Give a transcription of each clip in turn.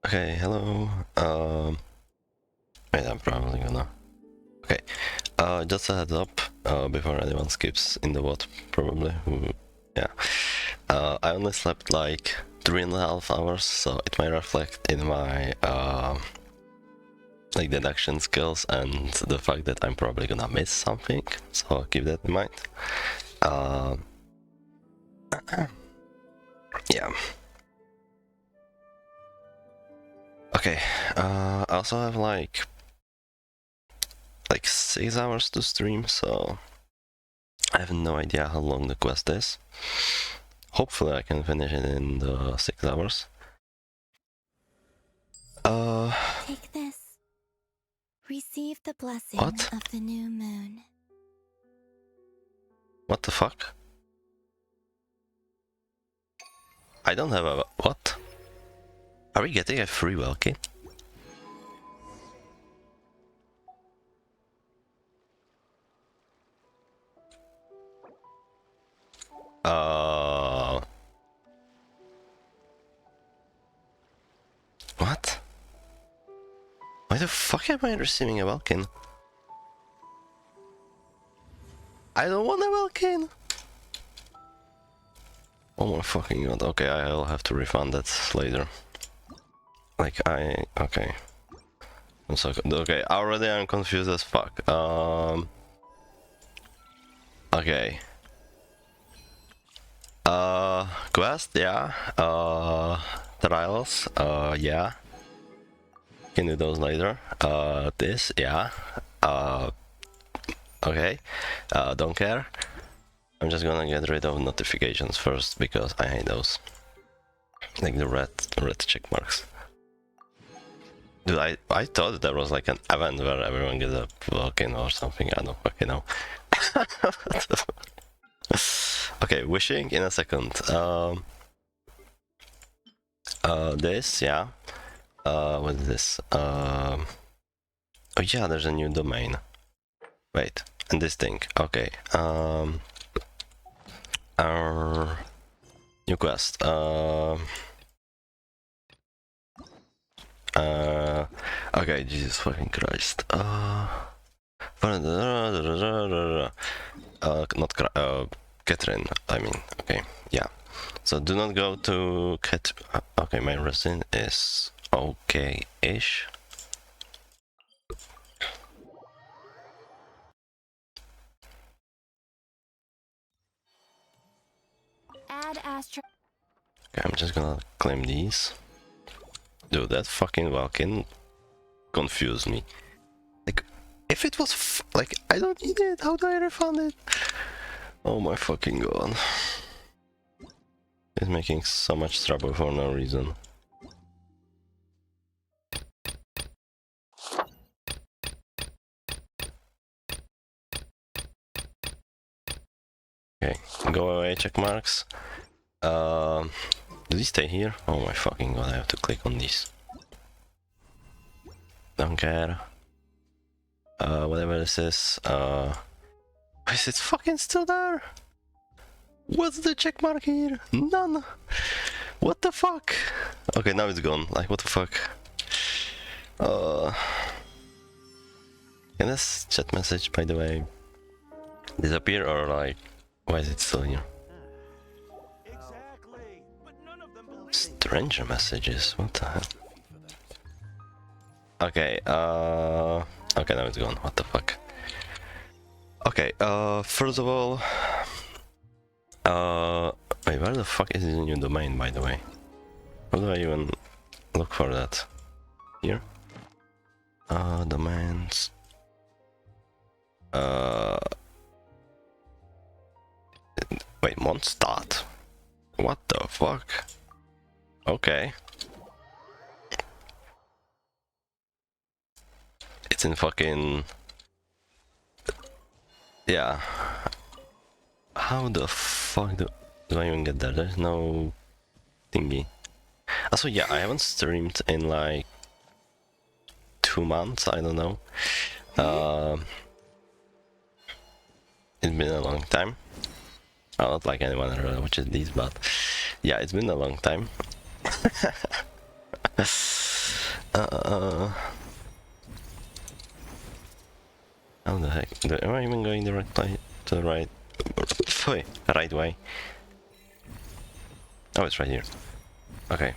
Okay, hello. Wait, I'm probably gonna. Okay, just a heads up before anyone skips in the vote, probably. Yeah. I only slept like 3.5 hours, so it may reflect in my like deduction skills and the fact that I'm probably gonna miss something. So keep that in mind. Yeah. Okay. I also have like 6 hours to stream, so I have no idea how long the quest is. Hopefully I can finish it in the 6 hours. Take this. Receive the blessing What? of the new moon. What the fuck? I don't have a... what? Are we getting a free Welkin? What? Why the fuck am I receiving a Welkin? I don't want a Welkin! Oh my fucking god. Okay, I'll have to refund that later. Okay. I'm so... okay, already I'm confused as fuck. Okay. Quest, yeah. Trials, yeah. Can do those later. This, yeah. Okay. Don't care. I'm just gonna get rid of notifications first because I hate those. Like the red check marks. Dude, I thought there was like an event where everyone gets a walk-in or something. I don't fucking know. Okay, wishing in a second. This, yeah. What is this? Oh yeah, there's a new domain. Wait, and this thing. Okay. New quest. Okay, Jesus fucking Christ. Not Catherine, I mean, okay, yeah. So do not go to okay, my resin is okay-ish. Add Astro. Okay, I'm just gonna claim these. Dude, that fucking Vulcan confused me. Like, if it was like, I don't need it, how do I refund it? Oh my fucking god. It's making so much trouble for no reason. Okay, go away, check marks. Do these stay here? Oh my fucking god, I have to click on these. Don't care. Whatever this is. Is it fucking still there? What's the check mark here? None. What the fuck? Okay, now it's gone. Like, what the fuck? Can this chat message, by the way, disappear or like, why is it still here? Stranger messages, what the hell? Okay, okay, now it's gone, what the fuck? Okay, first of all, wait, where the fuck is the new domain, by the way? How do I even look for that? Here? Domains. Wait, Mondstadt? What the fuck? Okay. It's in fucking... yeah. How the fuck do I even get there? There's no thingy. Also, yeah, I haven't streamed in like 2 months, I don't know. It's been a long time. I don't like anyone really watches these, but yeah, it's been a long time. How the heck? Am I even going the right place? To the right... right way? Oh, it's right here. Okay.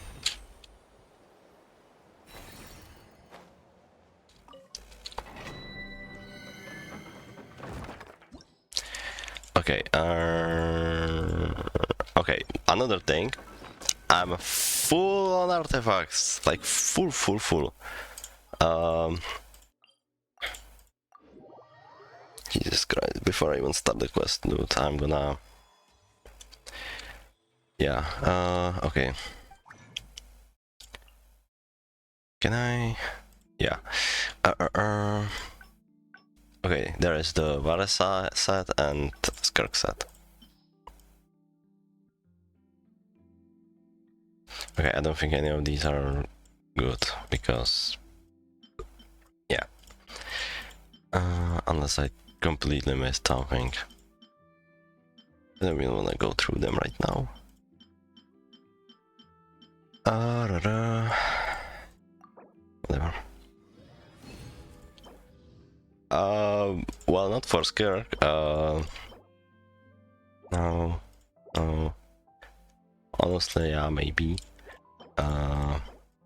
Okay, okay, another thing. I'm full on artifacts. Like, full. Jesus Christ, before I even start the quest, dude, I'm gonna... Yeah, okay. Can I... Yeah. Okay, there is the Varesa set and Skirk set. Okay, I don't think any of these are good, because... Yeah. Unless I completely missed something. I don't really wanna go through them right now. Whatever. Well, not for Skirk. No. Honestly, yeah, maybe.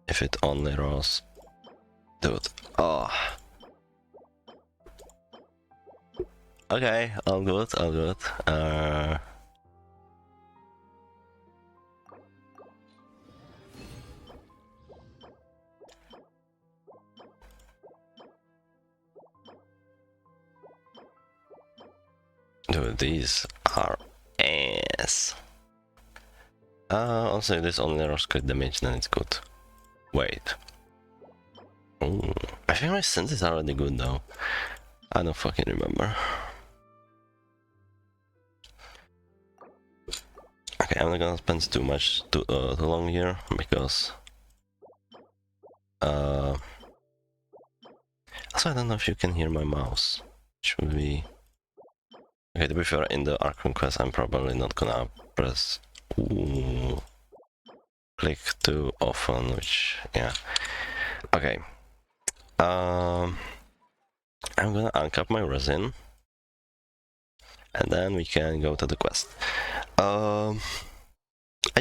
If it only rolls. Dude. Oh. Okay, all good. Dude, these are ass. Also, this only rolls crit damage, then it's good. Wait. Ooh, I think my sense is already good though. I don't fucking remember. Okay, I'm not gonna spend too long here because also I don't know if you can hear my mouse. Should be okay. To be fair, in the Archon Quest, I'm probably not gonna press click too often, which yeah. Okay. I'm gonna uncap my resin, and then we can go to the quest. I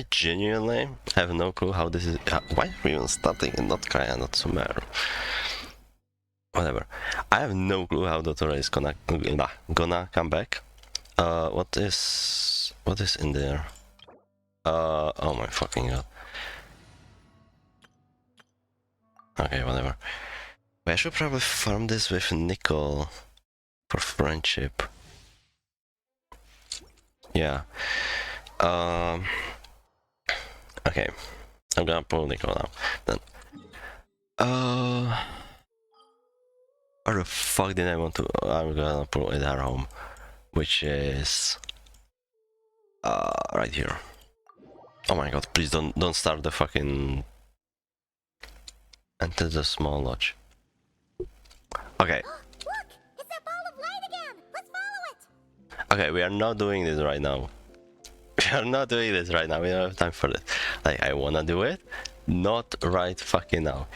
genuinely have no clue how this is. Why are we even starting in not Kaya, not Sumer? Whatever. I have no clue how the turret is gonna come back. What is in there? Oh my fucking god. Okay, whatever. Wait, I should probably farm this with Nicole for friendship. Yeah. Okay. I'm gonna pull Nicole now. Then. Where the fuck did I want to? I'm gonna pull it at home, which is right here. Oh my god! Please don't start the fucking. Enter the small lodge. Okay. Look! It's that ball of light again! Let's follow it! Okay, we are not doing this right now. We are not doing this right now. We don't have time for this. Like, I wanna do it, not right fucking now.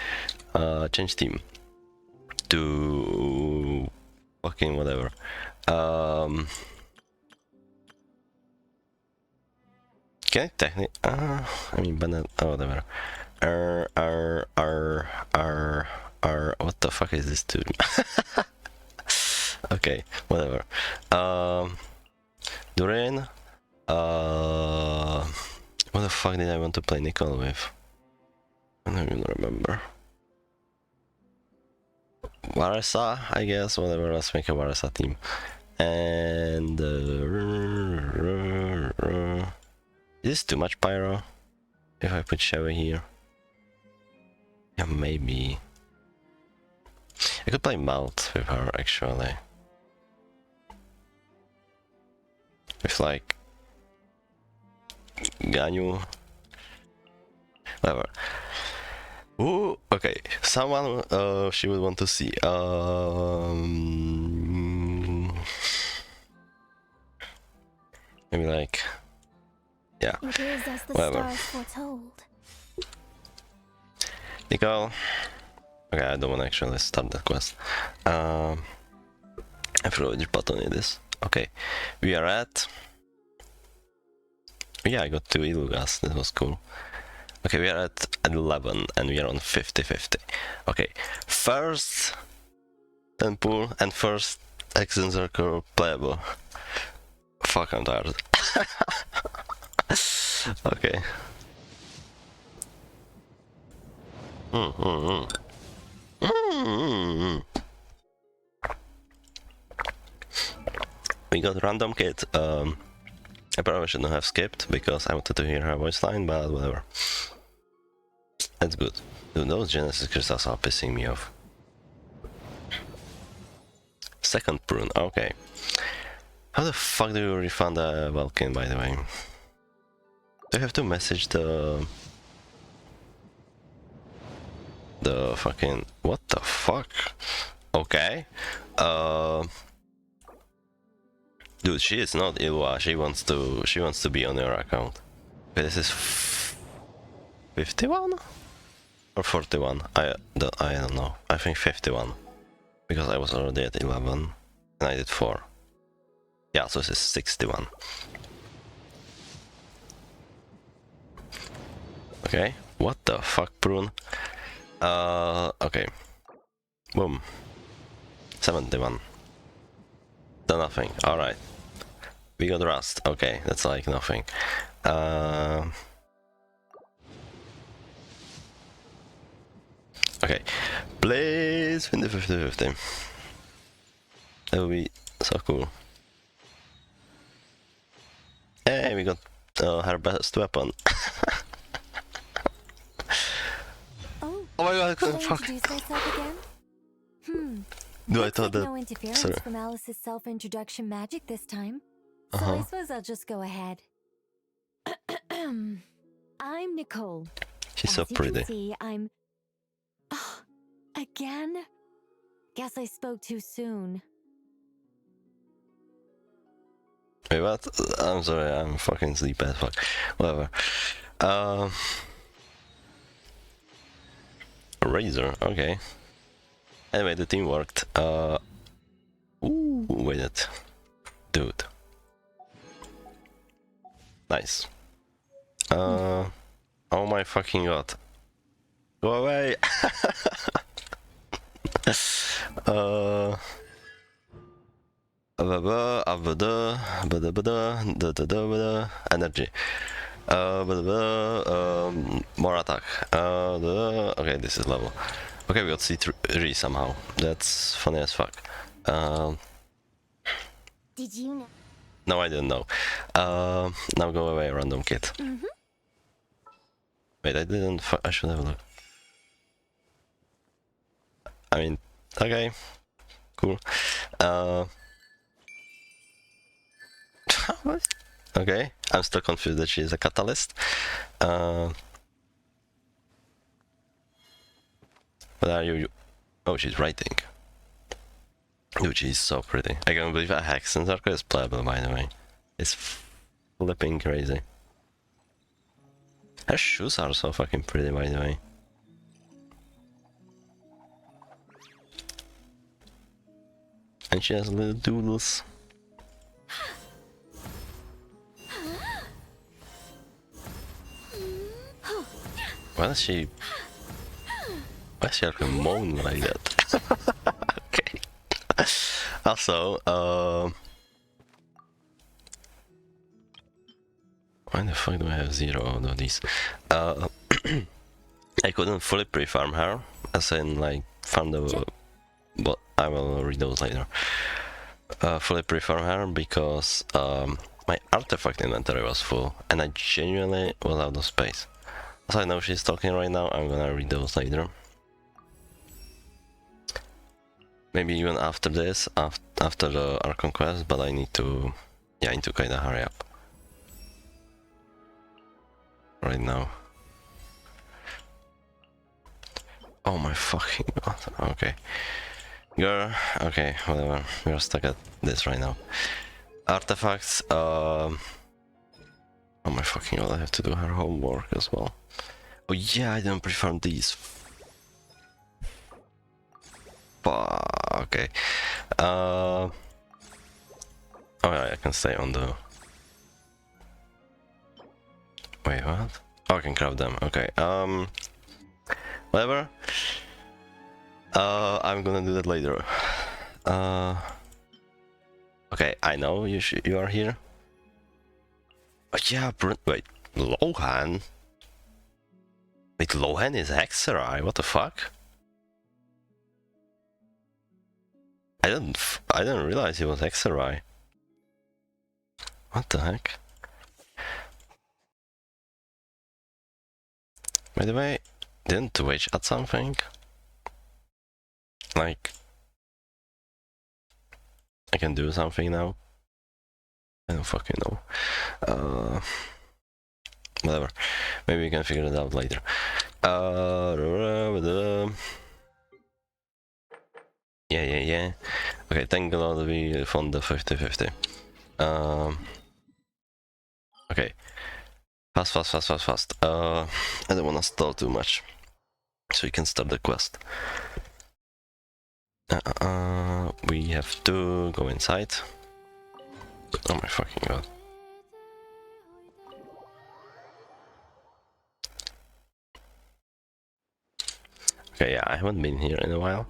Change team to fucking whatever. Can I technically? I mean, banana. Oh, whatever. What the fuck is this dude? Okay, whatever. Durian. What the fuck did I want to play Nicole with? I don't even remember. Varesa, I guess. Whatever. Let's make a Varesa team. And is this too much pyro? If I put Shelly here. Yeah, maybe. I could play Malt with her, actually. With, like... Ganyu. Whatever. Ooh, okay. Someone she would want to see. Maybe like... Yeah. It is as the Whatever. stars foretold. Nicole, Okay, I don't want to actually start that quest. I forgot which button it is. Okay, we are at... Yeah, I got 2 Ilugas, that was cool. Okay, we are at 11 and we are on 50-50. Okay, first temple and first Action Circle playable. Fuck, I'm tired. Okay. We got random kid. I probably shouldn't have skipped because I wanted to hear her voice line, but whatever. That's good. Dude, those Genesis crystals are pissing me off. Second prune, okay. How the fuck do you refund the Vulcan, by the way? Do you have to message the fucking... What the fuck? Okay. Dude, she is not Ilwa. She wants to be on your account. Okay, this is 51 or 41. I don't know. I think 51 because I was already at 11 and I did 4. Yeah, so this is 61. Okay, what the fuck, prune? Okay. Boom. 71. Done nothing. Alright. We got rust. Okay, that's like nothing. Okay. Please win the 50-50. That would be so cool. Hey, we got her best weapon. Oh, Oh my god, I couldn't should I fuck. introduce myself again? No, I Looks thought like that... no interference Sorry. from Alice's self-introduction magic this time. So Uh-huh. I suppose I'll just go ahead. I'm Nicole. She's so As you pretty. can see, I'm... Oh, again? Guess I spoke too soon. Wait, what? I'm sorry, I'm fucking sleepy as fuck. Whatever. Razor, okay. Anyway, the team worked. Ooh, wait it. Dude. Nice. Oh my fucking god. Go away! Energy. More attack. Okay, this is level. Okay, we got C3 somehow. That's funny as fuck. Did you know? No, I didn't know. Now go away, random kid. Wait, I didn't. I should have a look. I mean, okay, cool. What? Okay, I'm still confused that she is a catalyst. What are you? Oh, she's writing. Dude, she's so pretty. I can't believe a Hexen Circle is playable, by the way. It's flipping crazy. Her shoes are so fucking pretty, by the way. And she has little doodles. Why does she like moan like that? Okay. Also, why the fuck do I have 0 of these? I couldn't fully pre-farm her, as in like farm the... But I will read those later. Fully pre-farm her because my artifact inventory was full and I genuinely was out of space. As I know she's talking right now, I'm gonna read those later. Maybe even after this, after the Archon Quest, but I need to... Yeah, I need to kinda hurry up. Right now. Oh my fucking god, okay. Girl, okay, whatever, we're stuck at this right now. Artifacts, oh my fucking god, I have to do her homework as well. Oh yeah, I didn't pre-farm these. Okay. Oh yeah, I can stay on the... Wait, what? Oh, I can craft them. Okay. Whatever. I'm gonna do that later. Okay, I know you are here. Oh yeah, wait, Lohan? Wait, Lohan is Hexerai? What the fuck? I didn't realize he was Hexerai. What the heck? By the way, didn't Twitch add something? Like, I can do something now? I don't fucking know. Whatever. Maybe we can figure it out later. Yeah. Okay, thank God we found the 50-50. Okay. Fast. I don't wanna stall too much. So we can start the quest. We have to go inside. Oh my fucking god. Okay, yeah, I haven't been here in a while.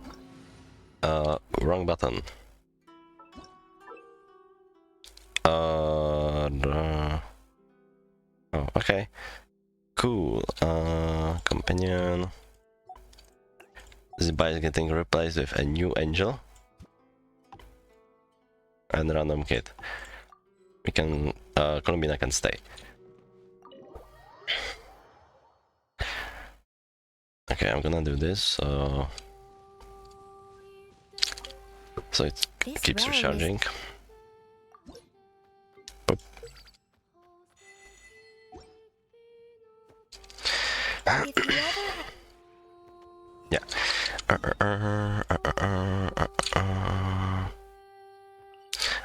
Wrong button. Oh, okay. Cool. Companion. This guy is getting replaced with a new angel. And random kid. We can... Columbina can stay. Okay, I'm gonna do this, so it keeps recharging. Oop. Yeah.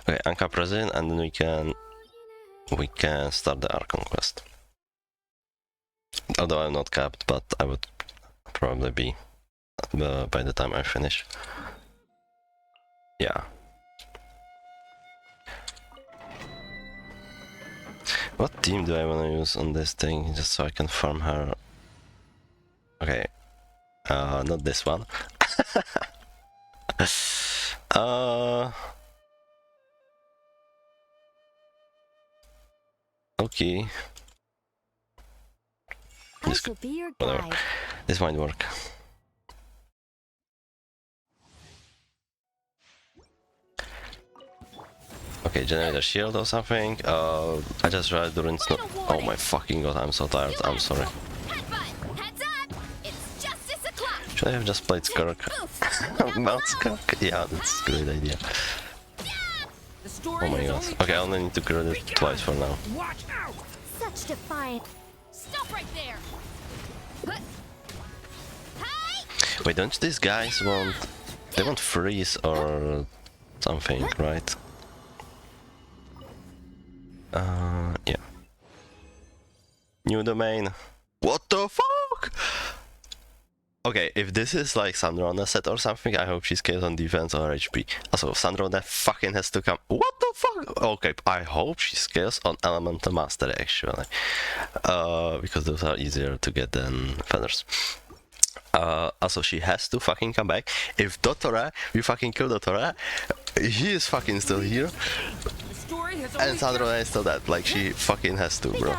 Okay, Anka present, and then we can start the Archon Quest. Although I'm not capped, but I would probably be by the time I finish. Yeah. What team do I want to use on this thing, just so I can farm her? Okay. Not this one. Okay. I shall be your Whatever. guide. This might work. Okay, generate a shield or something. I just realized during snow. Oh my fucking god, I'm so tired. I'm sorry. Should I have just played Skirk? Mount Skirk? Yeah, that's a great idea. Oh my god. Okay, I only need to crit it twice for now. Such defiant. Stop right there. Wait, don't these guys want... They want freeze or something, right? Yeah. New domain. What the fuck? Okay, if this is like Sandrona set or something, I hope she scales on defense or HP. Also, Sandrona fucking has to come. What the fuck? Okay, I hope she scales on Elemental Mastery actually. Because those are easier to get than feathers. Also, she has to fucking come back. If Dottore, we fucking kill Dottore, he is fucking still here. And Sandrona is still dead. Like, she fucking has to, bro.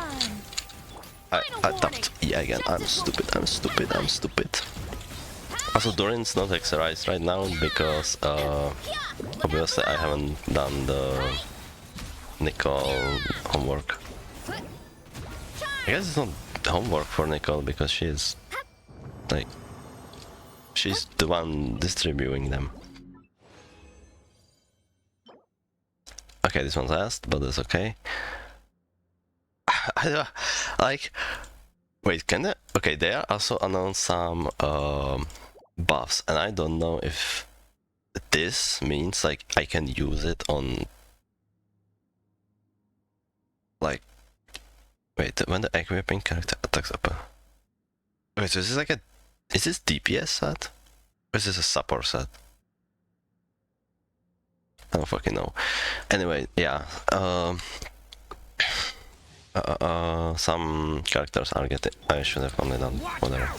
I tapped E again. I'm stupid. Also, Doran's not exercised right now because obviously I haven't done the Nicole homework. I guess it's not homework for Nicole because she's like she's the one distributing them. Okay, this one's last, but that's okay. Like, wait, can they? Okay, they are also announced some buffs, and I don't know if this means like I can use it on like. Wait, when the equipping character attacks up. Okay, so this is like a. Is this DPS set? Or is this a support set? I don't fucking know. Anyway, yeah. Some characters are getting. I should have only done whatever.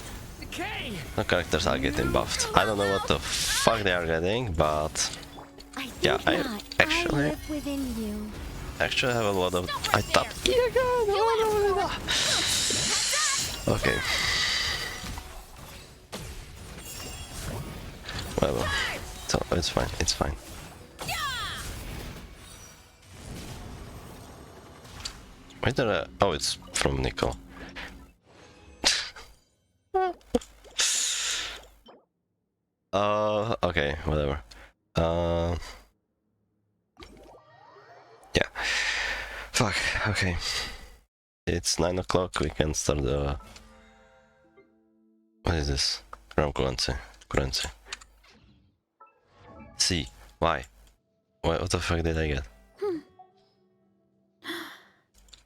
The characters are getting buffed. I don't know what the fuck they are getting, but yeah, I actually have a lot of. I tapped. Okay. Well, so it's fine. It's fine. Why did I? Oh, it's from Nicole. Okay, whatever. Yeah. Fuck, okay. It's 9 o'clock, we can start the... What is this? Crown currency. C. Why? What the fuck did I get?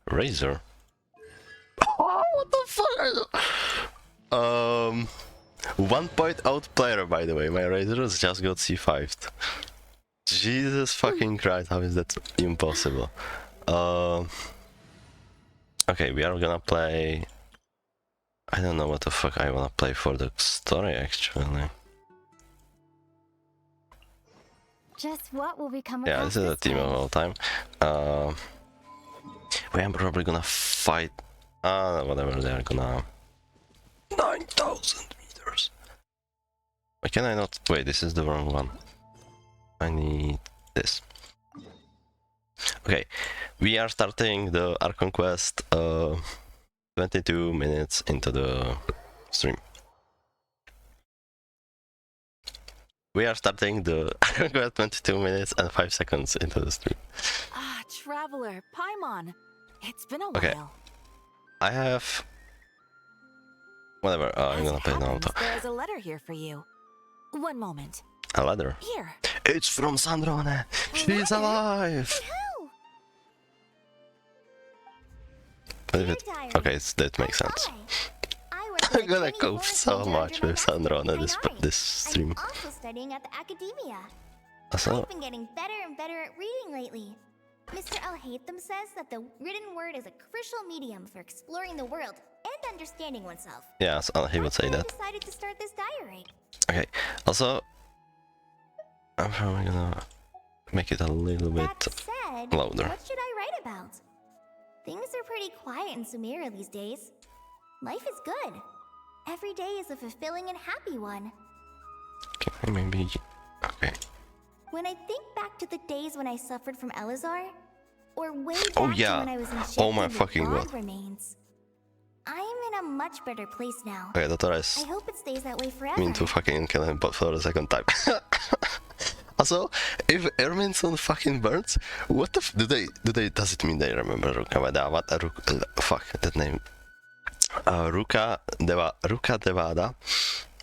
Razor? Oh, what the fuck? 1 point out player, by the way. My Razors just got C5'd. Jesus fucking Christ, how is that impossible? Okay, we are gonna play... I don't know what the fuck I wanna play for the story, actually. Just what will we come Yeah, across this is a team of time? all time. We are probably gonna fight... whatever, they are gonna... 9,000 meters! Why can I not... Wait, this is the wrong one. I need this. Okay, we are starting the Archon Quest 22 minutes into the stream. We are starting the Archon Quest 22 minutes and 5 seconds into the stream. Ah, Traveler, Paimon. It's been a Okay. while. I have... Whatever, I'm gonna play Naruto. There's a letter here for you. One moment. A letter. Here. It's from Sandrone! She's alive! But if it... Okay, that makes sense. I'm gonna cope so much with Sandrone this stream. I'm also studying at the academia. So, I've been getting better and better at reading lately. Mr. Al-Haytham says that the written word is a crucial medium for exploring the world and understanding oneself. yeah, so he would say That's why I that. decided to start this diary. Okay, also... I'm probably gonna make it a little bit That said, louder. what should I write about? Things are pretty quiet in Sumeria these days. Life is good. Every day is a fulfilling and happy one. Okay, maybe... Okay. When I think back to the days when I suffered from Elazar, or way back Oh, to yeah. when I was injected Oh my with fucking god god. remains, I am in a much better place now. Okay, that's what I I hope it stays that way forever. mean to fucking kill him, but for the second time. Also, if Erminson fucking burns, what the does it mean they remember Rukavada? Fuck, that name. Ruka Devada.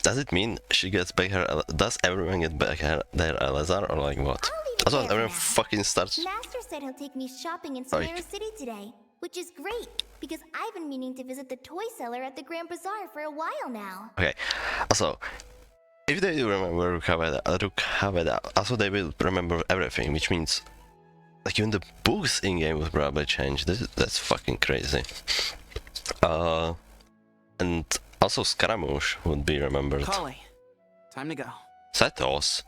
Does it mean she gets back her... Does everyone get back their Elazar, or like what? I'll leave it Also, there for everyone now. fucking starts... Master said he'll take me shopping in Like- Sumeria City today, which is great, because I've been meaning to visit the toy seller at the Grand Bazaar for a while now. Okay, also, if they do remember Rukaveda, also they will remember everything, which means... Like, even the books in-game will probably change. That's fucking crazy. And also Scaramouche would be remembered. Kale, time to go. Setos?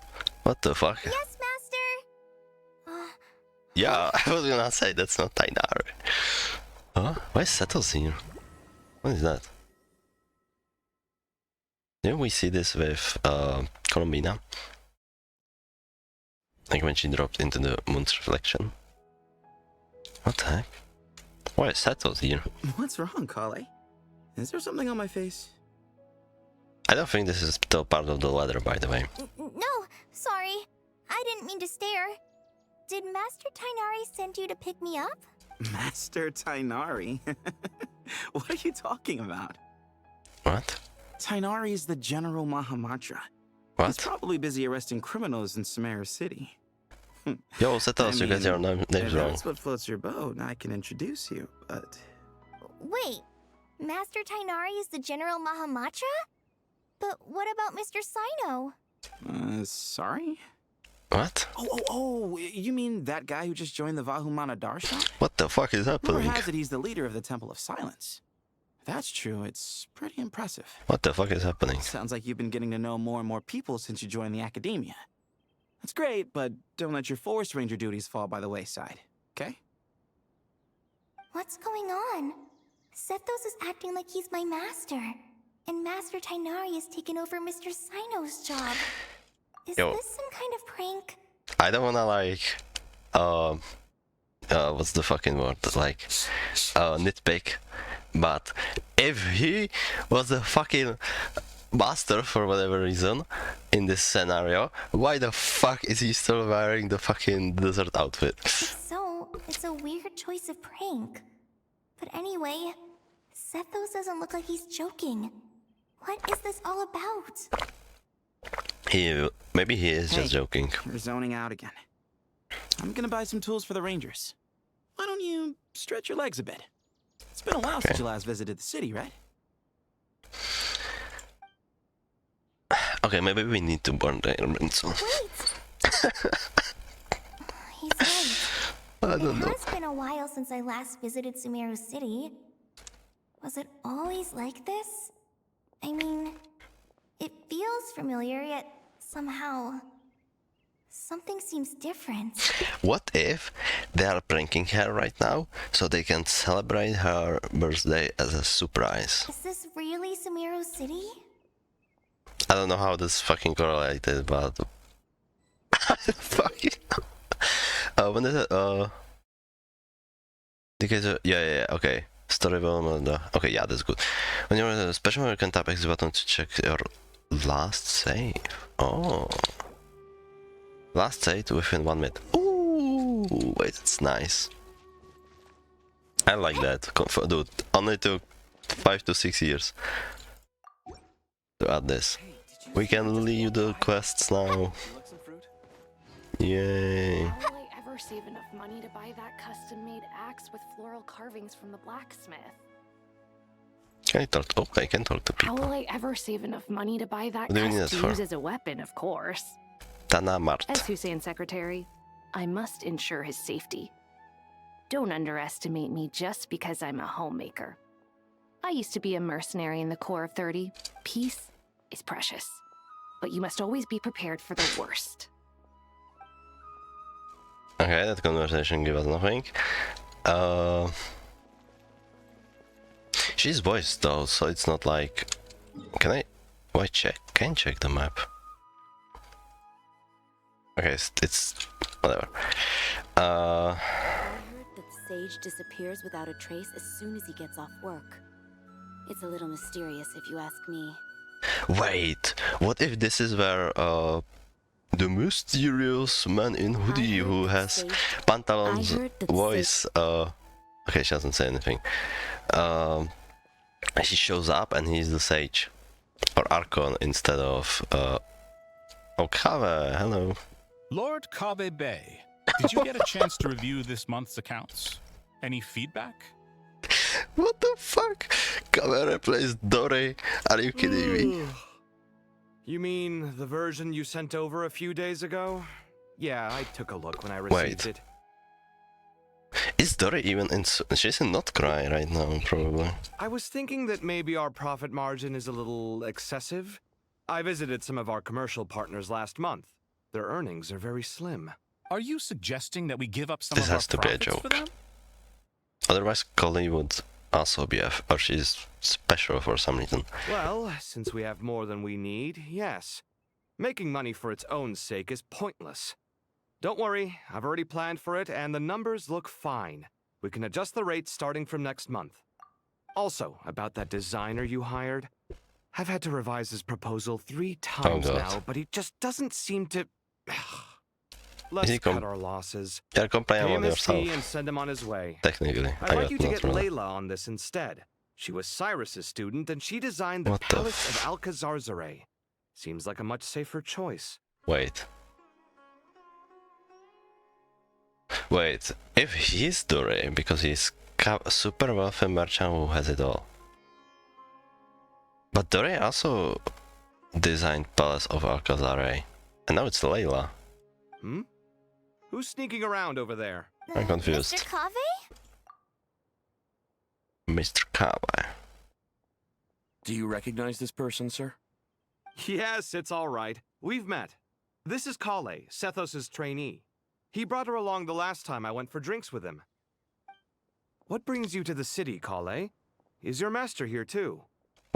What the fuck? Yes, Master! Yeah, I was gonna say that's not Tainari. Huh? Why is Setos here? What is that? Didn't we see this with Colombina? Like when she dropped into the moon's reflection? What the heck? Why is Setos here? What's wrong, Kale? Is there something on my face? I don't think this is still part of the letter, by the way. No, sorry. I didn't mean to stare. Did Master Tainari send you to pick me up? Master Tainari? What are you talking about? What? Tainari is the General Mahamatra. He's What? probably busy arresting criminals in Sumeria City. Yo, Setos, you get your names If wrong. that's what floats your boat, I can introduce you, but... Wait, Master Tainari is the General Mahamatra? But what about Mr. Sino? Sorry? What? Oh, you mean that guy who just joined the Vahumana Darshan? What the fuck is Rumor happening? has it he's the leader of the Temple of Silence. If that's true, it's pretty impressive. What the fuck is happening? Sounds like you've been getting to know more and more people since you joined the academia. That's great, but don't let your forest ranger duties fall by the wayside, okay? What's going on? Sethos is acting like he's my master. And Master Tainari has taken over Mr. Sino's job. Is Yo. this some kind of prank? I don't wanna like, what's the fucking word? Like, nitpick. But if he was a fucking master for whatever reason in this scenario, why the fuck is he still wearing the fucking desert outfit? It's a weird choice of prank. But anyway, Sethos doesn't look like he's joking. What is this all about? Maybe he is Hey, just joking. You're zoning out again. I'm gonna buy some tools for the rangers. Why don't you stretch your legs a bit? It's been a while since you last visited the city, right? Okay, maybe we need to burn the airmen soon. Wait! He's right. I don't know. It has been a while since I last visited Sumeru City. Was it always like this? I mean, it feels familiar, yet somehow... something seems different. What if they are pranking her right now so they can celebrate her birthday as a surprise? Is this really Sumeru City? I don't know how this fucking correlated, but fucking when is it? Yeah, okay. Story development. Okay, yeah, that's good. When you're in a special menu, you can tap X button to check your last save. Oh, last save within 1 minute. Ooh, wait, it's nice. I like that. Dude, only took 5 to 6 years to add this. We can leave the quests now. Yay. How will I ever save enough money to buy that custom-made axe with floral carvings from the blacksmith? Can I talk? Oh, I can talk to How people. will I ever save enough money to buy that What do you need custom this for? to use as a weapon, of course? Tana Mart. As Hussein's secretary, I must ensure his safety. Don't underestimate me just because I'm a homemaker. I used to be a mercenary in the Corps of 30. Peace is precious, but you must always be prepared for the worst. Okay, that conversation gave us nothing. She's voiced though, so it's not like... Can I... Why check? Can check the map. Okay, it's whatever. I heard that Sage disappears without a trace as soon as he gets off work. It's a little mysterious if you ask me. Wait, what if this is where the mysterious man in hoodie who has Pantalon's voice, okay, she doesn't say anything. He shows up and he's the sage. Or Archon instead of oh, Kave, hello. Lord Kabe Bay, did you get a chance to review this month's accounts? Any feedback? What the fuck? Kave replaced Dore? Are you kidding me? You mean the version you sent over a few days ago? Yeah, I took a look when I received it. Is Dore even in... She's in Not Cry right now, probably. I was thinking that maybe our profit margin is a little excessive. I visited some of our commercial partners last month. Their earnings are very slim. Are you suggesting that we give up some This of our has to be a profits for joke. them? Otherwise, Collie would also be or she's special for some reason. Well, since we have more than we need, yes. Making money for its own sake is pointless. Don't worry, I've already planned for it, and the numbers look fine. We can adjust the rates starting from next month. Also, about that designer you hired, I've had to revise his proposal 3 times now, but he just doesn't seem to... Let's cut our losses. You're Pay complaining him about his fee yourself. and send him on his way. Technically, I'd like you to got get not really. Layla on this instead. She was Cyrus's student, and she designed the What the Palace of Alcazarzaray. Seems like a much safer choice. Wait, if he's Dore, because he's a super wealthy merchant who has it all. But Dore also designed Palace of Alcazar, and now it's Layla. Hmm? Who's sneaking around over there? I'm confused. Mr. Kave? Mr. Kawai. Do you recognize this person, sir? Yes, it's all right. We've met. This is Kale, Sethos' trainee. He brought her along the last time I went for drinks with him. What brings you to the city, Kale? Is your master here too?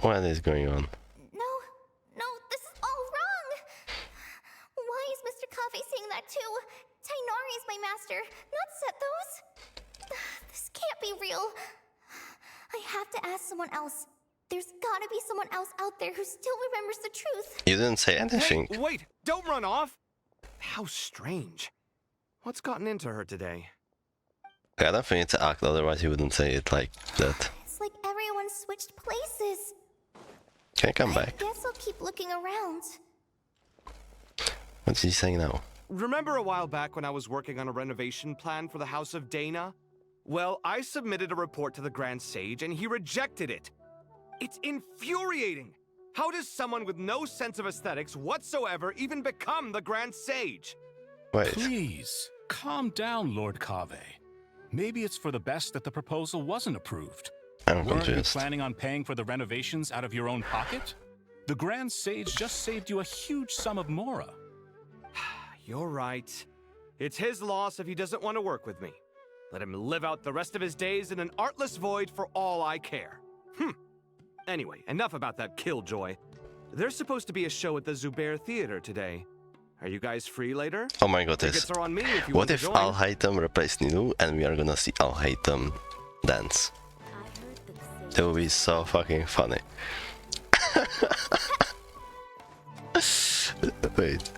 What is going on? No, this is all wrong! Why is Mr. Kave saying that too? Tainari is my master, not Sethos. This can't be real. I have to ask someone else. There's gotta be someone else out there who still remembers the truth. You didn't say anything. Hey, wait! Don't run off! How strange. What's gotten into her today? I don't think it's act, otherwise you wouldn't say it like that. It's like everyone switched places. Can I come I back? guess I'll keep looking around. What's he saying now? Remember a while back when I was working on a renovation plan for the House of Dana? Well, I submitted a report to the Grand Sage and he rejected it. It's infuriating! How does someone with no sense of aesthetics whatsoever even become the Grand Sage? Wait. Please, calm down, Lord Kave. Maybe it's for the best that the proposal wasn't approved. I'm Weren't you confused. planning on paying for the renovations out of your own pocket? The Grand Sage just saved you a huge sum of mora. You're right. It's his loss if he doesn't want to work with me. Let him live out the rest of his days in an artless void for all I care. Anyway, enough about that killjoy. There's supposed to be a show at the Zubair Theater today. Are you guys free later? Oh my god, Tickets are on me if you what want to if join. Al Haytham replaced Ninu and we are gonna see Al Haytham dance? I heard that the sage That would be so fucking funny. Wait.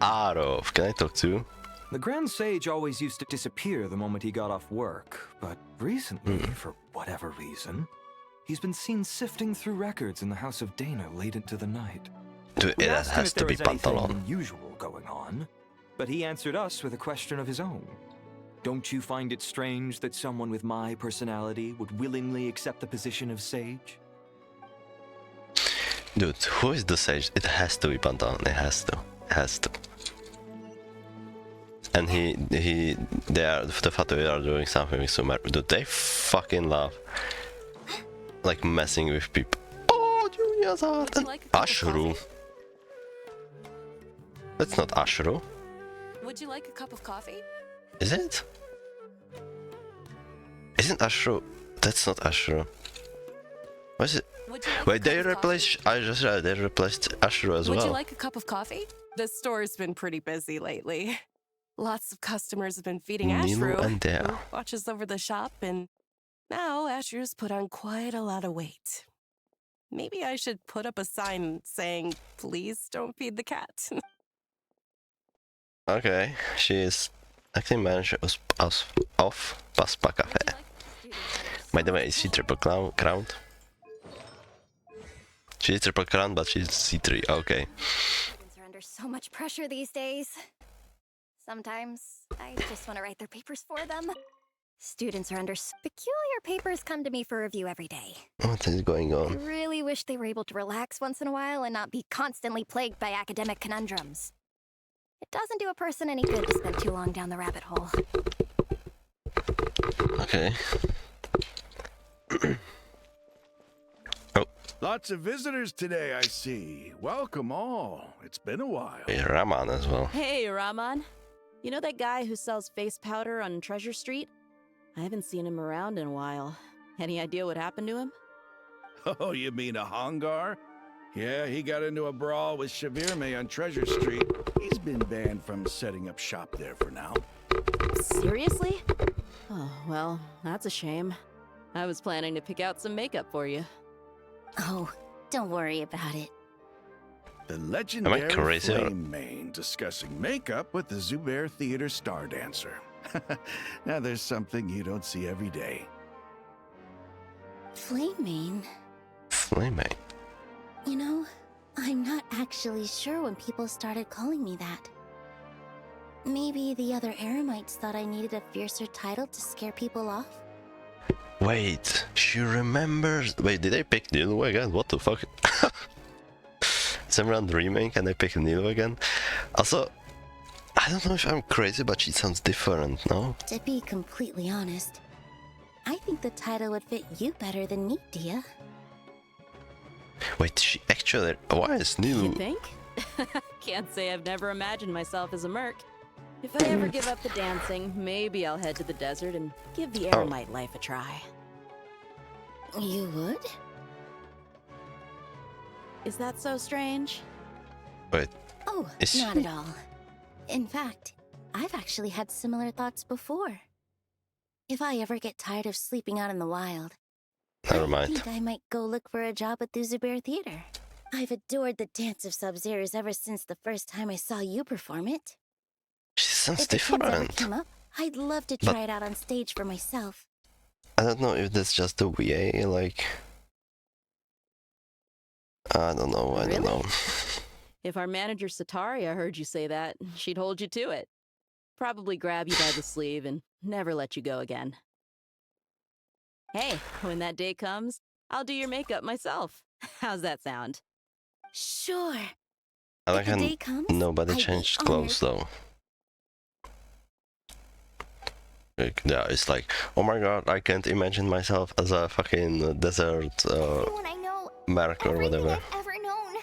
Arov, can I talk to you? The Grand Sage always used to disappear the moment he got off work, but recently, for whatever reason, he's been seen sifting through records in the House of Dana late into the night. Dude, We it asked him has if to there be was anything Pantalon. unusual going on, but he answered us with a question of his own. Don't you find it strange that someone with my personality would willingly accept the position of sage? Dude, who is the sage? It has to be Pantalon. It has to. It has to. And the Fatui are doing something with Sumer. Dude, they fucking love like messing with people. Oh, Julia's art and Ashuru. That's not Ashuru. Would you like a cup of coffee? Is it? Isn't Ashuru? That's not Ashuru. What is it? Would you like Wait, a they cup of replaced. I just read they replaced Ashuru as Would well. you like a cup of coffee? The store's been pretty busy lately. Lots of customers have been feeding Nino Ashru, and Dale. who watches over the shop, and now Ashru's put on quite a lot of weight. Maybe I should put up a sign saying, please don't feed the cat. Okay, she is acting manager of Paspa Cafe. By the way, is she triple crowned? She's triple crowned, but she's C3. Okay. Students are under so much pressure these days. Sometimes I just want to write their papers for them. Students are under peculiar papers come to me for review every day. What is going I on? really wish they were able to relax once in a while and not be constantly plagued by academic conundrums. It doesn't do a person any good to spend too long down the rabbit hole. Okay. Lots of visitors today, I see. Welcome all. It's been a while. Hey, Raman as well. Hey, Raman. You know that guy who sells face powder on Treasure Street? I haven't seen him around in a while. Any idea what happened to him? Oh, you mean a Hongar? Yeah, he got into a brawl with Shavirme on Treasure Street. He's been banned from setting up shop there for now. Seriously? Oh, well, that's a shame. I was planning to pick out some makeup for you. Oh, don't worry about it. The legendary crazy or- Flame Mane discussing makeup with the Zubair Theater star dancer. Now there's something you don't see every day. Flaming? Flame. You know, I'm not actually sure when people started calling me that. Maybe the other Eremites thought I needed a fiercer title to scare people off? Wait, she remembers. Wait, did I pick Nilo again? What the fuck? Some round remake and I picked Nilo again. Also, I don't know if I'm crazy, but she sounds different, no? To be completely honest, I think the title would fit you better than me, Dia. Wait, she actually... Why is You new? think? Can't say I've never imagined myself as a merc. If I ever give up the dancing, maybe I'll head to the desert and give the eremite life a try. You would? Is that so strange? Wait, Oh, Is not she- at all. In fact, I've actually had similar thoughts before. If I ever get tired of sleeping out in the wild, never I mind. think I might go look for a job at the Zubair Theater. I've adored the dance of Sub-Zeros ever since the first time I saw you perform it. She sounds If the chance ever different. came up, I'd love to But- try it out on stage for myself. I don't know if that's just the VA, like... I don't know, I don't know. If our manager Sataria heard you say that, she'd hold you to it. Probably grab you by the sleeve and never let you go again. Hey, when that day comes, I'll do your makeup myself. How's that sound? Sure. I like the how day comes, nobody I'd be changed honored. clothes though. Like, yeah, it's like, oh my god, I can't imagine myself as a fucking desert Everyone I know, merc or everything whatever. I've ever known.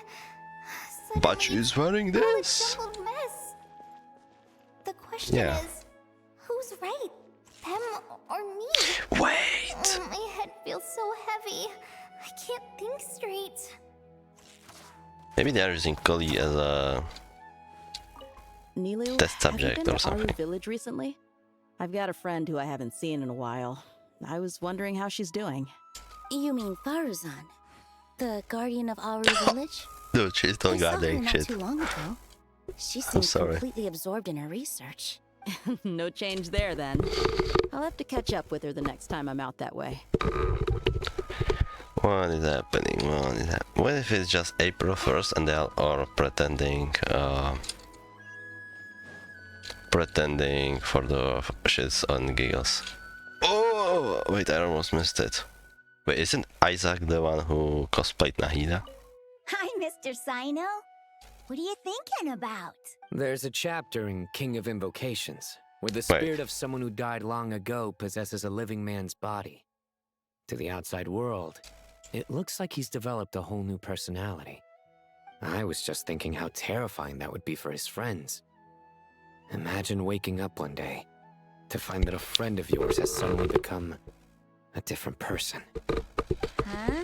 But Suddenly, she's wearing all a this! jumbled mess. The question Yeah. is, who's right? Them or me? Wait! My head feels so heavy. I can't think straight. Maybe they are using Kali as a Nilu, test subject have you been or to Aru something. Village recently? I've got a friend who I haven't seen in a while. I was wondering how she's doing. You mean Faruzan, the guardian of Aru Village? Dude, she's I doing saw her goddamn not shit. too long ago. She I'm seemed sorry. completely absorbed in her research. No change there, then. I'll have to catch up with her the next time I'm out that way. What is happening? What is happening? What if it's just April 1st and they are all pretending for the shits and giggles? Oh, wait, I almost missed it. Wait, isn't Isaac the one who cosplayed Nahida? Hi, Mr. Sino. What are you thinking about? There's a chapter in King of Invocations where the Wait. spirit of someone who died long ago possesses a living man's body. To the outside world, it looks like he's developed a whole new personality. I was just thinking how terrifying that would be for his friends. Imagine waking up one day to find that a friend of yours has suddenly become a different person. Huh?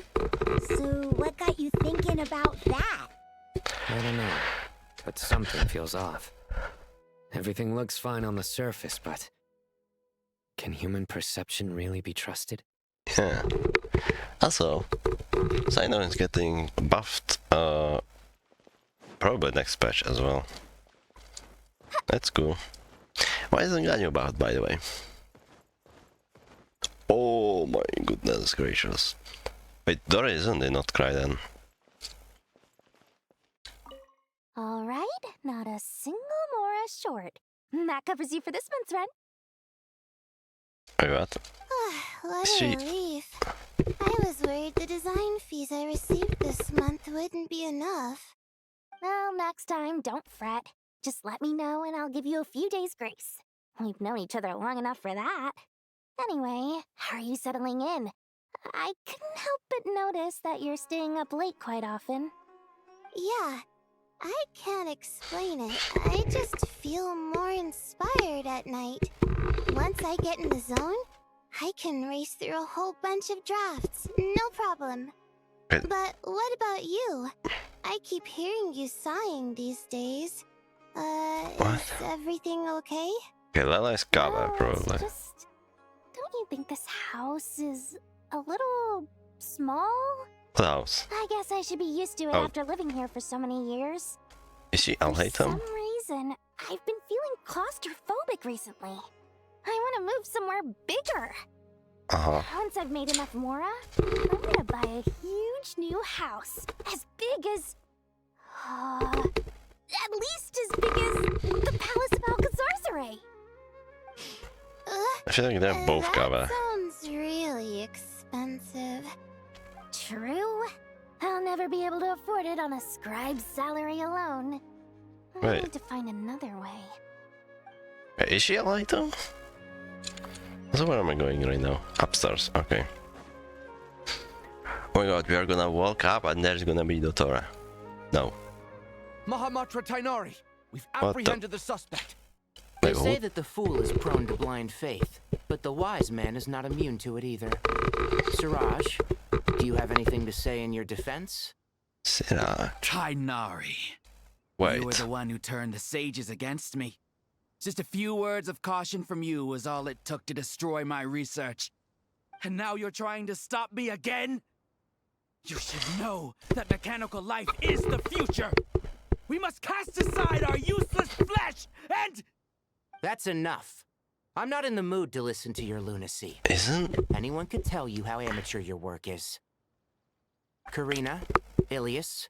So, what got you thinking about that? I don't know, but something feels off. Everything looks fine on the surface, but can human perception really be trusted? Yeah. Also, Sino is getting buffed, probably next patch as well. That's cool. Why isn't Ganyu buffed, by the way? Oh my goodness gracious. Wait, Dora isn't they not cry then? All right, not a single Mora short. That covers you for this month's rent. Wait, what? What She- a relief. I was worried the design fees I received this month wouldn't be enough. Well, next time, don't fret. Just let me know and I'll give you a few days' grace. We've known each other long enough for that. Anyway, how are you settling in? I couldn't help but notice that you're staying up late quite often. Yeah, I can't explain it. I just feel more inspired at night. Once I get in the zone, I can race through a whole bunch of drafts, no problem. But- But what about you? I keep hearing you sighing these days. What? Is everything okay? Okay, Lala is Kaba, Well, it's probably. just... Don't you think this house is a little small? What house? I guess I should be used to it Oh. after living here for so many years. Is she For Al-Haytham? some reason, I've been feeling claustrophobic recently. I want to move somewhere bigger. Uh-huh. Once I've made enough Mora, I'm gonna buy a huge new house. As big as... at least as big as the Palace of Alcazarzaray. I feel like they're both That Kaba. sounds really expensive. True. I'll never be able to afford it on a scribe's salary alone. I Wait. need to find another way. Is she alive though? So where am I going right now? Upstairs, okay. Oh my god, we are gonna walk up and there's gonna be Dotora. No. Mahamatra Tainari, we've What the- apprehended the suspect. They Wait, say who? that the fool is prone to blind faith, but the wise man is not immune to it either. Siraj, do you have anything to say in your defense? Siraj. Tainari. Wait. You were the one who turned the sages against me. Just a few words of caution from you was all it took to destroy my research. And now you're trying to stop me again? You should know that mechanical life is the future. We must cast aside our useless flesh and... That's enough. I'm not in the mood to listen to your lunacy. Isn't... Anyone could tell you how amateur your work is. Karina, Ilias,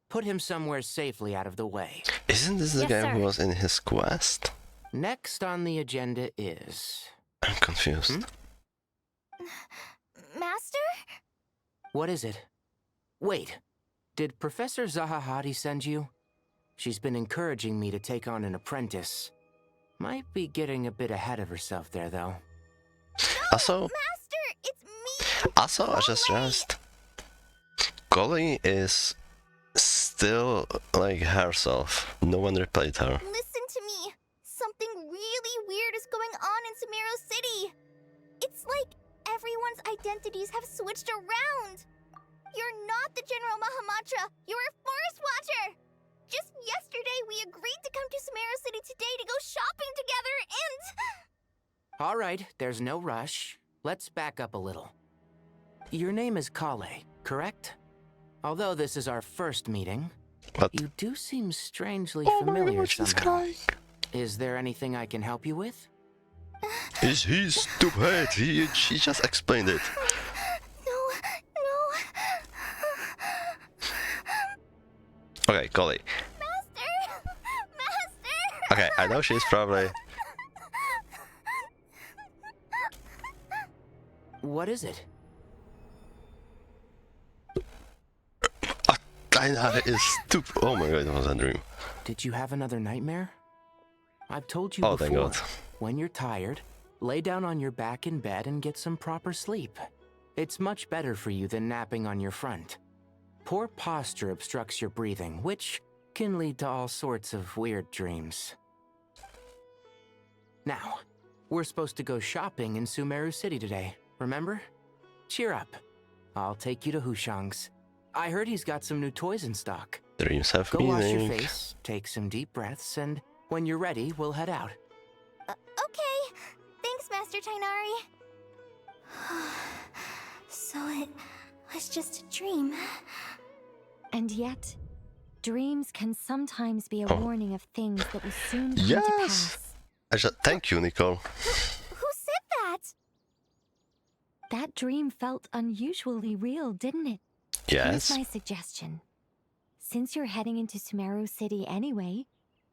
put him somewhere safely out of the way. Isn't this the Yes, guy sir. who was in his quest? Next on the agenda is... I'm confused. Master? What is it? Wait, did Professor Zahahadi send you? She's been encouraging me to take on an apprentice. Might be getting a bit ahead of herself there, though. Also, Master, it's me! I just realized Golly is still like herself. No one replied her. Listen to me. Something really weird is going on in Sumeru City. It's like everyone's identities have switched around. You're not the General Mahamatra. You're a Forest Watcher. Just yesterday, we agreed to come to Sumeru City today to go shopping together and... All right, there's no rush. Let's back up a little. Your name is Kale, correct? Although this is our first meeting, What? you do seem strangely Oh my familiar god, she's somehow. crying. Is there anything I can help you with? Is he stupid? She just explained it. No. Okay, Golly. Master! Okay, I know she's probably... What is it? Kinda is stupid. Oh my god, it was a dream. Did you have another nightmare? I've told you Oh, before. thank God. When you're tired, lay down on your back in bed and get some proper sleep. It's much better for you than napping on your front. Poor posture obstructs your breathing, which can lead to all sorts of weird dreams. Now, we're supposed to go shopping in Sumeru City today, remember? Cheer up. I'll take you to Hushang's. I heard he's got some new toys in stock. Dreams have Go wash your meaning. face, take some deep breaths, and when you're ready, we'll head out. Okay. Thanks, Master Tainari. So it was just a dream. And yet, dreams can sometimes be a Oh. warning of things that will soon come to Yes! pass. Thank you, Nicole. Who said that? That dream felt unusually real, didn't it? Yes. Here's my suggestion. Since you're heading into Sumeru City anyway,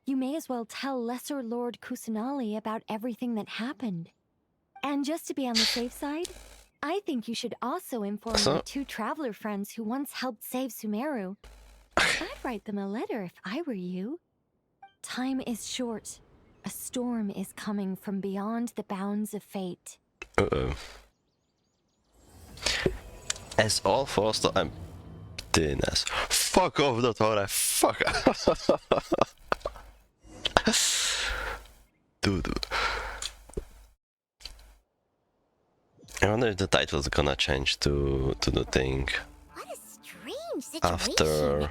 you may as well tell Lesser Lord Kusanali about everything that happened. And just to be on the safe side, I think you should also inform your two traveler friends who once helped save Sumeru. I'd write them a letter if I were you. Time is short. A storm is coming from beyond the bounds of fate. Uh-oh. As all Foster, I'm Dennis. Fuck off, Dotora. Fuck. Dude. I wonder if the title's gonna change to the thing What a strange situation.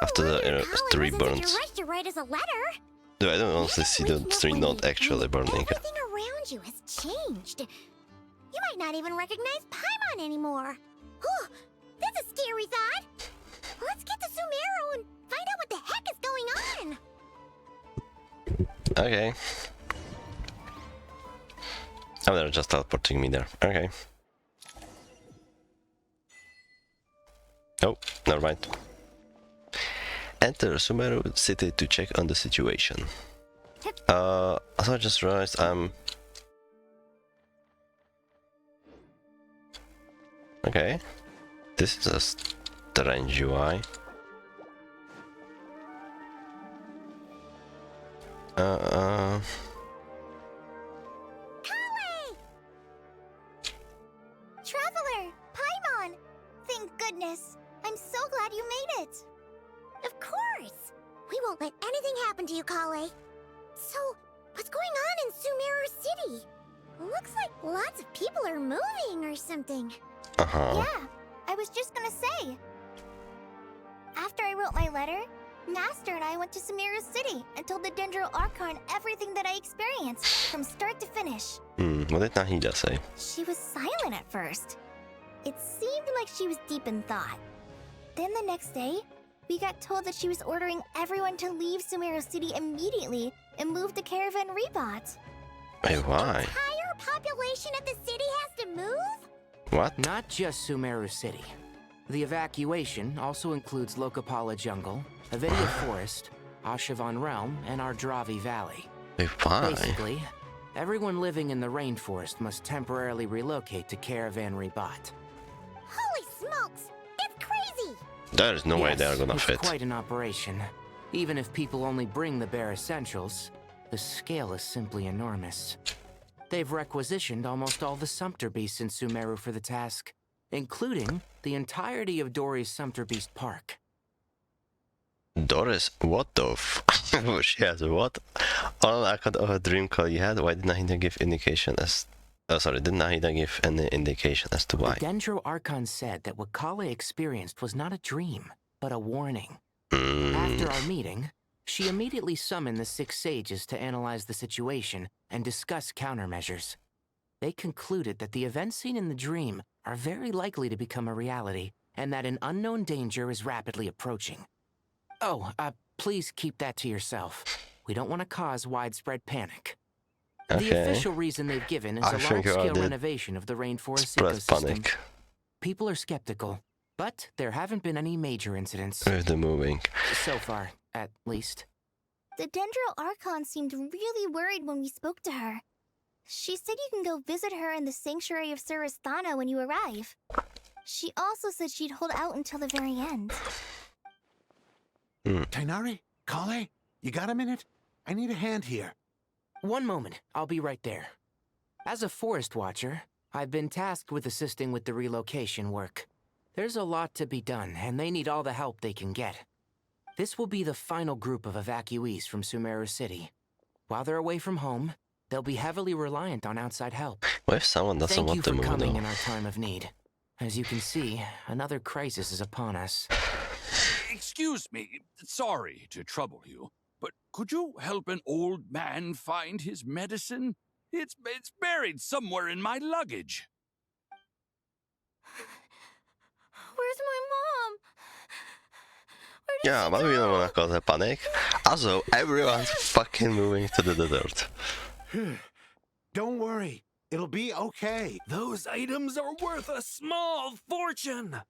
after the three burns. Rush to write us a letter. Dude, I don't honestly see the three not actually burning. Everything around you has changed. You might not even recognize Paimon anymore. Oh, that's a scary thought. Let's get to Sumeru and find out what the heck is going on. Okay. Oh, they're just teleporting me there. Okay. Oh, never mind. Enter Sumeru City to check on the situation. So I just realized I'm... Okay. This is a strange UI. won't let anything happen to you, Kale. So, what's going on in Sumeru City? Looks like lots of people are moving or something. Uh-huh. Yeah, I was just gonna say. After I wrote my letter, Master and I went to Sumeru City and told the Dendro Archon everything that I experienced, from start to finish. What did Nahida say? She was silent at first. It seemed like she was deep in thought. Then the next day, we got told that she was ordering everyone to leave Sumeru City immediately and move to Caravan Rebot. Wait, why? Entire population of the city has to move? What? Not just Sumeru City. The evacuation also includes Lokapala Jungle, Avidia Forest, Ashavan Realm, and Ardravi Valley. Wait, why? Basically, everyone living in the rainforest must temporarily relocate to Caravan Rebot. Holy smokes! It's crazy! There is no way they are gonna it's fit. Quite an operation. Even if people only bring the bare essentials, the scale is simply enormous. They've requisitioned almost all the Sumpter Beasts in Sumeru for the task, including the entirety of Dory's Sumpter Beast Park. Doris, what the f... She has what? On an account of a dream call you had, why did Nahida give indication as... did Nahida give any indication as to why? The Dendro Archon said that what Kale experienced was not a dream, but a warning. After our meeting, she immediately summoned the 6 sages to analyze the situation and discuss countermeasures. They concluded that the events seen in the dream are very likely to become a reality, and that an unknown danger is rapidly approaching. Oh, please keep that to yourself. We don't want to cause widespread panic. Okay. The official reason they've given is a large-scale renovation of the rainforest ecosystem. Panic. People are skeptical, but there haven't been any major incidents. With the moving. So far, at least. The Dendro Archon seemed really worried when we spoke to her. She said you can go visit her in the Sanctuary of Surasthana when you arrive. She also said she'd hold out until the very end. Tainari? Kale? You got a minute? I need a hand here. One moment, I'll be right there. As a forest watcher, I've been tasked with assisting with the relocation work. There's a lot to be done, and they need all the help they can get. This will be the final group of evacuees from Sumeru City. While they're away from home, they'll be heavily reliant on outside help. What if someone doesn't want to move? Thank you for coming though? in our time of need. As you can see, another crisis is upon us. Excuse me, sorry to trouble you, but could you help an old man find his medicine? It's buried somewhere in my luggage. Where's my mom? Yeah, but we don't wanna cause a panic. Also, everyone's fucking moving to the desert. Don't worry. It'll be okay. Those items are worth a small fortune.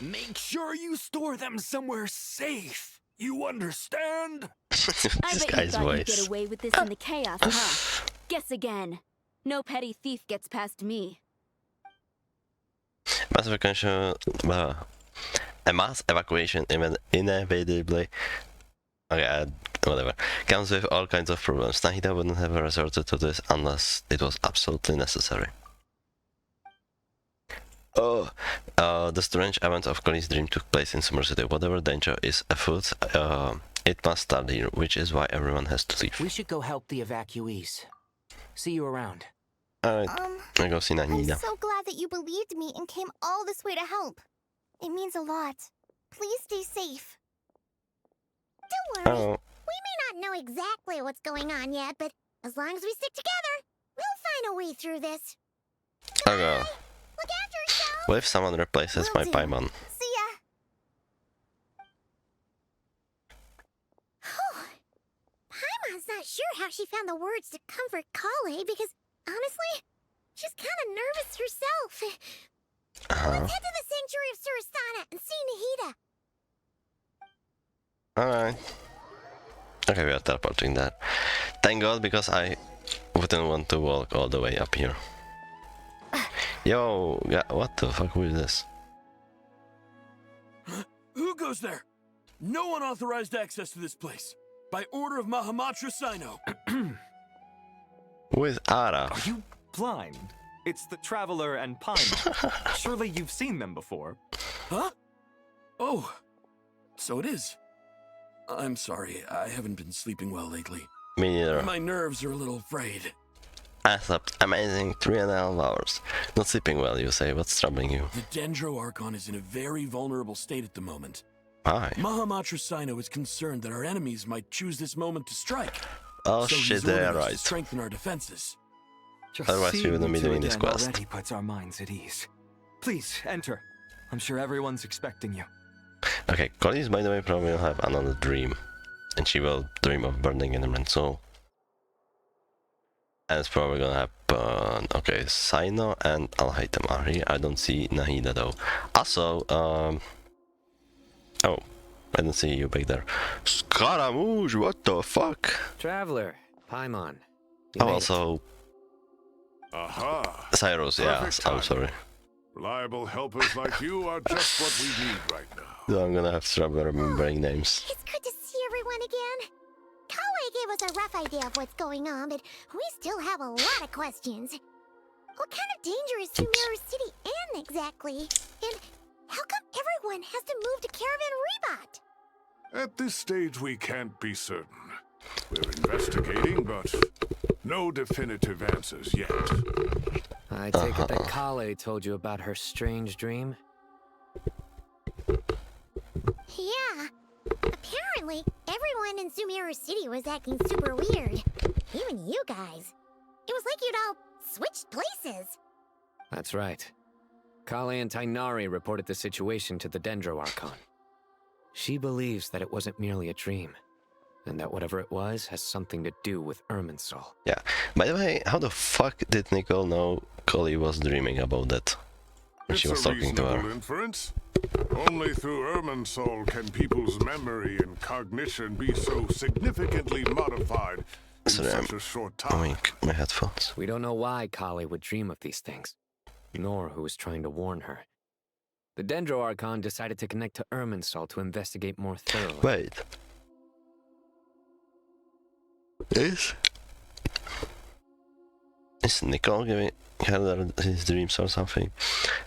Make sure you store them somewhere safe. You understand? I bet you thought you'd get away with this in the chaos, huh? Guess again. No petty thief gets past me. A mass evacuation inevitably whatever comes with all kinds of problems. Nahida wouldn't have resorted to this unless it was absolutely necessary. The strange event of Colin's dream took place in Summer City. Whatever danger is afoot, it must start here, which is why everyone has to leave. We should go help the evacuees. See you around. Alright, I go see Nahida. I'm so glad that you believed me and came all this way to help. It means a lot. Please stay safe. Don't worry. Oh. We may not know exactly what's going on yet, but as long as we stick together, we'll find a way through this. Okay. Look after yourself. What if someone replaces my Paimon? See ya. Paimon's not sure how she found the words to comfort Kale because, honestly, she's kind of nervous herself. Let's head to the Sanctuary of Surasthana and see Nahida. Alright. Okay, we are teleporting there. Thank God, because I wouldn't want to walk all the way up here. Yo, what the fuck was this? Who goes there? No unauthorized access to this place. By order of Mahamatra Sino. With Ara. Are you blind? It's the Traveler and Paimon. Surely you've seen them before. Huh? Oh, so it is. I'm sorry, I haven't been sleeping well lately. Me neither. My nerves are a little frayed. I slept amazing 3.5 hours. Not sleeping well, you say. What's troubling you? The Dendro Archon is in a very vulnerable state at the moment. Why? Mahamatra Sino is concerned that our enemies might choose this moment to strike. Oh so shit, he's they ordered are us to right. strengthen our defenses. Just Otherwise we seeing wouldn't be you two doing this again quest. already puts our minds at ease. Please, enter. I'm sure everyone's expecting you. Okay, Collis, by the way, probably will have another dream. And she will dream of burning Enderman Soul. And it's probably gonna happen. Okay, Sino and Al-Haytham are here. I don't see Nahida though. Also, oh, I don't see you back there. Scaramouche, what the fuck? Traveler, Paimon. Oh, also, Aha! Cyrus, yeah, Perfect I'm timing. sorry. Reliable helpers like you are just what we need right now. So I'm gonna have trouble remembering names. It's good to see everyone again. Kale gave us a rough idea of what's going on, but we still have a lot of questions. What kind of danger is Sumeru City in exactly? And how come everyone has to move to Caravan Rebot? At this stage, we can't be certain. We're investigating, but no definitive answers yet. I take it that Kale told you about her strange dream? Yeah. Apparently, everyone in Sumeru City was acting super weird. Even you guys. It was like you'd all switched places. That's right. Kale and Tainari reported the situation to the Dendro Archon. She believes that it wasn't merely a dream, and that whatever it was has something to do with Irminsul. Yeah. By the way, how the fuck did Nicole know Collie was dreaming about that when she was talking to her? Inference. Only through Irminsul can people's memory and cognition be so significantly modified in such a short time. My headphones. We don't know why Kale would dream of these things, nor who was trying to warn her. The Dendro Archon decided to connect to Irminsul to investigate more thoroughly. Wait. Is Nicole giving her his dreams or something?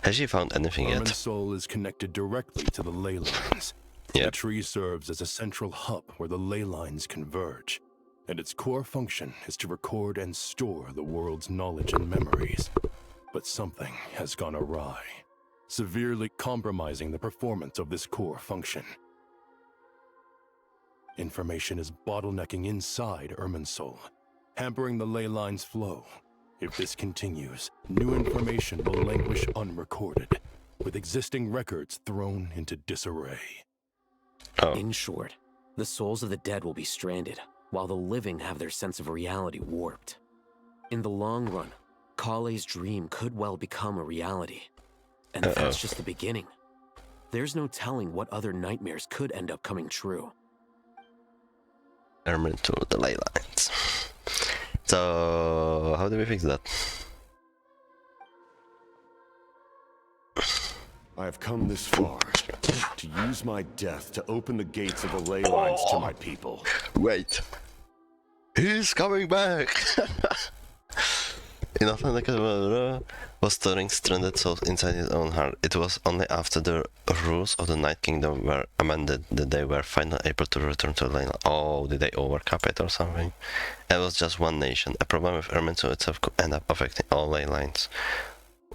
Has she found anything yet? Irminsul is connected directly to the ley lines. Yep. The tree serves as a central hub where the ley lines converge, and its core function is to record and store the world's knowledge and memories. But something has gone awry, severely compromising the performance of this core function. Information is bottlenecking inside Irminsul, hampering the ley line's flow. If this continues, new information will languish unrecorded, with existing records thrown into disarray. In short, the souls of the dead will be stranded, while the living have their sense of reality warped. In the long run, Kale's dream could well become a reality. And that's just the beginning. There's no telling what other nightmares could end up coming true. To the ley lines. So how do we fix that? I have come this far to use my death to open the gates of the ley lines to my people. Wait. He's coming back! Enough like was storing stranded souls inside his own heart. It was only after the rules of the Night Kingdom were amended that they were finally able to return to the ley line. Oh, did they overcap it or something? It was just one nation. A problem with Irminsul itself could end up affecting all ley lines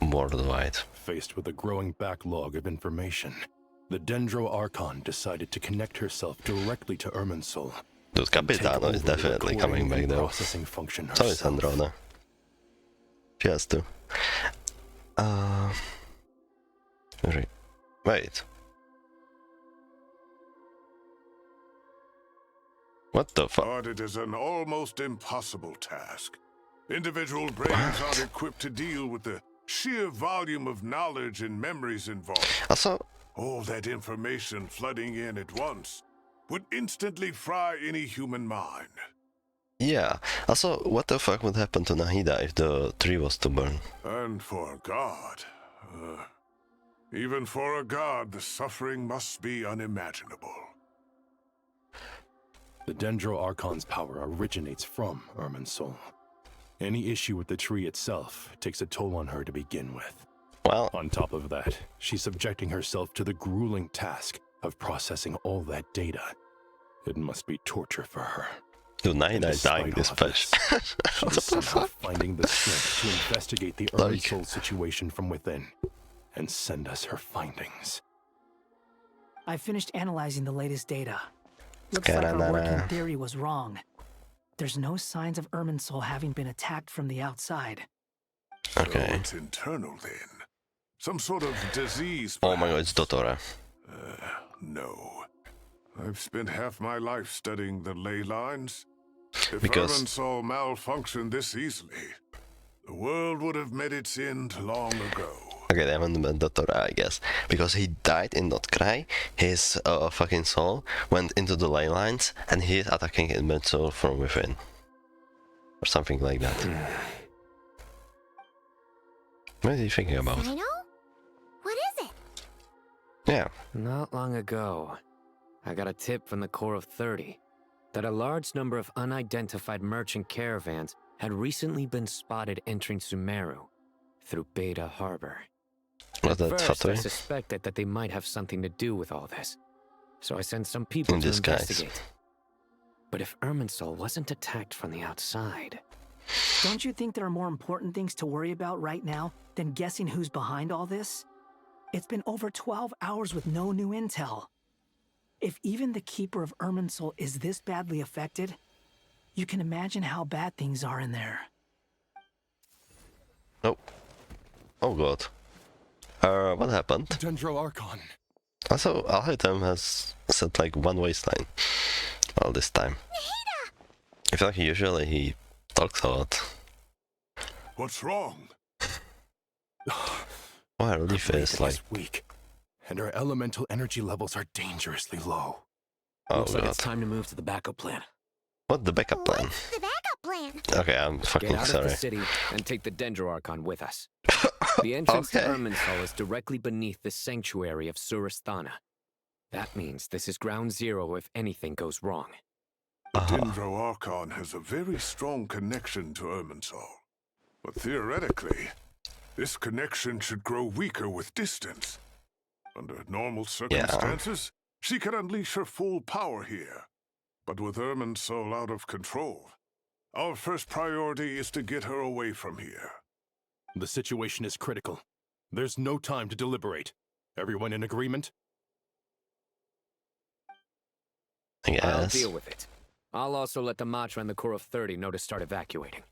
worldwide. Faced with a growing backlog of information, the Dendro Archon decided to connect herself directly to Irminsul. Dude, Capitano is definitely coming back though. Processing function So herself. is Androna. She has to. Wait. What the fuck? But it is an almost impossible task. Individual brains aren't equipped to deal with the sheer volume of knowledge and memories involved. Also, all that information flooding in at once would instantly fry any human mind. Yeah. Also, what the fuck would happen to Nahida if the tree was to burn? And for a god, even for a god, the suffering must be unimaginable. The Dendro Archon's power originates from Irminsul. Any issue with the tree itself takes a toll on her to begin with. Well, on top of that, she's subjecting herself to the grueling task of processing all that data. It must be torture for her. Dude, now he's dying this patch. She is somehow finding the strength to investigate the Irminsul situation from within and send us her findings. I finished analyzing the latest data. Looks like our working theory was wrong. There's no signs of Irminsul having been attacked from the outside. Okay. So it's internal then. Some sort of disease. Oh my god, it's Dotora. No. I've spent half my life studying the ley lines. If Because Irminsul malfunctioned this easily, the world would have met its end long ago. okay, they haven't met Dotora, I guess. Because he died in Not Cry, his fucking soul went into the ley lines, and he is attacking Irminsul from within. Or something like that. What are you thinking about? I know? What is it? Yeah. Not long ago, I got a tip from the Core of 30 that a large number of unidentified merchant caravans had recently been spotted entering Sumeru through Beta Harbor. Was that At first, I Fatui? suspected that they might have something to do with all this, so I sent some people In to disguise. investigate. But if Irminsul wasn't attacked from the outside... Don't you think there are more important things to worry about right now than guessing who's behind all this? It's been over 12 hours with no new intel. If even the Keeper of Irminsul is this badly affected, you can imagine how bad things are in there. Oh. Oh god. What happened? Dendro Archon. Also, Alhitam has set like one waistline all this time. I feel like usually he talks a lot. What's wrong? Oh, her leaf is like... weak, and her elemental energy levels are dangerously low. Oh Looks like god. it's time to move to the backup plan. What, the backup plan? The backup plan. Okay, I'm fucking Get out sorry. of the city and take the Dendro Archon with us. The entrance to Okay. Irminsul is directly beneath the sanctuary of Surasthana. That means this is ground zero if anything goes wrong. The Dendro Archon has a very strong connection to Irminsul. But theoretically, this connection should grow weaker with distance. Under normal circumstances, she could unleash her full power here. But with Irminsul out of control, our first priority is to get her away from here. The situation is critical. There's no time to deliberate. Everyone in agreement? I I'll guess. deal with it. I'll also let the Matra and the Core of 30 know to start evacuating.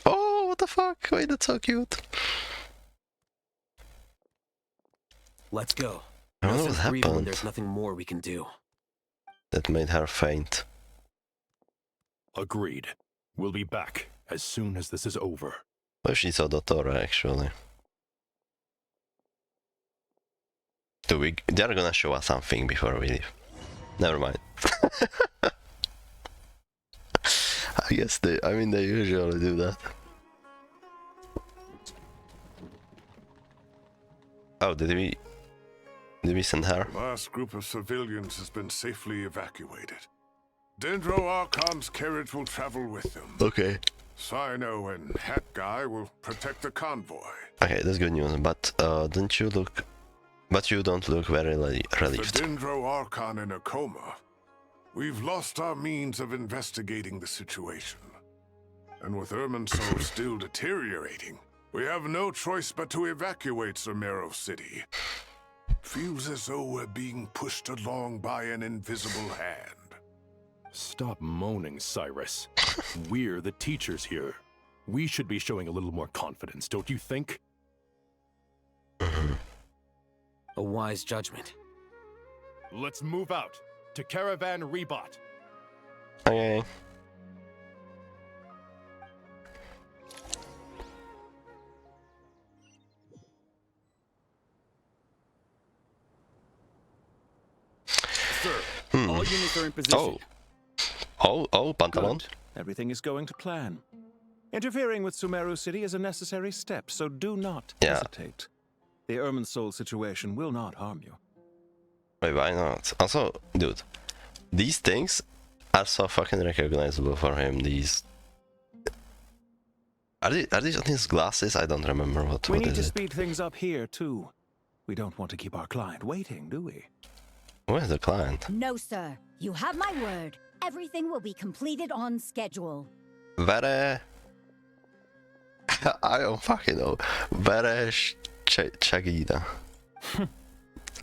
Oh, what the fuck? Wait, that's so cute. Let's go. I No wonder what sense grieving when happened. there's nothing more we can do. That made her faint. Agreed. We'll be back as soon as this is over. Well, she saw Dotora actually. They're gonna show us something before we leave. Never mind. I guess they usually do that. Oh, did we send her? The last group of civilians has been safely evacuated. Dendro Archon's carriage will travel with them. Okay. Sino and Hat Guy will protect the convoy. Okay, that's good news, but don't you look... But you don't look very The relieved. Dendro Archon in a coma. We've lost our means of investigating the situation. And with Irminsul still deteriorating, we have no choice but to evacuate Sumeru City. Feels as though we're being pushed along by an invisible hand. Stop moaning, Cyrus. We're the teachers here. We should be showing a little more confidence, don't you think? A wise judgment. Let's move out to Caravan Rebot. Okay. Sir, all units are in position. Oh, Pantalon. Good. Everything is going to plan. Interfering with Sumeru City is a necessary step, so do not hesitate. The Irminsul situation will not harm you. Wait, why not? Also, dude, these things are so fucking recognizable for him. These Are these on his glasses? I don't remember what. We what need is to it? speed things up here, too. We don't want to keep our client waiting, do we? Where's the client? No, sir. You have my word. Everything will be completed on schedule. Vere... I don't fucking know. Vere Chagida.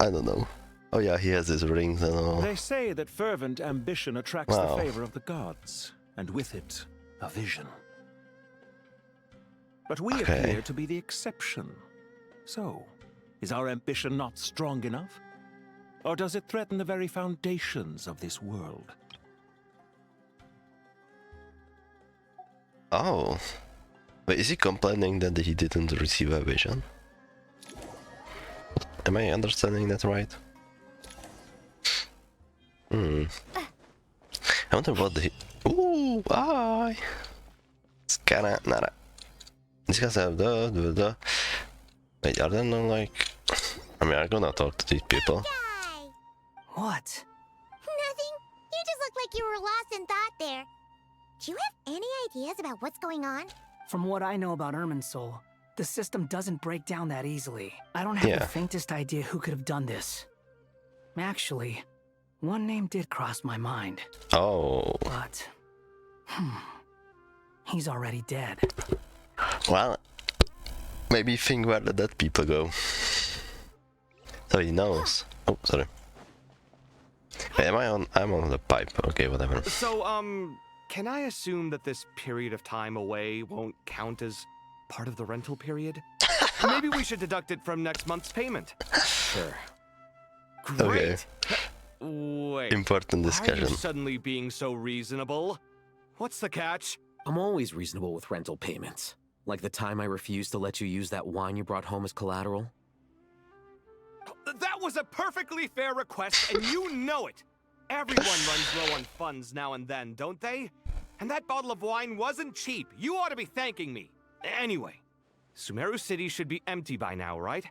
I don't know. Oh yeah, he has his rings and all. They say that fervent ambition attracts Wow. the favor of the gods, and with it, a vision. But we Okay. appear to be the exception. So, is our ambition not strong enough? Or does it threaten the very foundations of this world? Oh. Wait, is he complaining that he didn't receive a vision? Am I understanding that right? I wonder what the... Ooh, bye! It's kinda... nada. These guys have the... Wait, are there no like... I mean, I'm gonna talk to these people. What? Nothing. You just look like you were lost in thought there. Do you have any ideas about what's going on? From what I know about Irminsul, the system doesn't break down that easily. I don't have the faintest idea who could have done this. Actually, one name did cross my mind. Oh. But... he's already dead. Well, maybe think where the dead people go. So he knows. Oh, sorry. Wait, am I on? I'm on the pipe. Okay, whatever. So, can I assume that this period of time away won't count as part of the rental period? Maybe we should deduct it from next month's payment. Sure. Great. Okay. Wait. Important Why are discussion. you suddenly being so reasonable? What's the catch? I'm always reasonable with rental payments. Like the time I refused to let you use that wine you brought home as collateral. That was a perfectly fair request, and you know it. Everyone runs low on funds now and then, don't they? And that bottle of wine wasn't cheap. You ought to be thanking me. Anyway, Sumeru City should be empty by now, right?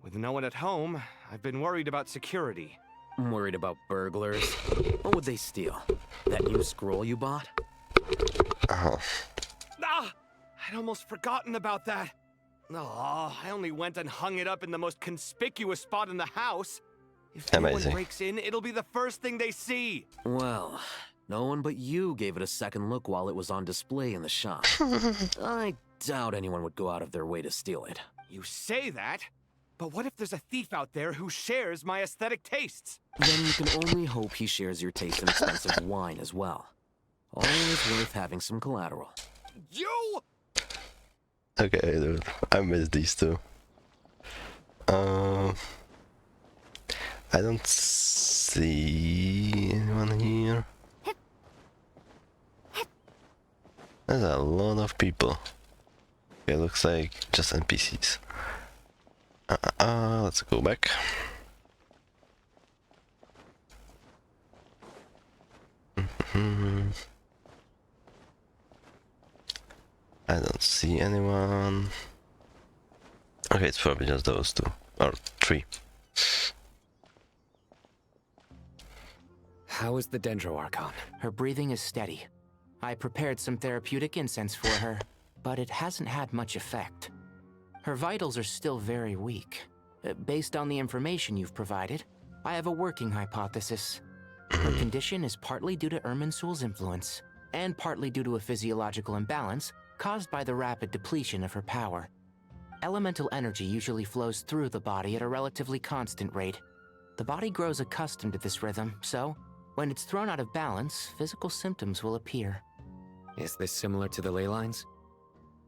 With no one at home, I've been worried about security. I'm worried about burglars. What would they steal? That new scroll you bought? Oh. Ah! I'd almost forgotten about that. Oh, I only went and hung it up in the most conspicuous spot in the house. If anyone Amazing. breaks in, it'll be the first thing they see. Well, no one but you gave it a second look while it was on display in the shop. I doubt anyone would go out of their way to steal it. You say that, but what if there's a thief out there who shares my aesthetic tastes? Then you can only hope he shares your taste in expensive wine as well. Always worth having some collateral. You! Okay, dude. I missed these two. I don't see anyone here. There's a lot of people. Okay, looks like just NPCs. Let's go back. I don't see anyone. Okay, it's probably just those two. Or three. How is the Dendro Archon? Her breathing is steady. I prepared some therapeutic incense for her, but it hasn't had much effect. Her vitals are still very weak. Based on the information you've provided, I have a working hypothesis. Her condition is partly due to Irminsul's influence, and partly due to a physiological imbalance caused by the rapid depletion of her power. Elemental energy usually flows through the body at a relatively constant rate. The body grows accustomed to this rhythm, so when it's thrown out of balance, physical symptoms will appear. Is this similar to the ley lines?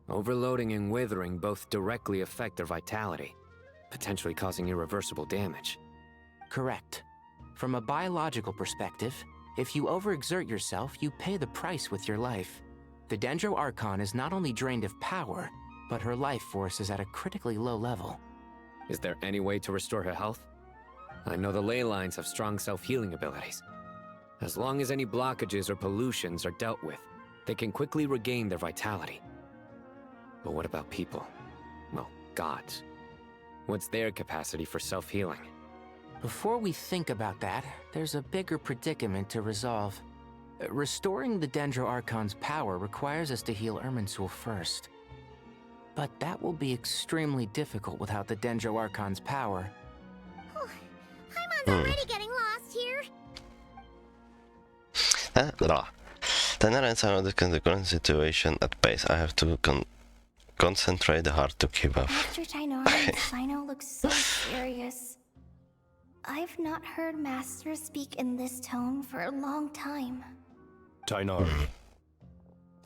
Overloading and withering both directly affect their vitality, potentially causing irreversible damage. Correct. From a biological perspective, if you overexert yourself, you pay the price with your life. The Dendro Archon is not only drained of power, but her life force is at a critically low level. Is there any way to restore her health? I know the ley lines have strong self-healing abilities. As long as any blockages or pollutions are dealt with, they can quickly regain their vitality. But what about people? Well, gods. What's their capacity for self-healing? Before we think about that, there's a bigger predicament to resolve. Restoring the Dendro Archon's power requires us to heal Irminsul first. But that will be extremely difficult without the Dendro Archon's power. Paimon's already getting lost here. Tenor and the current situation at pace. I have to concentrate hard to keep up. Master Tainari and Sino look so serious. I've not heard Master speak in this tone for a long time. Tainari.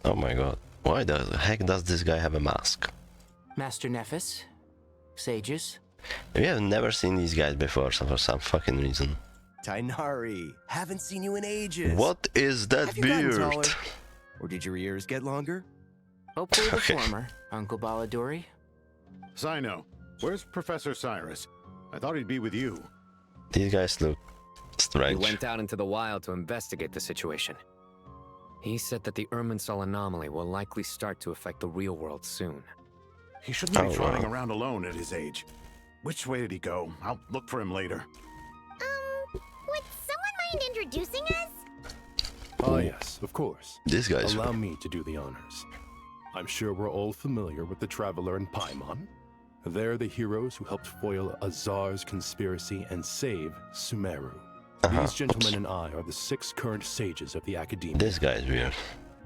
Oh my god. Why the heck does this guy have a mask? Master Nephis? Sages? We have never seen these guys before, so for some fucking reason. Tainari, haven't seen you in ages. What is that Have you gotten beard? taller? Or did your ears get longer? Hopefully the former, Uncle Baladuri. Sino, where's Professor Cyrus? I thought he'd be with you. These guys look He strange. went out into the wild to investigate the situation. He said that the Irminsul anomaly will likely start to affect the real world soon. He shouldn't be trotting around alone at his age. Which way did he go? I'll look for him later. Would someone mind introducing us? Ah, yes, of course. This guy's Allow me to do the honors. I'm sure we're all familiar with the Traveler and Paimon. They're the heroes who helped foil Azar's conspiracy and save Sumeru. These gentlemen and I are the 6 current sages of the Academia. This guy's weird.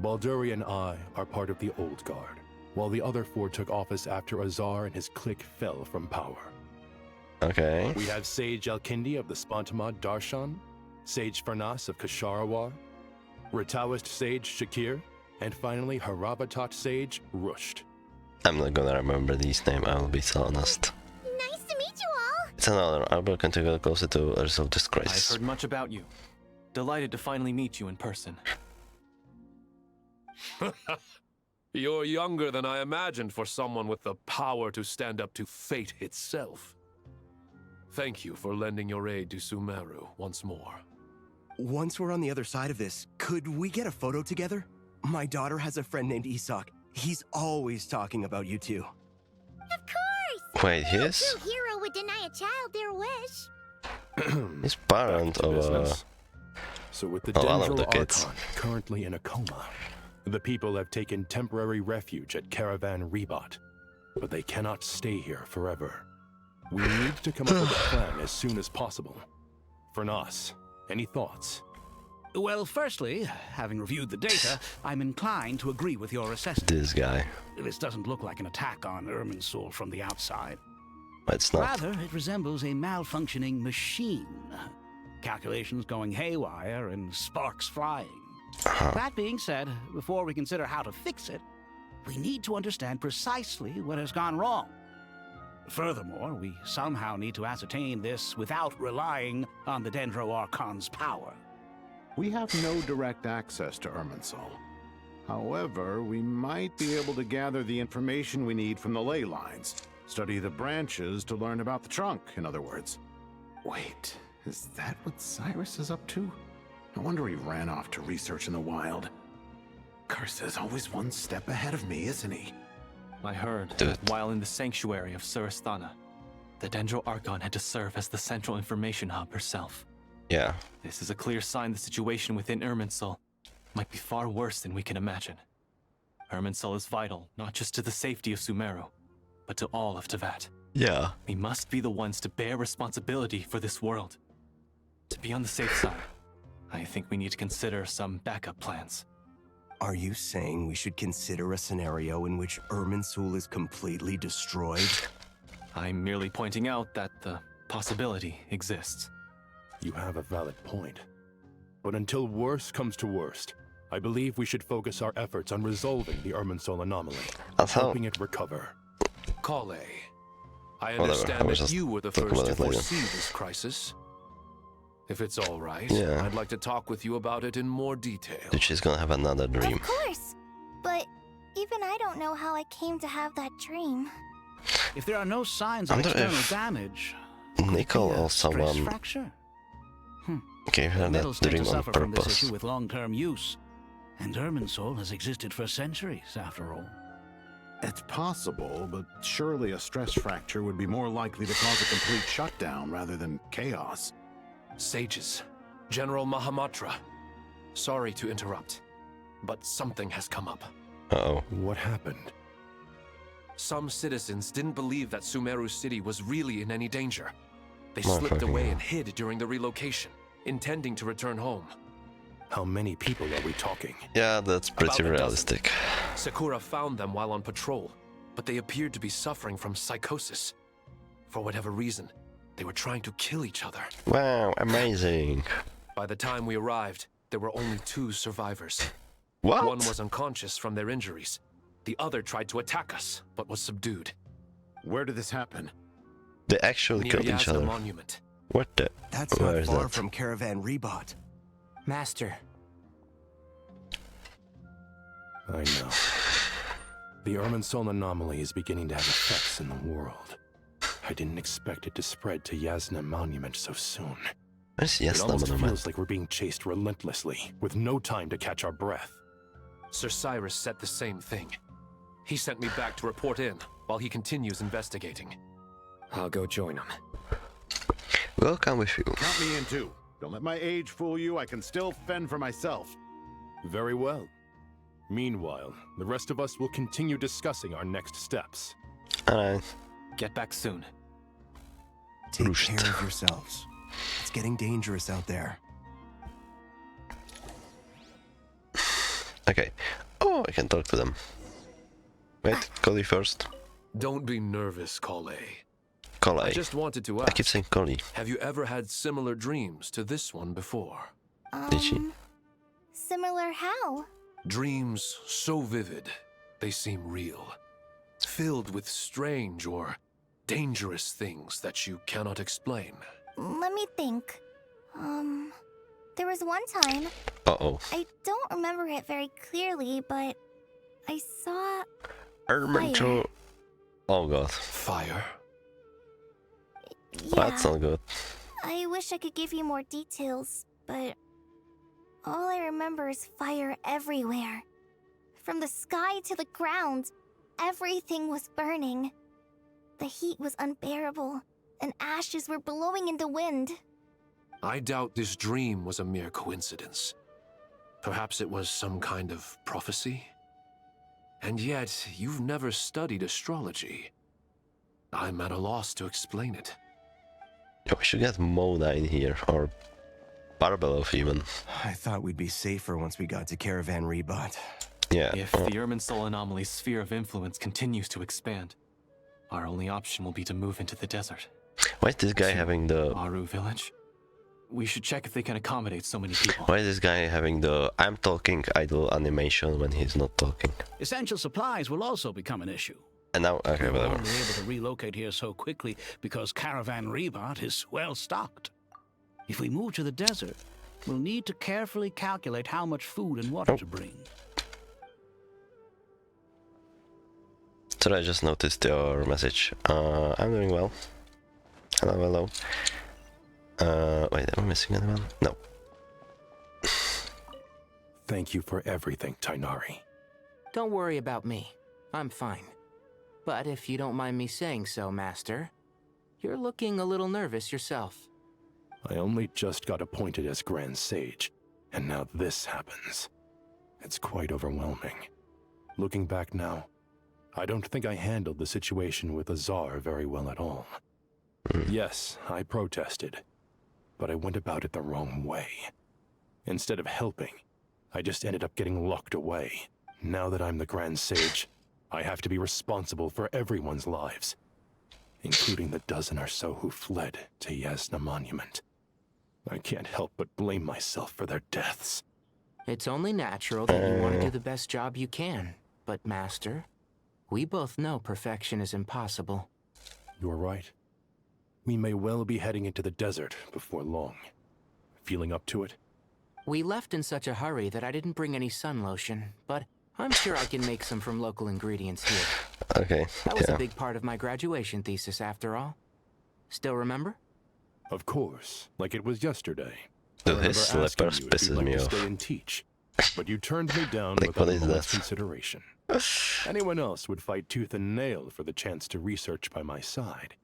Balduri and I are part of the Old Guard, while the other 4 took office after Azar and his clique fell from power. Okay. We have Sage Alkindi of the Spontamad Darshan, Sage Farnas of Kasharawar, Ritaoist Sage Shakir, and finally Haravatat Sage Rusht. I'm not gonna remember these names, I will be so honest. Nice to meet you all. It's an honor. I will continue closer to resolve this I've crisis. heard much about you. Delighted to finally meet you in person. You're younger than I imagined for someone with the power to stand up to fate itself. Thank you for lending your aid to Sumeru once more. Once we're on the other side of this, could we get a photo together? My daughter has a friend named Isak. He's always talking about you two. Of course! Wait, he No is? true hero would deny a child their wish. He's parent of business. So with the one of Dendro the kids. Archon currently in a coma, the people have taken temporary refuge at Caravan Rebat. But they cannot stay here forever. We need to come up with a plan as soon as possible. Fernas, any thoughts? Well, firstly, having reviewed the data, I'm inclined to agree with your assessment. This guy. This doesn't look like an attack on Irminsul from the outside. It's not. Rather, it resembles a malfunctioning machine. Calculations going haywire and sparks flying. That being said, before we consider how to fix it, we need to understand precisely what has gone wrong. Furthermore, we somehow need to ascertain this without relying on the Dendro Archon's power. We have no direct access to Irminsul. However, we might be able to gather the information we need from the ley lines. Study the branches to learn about the trunk, in other words. Wait, is that what Cyrus is up to? No wonder he ran off to research in the wild. Curse always one step ahead of me, isn't he? I heard that while in the sanctuary of Surasthana, the Dendro Archon had to serve as the central information hub herself. Yeah. This is a clear sign the situation within Irminsul might be far worse than we can imagine. Irminsul is vital, not just to the safety of Sumeru, but to all of Teyvat. Yeah. We must be the ones to bear responsibility for this world. To be on the safe side, I think we need to consider some backup plans. Are you saying we should consider a scenario in which Irminsul is completely destroyed? I'm merely pointing out that the possibility exists. You have a valid point. But until worst comes to worst, I believe we should focus our efforts on resolving the Irminsul anomaly, helping it recover. Kale, I Whatever, understand I was that just you were the talking first to about it later. foresee this crisis. If it's all right, Yeah. I'd like to talk with you about it in more detail. Dude, she's gonna have another dream. Of course. But even I don't know how I came to have that dream. If there are no signs I of wonder external if damage, Nicole or stress someone fracture. gave her that Metals tend dream to on suffer from this purpose. issue with long-term use, and Irminsul has existed for centuries, after all. It's possible, but surely a stress fracture would be more likely to cause a complete shutdown rather than chaos. Sages, General Mahamatra, sorry to interrupt, but something has come up. Uh-oh. What happened? Some citizens didn't believe that Sumeru City was really in any danger. They slipped away and hid during the relocation, intending to return home. How many people are we talking? Yeah, that's pretty realistic. Sakura found them while on patrol, but they appeared to be suffering from psychosis. For whatever reason, they were trying to kill each other. Wow, amazing. By the time we arrived, there were only 2 survivors. What? One was unconscious from their injuries. The other tried to attack us, but was subdued. Where did this happen? They actually Near killed each Yasna other. Monument. What the? That's Where not is far that? from Caravan Rebot. Master. I know. The Irminsul anomaly is beginning to have effects in the world. I didn't expect it to spread to Yasna Monument so soon. Where's It Yasna almost Monument? feels like we're being chased relentlessly, with no time to catch our breath. Sir Cyrus said the same thing. He sent me back to report in, while he continues investigating. I'll go join him. We'll come with you. Count me in too. Don't let my age fool you. I can still fend for myself. Very well. Meanwhile, the rest of us will continue discussing our next steps. Alright. Get back soon. Take care of yourselves. It's getting dangerous out there. Okay. Oh, I can talk to them. Wait, Collie first. Don't be nervous, Kale. Collie. I just wanted to I ask. keep saying Collie. Have you ever had similar dreams to this one before? Did she? Similar how? Dreams so vivid, they seem real. Filled with strange or dangerous things that you cannot explain. Let me think. There was one time. Uh-oh. I don't remember it very clearly, but I saw Irminsul. Oh god. Fire? Yeah. That's not good. I wish I could give you more details, but all I remember is fire everywhere. From the sky to the ground, everything was burning. The heat was unbearable, and ashes were blowing in the wind. I doubt this dream was a mere coincidence. Perhaps it was some kind of prophecy? And yet, you've never studied astrology. I'm at a loss to explain it. Yeah, we should get Mona in here, or Barbelov even. I thought we'd be safer once we got to Caravan Rebot. Yeah. If the Irminsul anomaly's sphere of influence continues to expand, our only option will be to move into the desert. Why is this guy having the... Aru village? We should check if they can accommodate so many people. Why is this guy having the I'm talking idle animation when he's not talking? Essential supplies will also become an issue. And now, okay, We're whatever. only able to relocate here so quickly because Caravan Rebot is well stocked. If we move to the desert, we'll need to carefully calculate how much food and water to bring. So I just noticed your message. I'm doing well. Hello, hello. Wait, am I missing anyone? No. Thank you for everything, Tainari. Don't worry about me. I'm fine. But if you don't mind me saying so, Master, you're looking a little nervous yourself. I only just got appointed as Grand Sage, and now this happens. It's quite overwhelming. Looking back now, I don't think I handled the situation with Azar very well at all. Yes, I protested, but I went about it the wrong way. Instead of helping, I just ended up getting locked away. Now that I'm the Grand Sage, I have to be responsible for everyone's lives, including the dozen or so who fled to Yasna Monument. I can't help but blame myself for their deaths. It's only natural that you want to do the best job you can. But, Master, we both know perfection is impossible. You're right. We may well be heading into the desert before long. Feeling up to it? We left in such a hurry that I didn't bring any sun lotion, but I'm sure I can make some from local ingredients here. Okay, That was yeah. a big part of my graduation thesis, after all. Still remember? Of course, like it was yesterday. Dude, I his remember asking slippers you if pisses you'd like me to off. stay and teach, but you turned me down Like, without what a is moment's that? consideration. Anyone else would fight tooth and nail for the chance to research by my side,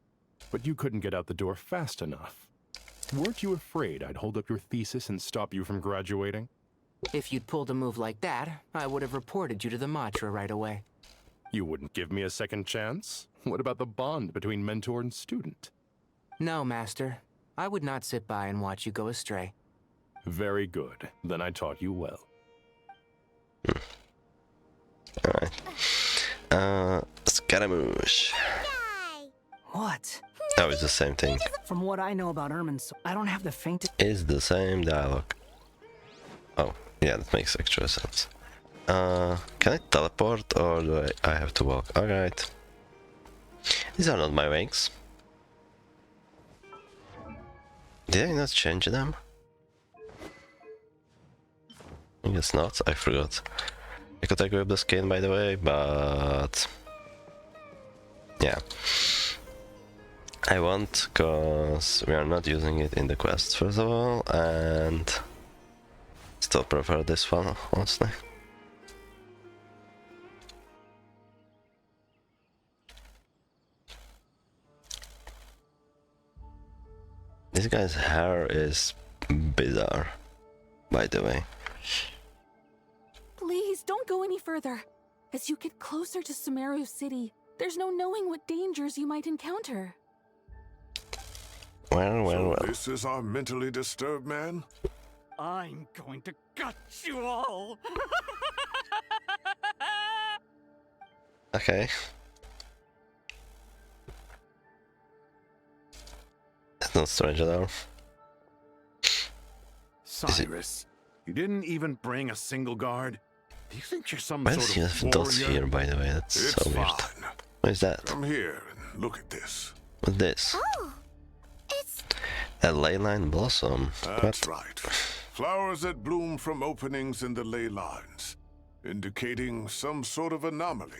but you couldn't get out the door fast enough. Weren't you afraid I'd hold up your thesis and stop you from graduating? If you'd pulled a move like that, I would have reported you to the Matra right away. You wouldn't give me a second chance? What about the bond between mentor and student? No, Master. I would not sit by and watch you go astray. Very good. Then I taught you well. Alright. Scaramouche. What? Oh, it's the same thing. From what I know about Irminsul, I don't have the faintest. It's the same dialogue. Oh, yeah, that makes actual sense. Can I teleport or do I have to walk? Alright. These are not my wings. Did I not change them? I guess not, I forgot. I could equip the skin, by the way, but... yeah. I won't, cause we are not using it in the quest, first of all, and... still prefer this one, honestly. This guy's hair is bizarre, by the way. Please, don't go any further. As you get closer to Sumeru City, there's no knowing what dangers you might encounter. Well. This is our mentally disturbed man? I'm going to gut you all. Okay. That's not strange at all. Cyrus, you didn't even bring a single guard? Do you think you're some Why does he sort have of dots warrior? here, by the way? That's It's so weird. fine. What is that? Come here and look at this. What's this? Oh, it's... A ley line blossom. That's What? right. Flowers that bloom from openings in the ley lines, indicating some sort of anomaly.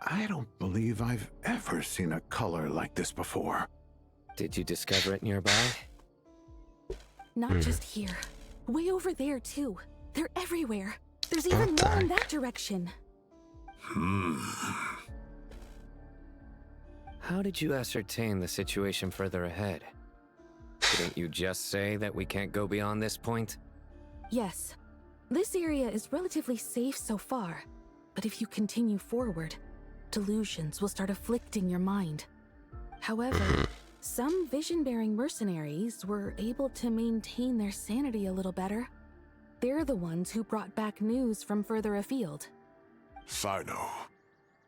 I don't believe I've ever seen a color like this before. Did you discover it nearby? Not just here. Way over there, too. They're everywhere. There's even more in that direction. How did you ascertain the situation further ahead? Didn't you just say that we can't go beyond this point? Yes. This area is relatively safe so far. But if you continue forward, delusions will start afflicting your mind. However, some vision-bearing mercenaries were able to maintain their sanity a little better. They're the ones who brought back news from further afield. Sino,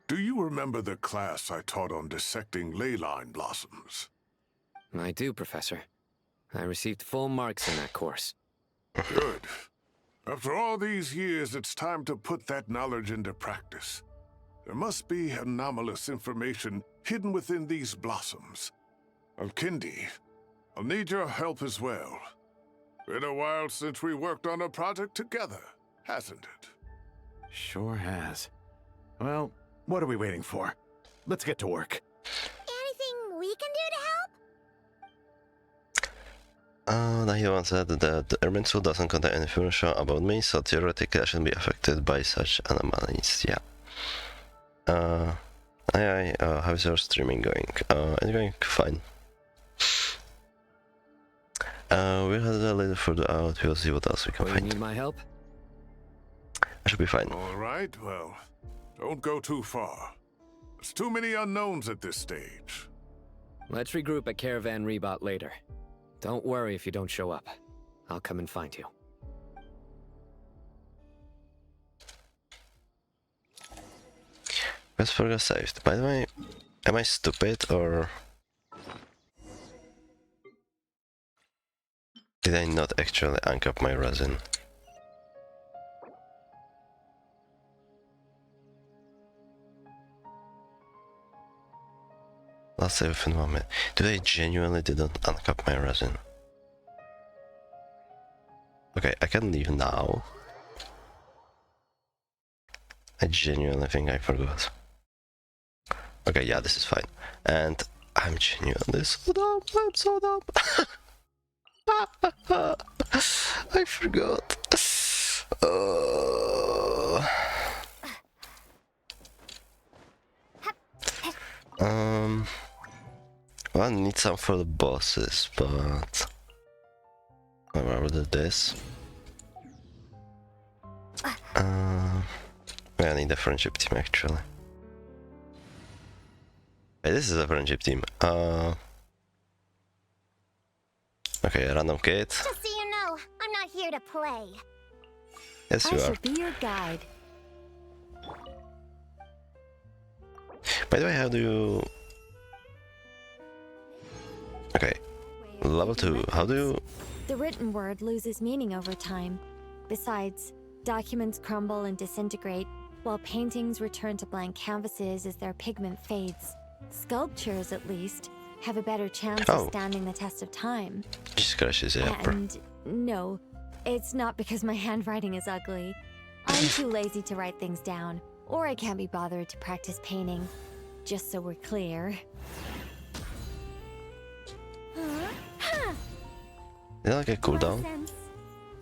do you remember the class I taught on dissecting ley line blossoms? I do, Professor. I received full marks in that course. Good. After all these years, it's time to put that knowledge into practice. There must be anomalous information hidden within these blossoms. Alkindi, I'll need your help as well. Been a while since we worked on a project together, hasn't it? Sure has. Well, what are we waiting for? Let's get to work. Anything we can do to help? Now he once said that the Irminsul doesn't contain any information about me, so theoretically I shouldn't be affected by such anomalies. Yeah. How's your streaming going? It's going fine. We'll head a little further out, we'll see what else we can You find. need my help? I should be fine. All right, well, don't go too far. There's too many unknowns at this stage. Let's regroup at Caravan Rebot later. Don't worry if you don't show up. I'll come and find you. Quest for saved. By the way, am I stupid or did I not actually uncap my resin? Let's save it in a moment. Did I genuinely didn't uncap my resin? Okay, I can leave now. I genuinely think I forgot. Okay, yeah, this is fine. And I'm genuinely so dumb. I'm so dumb. I forgot. Well, I need some for the bosses, but I rather this. I need a friendship team actually. Hey, this is a friendship team. Okay, random kid. Just so you know, I'm not here to play. Yes, you I are. shall be your guide. By the way, how do you... Okay, level 2, how do you... The written word loses meaning over time. Besides, documents crumble and disintegrate, while paintings return to blank canvases as their pigment fades. Sculptures, at least, have a better chance of standing the test of time. Jesus Christ, is it And no, it's not because my handwriting is ugly. I'm too lazy to write things down, or I can't be bothered to practice painting. Just so we're clear. Is that like a cooldown?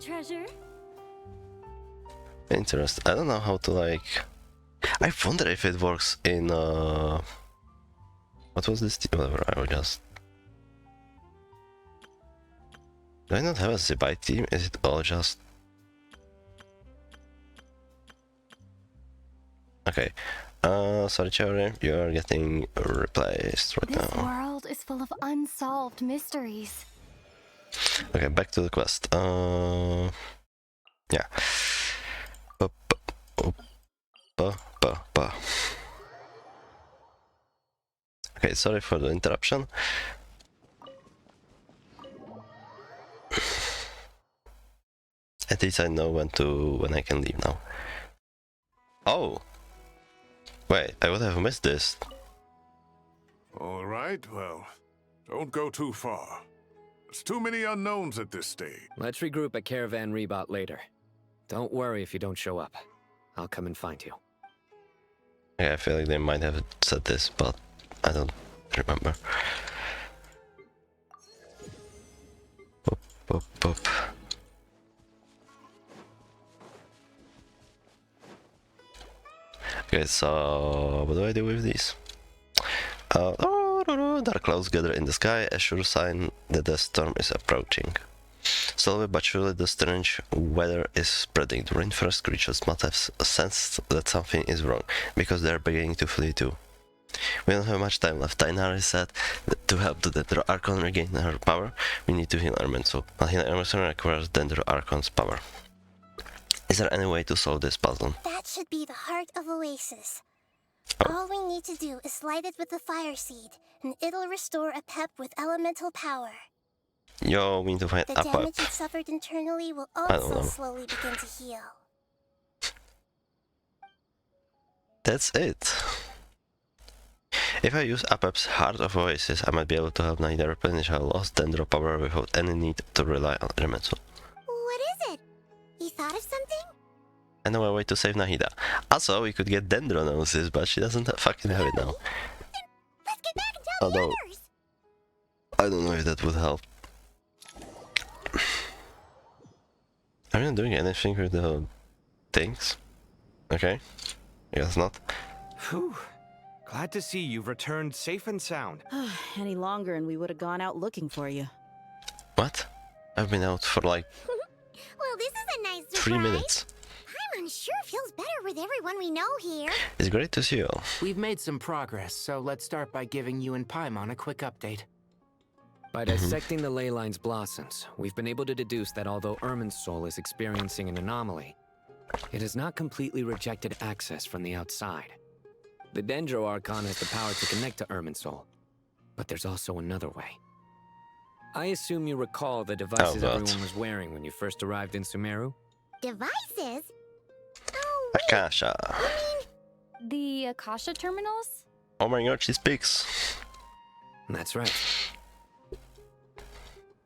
Treasure? Interesting. I don't know how to like... I wonder if it works in... What was this? Whatever, I will just... Do I not have a Zibai team? Is it all just... Okay. Sorry, Cherry, you're getting replaced right This now. world is full of unsolved mysteries. Okay, back to the quest. Yeah. Okay, sorry for the interruption. At least I know when I can leave now. Oh! Wait, I would have missed this. All right, well, don't go too far. There's too many unknowns at this stage. Let's regroup at Caravan Rebot later. Don't worry if you don't show up. I'll come and find you. Okay, I feel like they might have said this, but I don't remember. Pop, pop, pop. Okay, so what do I do with these? Dark clouds gather in the sky, a sure sign that the storm is approaching. Slowly but surely the strange weather is spreading. The rainforest creatures must have sensed that something is wrong, because they are beginning to flee too. We don't have much time left. Tainari said that to help the Dendro Archon regain her power, we need to heal Ermenso. But healing Ermenso requires Dendro Archon's power. Is there any way to solve this puzzle? That should be the heart of Oasis. All we need to do is light it with the fire seed, and it'll restore a pep with elemental power. Yo, we need to find The a damage pep. it suffered internally will I don't also know. slowly begin to heal. That's it. If I use Apep's Heart of Oasis, I might be able to help Nahida replenish her lost Dendro power without any need to rely on Ermenso. What is it? You thought of something? I know a way to save Nahida. Also, we could get Dendronosis, but she doesn't fucking have it now. Let's get back and tell the Although, others! I don't know if that would help. Are you not doing anything with the things? Okay, I guess not. Whew. Glad to see you've returned safe and sound. Any longer and we would have gone out looking for you. What? I've been out for like Well, this is a nice surprise. 3 minutes. Paimon sure feels better with everyone we know here. It's great to see you all. We've made some progress, so let's start by giving you and Paimon a quick update. By dissecting the ley line's blossoms, we've been able to deduce that although Irminsul is experiencing an anomaly, it has not completely rejected access from the outside. The Dendro Archon has the power to connect to Irminsul, but there's also another way. I assume you recall the devices everyone was wearing when you first arrived in Sumeru? Devices? Akasha. The Akasha terminals? Oh my god, she speaks. That's right.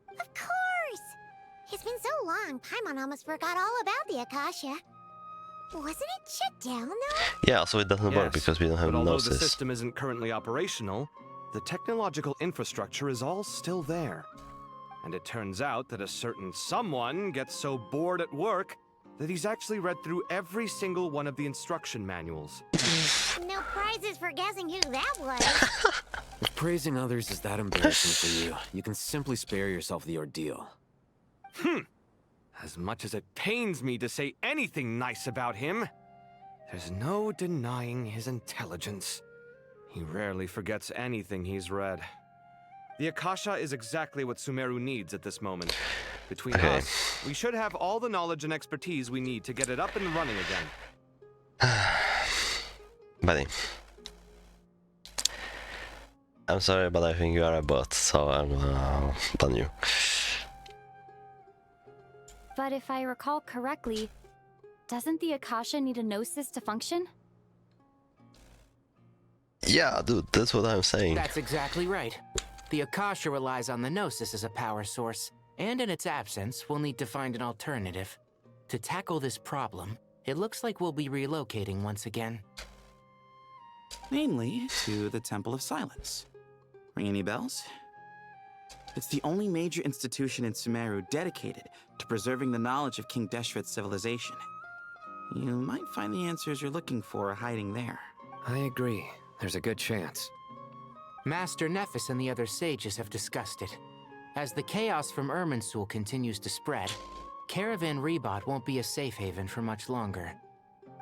Of course! It's been so long, Paimon almost forgot all about the Akasha. Wasn't it shut down, though? Yeah, so it doesn't work because we don't have but although the Gnosis. system isn't currently operational, the technological infrastructure is all still there. And it turns out that a certain someone gets so bored at work that he's actually read through every single one of the instruction manuals. No prizes for guessing who that was. If praising others is that embarrassing for you, you can simply spare yourself the ordeal. As much as it pains me to say anything nice about him, there's no denying his intelligence. He rarely forgets anything he's read. The Akasha is exactly what Sumeru needs at this moment. Between us, we should have all the knowledge and expertise we need to get it up and running again. Buddy. I'm sorry, but I think you are a bot, so I'm gonna ban you. But if I recall correctly, doesn't the Akasha need a gnosis to function? Yeah, dude, that's what I'm saying. That's exactly right. The Akasha relies on the Gnosis as a power source, and in its absence, we'll need to find an alternative. To tackle this problem, it looks like we'll be relocating once again. Namely, to the Temple of Silence. Ring any bells? It's the only major institution in Sumeru dedicated to preserving the knowledge of King Deshret's civilization. You might find the answers you're looking for hiding there. I agree. There's a good chance. Master Nephis and the other sages have discussed it. As the chaos from Irminsul continues to spread, Caravan Rebot won't be a safe haven for much longer.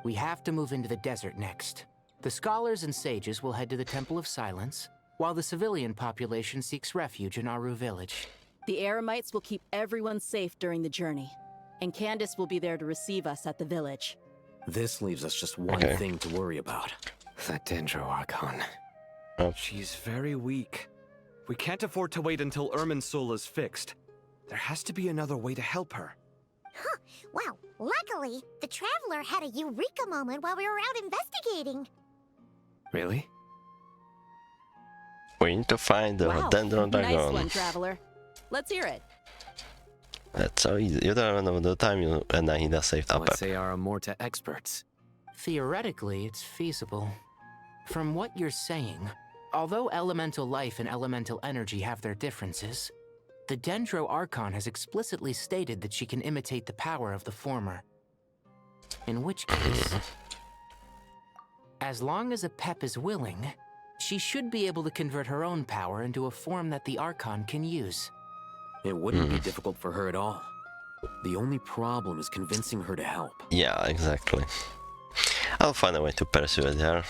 We have to move into the desert next. The scholars and sages will head to the Temple of Silence, while the civilian population seeks refuge in Aru village. The Eremites will keep everyone safe during the journey, and Candace will be there to receive us at the village. This leaves us just one thing to worry about. That Dendro Archon. She's very weak. We can't afford to wait until Irminsul is fixed. There has to be another way to help her. Huh. Well, luckily, the Traveler had a eureka moment while we were out investigating. Really? We need to find the Dendron Dragon. Nice one, Traveler. Let's hear it. That's so easy. You don't know the time you and Nahida saved up. Let's say our Amorta experts. Theoretically, it's feasible. From what you're saying, although elemental life and elemental energy have their differences, the Dendro Archon has explicitly stated that she can imitate the power of the former. In which case, as long as Apep is willing, she should be able to convert her own power into a form that the Archon can use. It wouldn't be difficult for her at all. The only problem is convincing her to help. Yeah, exactly. I'll find a way to persuade her.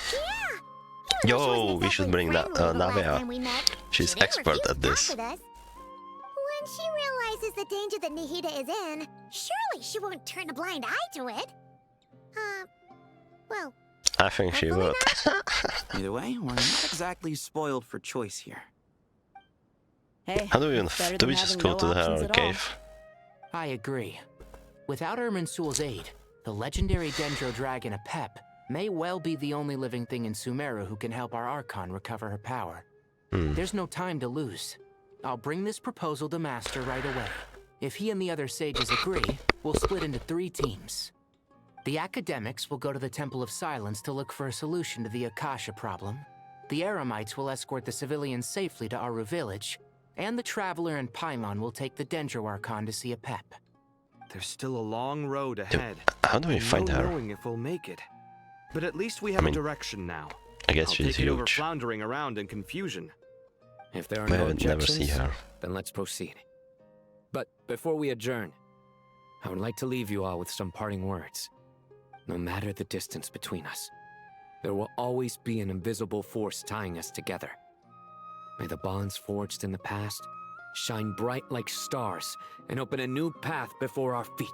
Yo, we should bring Navea. She's expert at this. When she realizes the danger that Nahida is in, surely she won't turn a blind eye to it. Well, I think she would. Either way, we're not exactly spoiled for choice here. Hey, how do we even do we just go to her cave? I agree. Without Irminsul's aid, the legendary Dendro Dragon Apep may well be the only living thing in Sumeru who can help our Archon recover her power. There's no time to lose. I'll bring this proposal to Master right away. If he and the other sages agree, we'll split into 3 teams. The academics will go to the Temple of Silence to look for a solution to the Akasha problem. The Eremites will escort the civilians safely to Aru village, and the Traveler and Paimon will take the Dendro Archon to see Apep. There's still a long road ahead. How do we find her? No knowing if we'll make it. But at least we have a direction now. I guess I'll she's take it over huge. floundering around in confusion. If there are I no would never objections, see her. then let's proceed. But before we adjourn, I would like to leave you all with some parting words. No matter the distance between us, there will always be an invisible force tying us together. May the bonds forged in the past shine bright like stars and open a new path before our feet.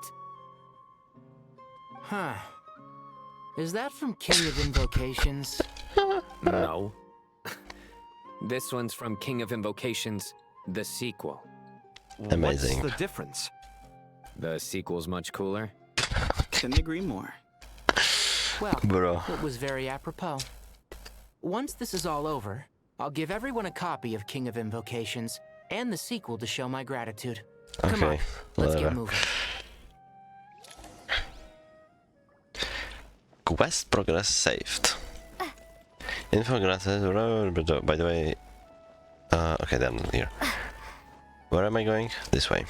Huh. Is that from King of Invocations? No. This one's from King of Invocations, the sequel. Amazing. What's the difference? The sequel's much cooler. Couldn't agree more. Well, it was very apropos. Once this is all over, I'll give everyone a copy of King of Invocations and the sequel to show my gratitude. Come on, let's get moving. Quest progress saved. Info granted. By the way, okay, then here. Where am I going? This way.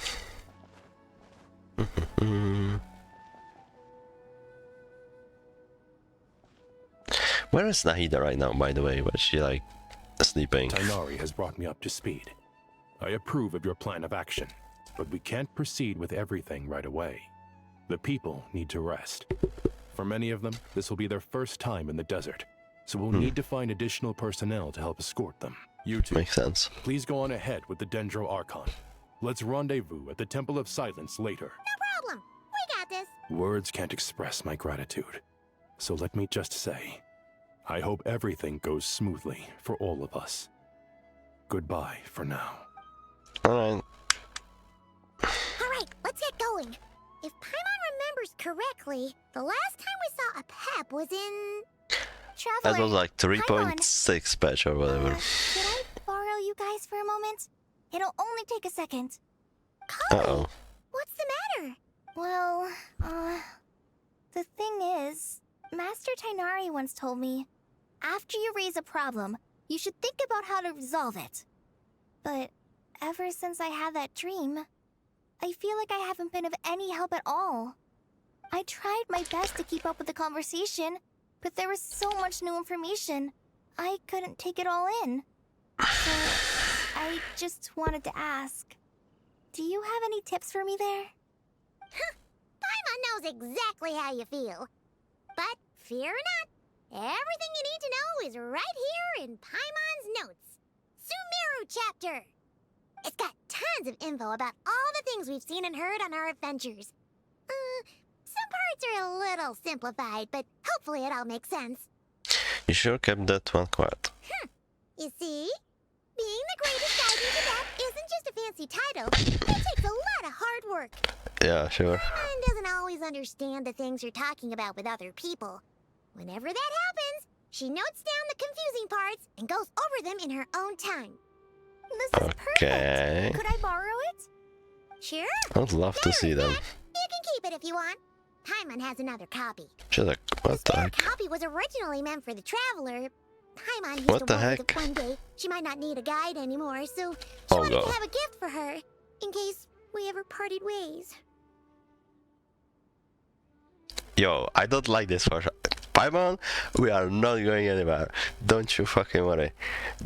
Where is Nahida right now, by the way? Was she like sleeping? Tighnari has brought me up to speed. I approve of your plan of action, but we can't proceed with everything right away. The people need to rest. For many of them, this will be their first time in the desert, so we'll need to find additional personnel to help escort them. You two, makes sense. Please go on ahead with the Dendro Archon. Let's rendezvous at the Temple of Silence later. No problem. We got this. Words can't express my gratitude. So let me just say, I hope everything goes smoothly for all of us. Goodbye for now. Alright. Alright, let's get going. If Paimon remembers correctly, the last time we saw a pep was in... Traveler, That was like 3.6 patch or whatever. Could I borrow you guys for a moment? It'll only take a second. Uh-oh. What's the matter? Well, the thing is, Master Tainari once told me, after you raise a problem, you should think about how to resolve it. But ever since I had that dream, I feel like I haven't been of any help at all. I tried my best to keep up with the conversation, but there was so much new information, I couldn't take it all in. So, I just wanted to ask, do you have any tips for me there? Paimon knows exactly how you feel. But fear not, everything you need to know is right here in Paimon's notes. Sumeru chapter! It's got tons of info about all the things we've seen and heard on our adventures. Some parts are a little simplified, but hopefully it all makes sense. You sure kept that one quiet. You see? Being the greatest guardian to death isn't just a fancy title. It takes a lot of hard work. Yeah, sure. Paimon doesn't always understand the things you're talking about with other people. Whenever that happens, she notes down the confusing parts and goes over them in her own time. This is Okay. perfect. Could I borrow it? Sure. I would love to see them. You can keep it if you want. Paimon has another copy. She's like, what the heck? The copy was originally meant for the traveler. Paimon used What to the worry heck? that one day she might not need a guide anymore, so she Oh, wanted no. to have a gift for her, in case we ever parted ways. Yo, I don't like this for sure. Paimon, we are not going anywhere. Don't you fucking worry.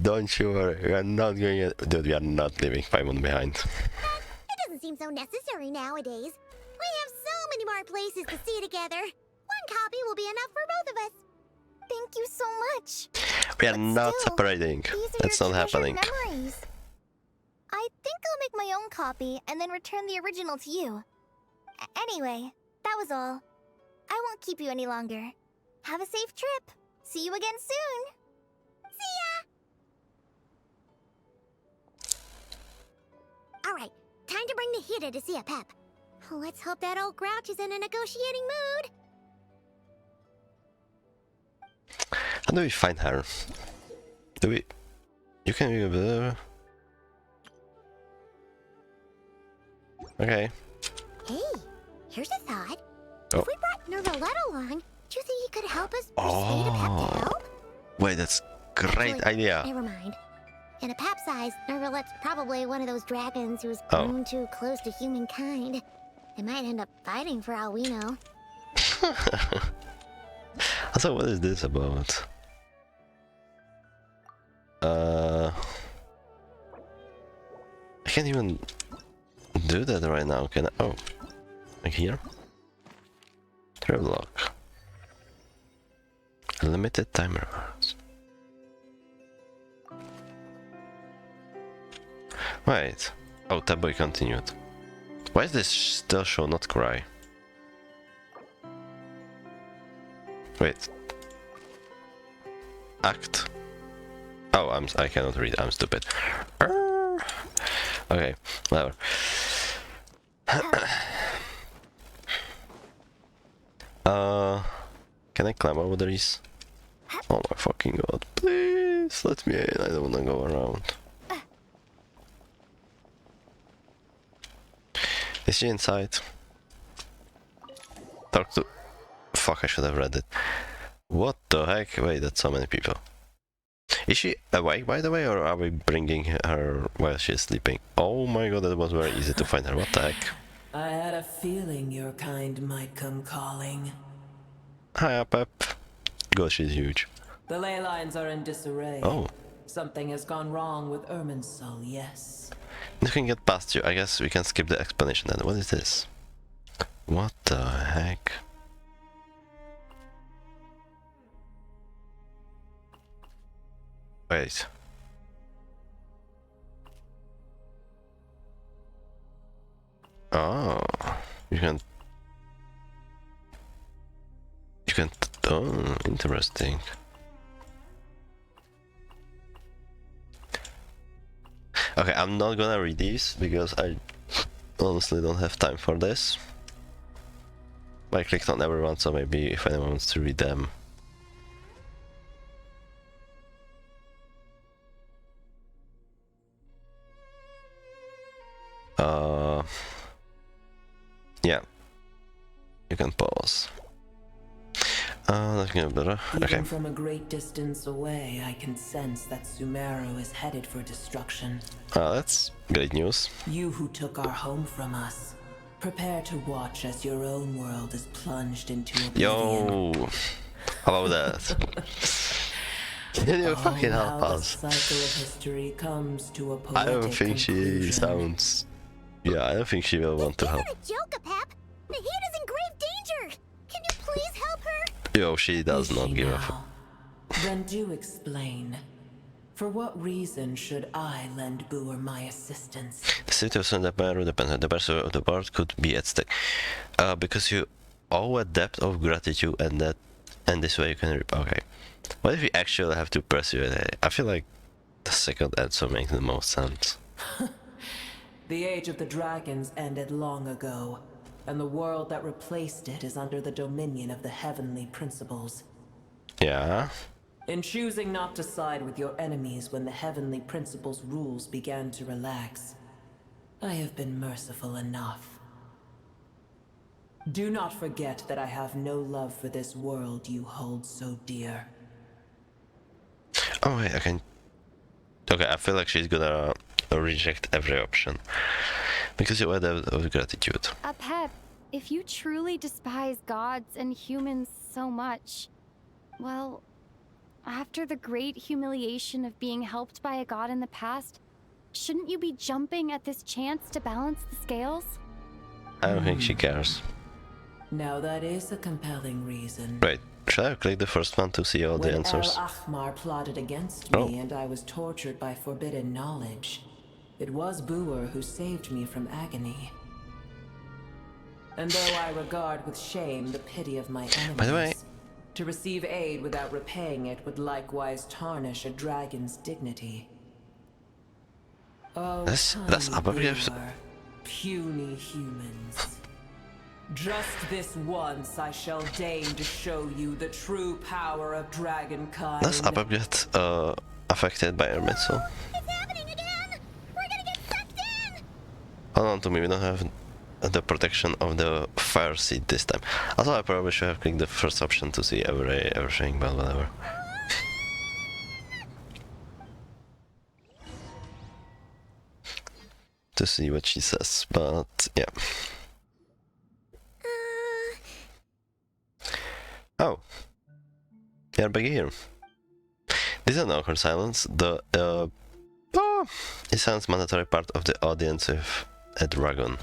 Don't you worry. We are not going Dude, we are not leaving Paimon behind. It doesn't seem so necessary nowadays. We have so many more places to see together. One copy will be enough for both of us. Thank you so much. We are not separating. That's not happening. Memories. I think I'll make my own copy and then return the original to you. Anyway, that was all. I won't keep you any longer. Have a safe trip. See you again soon. See ya! Alright, time to bring Nahida to see a pep. Let's hope that old grouch is in a negotiating mood. How do we find her? Do we... You can... Okay. Hey, here's a thought. Oh. If we brought Nervalette along, do you think he could help us persuade a pep to help? Wait, that's great Actually, idea. Never mind. In a pep size, Nervalette's probably one of those dragons who's Oh. grown too close to humankind. They might end up fighting for all we know. So what is this about? I can't even do that right now, can I? Oh. Like here? Travel lock. Limited timer. Wait. Oh, Tab Boy continued. Why is this still show not cry? Wait. Act. Oh, I cannot read. I'm stupid. Okay, whatever. Can I climb over these? Oh my fucking god! Please let me in. I don't wanna go around. Is she inside? Talk to. Fuck! I should have read it. What the heck? Wait, that's so many people. Is she awake, by the way, or are we bringing her while she's sleeping? Oh my god, that was very easy to find her. What the heck? I had a feeling your kind might come calling. Hi, Pep. God, she's huge. The ley lines are in disarray. Oh. Something has gone wrong with Irminsul, yes. We can get past you. I guess we can skip the explanation then. What is this? What the heck? Wait. Oh, you can. Oh, interesting. Okay, I'm not gonna read these because I honestly don't have time for this. I clicked on everyone, so maybe if anyone wants to read them. Yeah. You can pause. That's gonna be better. Even Okay. from a great distance away, I can sense that Sumeru is headed for destruction. That's great news. You who took our home from us, prepare to watch as your own world is plunged into oblivion. Yo, how about that? Can you fucking help us? The cycle of history comes to a I don't poetic think she conclusion. sounds. Yeah, I don't think she will want to help. It's a joke, Pep. Nahida's in grave danger. Can you please help her? Yo, she does not give a fuck. Then do explain. For what reason should I lend Booer my assistance? The safety of Sumeru depends on the person of the board could be at stake. Because you owe a debt of gratitude, and this way you can okay. What if you actually have to pursue it? I feel like the second answer makes the most sense. The age of the dragons ended long ago, and the world that replaced it is under the dominion of the heavenly principles. Yeah. In choosing not to side with your enemies when the heavenly principles' rules began to relax, I have been merciful enough. Do not forget that I have no love for this world you hold so dear. Oh wait, I can. Okay, I feel like she's gonna reject every option because you had of gratitude. Pep, if you truly despise gods and humans so much, well, after the great humiliation of being helped by a god in the past, shouldn't you be jumping at this chance to balance the scales? I don't think she cares. Now that is a compelling reason. Right, should I click the first one to see all the answers? When Ahmar plotted against me and I was tortured by forbidden knowledge, it was Booer who saved me from agony. And though I regard with shame the pity of my enemies, by the way, to receive aid without repaying it would likewise tarnish a dragon's dignity. Oh, that's puny humans. Just this once I shall deign to show you the true power of dragonkind. does Abab get affected by Ermitzel? It's happening again! We're gonna get sucked in! Hold on to me, we don't have the protection of the fire seed this time. Also, I probably should have clicked the first option to see everything, but whatever. To see what she says, but yeah. Oh, you're back here. This is an awkward silence. It sounds mandatory part of the audience with a dragon.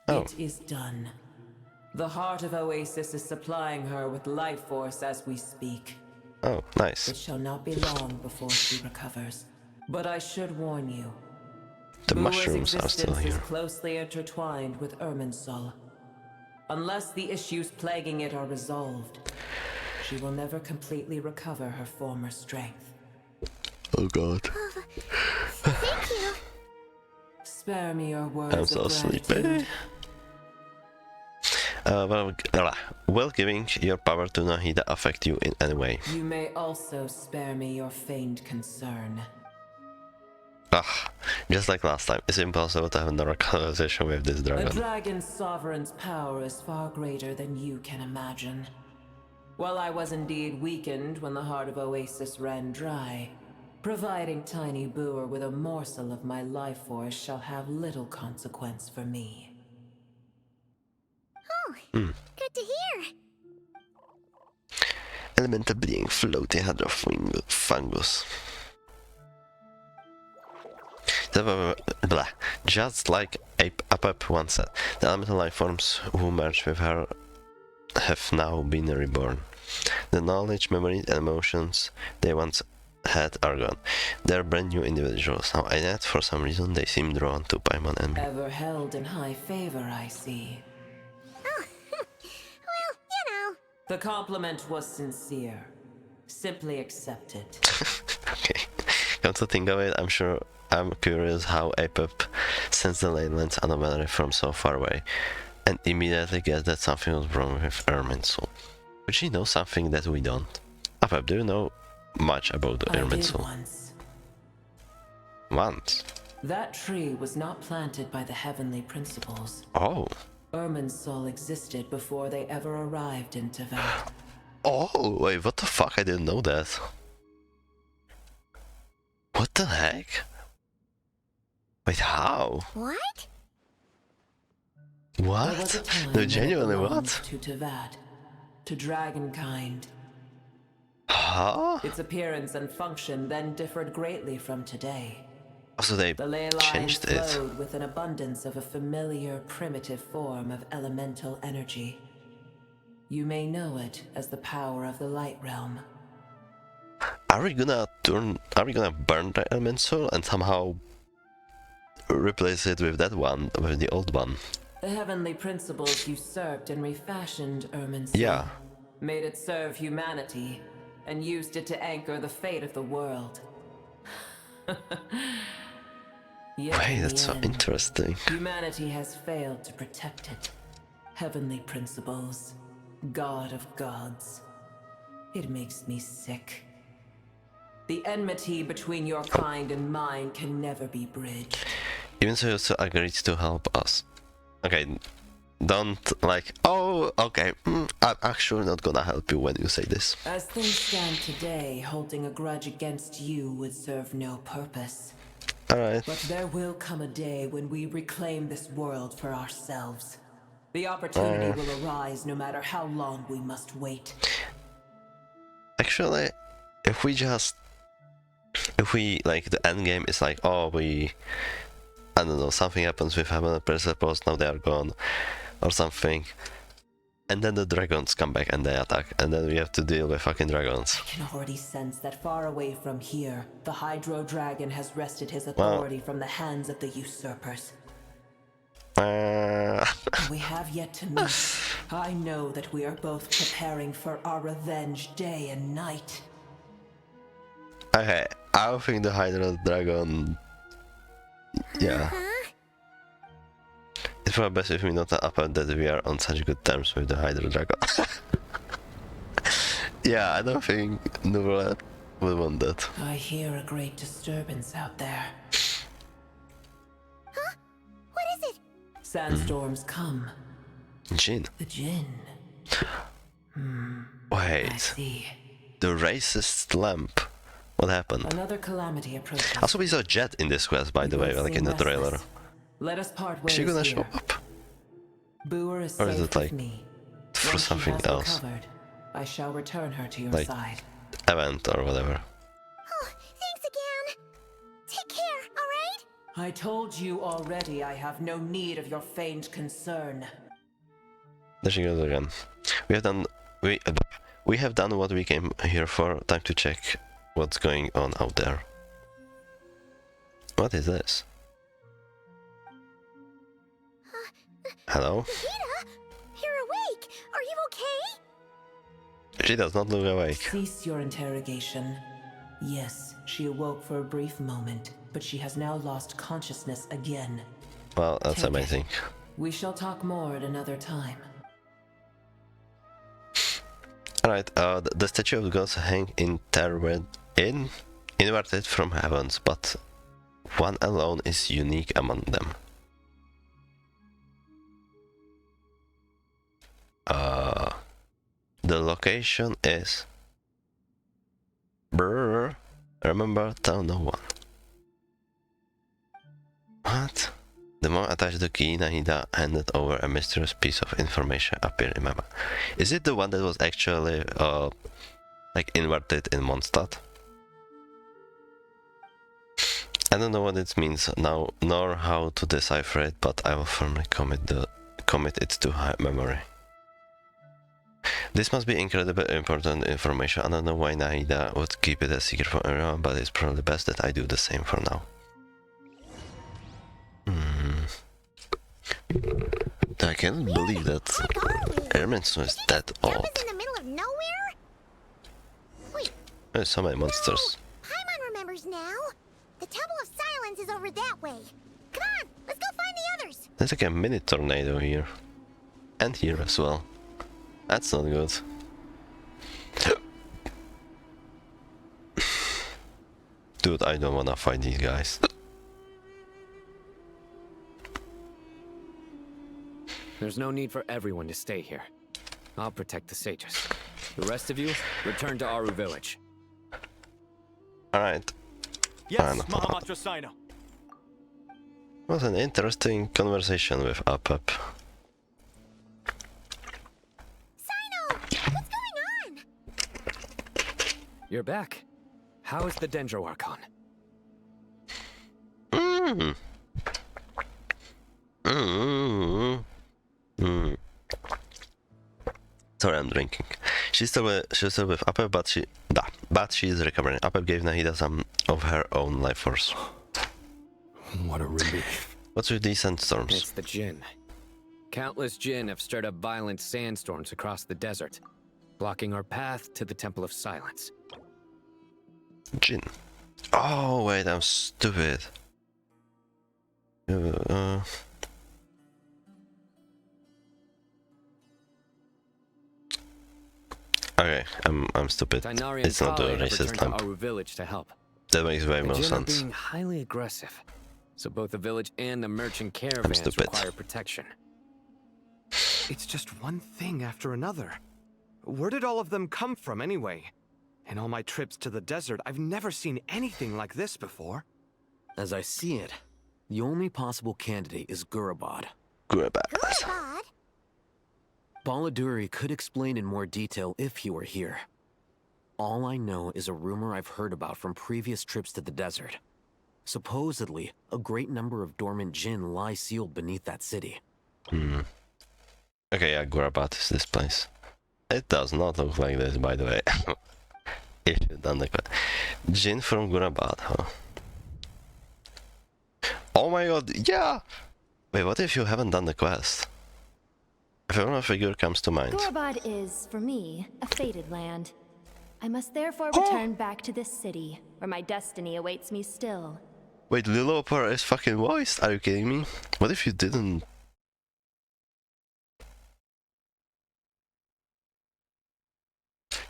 Oh. It is done. The heart of Oasis is supplying her with life force as we speak. Oh, nice. It shall not be long before she recovers. But I should warn you. The Booer's mushrooms are still existence here. is closely intertwined with Irminsul. Unless the issues plaguing it are resolved, she will never completely recover her former strength. Oh god. Thank you. Spare me your words I'm so of sleepy. gratitude. Will giving your power to Nahida affect you in any way? You may also spare me your feigned concern. Just like last time, it's impossible to have another conversation with this A dragon. dragon's sovereign's power is far greater than you can imagine. While I was indeed weakened when the heart of Oasis ran dry, providing Tiny Booer with a morsel of my life force shall have little consequence for me. Oh, good to hear. Elemental being floating out of fungus. Just like Apep once said, the elemental life forms who merged with her have now been reborn. The knowledge, memories, and emotions they once head are gone. They're brand new individuals. Now, and yet, for some reason, they seem drawn to Paimon and me. Ever held in high favor, I see. Oh, well, you know. The compliment was sincere. Simply accept it. Okay. Come to think of it, I'm curious how Apep sensed the Leyland's anomaly from so far away, and immediately guessed that something was wrong with Irminsul. Would she know something that we don't? Apep, do you know much about the Irminsul? Once. That tree was not planted by the heavenly principles. Oh. Irminsul existed before they ever arrived in Tevat. Oh, wait, what the fuck? I didn't know that. What the heck? Wait, how? What? What? There was a time No, when it genuinely, belonged what? To Tevat, to dragonkind. Huh? Its appearance and function then differed greatly from today. Also, they The ley lines changed it. flowed with an abundance of a familiar, primitive form of elemental energy. You may know it as the power of the light realm. Are we gonna burn the Irminsul and somehow replace it with that one, with the old one? The heavenly principles usurped and refashioned Irminsul. Yeah. Made it serve humanity, and used it to anchor the fate of the world. Yet Wait, in the that's so end, interesting. Humanity has failed to protect it. Heavenly principles, God of gods. It makes me sick. The enmity between your kind and mine can never be bridged. Even so, you still agreed to help us. Okay, don't like, oh, okay, I'm actually not gonna help you when you say this. As things stand today, holding a grudge against you would serve no purpose. Alright. But there will come a day when we reclaim this world for ourselves. The opportunity will arise no matter how long we must wait. Actually, if we, like, the end game is like, oh, I don't know, something happens with heavenly principles, now they are gone, or something, and then the dragons come back and they attack, and then we have to deal with fucking dragons. I can already sense that far away from here, the Hydro Dragon has wrested his authority from the hands of the usurpers. We have yet to meet. I know that we are both preparing for our revenge day and night. Okay, I don't think the Hydro Dragon... Yeah. It's probably best if we not upload that we are on such good terms with the Hydro Dragon. Yeah, I don't think Nuvula will want that. I hear a great disturbance out there. Huh? What is it? Sandstorms come. Jin. The Jinn. Wait. The racist lamp. What happened? Another calamity approaches. Also, we saw Jet in this quest, by the way, like in the trailer. Let us part Is ways she gonna here. show up? Booer is Or is safe it like with me. for Once she something has else? recovered, I shall return her to your Like side. event or whatever. Oh, thanks again. Take care, alright? I told you already I have no need of your feigned concern. There she goes again. We have done what we came here for. Time to check what's going on out there. What is this? Hello? Vita, you're awake. Are you okay? She does not look awake. Cease your interrogation. Yes, she awoke for a brief moment, but she has now lost consciousness again. Well, that's Take it. amazing. We shall talk more at another time. Alright, the statue of the gods hang inverted from heavens, but one alone is unique among them. The location is... Brrr, remember, tell no one. What? The moment attached the key, Nahida handed over a mysterious piece of information appeared in my mind. Is it the one that was actually, like, inverted in Mondstadt? I don't know what it means now, nor how to decipher it, but I will firmly commit it to memory. This must be incredibly important information. I don't know why Nahida would keep it a secret from everyone, but it's probably best that I do the same for now. I can't believe that Erminson is that old. In the middle of nowhere? Wait. There's so many monsters. Paimon remembers now. The Temple of Silence is over that way. Come on, let's go find the others. There's like a mini tornado here. And here as well. That's not good. Dude, I don't wanna fight these guys. There's no need for everyone to stay here. I'll protect the sages. The rest of you, return to Aru village. Alright. Yes, Mahamatra Sino. Was an interesting conversation with Up. Sino! What's going on? You're back. How is the Dendro Archon? Sorry, I'm drinking. She's still with Apep, but she is recovering. Apep gave Nahida some of her own life force. What a relief. What's with these sandstorms? It's the Jinn. Countless Jinn have stirred up violent sandstorms across the desert, blocking our path to the Temple of Silence. Jinn. Oh wait, I'm stupid. Okay, I'm stupid. Tainari It's not a racist to lamp. Aru village to help. That makes way more The Jinn are sense. being highly aggressive, so both the village and the merchant caravans stupid. require protection. It's just one thing after another. Where did all of them come from anyway? In all my trips to the desert, I've never seen anything like this before. As I see it, the only possible candidate is Gurabad. Gurabad? Baladuri could explain in more detail if he were here. All I know is a rumor I've heard about from previous trips to the desert. Supposedly, a great number of dormant Jinn lie sealed beneath that city. Okay, yeah, Gurabat is this place. It does not look like this, by the way. If you've done the quest. Jinn from Gurabat, huh? Oh my god, yeah! Wait, what if you haven't done the quest? If a figure comes to mind. Gurabad is, for me, a fated land. I must therefore return back to this city, where my destiny awaits me still. Wait, Lilopar is fucking voiced? Are you kidding me? What if you didn't?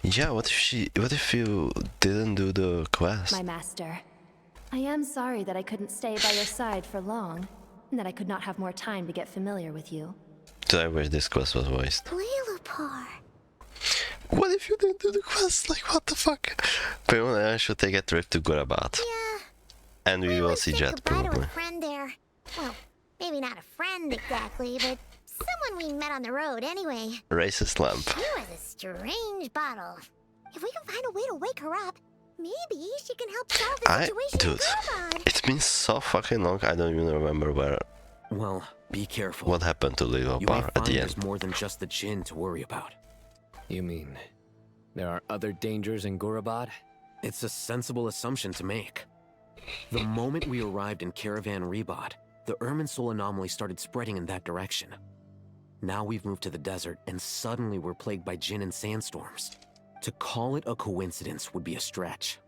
Yeah, what if you didn't do the quest? My master, I am sorry that I couldn't stay by your side for long, and that I could not have more time to get familiar with you. So I wish this quest was voiced. Lilopar. What if you didn't do the quest? Like, what the fuck? Apparently I should take a trip to Gurabat. Yeah. And we will see Jet, Goodbye to probably. a friend there. Well, maybe not a friend exactly, but someone we met on the road anyway. Racist lamp. She was a strange bottle. If we can find a way to wake her up, maybe she can help solve the situation in Dude, Gurabad. it's been so fucking long, I don't even remember Well, be careful. what happened to You may Lilopar find at the there's end. more than just the Jinn to worry about. You mean, there are other dangers in Gurabad? It's a sensible assumption to make. The moment we arrived in Caravan Rebod, the Irminsul anomaly started spreading in that direction. Now we've moved to the desert, and suddenly we're plagued by Jinn and sandstorms. To call it a coincidence would be a stretch.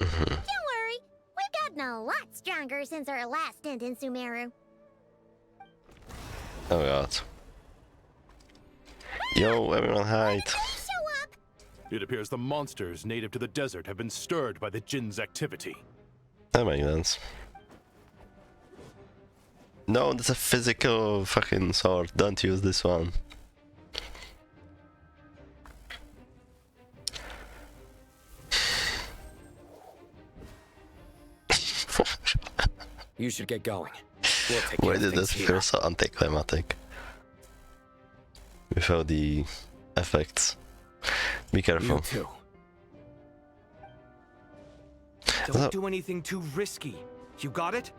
Don't worry, we've gotten a lot stronger since our last stint in Sumeru. Oh god. Yo, everyone hide. It appears the monsters native to the desert have been stirred by the Jinn's activity. That makes sense. No, that's a physical fucking sword. Don't use this one. You should get going. We'll take Why care of did things this here. feel so anticlimactic? Without the effects. Be careful. You too. Don't do anything too risky. You got it?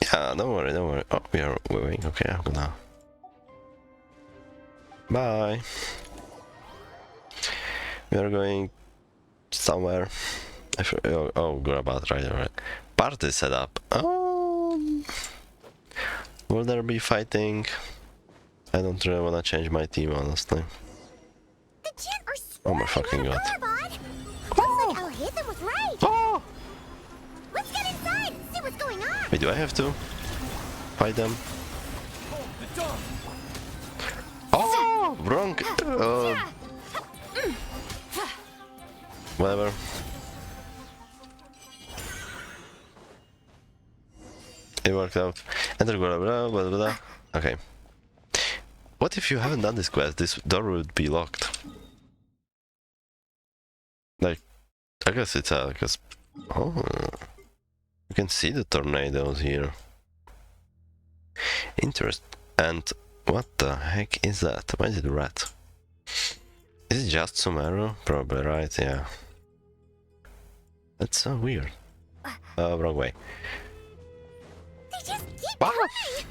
Yeah, don't worry, don't worry. Oh, we are moving. Okay, I'm gonna Bye. We are going somewhere. Oh, Gorabat, right. Party setup. Will there be fighting? I don't really wanna change my team, honestly. Oh my fucking god. Looks like Al-Haytham was right. Oh! Let's get inside and see what's going on. Wait, do I have to fight them? Oh, wrong. Whatever. It worked out. Enter blah blah blah blah. Okay. What if you haven't done this quest? This door would be locked. Like, I guess it's because oh, you can see the tornadoes here. Interest. And what the heck is that? Why is it red? Is it just Sumeru? Probably, right? Yeah. That's so weird. Wrong way. They just keep coming!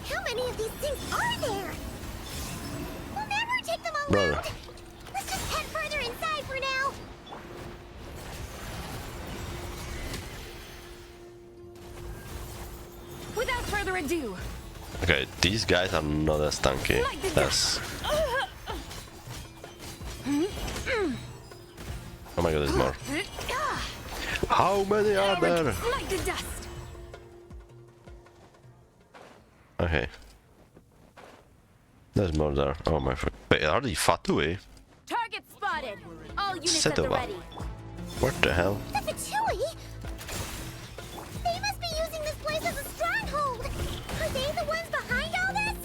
How many of these things are there? We'll never take them all Brother. out! Let's just head further inside for now! Without further ado. Okay, these guys are not as tanky as... Oh my god, there's more. How many are there? Okay. There's more there. Oh my fuck. Wait, are they Fatui? Target spotted. All units Setova. at the ready. What the hell? The Fatui? They must be using this place as a stronghold! Are they the ones behind all this?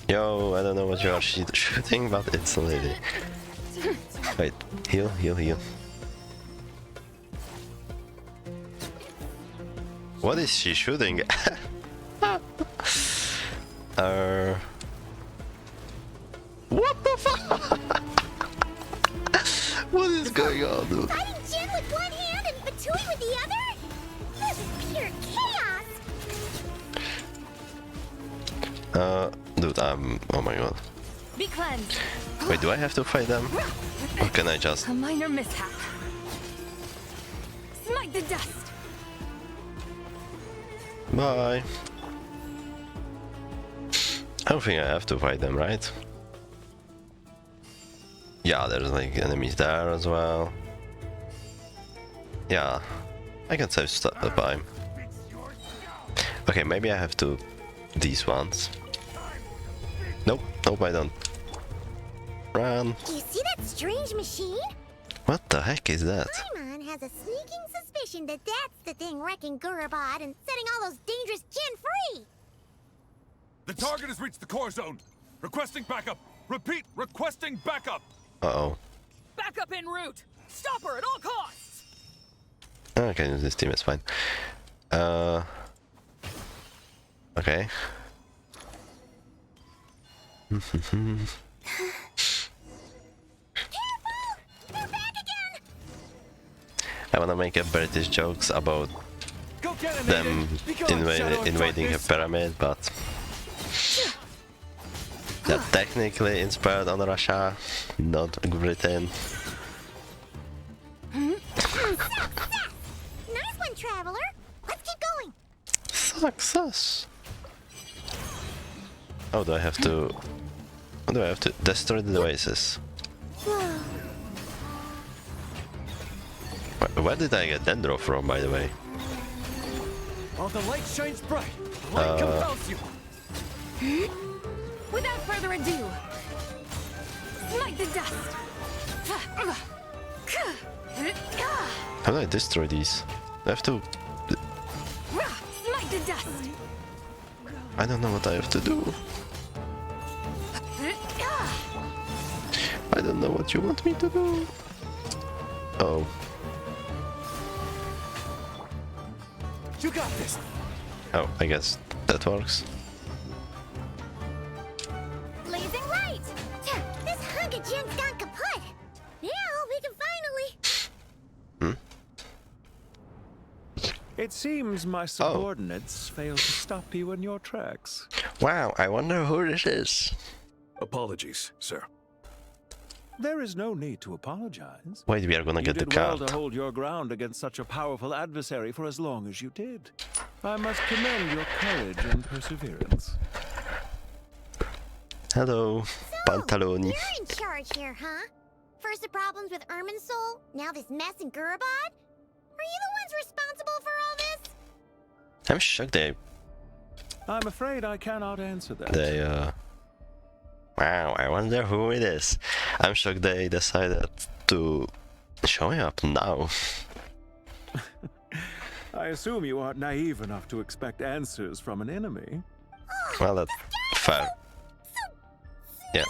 Yo, I don't know what you are shooting, but it's a lady. Wait, heal, heal, heal. What is she shooting? What the fuck? What is going on, dude? Fighting Jin with one hand and Fatui with the other? This is pure chaos! Dude, oh my god. Be cleansed. Wait, do I have to fight them? Or can I just... A minor mishap. Smite the dust. Bye. I don't think I have to fight them, right? Yeah, there's like enemies there as well. Yeah, I can save time. Okay, maybe I have to... these ones. Nope, nope, I don't. Run. Do you see that strange machine? What the heck is that? Paimon has a sneaking suspicion that that's the thing wrecking Gurabad and setting all those dangerous Jin free! The target has reached the core zone. Requesting backup. Repeat, requesting backup. Uh-oh. Backup en route. Stop her at all costs. I can use this team, it's fine. Okay. I wanna make a British jokes about them invading a pyramid, but they're technically inspired on Russia, not Britain. Nice one, traveler! Let's keep going! Success! Oh, do I have to... What do I have to... Destroy the oasis. Where did I get Dendro from, by the way? While the light shines bright, the light compels you. Without further ado, smite the dust. How do I destroy these? I have to... Smite the dust. I don't know what I have to do. I don't know what you want me to do. Oh. You got this. Oh, I guess that works. Blazing right! This hunk of Jin's gone kaput! Now we can finally... It seems my subordinates failed to stop you in your tracks. Wow, I wonder who this is. Apologies, sir. There is no need to apologize. Wait, we are gonna get the You did well card. to hold your ground against such a powerful adversary for as long as you did. I must commend your courage and perseverance. Hello, Pantaloni. You're in charge here, huh? First the problems with Irminsul, now this mess in Gurabad? Are you the ones responsible for all this? I'm shocked I'm afraid I cannot answer that. Wow, I wonder who it is. I'm shocked they decided to show up now. I assume you aren't naive enough to expect answers from an enemy. Well, that's fair. Yeah.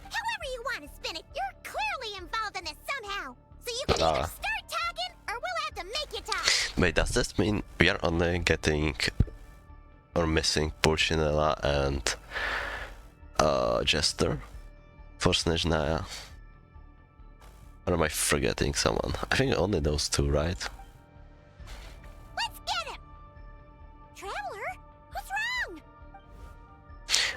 However you want to spin it, you're clearly involved in this somehow. So you can either start talking, or we'll have to make you talk. Wait, does this mean we are only getting or missing Pulcinella and Jester for Snezhnaya? Or am I forgetting someone? I think only those two, right? Let's get him! Traveler, what's wrong?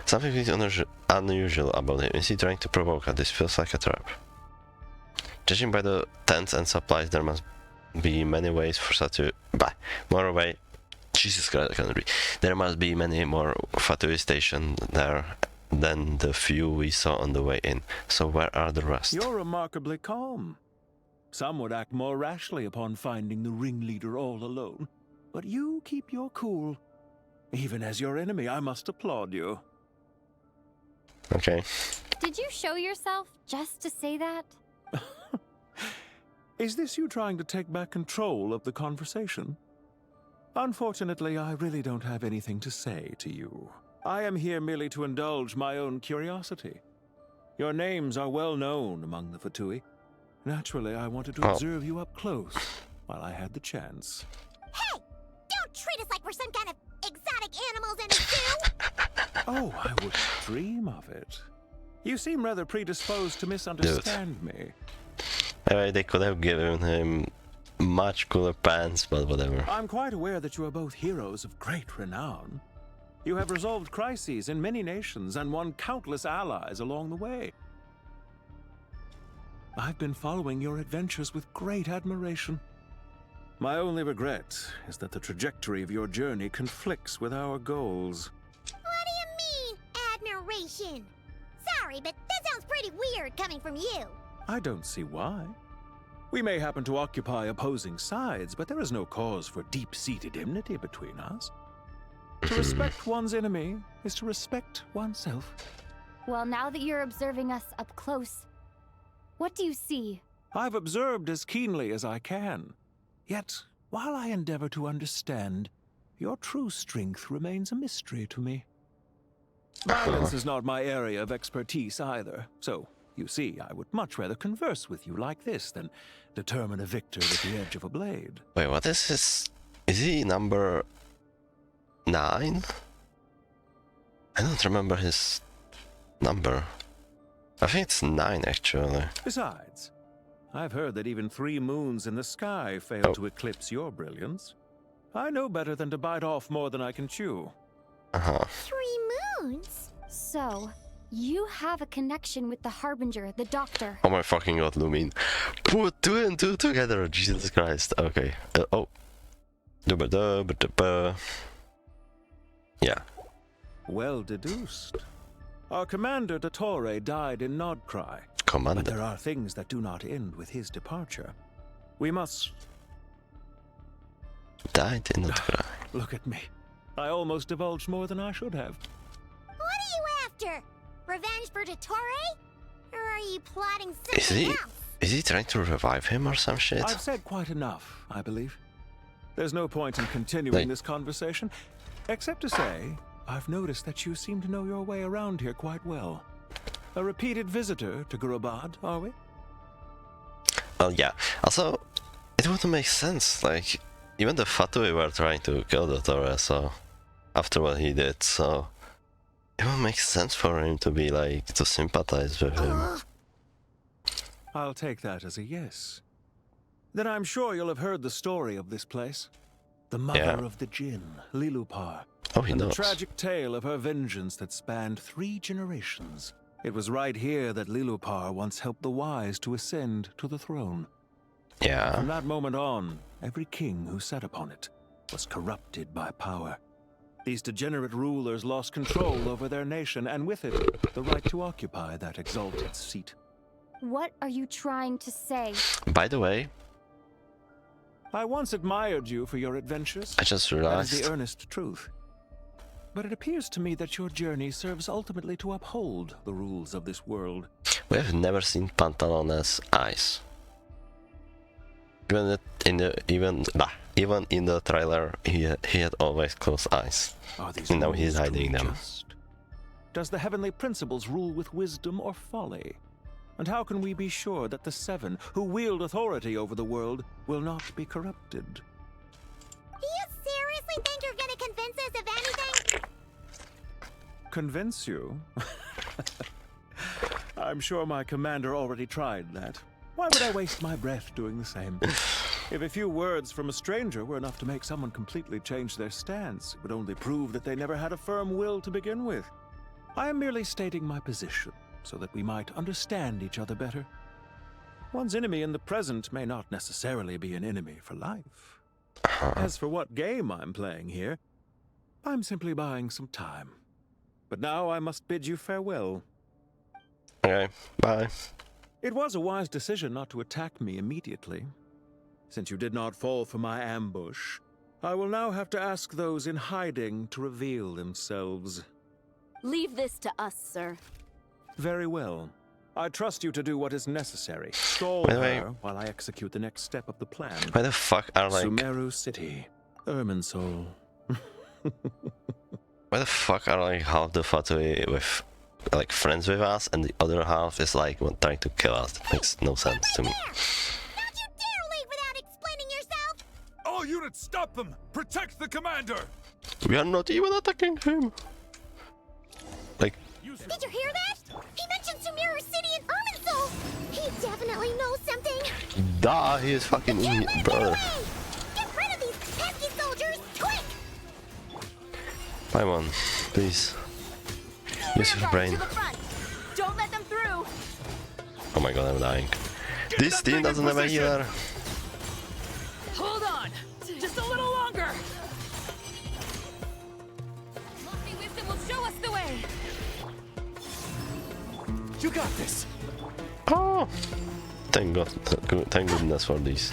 Something is unusual about him. Is he trying to provoke us? This feels like a trap. Judging by the tents and supplies, there must be many ways for such a... more way. Jesus Christ, I can't read. There must be many more Fatui stationed there than the few we saw on the way in. So where are the rest? You're remarkably calm. Some would act more rashly upon finding the ringleader all alone. But you keep your cool. Even as your enemy, I must applaud you. Okay. Did you show yourself just to say that? Is this you trying to take back control of the conversation? Unfortunately, I really don't have anything to say to you. I am here merely to indulge my own curiosity. Your names are well known among the Fatui. Naturally, I wanted to observe you up close while I had the chance. Hey! Don't treat us like we're some kind of exotic animals in a zoo! Oh, I wouldn't dream of it. You seem rather predisposed to misunderstand me. They could have given him much cooler pants, but whatever. I'm quite aware that you are both heroes of great renown. You have resolved crises in many nations and won countless allies along the way. I've been following your adventures with great admiration. My only regret is that the trajectory of your journey conflicts with our goals. What do you mean, admiration? Sorry, but that sounds pretty weird coming from you. I don't see why. We may happen to occupy opposing sides, but there is no cause for deep-seated enmity between us. To respect one's enemy is to respect oneself. Well, now that you're observing us up close, what do you see? I've observed as keenly as I can. Yet, while I endeavor to understand, your true strength remains a mystery to me. Violence is not my area of expertise either, so, you see, I would much rather converse with you like this than determine a victor with the edge of a blade. Wait, what is his... Is he number 9? I don't remember his number. I think it's 9, actually. Besides, I've heard that even 3 moons in the sky fail to eclipse your brilliance. I know better than to bite off more than I can chew. 3 moons? So, you have a connection with the Harbinger, the Doctor. Oh my fucking god, Lumin. Put 2 and 2 together, Jesus Christ. Okay. Yeah. Well deduced. Our commander, Dottore, died in Nodcry. Commander. But there are things that do not end with his departure. We must... Died in Nodcry. Look at me. I almost divulged more than I should have. What are you after? Revenge for Dottore? Or are you plotting something else? Is he trying to revive him or some shit? I've said quite enough, I believe. There's no point in continuing this conversation, except to say, I've noticed that you seem to know your way around here quite well. A repeated visitor to Gurabad, are we? Well, yeah. Also, it wouldn't make sense. Like, even the Fatui were trying to kill Dottore, so... After what he did, so... It would make sense for him to be, like, to sympathize with him. I'll take that as a yes. Then I'm sure you'll have heard the story of this place. the mother Yeah. of the Jinn, Lilupar. Oh, he and knows. the tragic tale of her vengeance that spanned 3 generations. It was right here that Lilupar once helped the wise to ascend to the throne. Yeah. From that moment on, every king who sat upon it was corrupted by power. These degenerate rulers lost control over their nation, and with it, the right to occupy that exalted seat. What are you trying to say? By the way, I once admired you for your adventures. I just That is realized. the earnest truth. But it appears to me that your journey serves ultimately to uphold the rules of this world. We have never seen Pantalones' eyes. Even in the trailer, he had always closed eyes. Are these And now he's rules hiding too them. just? Does the heavenly principles rule with wisdom or folly? And how can we be sure that the 7, who wield authority over the world, will not be corrupted? Do you seriously think you're gonna convince us of anything? Convince you? I'm sure my commander already tried that. Why would I waste my breath doing the same? If a few words from a stranger were enough to make someone completely change their stance, it would only prove that they never had a firm will to begin with. I am merely stating my position, so that we might understand each other better. One's enemy in the present may not necessarily be an enemy for life. As for what game I'm playing here, I'm simply buying some time. But now I must bid you farewell. Okay, bye. It was a wise decision not to attack me immediately. Since you did not fall for my ambush, I will now have to ask those in hiding to reveal themselves. Leave this to us, sir. Very well. I trust you to do what is necessary. Stall By the way- her while I execute the next step of the plan. Why the fuck are like? Sumeru City, Irminsul. Why the fuck are like half the Fatui with like friends with us, and the other half is like trying to kill us? It makes no sense to me. Don't you dare leave without explaining yourself! All units, stop them! Protect the commander! We are not even attacking him. Like, Did you hear that? He mentioned Sumeru City and Irminsul! He definitely knows something! duh, he is fucking in brother. Get rid of these pesky soldiers, quick! Paimon, please. Use your brain. To the front. Don't let them through. Oh my god, I'm dying. This team doesn't have a healer. Hold on. Just a little longer. Lofty wisdom will show us the way. You got this. Oh, thank God, thank goodness for this.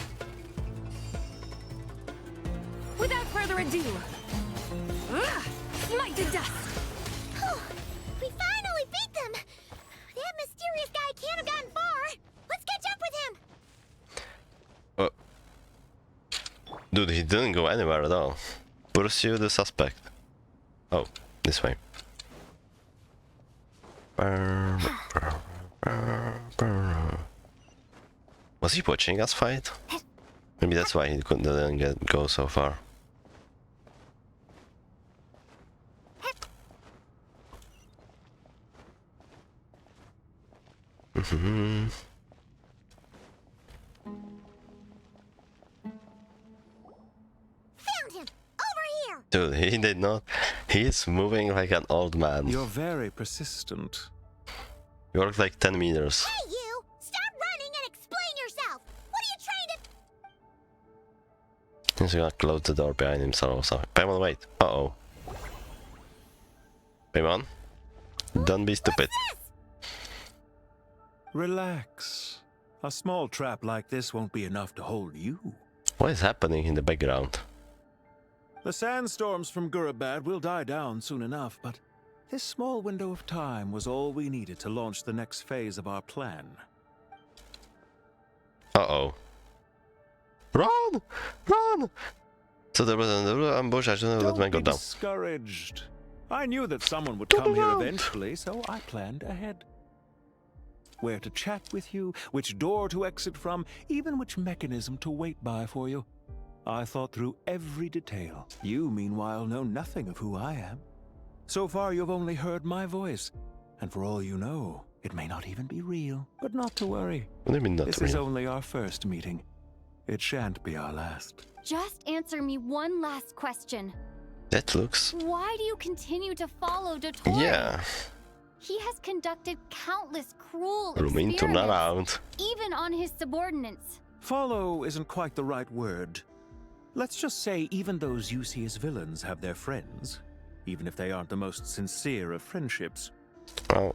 Without further ado, smite to dust. We finally beat them! That mysterious guy can't have gotten far! Let's catch up with him! Dude, he didn't go anywhere at all. Pursue the suspect. Oh, this way. Was he watching us fight? Maybe that's why he didn't go so far. Found him! Over here! Dude, he did not. He is moving like an old man. You're very persistent. You walked like 10 meters. Hey, you! Stop running and explain yourself! What are you trying to... He's gonna close the door behind himself or something. Paimon, wait. Uh-oh. Paimon? Don't be stupid. Relax. A small trap like this won't be enough to hold you. What is happening in the background? The sandstorms from Gurabad will die down soon enough, but this small window of time was all we needed to launch the next phase of our plan. Uh-oh. Run! Run! So there was another ambush, I shouldn't have let me go down. Discouraged. I knew that someone would come here eventually, so I planned ahead. Where to chat with you, which door to exit from, even which mechanism to wait by for you. I thought through every detail. You, meanwhile, know nothing of who I am. So far, you've only heard my voice, and for all you know, it may not even be real. But not to worry. What do you mean not This real? is only our first meeting. It shan't be our last. Just answer me one last question. That looks... Why do you continue to follow Dottore? Yeah. He has conducted countless cruel Room turn around. experiments, even on his subordinates. Follow isn't quite the right word. Let's just say even those you see as villains have their friends, even if they aren't the most sincere of friendships. Oh.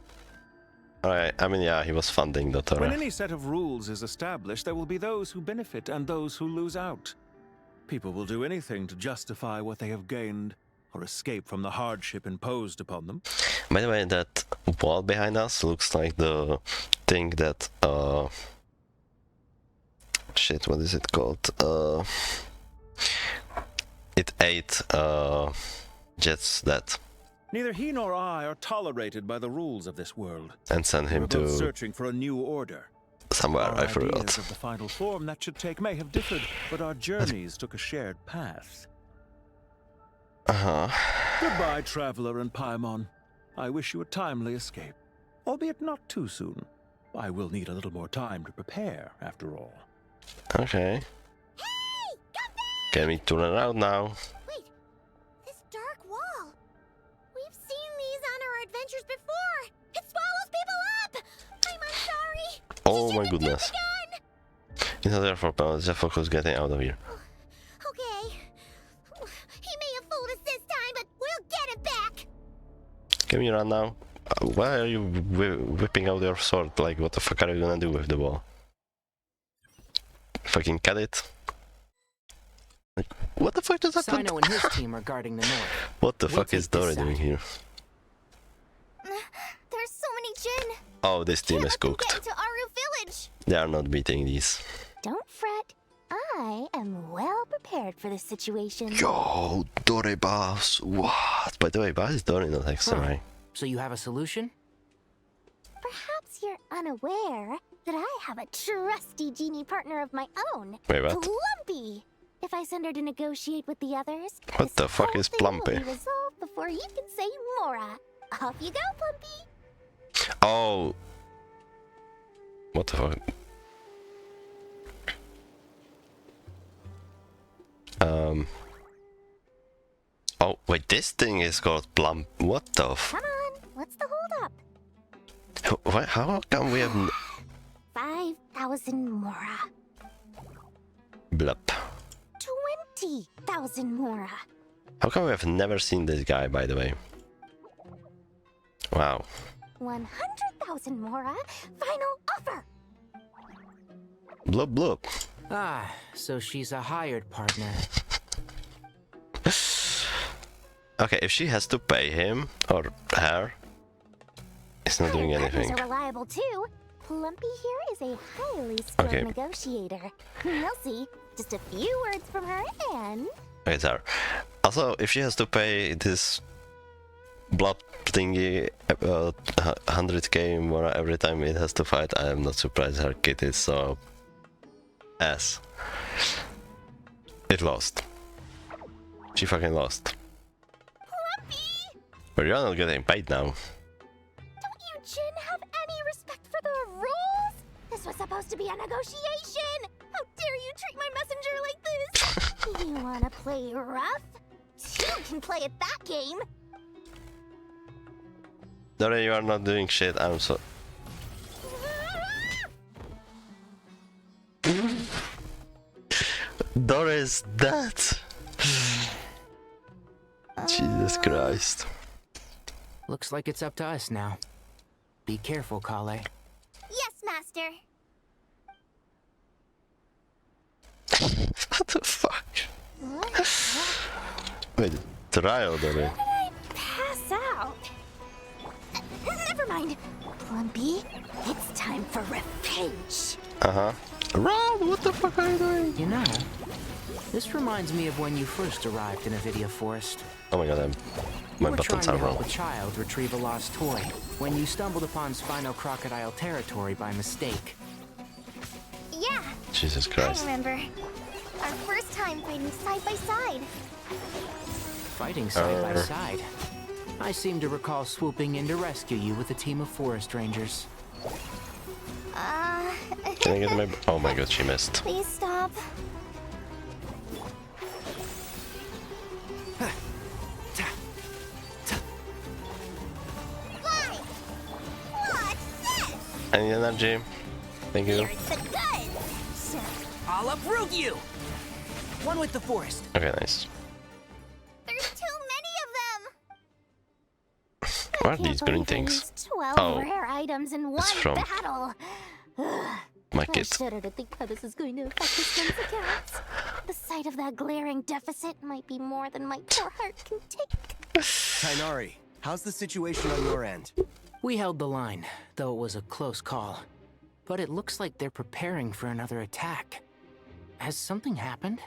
Alright, I mean, yeah, he was funding Dottore. When any set of rules is established, there will be those who benefit and those who lose out. People will do anything to justify what they have gained, or escape from the hardship imposed upon them. By the way, that wall behind us looks like the thing that, shit, what is it called? It ate, Jet's death. Neither he nor I are tolerated by the rules of this world. And send him We're both to searching for a new order. somewhere, Our I forgot. ideas of the final form that should take may have differed, but our journeys took a shared path. Uh-huh. Goodbye, traveler and Paimon. I wish you a timely escape, albeit not too soon. I will need a little more time to prepare, after all. Okay. Can we turn around now? Wait, this dark wall. We've seen these on our adventures before. It swallows people up. I'm sorry. Oh my goodness. It's not there for power, just focus getting out of here. Okay. He may have fooled us this time, but we'll get it back. Can we run now? Why are you whipping out your sword? Like, what the fuck are you gonna do with the wall? Fucking cut it? Like, what the fuck does that Sino and his team are guarding the north. What the We'll fuck is take this Dory doing side. here? There's so many Jin. Oh, this team is Get cooked. into Aru Village. They are not beating these. Don't fret. I am well prepared for this situation. Yo, Dory boss. What? By the way, why is Dory not extra, right? So you have a solution? Perhaps you're unaware that I have a trusty genie partner of my own. Wait, what? Plumpy. If I send her to negotiate with the others, What the fuck is thing will Plumpy? be resolved before you can say Mora. Off you go, Plumpy. Oh. What the fuck? Oh, wait, this thing is called Plump. What the f- Come on, what's the holdup? How come we have 5,000 Mora. Blup. 20,000 Mora. How come we have never seen this guy, by the way? Wow. 100,000 Mora. Final offer. Blub blub. Ah, so she's a hired partner. Okay, if she has to pay him or her, it's not doing anything. Partners are reliable too. Plumpy here is a highly skilled Okay. negotiator. You'll see. Just a few words from her and... It's her. Also, if she has to pay this blood thingy 100k more every time it has to fight, I am not surprised her kit is so ass. It lost. She fucking lost. But you're not getting paid now. Don't you Jin have any respect for the rules? This was supposed to be a negotiation. How dare you treat my messenger like this? You wanna play rough? You can play at that game. Dore, you are not doing shit, I'm so... Dore is dead! Jesus Christ. Looks like it's up to us now. Be careful, Kale. Yes, master. What the fuck? Wait, trial, Dore. Pass out. Never mind. Plumpy, it's time for revenge. Uh-huh. Rob, what the fuck are you doing? You know, this reminds me of when you first arrived in Avidia Forest. Oh my god, my You were trying buttons are to help wrong. a child retrieve a lost toy when you stumbled upon Spino Crocodile territory by mistake. Yeah, Jesus I Christ. remember. Our first time fighting side by side. Fighting side by side. I seem to recall swooping in to rescue you with a team of forest rangers. Can I get my... Oh my god, she missed. Please stop. up. Any energy? Thank you. I'll uproot you! One with the forest. Okay, nice. There's too many of them! What are these green things? 12 rare items in one it's from battle. my I kid. shudder to think how this is going to affect this one's accounts. The sight of that glaring deficit might be more than my poor heart can take. Tainari, how's the situation on your end? We held the line, though it was a close call. But it looks like they're preparing for another attack. Has something happened?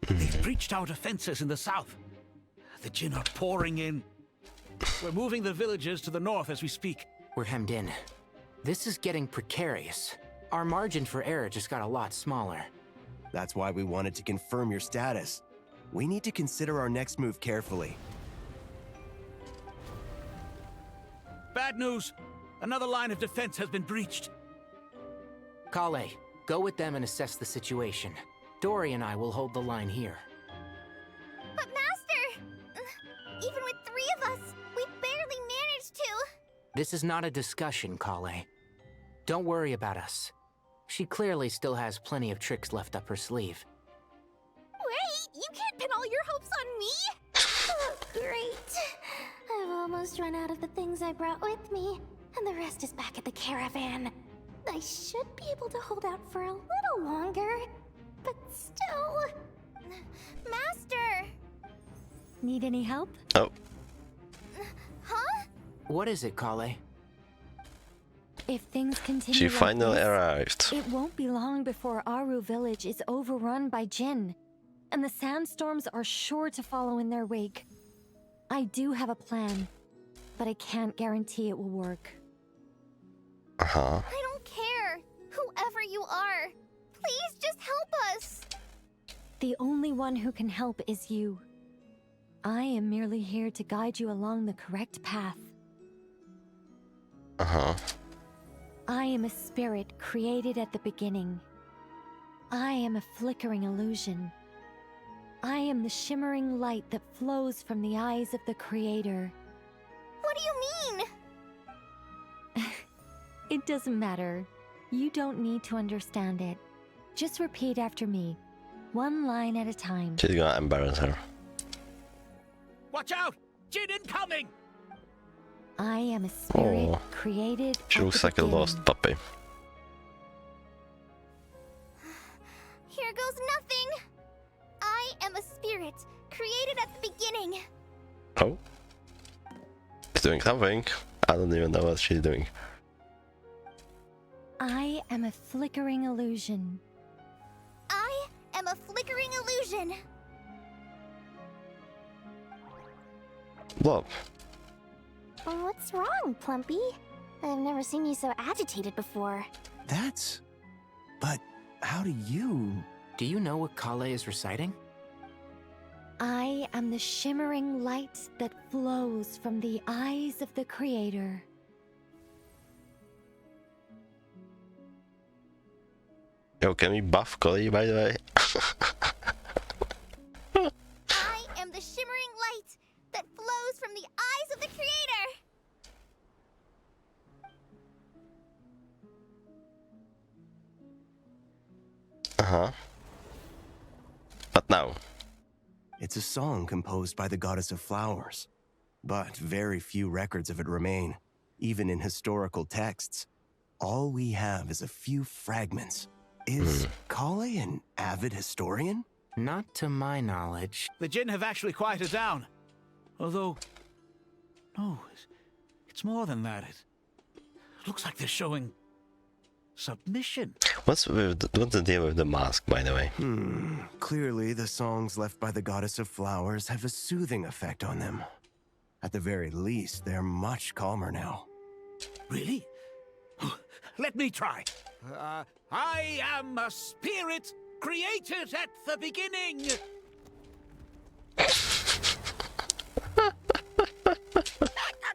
They've breached our defenses in the south. The Jinn are pouring in. We're moving the villagers to the north as we speak. We're hemmed in. This is getting precarious. Our margin for error just got a lot smaller. That's why we wanted to confirm your status. We need to consider our next move carefully. Bad news! Another line of defense has been breached. Kale, go with them and assess the situation. Dory and I will hold the line here. But Master! Even with 3 of us, we barely managed to. This is not a discussion, Kale. Don't worry about us. She clearly still has plenty of tricks left up her sleeve. Wait, you can't pin all your hopes on me? Oh, great. I've almost run out of the things I brought with me, and the rest is back at the caravan. I should be able to hold out for a little longer, but still... Master! Need any help? Oh. Huh? What is it, Kale? If things continue She like finally this, arrived. it won't be long before Aru village is overrun by Jinn, and the sandstorms are sure to follow in their wake. I do have a plan, but I can't guarantee it will work. Uh-huh. I don't care. Whoever you are, please just help us. The only one who can help is you. I am merely here to guide you along the correct path. Uh-huh. I am a spirit created at the beginning. I am a flickering illusion. I am the shimmering light that flows from the eyes of the Creator. What do you mean? It doesn't matter. You don't need to understand it. Just repeat after me, one line at a time. She's gonna embarrass her. Watch out! Jinn incoming! I am a spirit created She at looks the like a lost puppy. Here goes nothing. I am a spirit created at the beginning. Oh. She's doing something. I don't even know what she's doing. I am a flickering illusion. I am a flickering illusion. Love. What's wrong, Plumpy? I've never seen you so agitated before. That's... But how do you... Do you know what Kale is reciting? I am the shimmering light that flows from the eyes of the Creator. Yo, can we buff Kali, by the way? I am the shimmering light that flows from the eyes of the Creator. Uh-huh. But now? It's a song composed by the goddess of flowers, but very few records of it remain, even in historical texts. All we have is a few fragments. Is Kale an avid historian? Not to my knowledge. The Jinn have actually quieted down. Although... No, it's more than that. It looks like they're showing... submission. What's the deal with the mask, by the way? Clearly, the songs left by the goddess of flowers have a soothing effect on them. At the very least, they're much calmer now. Really? Let me try. I am a spirit created at the beginning.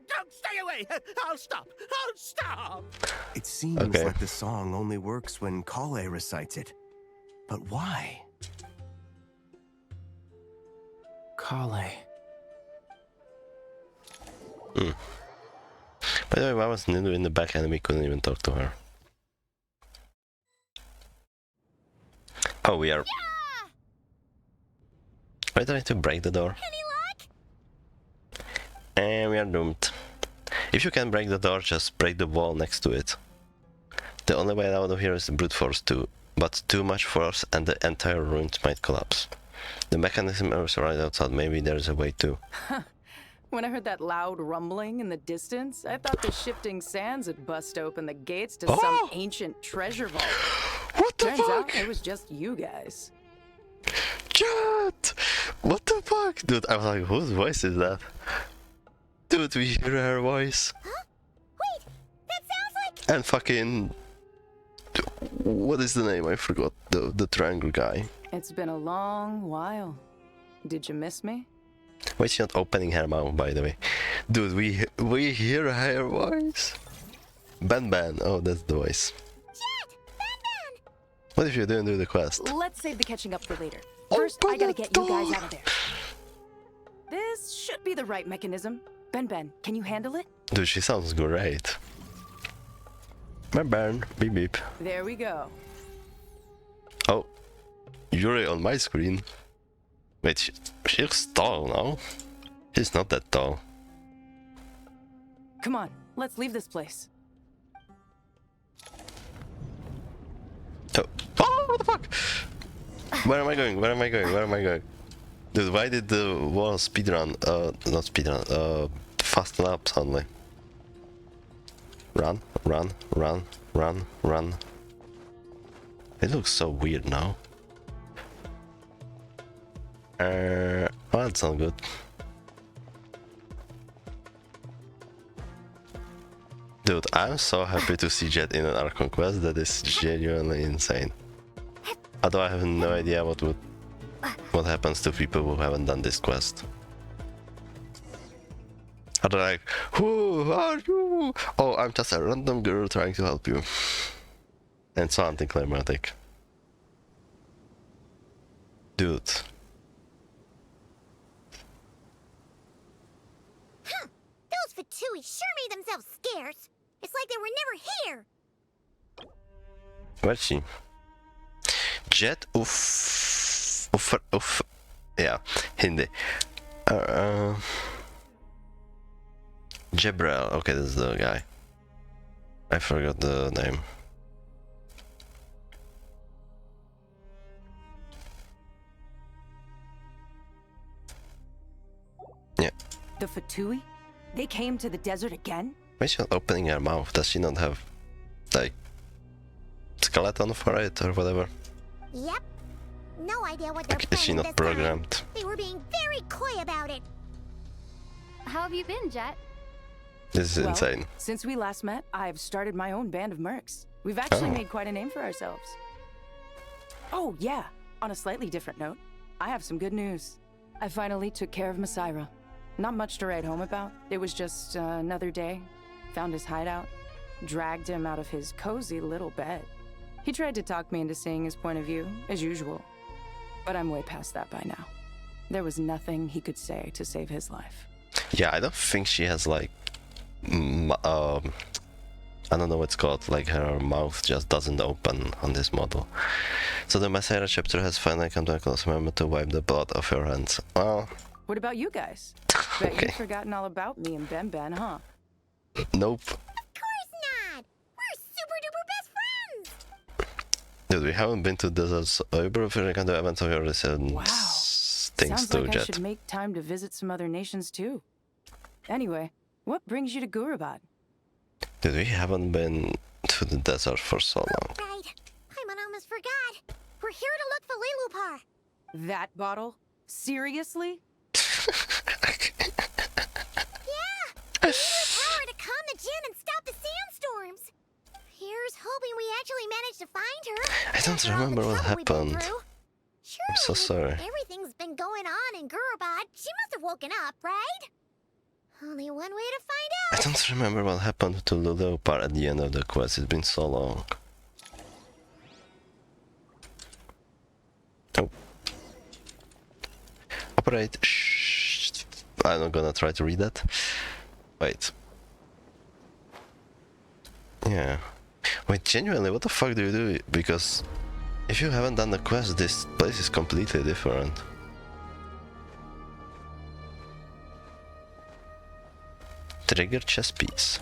Don't stay away. I'll stop. I'll stop. It seems like the song only works when Kale recites it. But why? Kale. By the way, why was Nilu in the back and we couldn't even talk to her? Oh, we are... Why did I have to break the door? And we are doomed. If you can break the door, just break the wall next to it. The only way out of here is brute force too, but too much force and the entire ruin might collapse. The mechanism is right outside, maybe there's a way to... When I heard that loud rumbling in the distance, I thought the shifting sands had bust open the gates to some ancient treasure vault. What the Turns fuck? out it was just you guys. Chat! What the fuck? Dude, I was like, whose voice is that? Dude, we hear her voice. Huh? Wait, that sounds like... And fucking... What is the name? I forgot. The triangle guy. It's been a long while. Did you miss me? Why is she not opening her mouth, by the way? Dude, we hear her voice. Ben Ben. Oh, that's the voice. Jet! Ben Ben! What if you didn't do the quest? Let's save the catching up for later. First, I gotta get you guys out of there. This should be the right mechanism. Ben, can you handle it? Dude, she sounds great. Ben Ben. Beep beep. There we go. Oh. You're on my screen. Wait, she looks tall now. She's not that tall. Come on, let's leave this place. Oh, what the fuck? Where am I going? Where am I going? Where am I going? Dude, why did the wall speedrun? Not speedrun. Fasten up suddenly. Run, run, run, run, run. It looks so weird now. Oh, that's not good. Dude, I'm so happy to see Jet in an Archon Quest. That is genuinely insane. Although I have no idea what happens to people who haven't done this quest. Are they like, who are you? Oh, I'm just a random girl trying to help you. And so anticlimactic. Dude. Huh. Those Fatui sure made themselves scarce. It's like they were never here. Where's she? Jet uff. Yeah, Hindi. Jebrel. Okay, this is the guy. I forgot the name. Yeah. The Fatui? They came to the desert again? Why is she not opening her mouth? Does she not have, like, skeleton for it or whatever? Yep. No idea what they're Like, is she planning not this time. programmed? They were being very coy about it. How have you been, Jet? This is insane. Since we last met, I've started my own band of mercs. We've actually made quite a name for ourselves. Oh, yeah. On a slightly different note, I have some good news. I finally took care of Masaira. Not much to write home about. It was just another day. Found his hideout. Dragged him out of his cozy little bed. He tried to talk me into seeing his point of view, as usual. But I'm way past that by now. There was nothing he could say to save his life. Yeah, I don't think she has, like, I don't know what's called, like her mouth just doesn't open on this model. So the Messiah chapter has finally come to a close moment to wipe the blood off your hands. Well... What about you guys? Bet you've forgotten all about me and Ben, huh? Nope. Of course not! We're super duper best friends! Dude, we haven't been to deserts. You probably can do events of your recent things Sounds too, like I Jet. should make time to visit some other nations too. Anyway, what brings you to Gurabad? Dude, we haven't been to the desert for so long. Right. I almost forgot. We're here to look for Lilupar. That bottle? Seriously? Yeah! We need her power to calm the djinn and stop the sandstorms. Here's hoping we actually managed to find her. I don't remember what happened. I'm so sorry. Everything's been going on in Gurabad. She must have woken up, right? Only one way to find I out. don't remember what happened to the leopard at the end of the quest. It's been so long. cooperate. Shh. I'm not gonna try to read that. Wait. Yeah. Wait, genuinely, what the fuck do you do? Because if you haven't done the quest, this place is completely different. Trigger chest piece.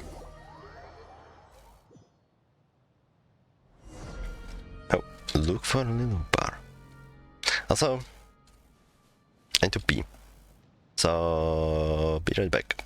Oh, look for a little bar. Also, I need to pee. So, be right back.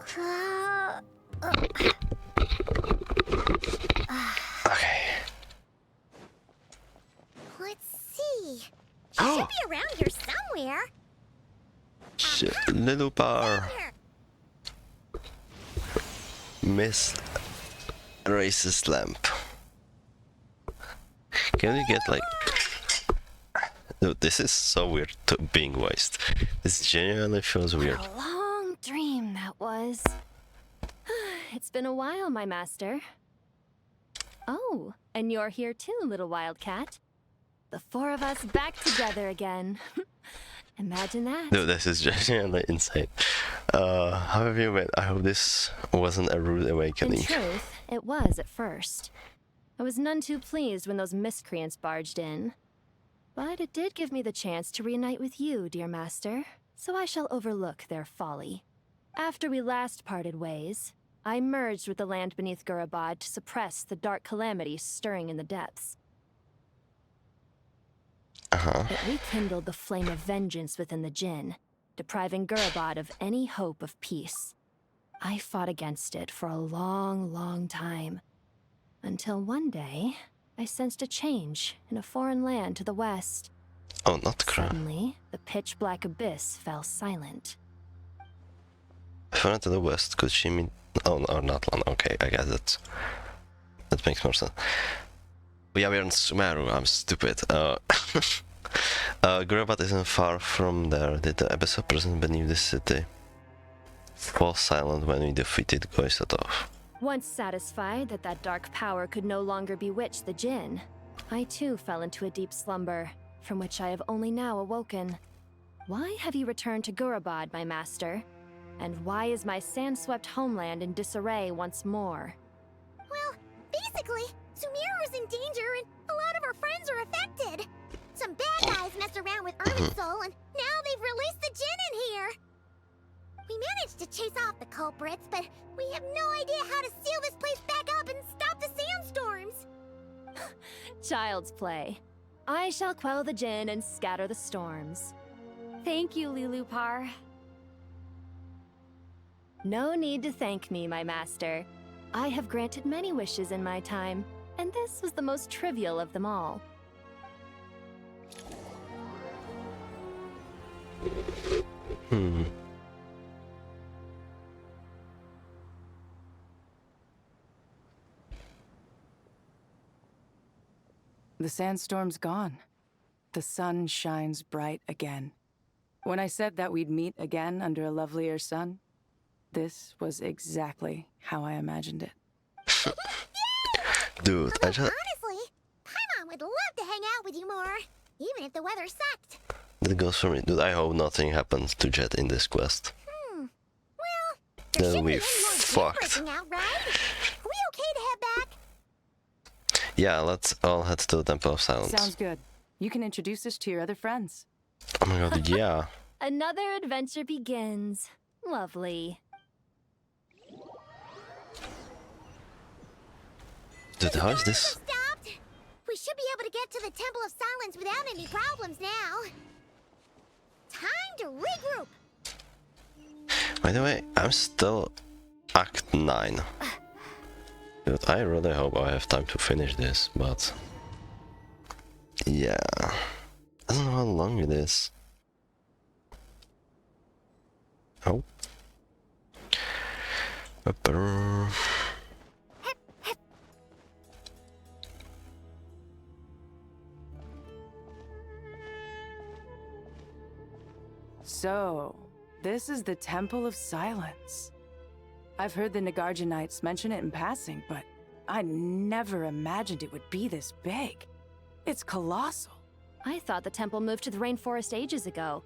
Okay. Let's see. She should be around here somewhere. Shit, little bar. Miss racist lamp. Can we get like... Dude, this is so weird to being voiced. This genuinely feels weird. What a long dream that was. It's been a while, my master. Oh, and you're here too, little wildcat. The four of us back together again. Imagine that. Dude, this is genuinely insane. How have you been? I hope this wasn't a rude awakening. In truth, it was at first. I was none too pleased when those miscreants barged in. But it did give me the chance to reunite with you, dear master, so I shall overlook their folly. After we last parted ways, I merged with the land beneath Gurabad to suppress the dark calamity stirring in the depths. It rekindled the flame of vengeance within the Jinn, depriving Gurabad of any hope of peace. I fought against it for a long, long time, until one day, I sensed a change in a foreign land to the west. Oh, not crap. Suddenly, the pitch-black abyss fell silent. Foreign to the west, could she mean... Oh, or not land. Okay, I guess that makes more sense. But yeah, we're in Sumeru, I'm stupid. Gurabad isn't far from there. Did the abyss present beneath the city fall silent when we defeated Goisatov? Once satisfied that that dark power could no longer bewitch the Jinn, I too fell into a deep slumber, from which I have only now awoken. Why have you returned to Gurabad, my master? And why is my sand-swept homeland in disarray once more? Well, basically, Sumeru's in danger and a lot of our friends are affected. Some bad guys messed around with Irminsul and now they've released the Jinn in here. We managed to chase off the culprits, but we have no idea how to seal this place back up and stop the sandstorms. Child's play. I shall quell the Jinn and scatter the storms. Thank you, Lilupar. No need to thank me, my master. I have granted many wishes in my time, and this was the most trivial of them all. The sandstorm's gone. The sun shines bright again. When I said that we'd meet again under a lovelier sun, this was exactly how I imagined it. Dude, I just... Honestly, Paimon would love to hang out with you more, even if the weather sucked. That goes for me. Dude, I hope nothing happens to Jet in this quest. Well, Then we fucked. breaking out, right? Are we okay to head back? Yeah, let's all head to the Temple of Silence. Sounds good. You can introduce us to your other friends. Oh my god, yeah. Another adventure begins. Lovely. Dude, how is this? Stopped. We should be able to get to the Temple of Silence without any problems now. Time to regroup. By the way, I'm still Act 9. Dude, I really hope I have time to finish this, but... yeah... I don't know how long it is. Oh. So, this is the Temple of Silence. I've heard the Nagarjanites mention it in passing, but I never imagined it would be this big. It's colossal. I thought the temple moved to the rainforest ages ago.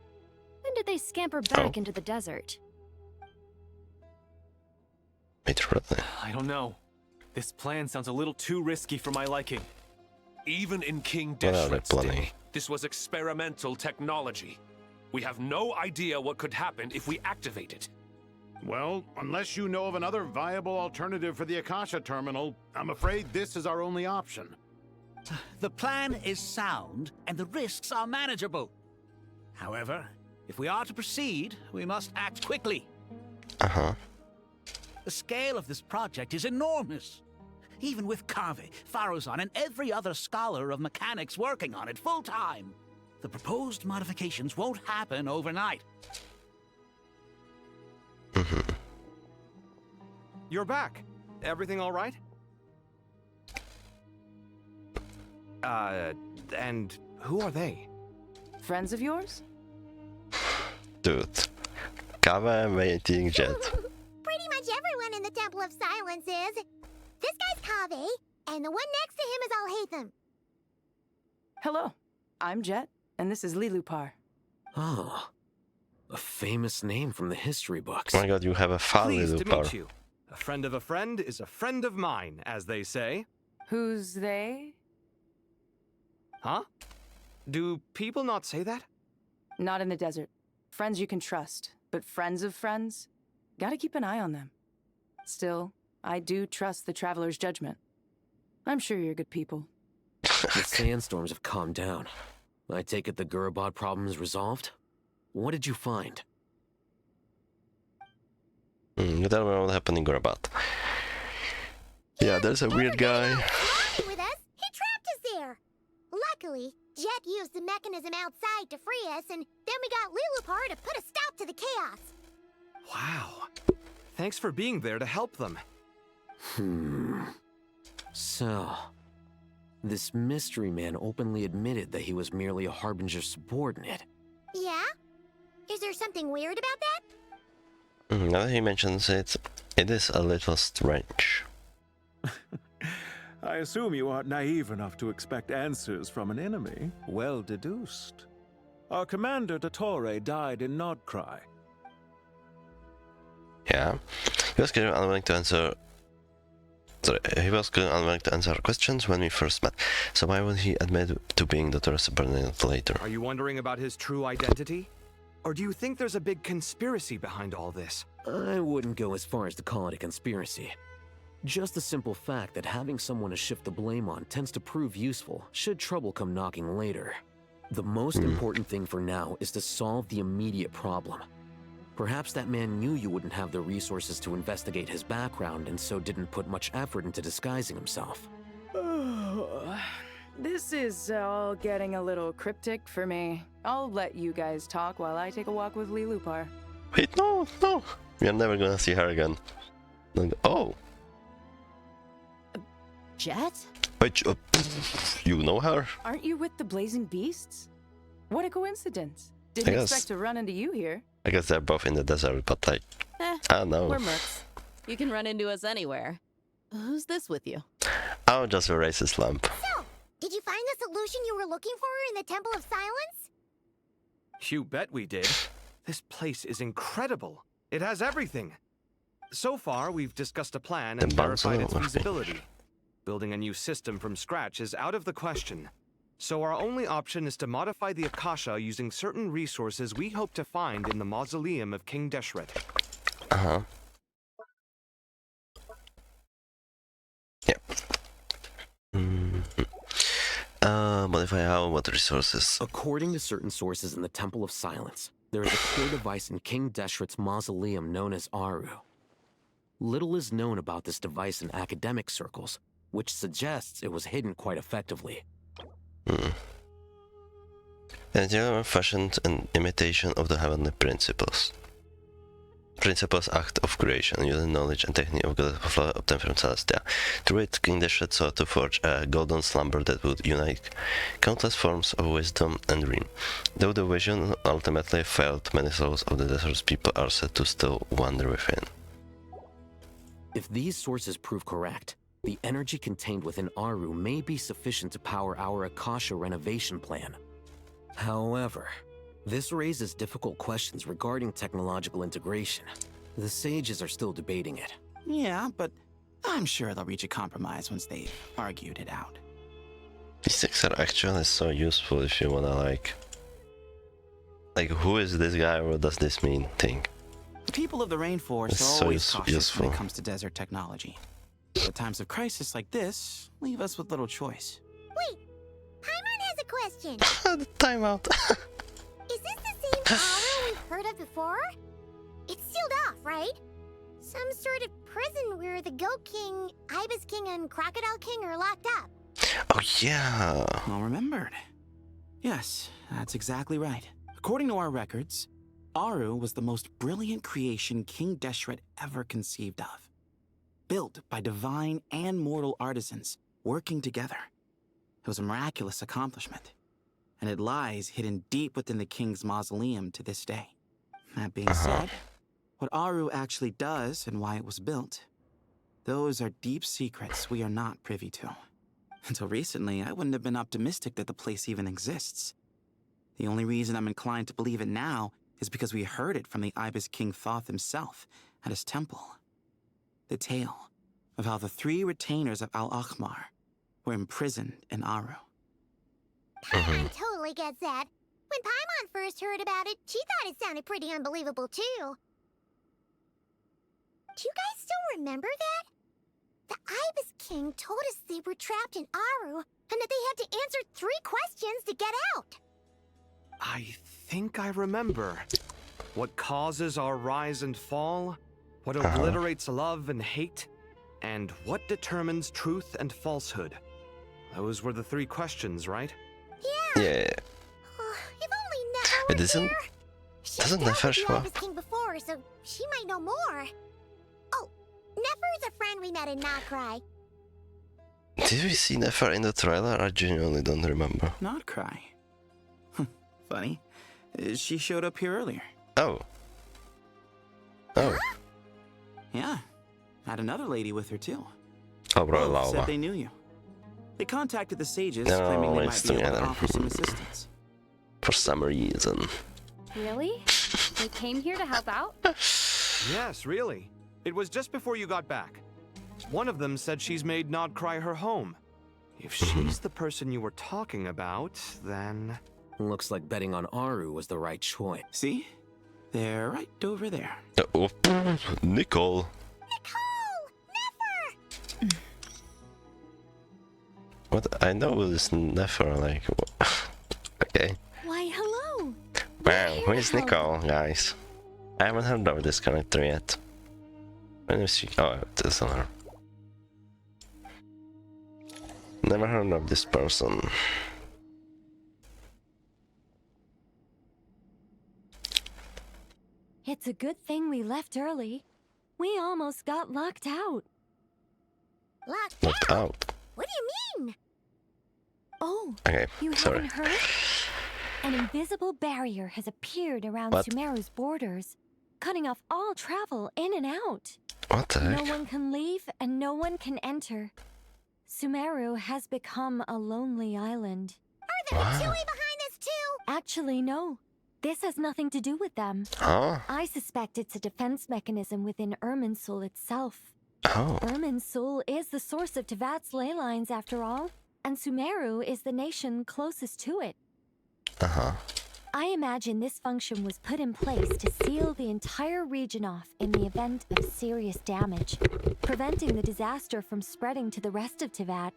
When did they scamper back into the desert? I don't know. This plan sounds a little too risky for my liking. Even in King What are they Deshret's planning? day, this was experimental technology. We have no idea what could happen if we activate it. Well, unless you know of another viable alternative for the Akasha terminal, I'm afraid this is our only option. The plan is sound, and the risks are manageable. However, if we are to proceed, we must act quickly. Uh-huh. The scale of this project is enormous. Even with Kave, Faruzan, and every other scholar of mechanics working on it full-time, the proposed modifications won't happen overnight. You're back. Everything all right? And who are they? Friends of yours? Dude. Kava waiting Jet. Pretty much everyone in the Temple of Silence is. This guy's Kave, and the one next to him is Alhaitham. Hello, I'm Jet, and this is Lilupar. Oh, a famous name from the history books. Oh my god, you have a father, Pleased to Lupar. meet you. A friend of a friend is a friend of mine, as they say. Who's they? Huh? Do people not say that? Not in the desert. Friends you can trust, but friends of friends? Gotta keep an eye on them. Still, I do trust the Traveler's judgment. I'm sure you're good people. The sandstorms have calmed down. I take it the Gurabad problem is resolved? What did you find? You tell me what happened in Gurabat. Yeah, there's a weird guy. With us, he trapped us there. Luckily, Jet used the mechanism outside to free us, and then we got Lilupar to put a stop to the chaos. Wow. Thanks for being there to help them. So, this mystery man openly admitted that he was merely a Harbinger subordinate. Yeah? Is there something weird about that? Now that he mentions it, it is a little strange. I assume you aren't naive enough to expect answers from an enemy. Well deduced. Our commander, Dottore, died in Nordcry. Yeah. He was kind of unwilling to answer... Sorry, he was kind of unwilling to answer questions when we first met. So why would he admit to being the subordinate later? Are you wondering about his true identity? Or do you think there's a big conspiracy behind all this? I wouldn't go as far as to call it a conspiracy. Just the simple fact that having someone to shift the blame on tends to prove useful should trouble come knocking later. The most important thing for now is to solve the immediate problem. Perhaps that man knew you wouldn't have the resources to investigate his background and so didn't put much effort into disguising himself. This is all getting a little cryptic for me. I'll let you guys talk while I take a walk with Lilupar. Wait, no, no. We are never gonna see her again. Oh. Jet? Wait, you know her? Aren't you with the Blazing Beasts? What a coincidence. I Didn't guess. expect to run into you here. I guess they're both in the desert, but like, I don't know. We're mercs. You can run into us anywhere. Who's this with you? I'll just erase this lamp. So, did you find the solution you were looking for in the Temple of Silence? You bet we did. This place is incredible. It has everything. So far, we've discussed a plan and verified its feasibility. Building a new system from scratch is out of the question. So our only option is to modify the Akasha using certain resources we hope to find in the mausoleum of King Deshret. Uh-huh. Yep. Modify how? What resources? According to certain sources in the Temple of Silence, there is a core device in King Deshret's mausoleum known as Aru. Little is known about this device in academic circles, which suggests it was hidden quite effectively. And they are fashioned an imitation of the heavenly principles. Principles act of creation, using knowledge and technique of God of law obtained from Celestia. Through it, King Deshret sought to forge a golden slumber that would unite countless forms of wisdom and dream. Though the vision ultimately failed, many souls of the desert's people are said to still wander within. If these sources prove correct, the energy contained within Aru may be sufficient to power our Akasha renovation plan. However, this raises difficult questions regarding technological integration. The sages are still debating it. Yeah, but I'm sure they'll reach a compromise once they've argued it out. These things are actually so useful if you wanna like, who is this guy, what does this mean thing? The people of the rainforest It's are so always cautious useful. when it comes to desert technology. But times of crisis like this leave us with little choice. Wait, Paimon has a question. Timeout. Is this the same Aru we've heard of before? It's sealed off, right? Some sort of prison where the Goat King, Ibis King, and Crocodile King are locked up. Oh yeah. Well remembered. Yes, that's exactly right. According to our records, Aru was the most brilliant creation King Deshret ever conceived of. Built by divine and mortal artisans working together. It was a miraculous accomplishment, and it lies hidden deep within the king's mausoleum to this day. That being said, what Aru actually does and why it was built, those are deep secrets we are not privy to. Until recently, I wouldn't have been optimistic that the place even exists. The only reason I'm inclined to believe it now is because we heard it from the Ibis King Thoth himself at his temple. The tale of how the 3 retainers of Al-Akhmar were imprisoned in Aru. Paimon totally gets that. When Paimon first heard about it, she thought it sounded pretty unbelievable too. Do you guys still remember that? The Ibis King told us they were trapped in Aru, and that they had to answer 3 questions to get out. I think I remember. What causes our rise and fall? What obliterates love and hate? And what determines truth and falsehood? Those were the 3 questions, right? Yeah. If only Nefer It were isn't. here. Doesn't Nefer show the up? Ibis King before, so she might know more. Oh, Nefer's a friend we met in Notcry. Did we see Nefer in the trailer? I genuinely don't remember. Not cry. Funny. She showed up here earlier. Oh. Oh. Yeah. Had another lady with her too. Oh, bro, Both said lava. they knew you. They contacted the sages, No, claiming they it's might be able to together. offer some assistance. For some reason. Really? They came here to help out? Yes, really. It was just before you got back. One of them said she's made Nodcry her home. If she's the person you were talking about, then... Looks like betting on Aru was the right choice. See? They're right over there. Oh, Nicole. What? I know this Nefer, like... Okay. Why, hello. Wow, who is Nicole, guys? I haven't heard of this character yet. When is she? Oh, it is on her. Never heard of this person. It's a good thing we left early. We almost got locked out. Locked Locked out. What do you mean? Oh, Okay, you sorry. haven't heard? An invisible barrier has appeared around What? Sumeru's borders, cutting off all travel in and out. What the heck? No one can leave and no one can enter. Sumeru has become a lonely island. Are the Mitsui behind this too? Actually, no. This has nothing to do with them. Huh? I suspect it's a defense mechanism within Irminsul itself. Oh. Irminsul is the source of Tevat's ley lines, after all, and Sumeru is the nation closest to it. Uh-huh. I imagine this function was put in place to seal the entire region off in the event of serious damage, preventing the disaster from spreading to the rest of Tevat.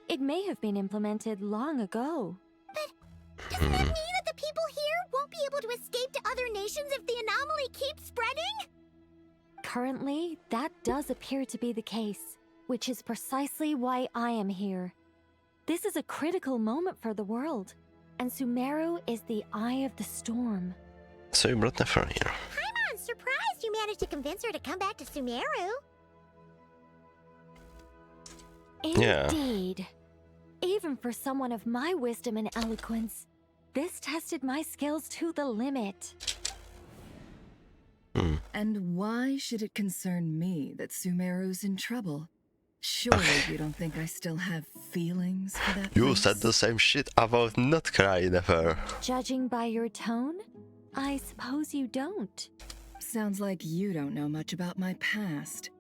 It may have been implemented long ago. But doesn't that mean that the people here won't be able to escape to other nations if the anomaly keeps spreading? Currently, that does appear to be the case, which is precisely why I am here. This is a critical moment for the world, and Sumeru is the eye of the storm. So you brought Nefer here. I'm surprised you managed to convince her to come back to Sumeru. Yeah. Indeed. Even for someone of my wisdom and eloquence, this tested my skills to the limit. And why should it concern me that Sumeru's in trouble? Surely you don't think I still have feelings for that You place? said the same shit about not crying, Nefer. Judging by your tone, I suppose you don't. Sounds like you don't know much about my past.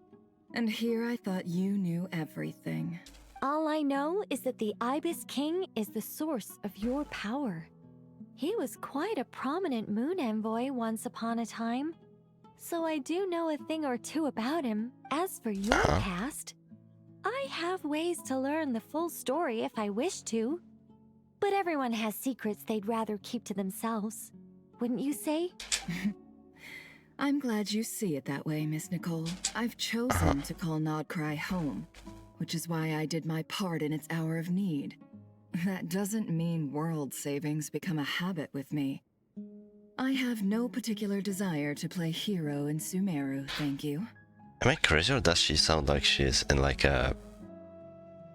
And here I thought you knew everything. All I know is that the Ibis King is the source of your power. He was quite a prominent moon envoy once upon a time, so I do know a thing or two about him. As for your past, I have ways to learn the full story if I wish to. But everyone has secrets they'd rather keep to themselves. Wouldn't you say? I'm glad you see it that way, Miss Nicole. I've chosen to call Nodcry home, which is why I did my part in its hour of need. That doesn't mean world savings become a habit with me. I have no particular desire to play hero in Sumeru, thank you. Am I crazy or does she sound like she's in like a...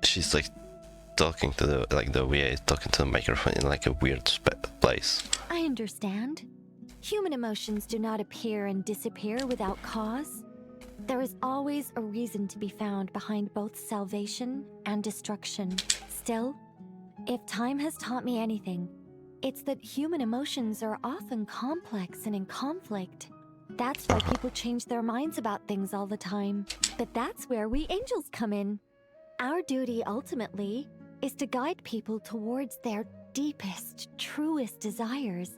She's like talking to the... like the VA talking to the microphone in like a weird place. I understand. Human emotions do not appear and disappear without cause. There is always a reason to be found behind both salvation and destruction. Still, if time has taught me anything, it's that human emotions are often complex and in conflict. That's why people change their minds about things all the time. But that's where we angels come in. Our duty, ultimately, is to guide people towards their deepest, truest desires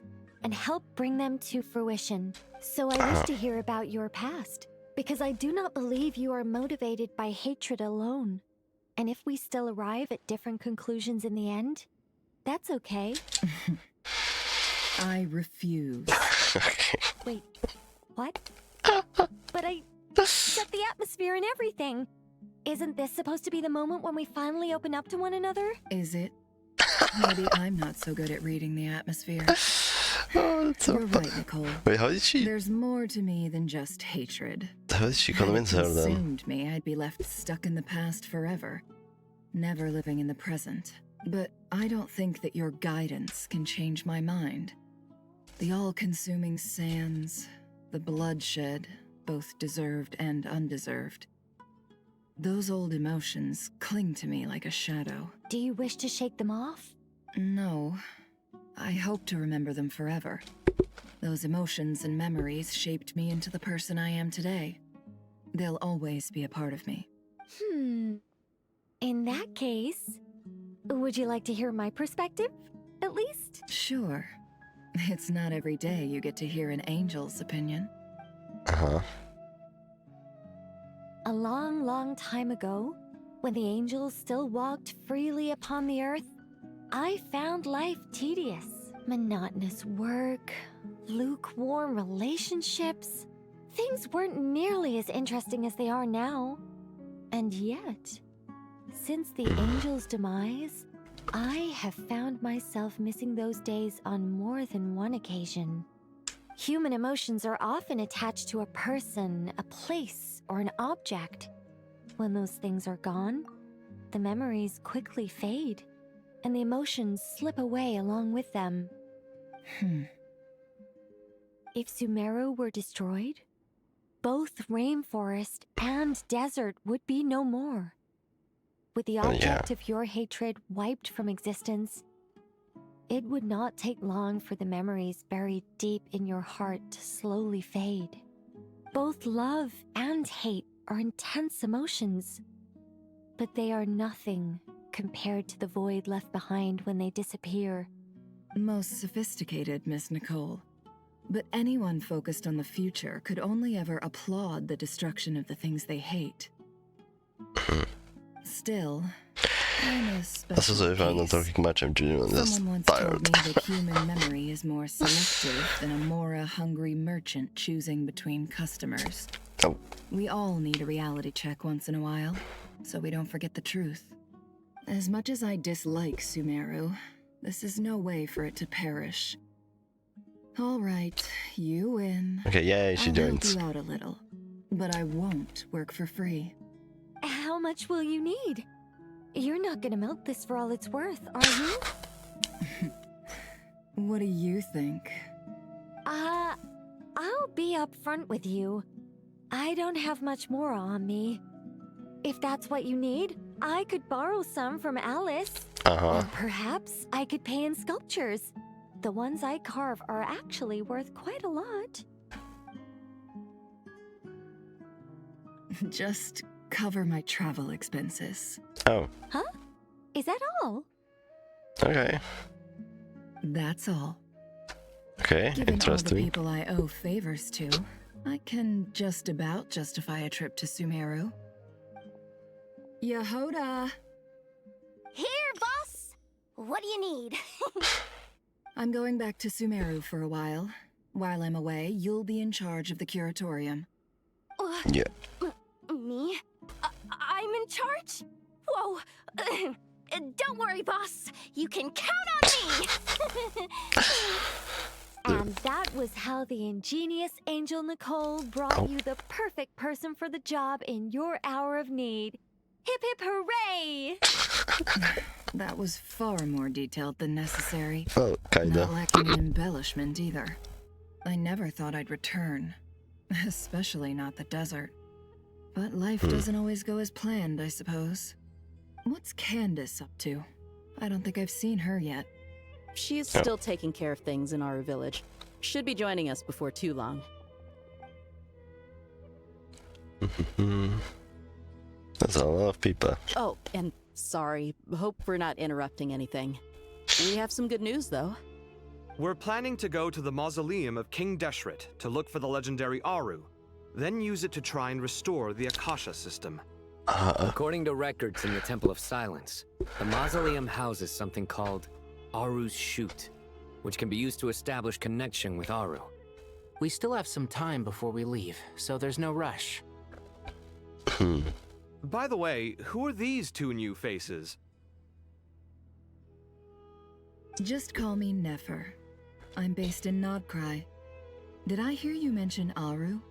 and help bring them to fruition. So I wish to hear about your past, because I do not believe you are motivated by hatred alone. And if we still arrive at different conclusions in the end, that's okay. I refuse. Wait, what? But I set the atmosphere and everything. Isn't this supposed to be the moment when we finally open up to one another? Is it? Maybe I'm not so good at reading the atmosphere. You're right, Nicole. Wait, how did she... There's more to me than just hatred. How did she convince her then? Consumed me, I'd be left stuck in the past forever, never living in the present. But I don't think that your guidance can change my mind. The all-consuming sands, the bloodshed, both deserved and undeserved. Those old emotions cling to me like a shadow. Do you wish to shake them off? No. I hope to remember them forever. Those emotions and memories shaped me into the person I am today. They'll always be a part of me. In that case, would you like to hear my perspective, at least? Sure. It's not every day you get to hear an angel's opinion. A long, long time ago, when the angels still walked freely upon the earth, I found life tedious. Monotonous work, lukewarm relationships. Things weren't nearly as interesting as they are now. And yet, since the angels' demise, I have found myself missing those days on more than one occasion. Human emotions are often attached to a person, a place, or an object. When those things are gone, the memories quickly fade, and the emotions slip away along with them. If Sumeru were destroyed, both rainforest and desert would be no more. With the object of your hatred wiped from existence, it would not take long for the memories buried deep in your heart to slowly fade. Both love and hate are intense emotions, but they are nothing compared to the void left behind when they disappear. Most sophisticated, Miss Nicole. But anyone focused on the future could only ever applaud the destruction of the things they hate. Still, I'm a special Alltså, if I'm not talking much, I'm genuinely just Someone once tired. told me that human memory is more selective than a Mora-hungry merchant choosing between customers. Oh. We all need a reality check once in a while, so we don't forget the truth. As much as I dislike Sumeru, this is no way for it to perish. All right, you win. Okay, yay, she I'll joins. help you out a little, but I won't work for free. How much will you need? You're not gonna milk this for all it's worth, are you? What do you think? I'll be upfront with you. I don't have much more on me. If that's what you need, I could borrow some from Alice. Or perhaps I could pay in sculptures. The ones I carve are actually worth quite a lot. Just cover my travel expenses. Oh. Huh? Is that all? Okay. That's all. Okay, Given all the interesting. people I owe favors to, I can just about justify a trip to Sumeru. Yehoda! Here, boss! What do you need? I'm going back to Sumeru for a while. While I'm away, you'll be in charge of the curatorium. Yeah. Me? I'm in charge? Whoa! Don't worry, boss. You can count on me! And that was how the ingenious Angel Nicole brought you the perfect person for the job in your hour of need. Hip hip hooray! That was far more detailed than necessary. Well, kinda. Not lacking in embellishment either. I never thought I'd return. Especially not the desert. But life doesn't always go as planned, I suppose. What's Candace up to? I don't think I've seen her yet. She's still taking care of things in our village. Should be joining us before too long. That's a lot of people. Oh, and sorry. Hope we're not interrupting anything. We have some good news, though. We're planning to go to the mausoleum of King Deshret to look for the legendary Aru, then use it to try and restore the Akasha system. According to records in the Temple of Silence, the mausoleum houses something called Aru's Shoot, which can be used to establish connection with Aru. We still have some time before we leave, so there's no rush. By the way, who are these two new faces? Just call me Nefer. I'm based in Nodcry. Did I hear you mention Aru?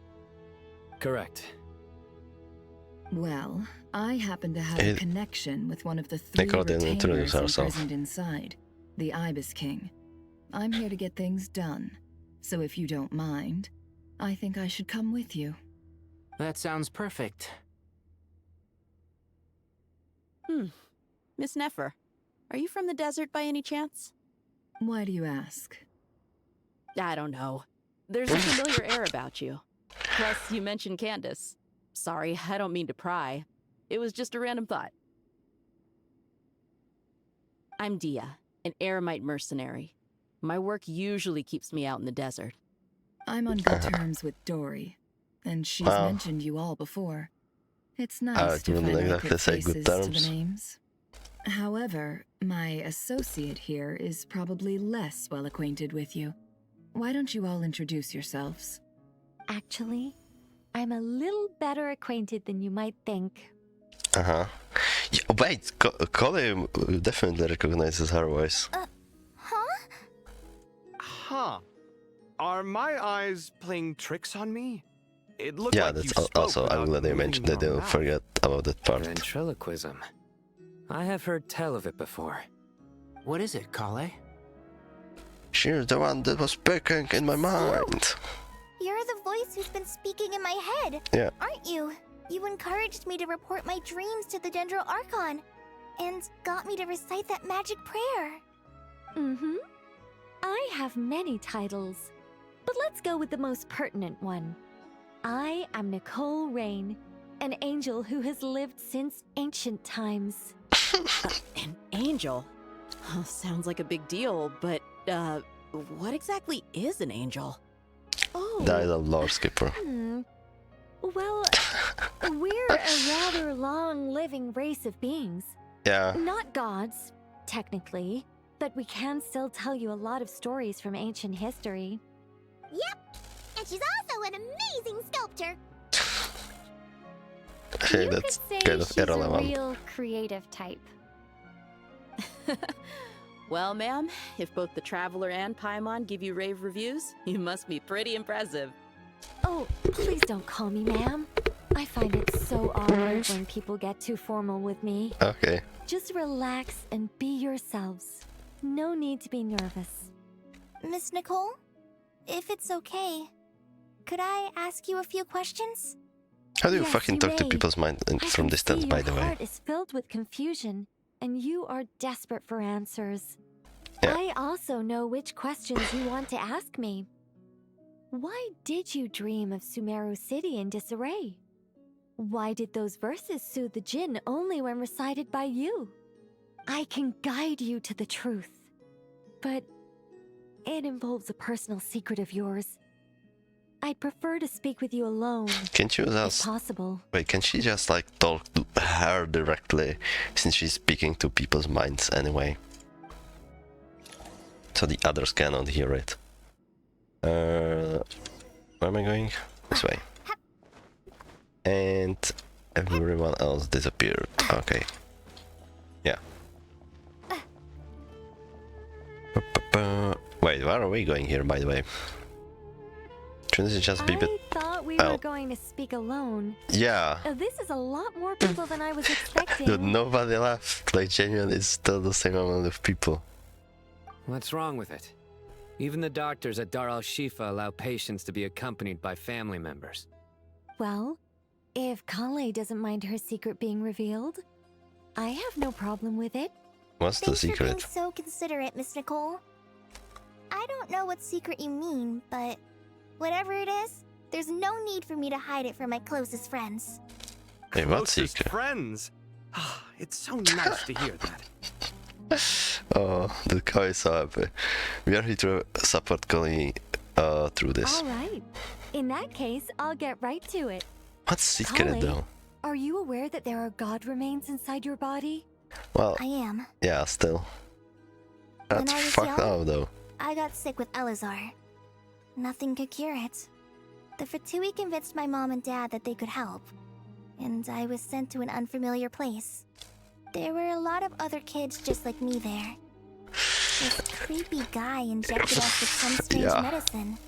Correct. Well, I happen to have a connection with one of the three Nicole didn't introduce retainers herself. imprisoned inside, the Ibis King. I'm here to get things done, so if you don't mind, I think I should come with you. That sounds perfect. Miss Nefer, are you from the desert by any chance? Why do you ask? I don't know. There's a familiar air about you. Plus, you mentioned Candace. Sorry, I don't mean to pry. It was just a random thought. I'm Dia, an eremite mercenary. My work usually keeps me out in the desert. I'm on good terms with Dory, and she's mentioned you all before. It's nice to wouldn't finally exactly put say faces good to terms. the names. However, my associate here is probably less well acquainted with you. Why don't you all introduce yourselves? Actually, I'm a little better acquainted than you might think. Yeah, wait, Colin definitely recognizes her voice. Huh. Are my eyes playing tricks on me? It looked Yeah, like that's you spoke also, I'm without glad you moving mentioned that. your Don't mouth. forget about that part. Ventriloquism. I have heard tell of it before. What is it, Kale? She's the one that was speaking in my mind. You're the voice who's been speaking in my head, Yeah. aren't you? You encouraged me to report my dreams to the Dendro Archon, and got me to recite that magic prayer. Mm-hmm. I have many titles, but let's go with the most pertinent one. I am Nicole Rain, an angel who has lived since ancient times. An angel? Oh, sounds like a big deal, but, what exactly is an angel? Oh. That is a lore skipper. Well, we're a rather long-living race of beings. Yeah. Not gods, technically, but we can still tell you a lot of stories from ancient history. Yep, and she's also an amazing sculptor. Hey, that's kind of She's a irrelevant. real creative type. Well, ma'am, if both the Traveler and Paimon give you rave reviews, you must be pretty impressive. Oh, please don't call me ma'am. I find it so awkward when people get too formal with me. Okay. Just relax and be yourselves. No need to be nervous. Miss Nicole, if it's okay, could I ask you a few questions? How do you Yes, fucking you talk to may. people's mind from distance, by the Your way? heart is filled with confusion, and you are desperate for answers. Yeah. I also know which questions you want to ask me. Why did you dream of Sumeru City in disarray? Why did those verses soothe the djinn only when recited by you? I can guide you to the truth, but it involves a personal secret of yours. I'd prefer to speak with you alone, Can't you if just... possible. Wait, can she just like talk to her directly, since she's speaking to people's minds anyway? So the others cannot hear it. Where am I going? This way. And everyone else disappeared. Okay. Yeah. Wait, where are we going here, by the way? Shouldn't it just be a bit... I thought we well, were going to speak alone. yeah. This is a lot more people than I was expecting. Dude, nobody left. Like, genuinely, it's still the same amount of people. What's wrong with it? Even the doctors at Dar al-Shifa allow patients to be accompanied by family members. Well, if Kale doesn't mind her secret being revealed, I have no problem with it. What's the Thanks for being secret? so considerate, Miss Nicole. I don't know what secret you mean, but whatever it is, there's no need for me to hide it from my closest friends. Hey, what Closest secret? friends. It's so nice to hear that. Oh, the guy is so happy. We are here to support Collie through this. All right. In that case, I'll get right to it. What's secret Kale, though? Are you aware that there are god remains inside your body? Well, I am. yeah, still. When That's I was fucked young, up though. I got sick with Elazar. Nothing could cure it. The Fatui convinced my mom and dad that they could help, and I was sent to an unfamiliar place. There were a lot of other kids just like me there. This creepy guy injected us with some strange Yeah. medicine,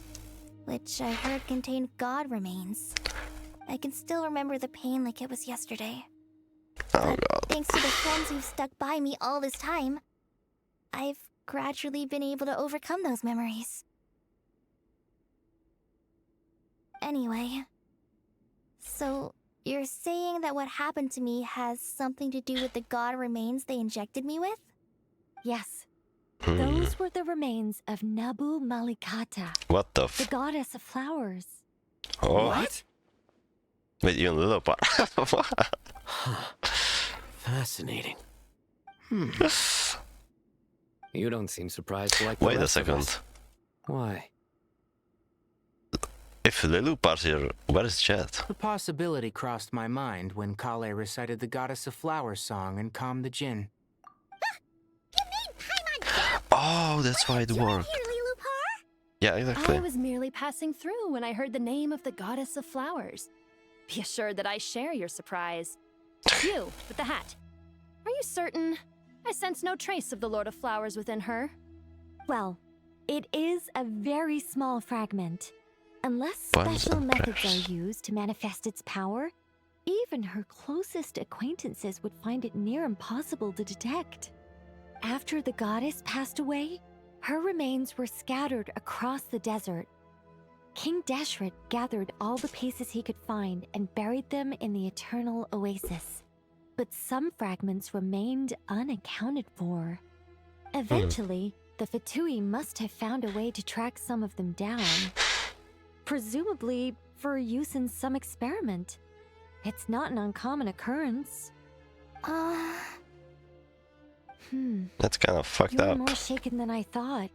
which I heard contained god remains. I can still remember the pain like it was yesterday. Oh god. Thanks to the friends who've stuck by me all this time, I've gradually been able to overcome those memories. Anyway, so you're saying that what happened to me has something to do with the god remains they injected me with? Yes. Those were the remains of Nabu Malikata, What the the goddess of flowers. Oh. What? Wait, even little part. What? Fascinating. You don't seem surprised like the Wait a rest of second. us. Why? If Lilupar's here, where is Chet? The possibility crossed my mind when Kale recited the Goddess of Flowers song and calmed the djinn. Oh, that's why it worked. Yeah, I exactly. was merely passing through when I heard the name of the goddess of flowers. Be assured that I share your surprise. You, with the hat. Are you certain? I sense no trace of the Lord of Flowers within her. Well, it is a very small fragment. Unless Buns special and methods prayers. are used to manifest its power, even her closest acquaintances would find it near impossible to detect. After the goddess passed away, her remains were scattered across the desert. King Deshret gathered all the pieces he could find and buried them in the eternal oasis. But some fragments remained unaccounted for. Eventually, the Fatui must have found a way to track some of them down. Presumably for use in some experiment. It's not an uncommon occurrence. That's kind of fucked You're up. more shaken than I thought.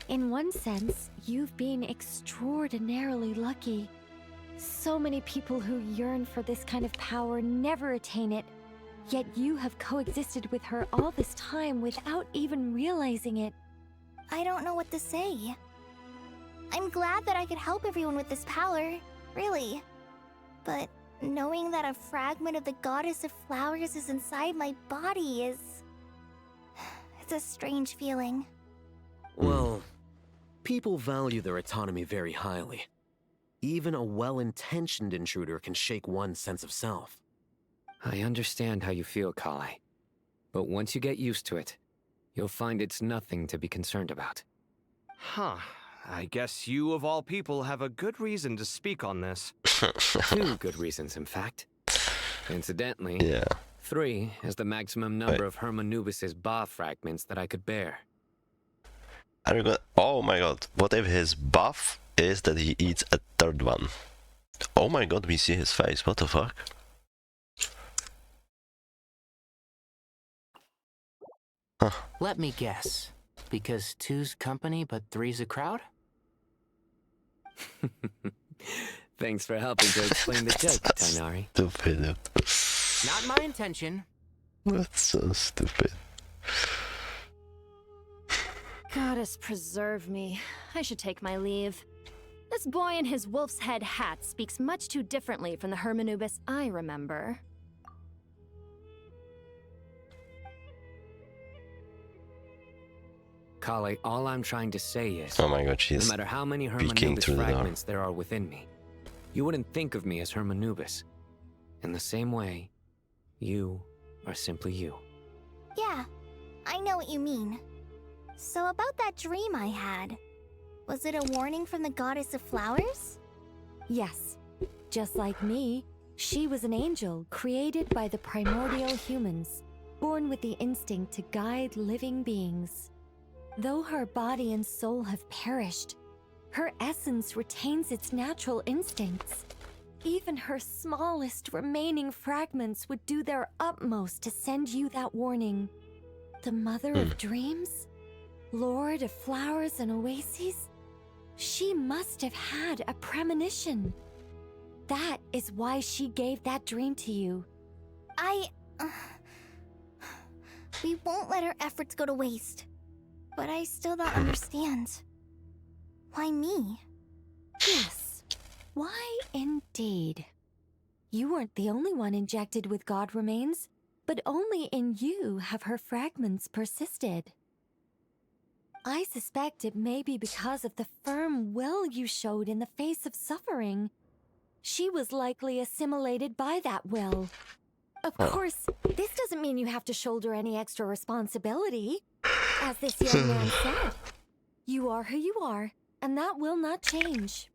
In one sense, you've been extraordinarily lucky. So many people who yearn for this kind of power never attain it, yet you have coexisted with her all this time without even realizing it. I don't know what to say. I'm glad that I could help everyone with this power, really. But knowing that a fragment of the Goddess of Flowers is inside my body is... it's a strange feeling. Well, people value their autonomy very highly. Even a well-intentioned intruder can shake one's sense of self. I understand how you feel, Kale. But once you get used to it, you'll find it's nothing to be concerned about. Huh. I guess you, of all people, have a good reason to speak on this. 2 good reasons, in fact. Incidentally, 3 is the maximum number of Hermanubis's Ba fragments that I could bear. Are you gonna... Oh my god, what if his buff is that he eats a 3rd one? Oh my god, we see his face, what the fuck? Huh. Let me guess. Because 2's company, but 3's a crowd? Thanks for helping to explain the joke, Tainari. Stupid. Not my intention. That's so stupid. Goddess preserve me. I should take my leave. This boy in his wolf's head hat speaks much too differently from the Hermanubis I remember. Kale, all I'm trying to say is, oh my god, she's no matter how many peeking Hermanubis through the door. fragments there are within me, you wouldn't think of me as Hermanubis. In the same way, you are simply you. Yeah, I know what you mean. So about that dream I had, was it a warning from the Goddess of Flowers? Yes. Just like me, she was an angel created by the primordial humans, born with the instinct to guide living beings. Though her body and soul have perished, her essence retains its natural instincts. Even her smallest remaining fragments would do their utmost to send you that warning. The Mother of Dreams? Lord of Flowers and Oases? She must have had a premonition. That is why she gave that dream to you. We won't let our efforts go to waste. But I still don't understand. Why me? Yes. Why indeed? You weren't the only one injected with God remains, but only in you have her fragments persisted. I suspect it may be because of the firm will you showed in the face of suffering. She was likely assimilated by that will. Of course, this doesn't mean you have to shoulder any extra responsibility. As this young man said, you are who you are, and that will not change.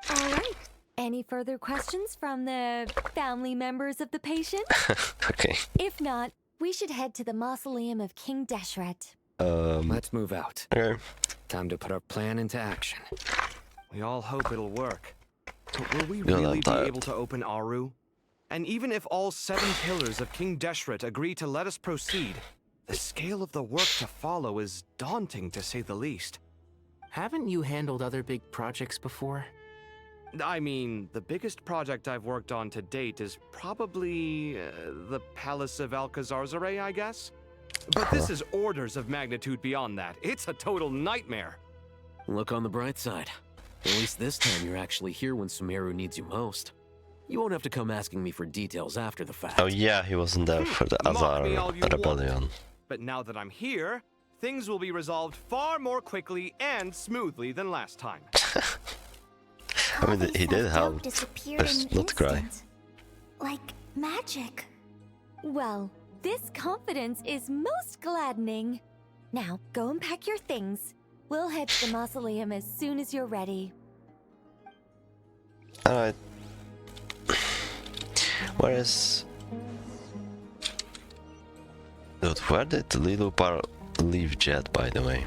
All right. Any further questions from the family members of the patient? Okay. If not, we should head to the mausoleum of King Deshret. Let's move out. Okay. Time to put our plan into action. We all hope it'll work. But will we Yeah, really I'm be tired. able to open Aru? And even if all 7 pillars of King Deshret agree to let us proceed, the scale of the work to follow is daunting, to say the least. Haven't you handled other big projects before? I mean, the biggest project I've worked on to date is probably the Palace of Alcazarzaray, I guess? But this is orders of magnitude beyond that. It's a total nightmare. Look on the bright side. At least this time you're actually here when Sumeru needs you most. You won't have to come asking me for details after the fact. Oh yeah, he wasn't there for the Mock me all you Azar rebellion. want. But now that I'm here, things will be resolved far more quickly and smoothly than last time. I mean, he did help. Disappeared in Let's an not cry. instant. Like magic. Well, this confidence is most gladdening. Now, go and pack your things. We'll head to the mausoleum as soon as you're ready. Alright. Where is... Dude, where did Little Par leave Jet, by the way?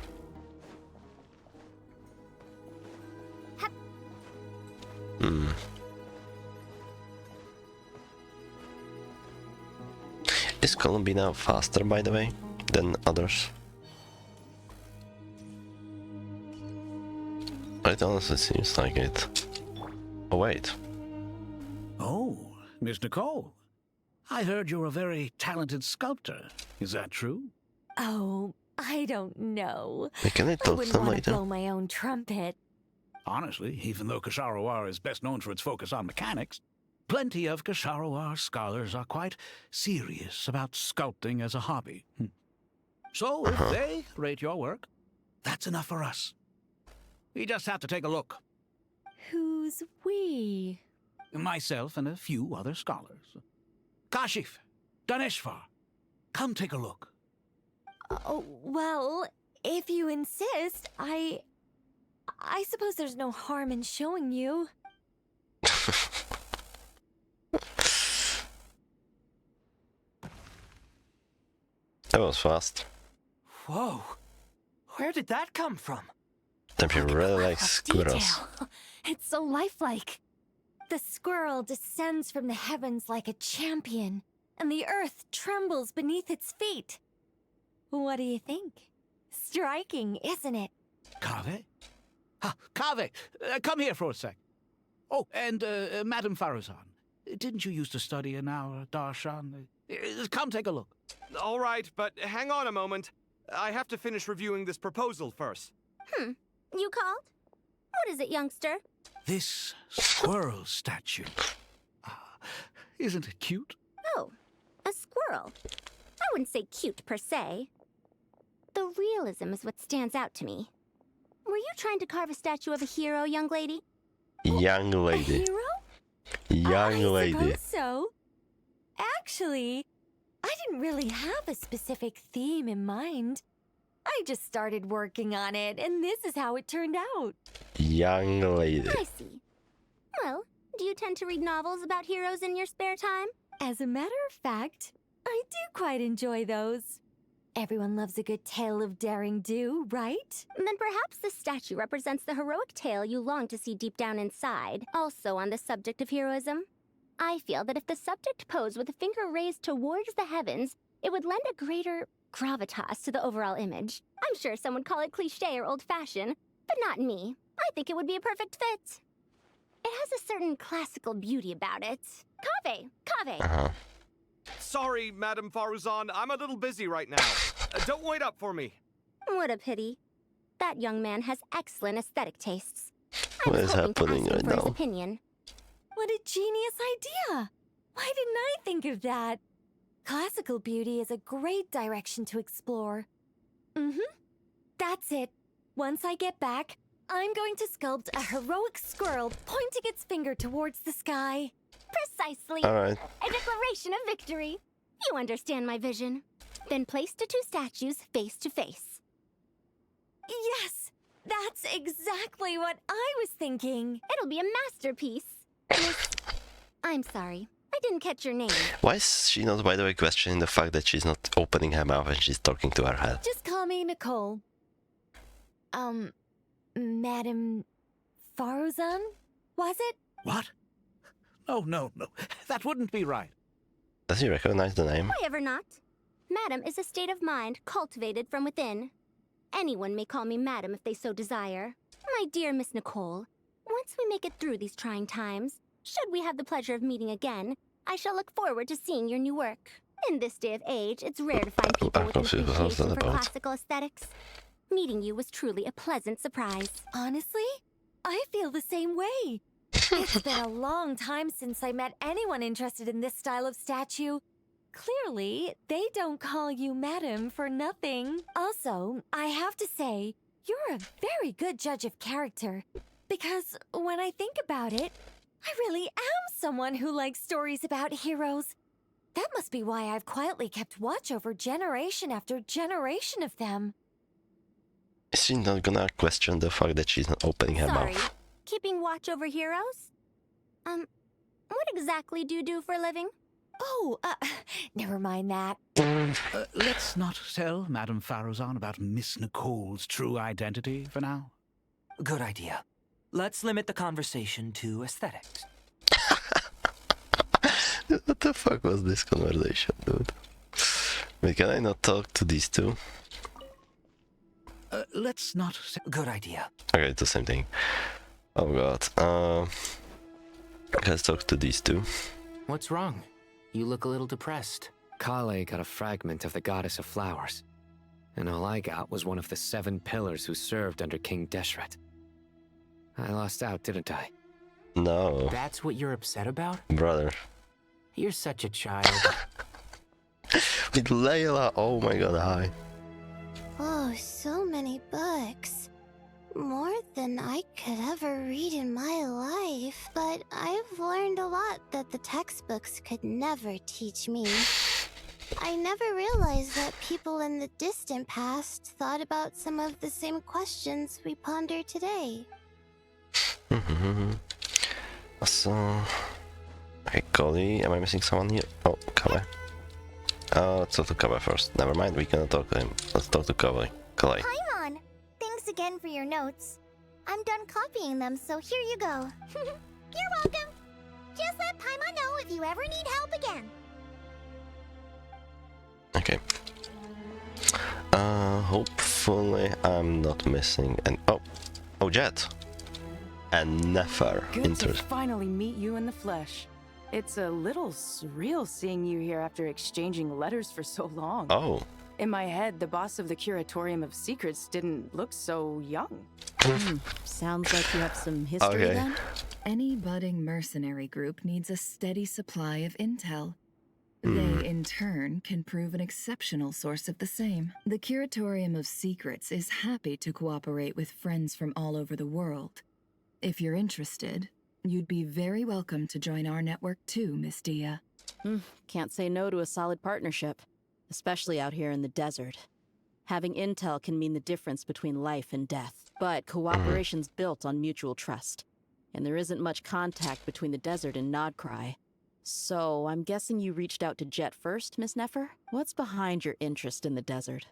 Is Columbina faster, by the way, than others? It honestly seems like it. Oh, wait. Oh, Miss Nicole. I heard you're a very talented sculptor. Is that true? Oh, I don't know. Can I I talk to wouldn't them want to later? blow my own trumpet. Honestly, even though Kasharawar is best known for its focus on mechanics, plenty of Kasharawar scholars are quite serious about sculpting as a hobby. So if they rate your work, that's enough for us. We just have to take a look. Who's we? Myself and a few other scholars. Kashif, Daneshvar, come take a look. Oh, well, if you insist, I suppose there's no harm in showing you. That was fast. Whoa. Where did that come from? Don't you really like squirrels? It's so lifelike. The squirrel descends from the heavens like a champion, and the earth trembles beneath its feet. What do you think? Striking, isn't it? Kaveh? Kaveh, come here for a sec. Oh, and Madame Farazan, didn't you used to study in our darshan? Come take a look. All right, but hang on a moment. I have to finish reviewing this proposal first. You called? What is it, youngster? This squirrel statue. Isn't it cute? Oh, a squirrel. I wouldn't say cute per se. The realism is what stands out to me. Were you trying to carve a statue of a hero, young lady? Young lady. A hero? Young lady. Suppose so. Actually, I didn't really have a specific theme in mind. I just started working on it, and this is how it turned out. Young lady. I see. Well, do you tend to read novels about heroes in your spare time? As a matter of fact, I do quite enjoy those. Everyone loves a good tale of daring do, right? Then perhaps the statue represents the heroic tale you long to see deep down inside. Also on the subject of heroism, I feel that if the subject posed with a finger raised towards the heavens, it would lend a greater gravitas to the overall image. I'm sure some would call it cliché or old-fashioned, but not me. I think it would be a perfect fit. It has a certain classical beauty about it. Kaveh! Sorry, Madame Faruzan, I'm a little busy right now. Don't wait up for me. What a pity. That young man has excellent aesthetic tastes. What is hoping to happening ask him right for his now? opinion. What a genius idea! Why didn't I think of that? Classical beauty is a great direction to explore. That's it. Once I get back, I'm going to sculpt a heroic squirrel pointing its finger towards the sky. Precisely. All right. A declaration of victory. You understand my vision. Then place the two statues face to face. Yes! That's exactly what I was thinking. It'll be a masterpiece. Miss... I'm sorry. I didn't catch your name. Why is she not, by the way, questioning the fact that she's not opening her mouth and she's talking to her head? Just call me Nicole. Madame Faruzan? Was it? What? No. That wouldn't be right. Does he recognize the name? Why ever not? Madam is a state of mind cultivated from within. Anyone may call me Madam if they so desire. My dear Miss Nicole, once we make it through these trying times, should we have the pleasure of meeting again, I shall look forward to seeing your new work. In this day of age, it's rare to find people with an appreciation for classical aesthetics. Meeting you was truly a pleasant surprise. Honestly, I feel the same way. It's been a long time since I met anyone interested in this style of statue. Clearly, they don't call you Madam for nothing. Also, I have to say, you're a very good judge of character. Because when I think about it, I really am someone who likes stories about heroes. That must be why I've quietly kept watch over generation after generation of them. Is she not gonna question the fact that she's not opening her Sorry, mouth? keeping watch over heroes? What exactly do you do for a living? Oh, never mind that. Let's not tell Madame Farozan about Miss Nicole's true identity for now. Good idea. Let's limit the conversation to aesthetics. What the fuck was this conversation, dude? Wait, can I not talk to these two? Let's not... Good idea. Okay, it's the same thing. Oh god. Let's talk to these two. What's wrong? You look a little depressed. Kale got a fragment of the Goddess of Flowers, and all I got was one of the 7 pillars who served under King Deshret. I lost out, didn't I? No. That's what you're upset about? Brother. You're such a child. With Layla, oh my god, hi. Oh, so many books. More than I could ever read in my life. But I've learned a lot that the textbooks could never teach me. I never realized that people in the distant past thought about some of the same questions we ponder today. So... Hey, Cody, am I missing someone here? Oh, Kabe. Let's talk to Kabe first. Never mind, we cannot talk to him. Let's talk to Kabe. Paimon, thanks again for your notes. I'm done copying them, so here you go. You're welcome. Just let Paimon know if you ever need help again. Okay. Hopefully I'm not missing an... Oh, Jet. And Nefer. Good to finally meet you in the flesh. It's a little surreal seeing you here after exchanging letters for so long. Oh. In my head, the boss of the Curatorium of Secrets didn't look so young. Sounds like you have some history then? Any budding mercenary group needs a steady supply of intel. They, in turn, can prove an exceptional source of the same. The Curatorium of Secrets is happy to cooperate with friends from all over the world. If you're interested, you'd be very welcome to join our network too, Miss Dia. Can't say no to a solid partnership, especially out here in the desert. Having intel can mean the difference between life and death, but cooperation's built on mutual trust, and there isn't much contact between the desert and Nodcry. So, I'm guessing you reached out to Jet first, Miss Nefer? What's behind your interest in the desert?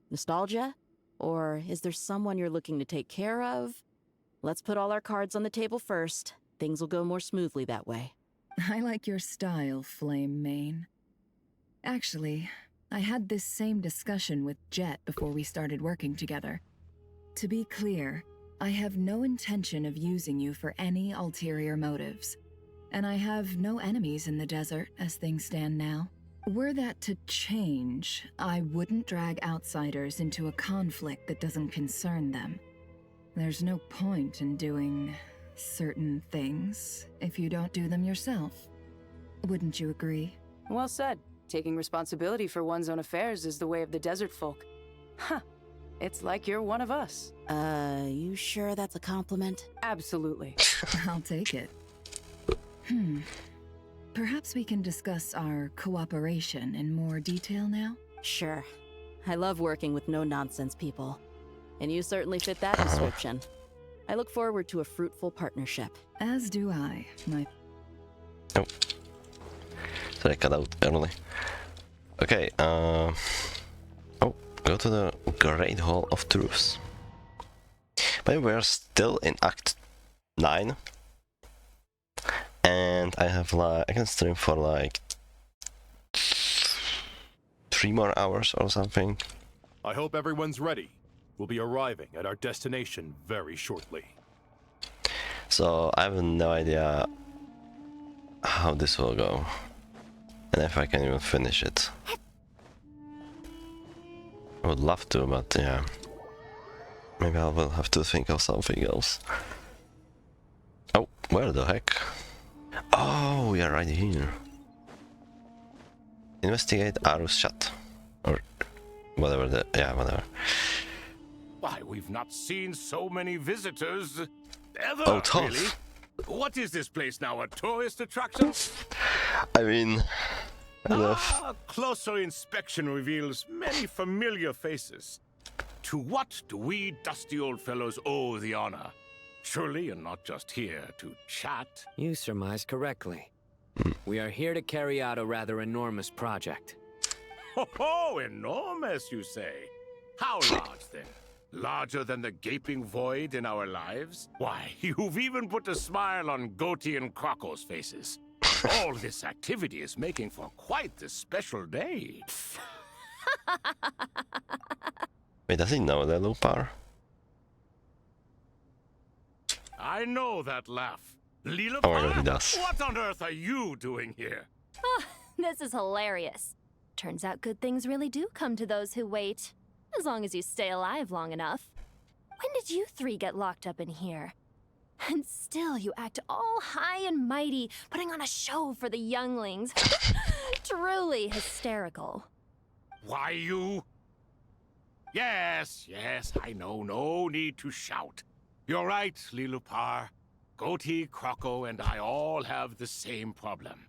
Nostalgia? Or is there someone you're looking to take care of? Let's put all our cards on the table first. Things will go more smoothly that way. I like your style, Flame Mane. Actually, I had this same discussion with Jet before we started working together. To be clear, I have no intention of using you for any ulterior motives. And I have no enemies in the desert as things stand now. Were that to change, I wouldn't drag outsiders into a conflict that doesn't concern them. There's no point in doing certain things if you don't do them yourself. Wouldn't you agree? Well said. Taking responsibility for one's own affairs is the way of the desert folk. Huh. It's like you're one of us. You sure that's a compliment? Absolutely. I'll take it. Perhaps we can discuss our cooperation in more detail now? Sure. I love working with no-nonsense people. And you certainly fit that description. I look forward to a fruitful partnership. As do I, my... Oh. Did I cut out early? Okay, oh, go to the Great Hall of Truths. But we're still in Act 9. And I have like, I can stream for like 3 more hours or something. I hope everyone's ready. We'll be arriving at our destination very shortly. So I have no idea how this will go. And if I can even finish it. I would love to, but yeah. Maybe I will have to think of something else. Oh, where the heck? Oh, we are right here. Investigate Arus Shut. Or whatever the... yeah, whatever. Why, we've not seen so many visitors ever, Oh, tough. really. What is this place now, a tourist attraction? I mean, enough. Closer inspection reveals many familiar faces. To what do we dusty old fellows owe the honor? Surely you're not just here to chat. You surmised correctly. We are here to carry out a rather enormous project. Ho, enormous, you say? How large, then? Larger than the gaping void in our lives? Why, you've even put a smile on Goatee and Crocco's faces. All this activity is making for quite the special day. Wait, does he know the Lupar? I know that laugh. Lila, Oh my god, he does. what on earth are you doing here? Oh, this is hilarious. Turns out good things really do come to those who wait. As long as you stay alive long enough. When did you three get locked up in here? And still you act all high and mighty, putting on a show for the younglings. Truly hysterical. Why, you... Yes, I know. No need to shout. You're right, Lilupar. Goatee, Crocco, and I all have the same problem.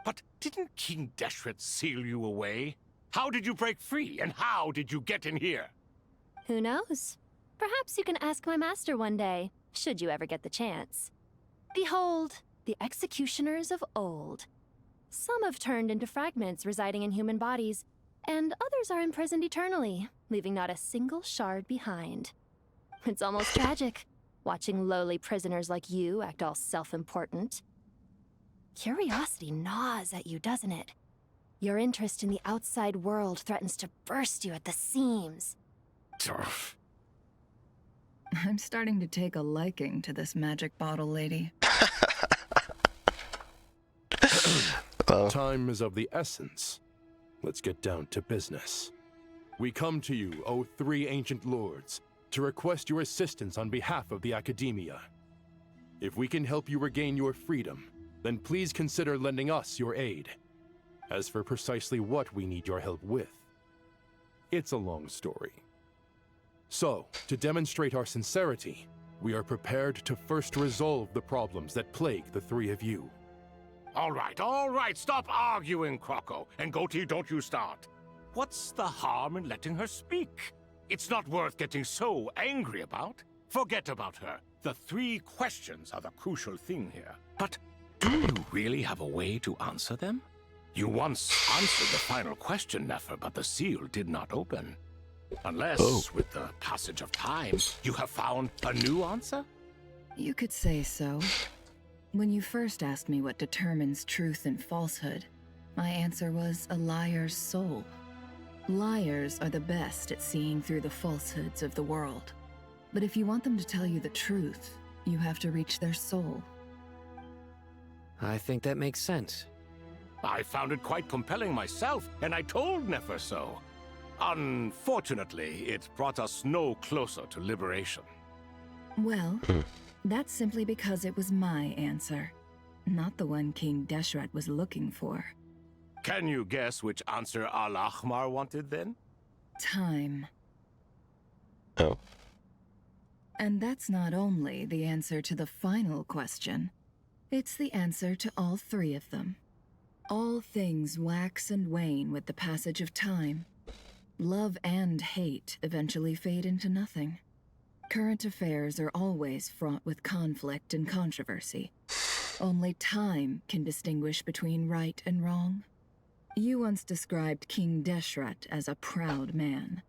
But didn't King Deshret seal you away? How did you break free, and how did you get in here? Who knows? Perhaps you can ask my master one day, should you ever get the chance. Behold, the executioners of old. Some have turned into fragments residing in human bodies, and others are imprisoned eternally, leaving not a single shard behind. It's almost tragic, watching lowly prisoners like you act all self-important. Curiosity gnaws at you, doesn't it? Your interest in the outside world threatens to burst you at the seams. I'm starting to take a liking to this magic bottle lady. Time is of the essence. Let's get down to business. We come to you, O three ancient lords, to request your assistance on behalf of the Academia. If we can help you regain your freedom, then please consider lending us your aid. As for precisely what we need your help with, it's a long story. So, to demonstrate our sincerity, we are prepared to first resolve the problems that plague the three of you. All right, stop arguing, Crocco. And Goatee, don't you start. What's the harm in letting her speak? It's not worth getting so angry about. Forget about her. The three questions are the crucial thing here. But do you really have a way to answer them? You once answered the final question, Nefer, but the seal did not open. Unless, with the passage of time, you have found a new answer? You could say so. When you first asked me what determines truth and falsehood, my answer was a liar's soul. Liars are the best at seeing through the falsehoods of the world. But if you want them to tell you the truth, you have to reach their soul. I think that makes sense. I found it quite compelling myself, and I told Nefer so. Unfortunately, it brought us no closer to liberation. Well, that's simply because it was my answer, not the one King Deshret was looking for. Can you guess which answer Al-Ahmar wanted then? Time. Oh. And that's not only the answer to the final question, it's the answer to all three of them. All things wax and wane with the passage of time. Love and hate eventually fade into nothing. Current affairs are always fraught with conflict and controversy. Only time can distinguish between right and wrong. You once described King Deshret as a proud man.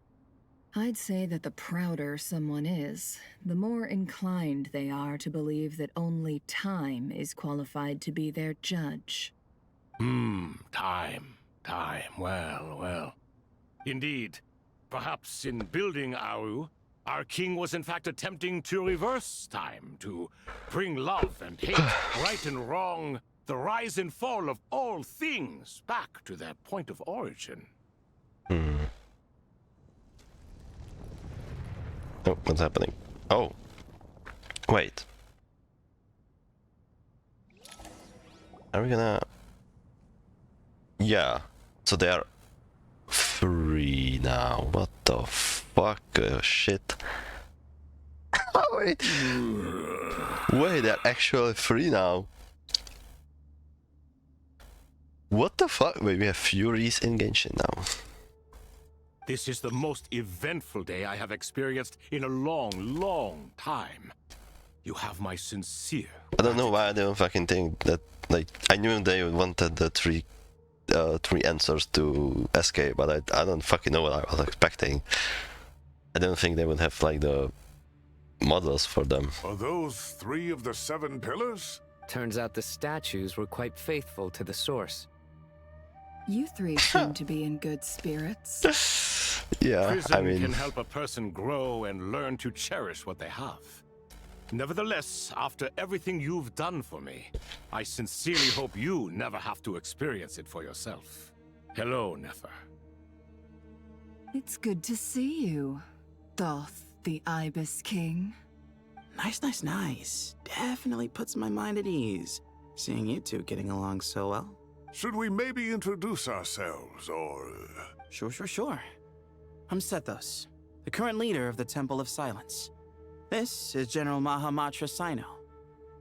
I'd say that the prouder someone is, the more inclined they are to believe that only time is qualified to be their judge. Time. Well. Indeed. Perhaps in building Aru, our king was in fact attempting to reverse time, to bring love and hate, right and wrong, the rise and fall of all things back to their point of origin. Oh, what's happening? Oh. Wait. Are we gonna... Yeah. So they are free now. What the fuck? Shit. How wait. Wait, they're actually free now. What the fuck? Wait, we have Furies in Genshin now. This is the most eventful day I have experienced in a long, long time. You have my sincere... I don't know why I don't fucking think that, like, I knew they wanted the three answers to escape, but I don't fucking know what I was expecting. I don't think they would have, like, the models for them. Are those 3 of the 7 pillars? Turns out the statues were quite faithful to the source. You 3 seem to be in good spirits. Yeah, Prison I mean... can help a person grow and learn to cherish what they have. Nevertheless, after everything you've done for me, I sincerely hope you never have to experience it for yourself. Hello, Nefer. It's good to see you, Thoth, the Ibis King. Nice. Definitely puts my mind at ease, seeing you two getting along so well. Should we maybe introduce ourselves, or... Sure. I'm Sethos, the current leader of the Temple of Silence. This is General Mahamatra Sino.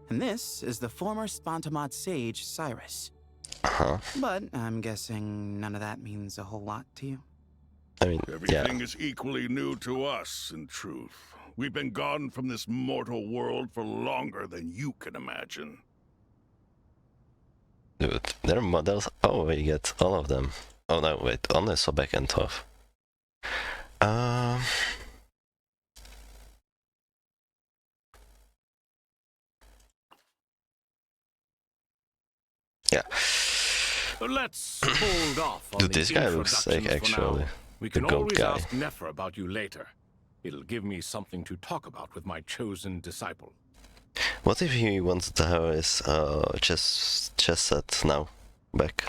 And this is the former Spantamad sage, Cyrus. But I'm guessing none of that means a whole lot to you. I mean, everything is equally new to us, in truth. We've been gone from this mortal world for longer than you can imagine. Dude, their models... Oh, we get all of them. Oh no, wait, only Sobek and Thoth. Yeah. Let's hold off on Dude, the this guy looks like introductions for actually now. We the can goat always guy. ask Nefer about you later. It'll give me something to talk about with my chosen disciple. What if he wants to have his chess set now back?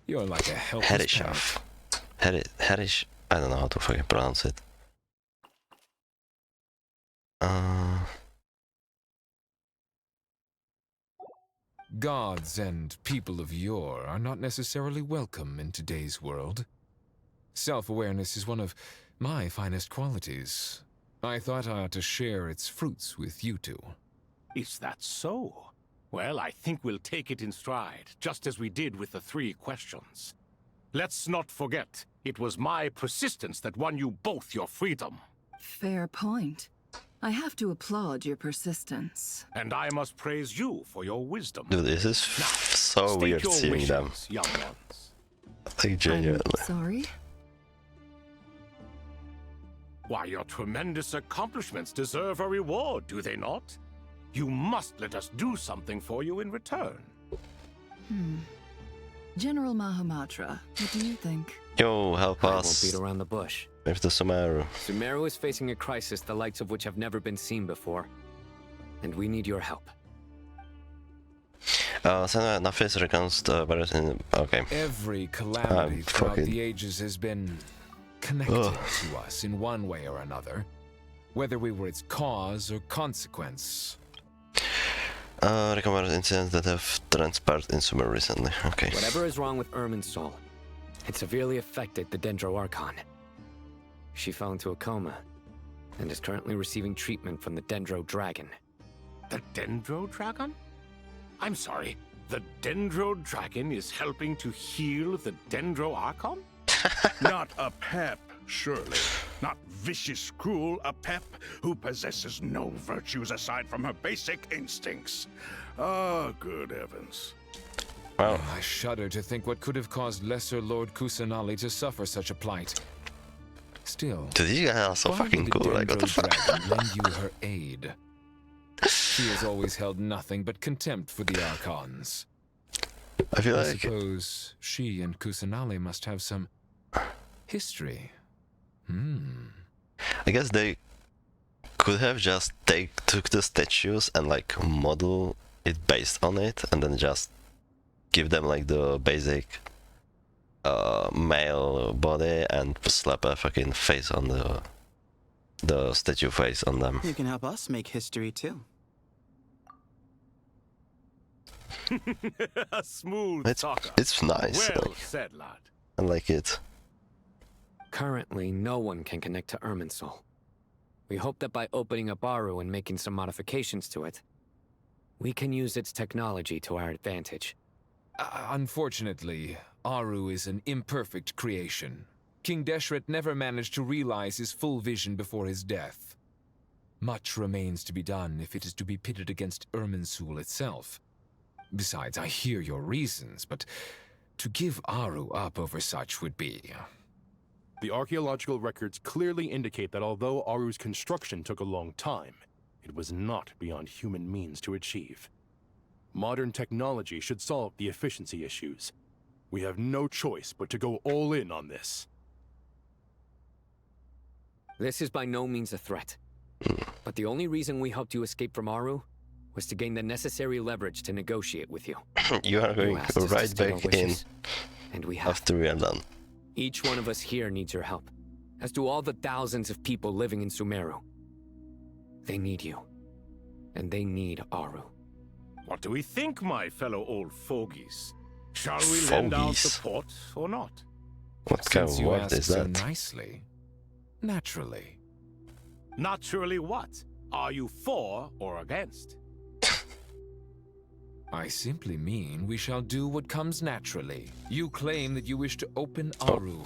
You're like a helpless parent. Herish. I don't know how to fucking pronounce it. Gods and people of yore are not necessarily welcome in today's world. Self-awareness is one of my finest qualities. I thought I ought to share its fruits with you two. Is that so? Well, I think we'll take it in stride, just as we did with the 3 questions. Let's not forget, it was my persistence that won you both your freedom. Fair point. I have to applaud your persistence. And I must praise you for your wisdom. Dude, this is so weird seeing them. Young ones. Like, genuinely. I'm sorry? Why, your tremendous accomplishments deserve a reward, do they not? You must let us do something for you in return. General Mahamatra, what do you think? Yo, help I won't us. beat around the bush. With the Sumeru. Sumeru is facing a crisis the likes of which have never been seen before. And we need your help. Nafis recounts the virus in... Okay. Every calamity throughout the ages has been connected to us in one way or another, whether we were its cause or consequence. Recommended incidents that have transpired in Sumeru recently. Okay. Whatever is wrong with Irmin's soul, it severely affected the Dendro Archon. She fell into a coma and is currently receiving treatment from the Dendro Dragon. The Dendro Dragon? I'm sorry, the Dendro Dragon is helping to heal the Dendro Archon? Not a pep, surely. Not vicious, cruel, a pep who possesses no virtues aside from her basic instincts. Ah, good heavens. Wow. I shudder to think what could have caused Lesser Lord Kusanali to suffer such a plight. Still, Dude, these guys are so fucking cool. Like, what the fuck? Dragon lend you her aid? She has always held nothing but contempt for the Archons. I feel I like... suppose she and Kusanali must have some history. I guess they could have just took the statues and like model it based on it, and then just give them like the basic male body and slap a fucking face on the statue face on them. You can help us make history too. A smooth talker. It's nice. Well like, said, lad. I like it. Currently, no one can connect to Irmin's soul. We hope that by opening up Aru and making some modifications to it, we can use its technology to our advantage. Unfortunately, Aru is an imperfect creation. King Deshret never managed to realize his full vision before his death. Much remains to be done if it is to be pitted against Irminsul itself. Besides, I hear your reasons, but to give Aru up over such would be... The archaeological records clearly indicate that although Aru's construction took a long time, it was not beyond human means to achieve. Modern technology should solve the efficiency issues. We have no choice but to go all in on this. This is by no means a threat. But the only reason we helped you escape from Aru was to gain the necessary leverage to negotiate with you. You are going right back in and we have. After we are done. Each one of us here needs your help, as do all the thousands of people living in Sumeru. They need you, and they need Aru. What do we think, my fellow old fogies? Shall we lend our support or not? What kind of Since you word ask is so that? nicely. Naturally. Naturally what? Are you for or against? I simply mean we shall do what comes naturally. You claim that you wish to open Aru.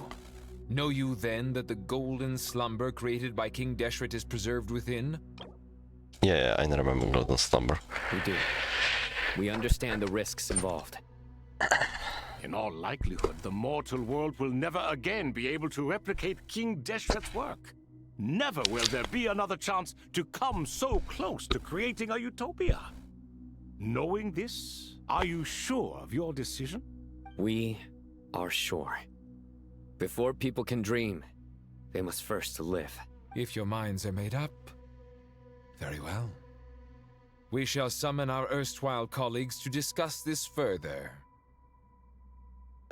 Know you then that the golden slumber created by King Deshret is preserved within? Yeah, I remember Golden Slumber. We do. We understand the risks involved. In all likelihood, the mortal world will never again be able to replicate King Deshret's work. Never will there be another chance to come so close to creating a utopia. Knowing this, are you sure of your decision? We are sure. Before people can dream, they must first live. If your minds are made up, very well. We shall summon our erstwhile colleagues to discuss this further.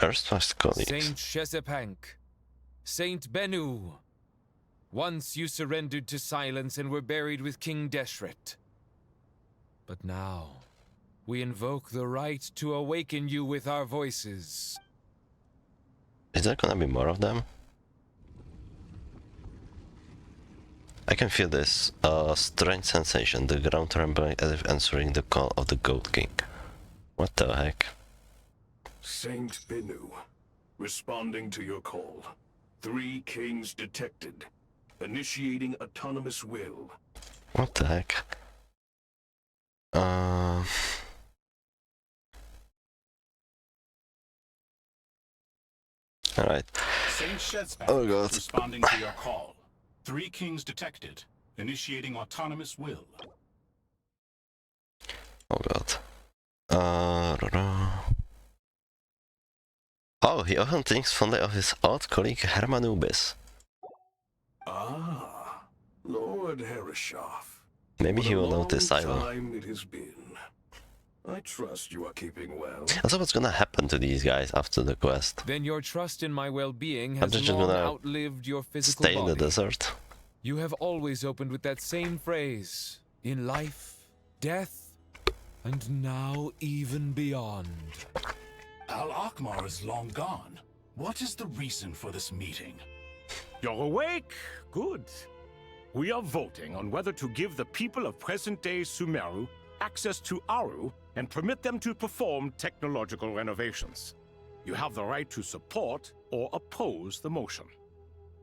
Erstwhile colleagues? Saint Shezepank, Saint Bennu. Once you surrendered to silence and were buried with King Deshret. But now, we invoke the right to awaken you with our voices. Is there gonna be more of them? I can feel this strange sensation, the ground trembling as if answering the call of the Goat King. What the heck? Saint Bennu, responding to your call. 3 kings detected. Initiating autonomous will. What the heck? Alright. Saint Shezepank, Oh god. responding to your call. 3 kings detected. Initiating autonomous will. Oh god. Oh, he often thinks fondly of his old colleague Hermanubis. Ah, Lord Herreshoff. Maybe What he a will long notice I will. time it has been. I trust you are keeping well. Also, what's gonna happen to these guys after the quest? Then your trust in my well-being I'm has just long gonna outlived your physical stay in body. the desert. You have always opened with that same phrase. In life, death, and now even beyond. Al-Akmar is long gone. What is the reason for this meeting? You're awake? Good. We are voting on whether to give the people of present-day Sumeru access to Aru and permit them to perform technological renovations. You have the right to support or oppose the motion.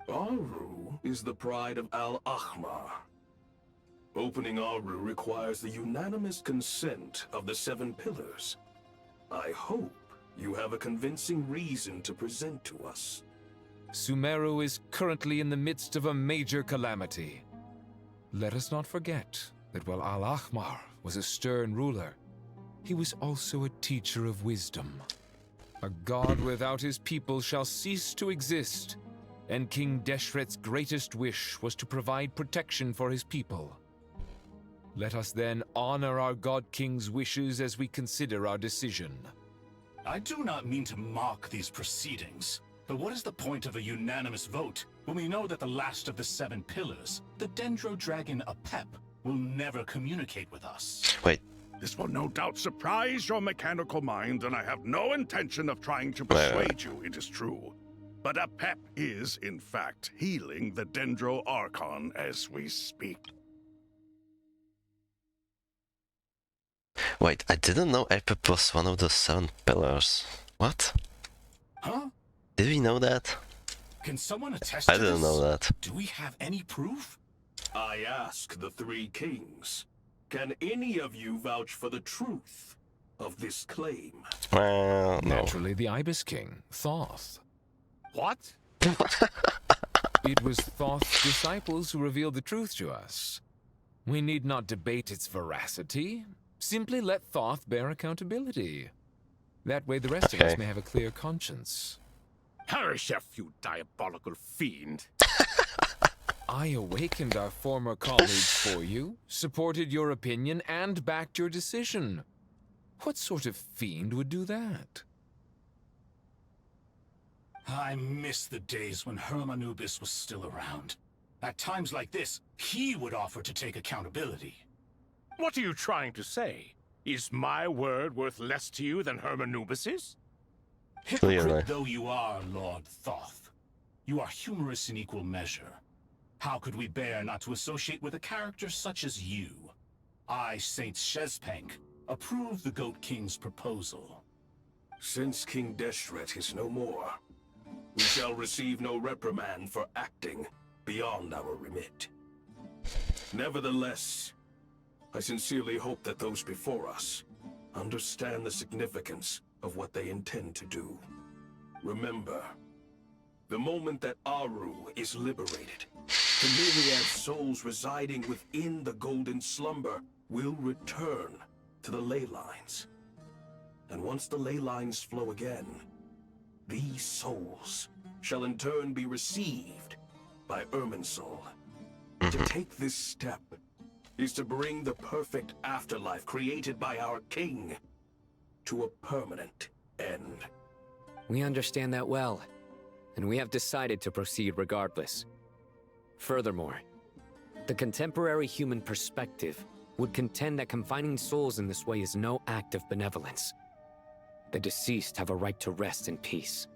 Aru is the pride of Al-Ahmar. Opening Aru requires the unanimous consent of the 7 pillars. I hope you have a convincing reason to present to us. Sumeru is currently in the midst of a major calamity. Let us not forget that while Al-Ahmar was a stern ruler, he was also a teacher of wisdom. A god without his people shall cease to exist, and King Deshret's greatest wish was to provide protection for his people. Let us then honor our God King's wishes as we consider our decision. I do not mean to mock these proceedings, but what is the point of a unanimous vote when we know that the last of the 7 pillars, the Dendro Dragon Apep, will never communicate with us? Wait. This will no doubt surprise your mechanical mind, and I have no intention of trying to persuade you it is true. But Apep is, in fact, healing the Dendro Archon as we speak. Wait, I didn't know Apep was one of the 7 pillars. What? Huh? Did we know that? Can someone attest I to didn't this? know that. Do we have any proof? I ask the 3 kings, can any of you vouch for the truth of this claim? Well, no. Naturally, the Ibis King, Thoth. What? It was Thoth's disciples who revealed the truth to us. We need not debate its veracity. Simply let Thoth bear accountability. That way the rest of us may have a clear conscience. Harishef, you diabolical fiend. I awakened our former colleagues for you, supported your opinion, and backed your decision. What sort of fiend would do that? I miss the days when Hermanubis was still around. At times like this, he would offer to take accountability. What are you trying to say? Is my word worth less to you than Hermanubis's? Hypocrite though you are, Lord Thoth, you are humorous in equal measure. How could we bear not to associate with a character such as you? I, Saint Shezpenk, approve the Goat King's proposal. Since King Deshret is no more, we shall receive no reprimand for acting beyond our remit. Nevertheless, I sincerely hope that those before us understand the significance of what they intend to do. Remember, the moment that Aru is liberated, the myriad souls residing within the Golden Slumber will return to the ley lines. And once the ley lines flow again, these souls shall in turn be received by Irminsul. To take this step is to bring the perfect afterlife created by our king to a permanent end. We understand that well, and we have decided to proceed regardless. Furthermore, the contemporary human perspective would contend that confining souls in this way is no act of benevolence. The deceased have a right to rest in peace.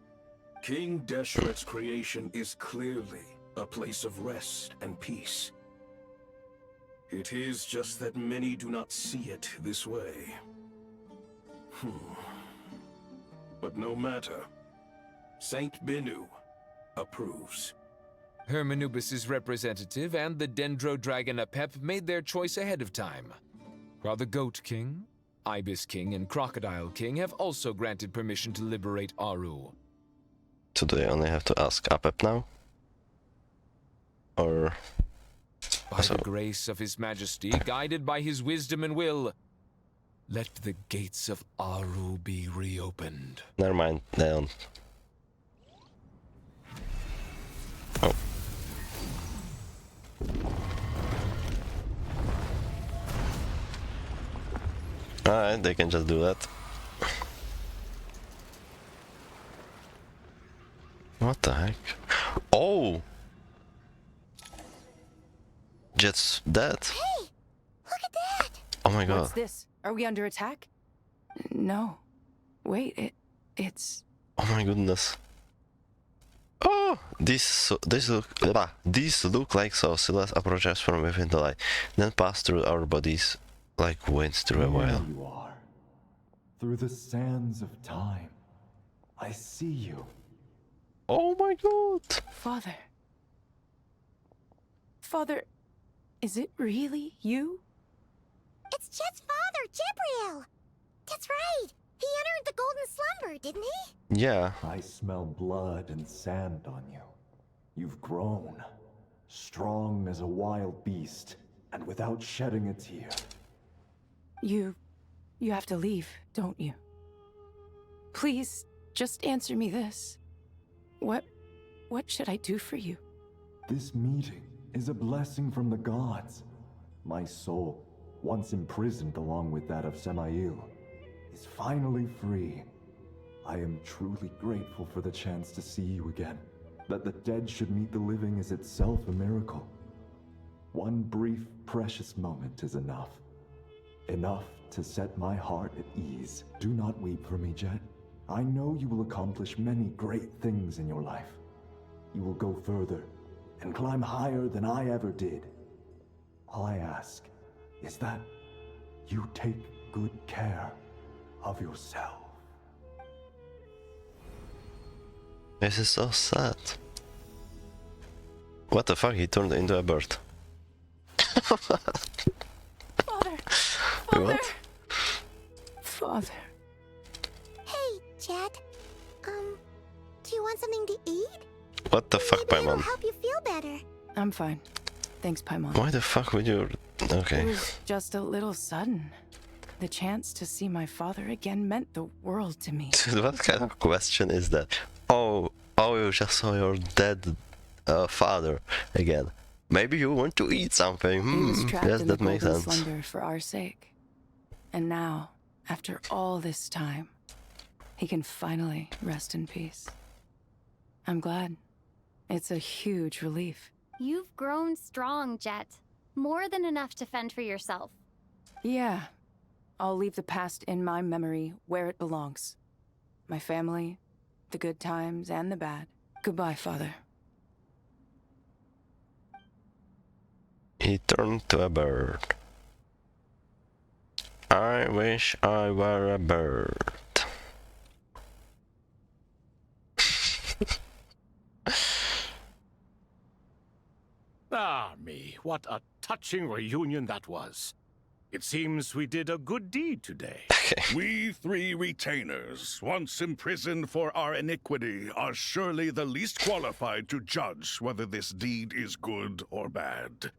King Deshret's creation is clearly a place of rest and peace. It is just that many do not see it this way. But no matter. Saint Binu approves. Hermanubis' representative and the Dendro Dragon Apep made their choice ahead of time, while the Goat King, Ibis King, and Crocodile King have also granted permission to liberate Aru. So do they only have to ask Apep now? Or... By the grace of His Majesty, guided by his wisdom and will, let the gates of Aru be reopened. Never mind, they don't. Oh. Alright, they can just do that. What the heck? Oh! Jet's dead. Hey! Look at that! Oh my god. What's this? Are we under attack? No. Wait, it's... Oh my goodness. Oh! These look like Silhouette approaches from within the light, then pass through our bodies like winds through a There whale. you are. Through the sands of time. I see you. Oh my god! Father. Father, is it really you? It's Jet's father, Jibriel! That's right! He entered the Golden Slumber, didn't he? Yeah. I smell blood and sand on you. You've grown. Strong as a wild beast, and without shedding a tear. You have to leave, don't you? Please, just answer me this. What should I do for you? This meeting is a blessing from the gods. My soul, once imprisoned along with that of Samael, is finally free. I am truly grateful for the chance to see you again. That the dead should meet the living is itself a miracle. One brief, precious moment is enough. Enough to set my heart at ease. Do not weep for me, Jet. I know you will accomplish many great things in your life. You will go further and climb higher than I ever did. All I ask is that you take good care of yourself. This is so sad. What the fuck? He turned into a bird. Father! What? Father. Hey, Jet. Do you want something to eat? What the fuck, Maybe it'll Paimon? help you feel better. I'm fine. Thanks, Paimon. Why the fuck would you... Okay. It was just a little sudden. The chance to see my father again meant the world to me. Dude, what kind of question is that? Oh, you just saw your dead father again. Maybe you want to eat something. He was trapped Yes, in that the makes golden sense. slumber for our sake. And now, after all this time, he can finally rest in peace. I'm glad. It's a huge relief. You've grown strong, Jet. More than enough to fend for yourself. Yeah. I'll leave the past in my memory where it belongs. My family, the good times and the bad. Goodbye, Father. He turned to a bird. I wish I were a bird. Ah, me, what a touching reunion that was. It seems we did a good deed today. We three retainers, once imprisoned for our iniquity, are surely the least qualified to judge whether this deed is good or bad.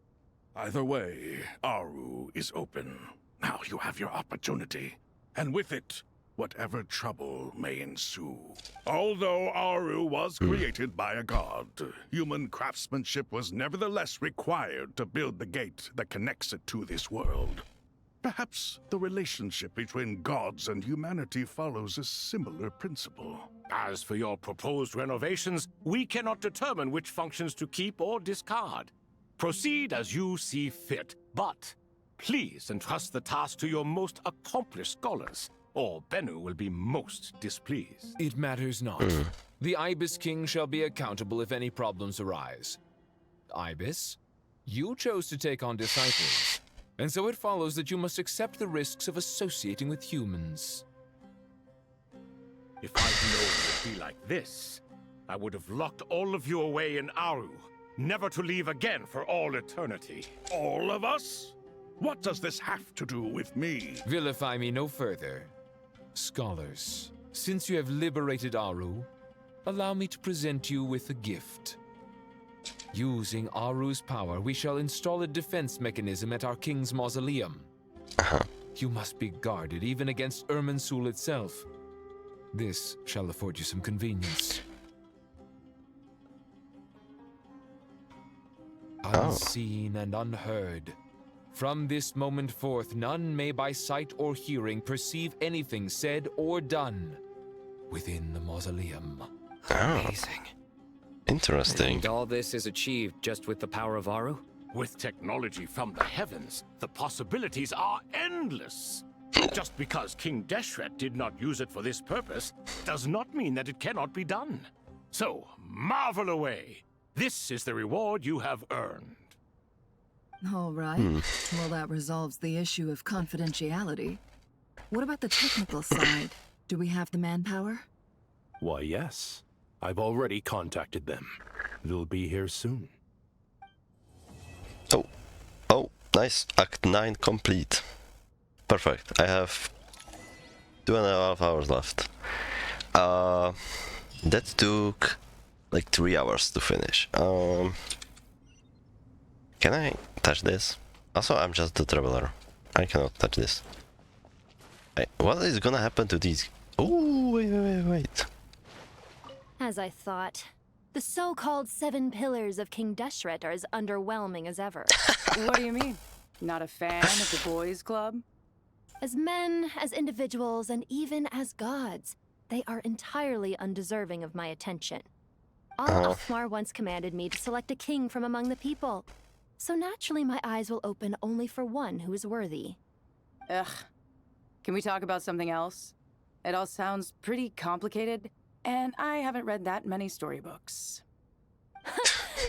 Either way, Aru is open. Now you have your opportunity, and with it, whatever trouble may ensue. Although Aru was created by a god, human craftsmanship was nevertheless required to build the gate that connects it to this world. Perhaps the relationship between gods and humanity follows a similar principle. As for your proposed renovations, we cannot determine which functions to keep or discard. Proceed as you see fit, but please entrust the task to your most accomplished scholars, or Bennu will be most displeased. It matters not. The Ibis King shall be accountable if any problems arise. Ibis, you chose to take on disciples, and so it follows that you must accept the risks of associating with humans. If I'd known it would be like this, I would have locked all of you away in Aru, never to leave again for all eternity. All of us? What does this have to do with me? Vilify me no further. Scholars, since you have liberated Aru, allow me to present you with a gift. Using Aru's power, we shall install a defense mechanism at our king's mausoleum. You must be guarded even against Irminsul itself. This shall afford you some convenience. Unseen and unheard. From this moment forth, none may by sight or hearing perceive anything said or done within the mausoleum. Amazing. Interesting. And all this is achieved just with the power of Aru? With technology from the heavens, the possibilities are endless. Just because King Deshret did not use it for this purpose does not mean that it cannot be done. So, marvel away. This is the reward you have earned. All right. Well, that resolves the issue of confidentiality. What about the technical side? Do we have the manpower? Why, yes. I've already contacted them. They'll be here soon. Oh, nice. Act 9 complete. Perfect. I have 2.5 hours left. That took like 3 hours to finish. Can I touch this? Also, I'm just the traveler. I cannot touch this. Hey, what is gonna happen to these? Oh, wait. As I thought. The so-called 7 pillars of King Deshret are as underwhelming as ever. What do you mean? Not a fan of the boys' club? As men, as individuals, and even as gods, they are entirely undeserving of my attention. Al-Ahmar once commanded me to select a king from among the people. So naturally my eyes will open only for one who is worthy. Ugh. Can we talk about something else? It all sounds pretty complicated, and I haven't read that many storybooks.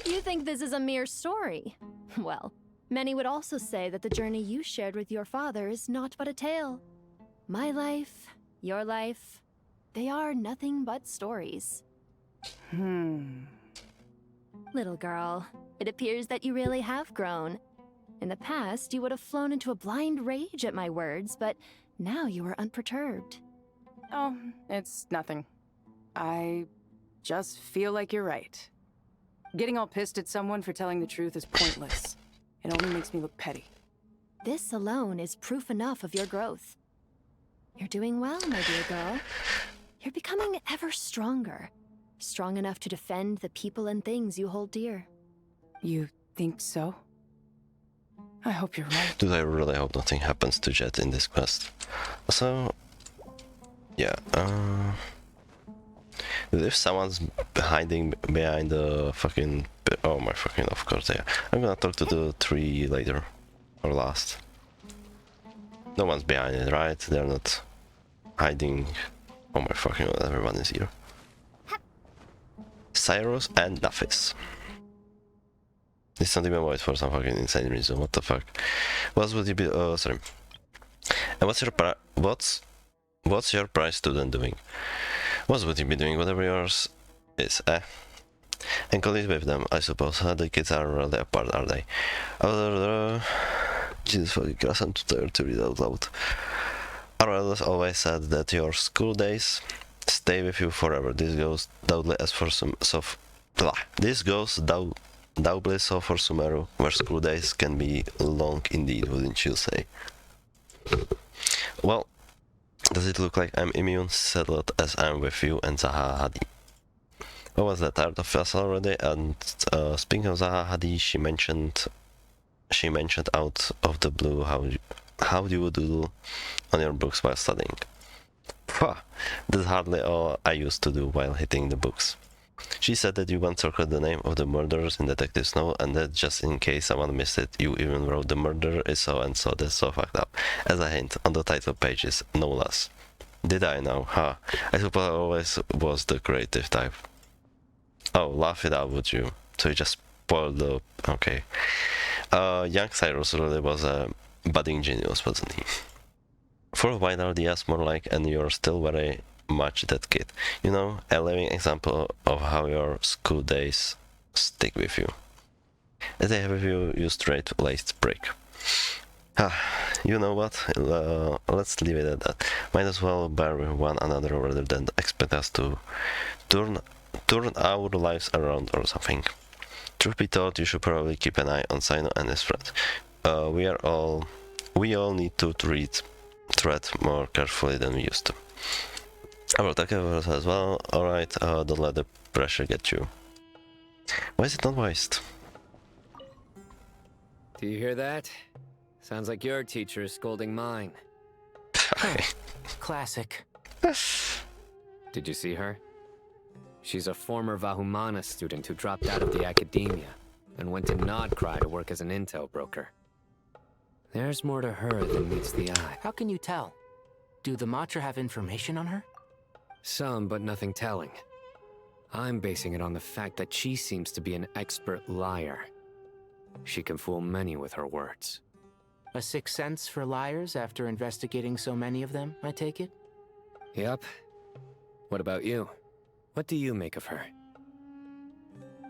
You think this is a mere story? Well, many would also say that the journey you shared with your father is not but a tale. My life, your life, they are nothing but stories. Little girl, it appears that you really have grown. In the past, you would have flown into a blind rage at my words, but now you are unperturbed. Oh, it's nothing. I just feel like you're right. Getting all pissed at someone for telling the truth is pointless. It only makes me look petty. This alone is proof enough of your growth. You're doing well, my dear girl. You're becoming ever stronger. Strong enough to defend the people and things you hold dear. You think so? I hope you're right. Dude, I really hope nothing happens to Jet in this quest. So, yeah, if someone's hiding behind the fucking... Oh my fucking, of course, yeah. I'm gonna talk to the tree later. Or last. No one's behind it, right? They're not hiding. Oh my fucking god, everyone is here. Cyrus and Nafis. This not even voice for some fucking insane reason, what the fuck. What would you be... sorry. And what's your prize student doing? What would you be doing? Whatever yours is, eh? And colleagues with them, I suppose. The kids are really apart, are they? Jesus fucking Christ, I'm too tired to read out loud. Our elders always said that your school days stay with you forever. This goes doubly as for some... This goes doubly so for Sumeru, where school days can be long indeed, wouldn't you say? Well, does it look like I'm immune, settled as I'm with you and Zaha Hadi? What was that, tired of us already? And speaking of Zaha Hadi, she mentioned out of the blue how you would do on your books while studying. Pwah, that's hardly all I used to do while hitting the books. She said that you once circled the name of the murderers in Detective's note, and that just in case someone missed it, you even wrote the murderer is so and so. That's so fucked up. As a hint, on the title pages, no less. Did I know? Huh. I suppose I always was the creative type. Oh, laugh it out, would you? So you just spoiled the... Okay. Young Cyrus really was a budding genius, wasn't he? Full of wide ideas, more like, and you're still very much that kid. You know, a living example of how your school days stick with you. As they have with you, you straight-laced prick. You know what? Let's leave it at that. Might as well bear with one another rather than expect us to turn our lives around or something. Truth be told, you should probably keep an eye on Sino and his friends. We all need to tread more carefully than we used to. I will take care of us as well. Alright, don't let the pressure get you. Why is it not waste? Do you hear that? Sounds like your teacher is scolding mine. Classic. Did you see her? She's a former Vahumana student who dropped out of the academia and went to Nodcry to work as an intel broker. There's more to her than meets the eye. How can you tell? Do the Matra have information on her? Some, but nothing telling. I'm basing it on the fact that she seems to be an expert liar. She can fool many with her words. A sixth sense for liars after investigating so many of them, I take it? Yep. What about you? What do you make of her?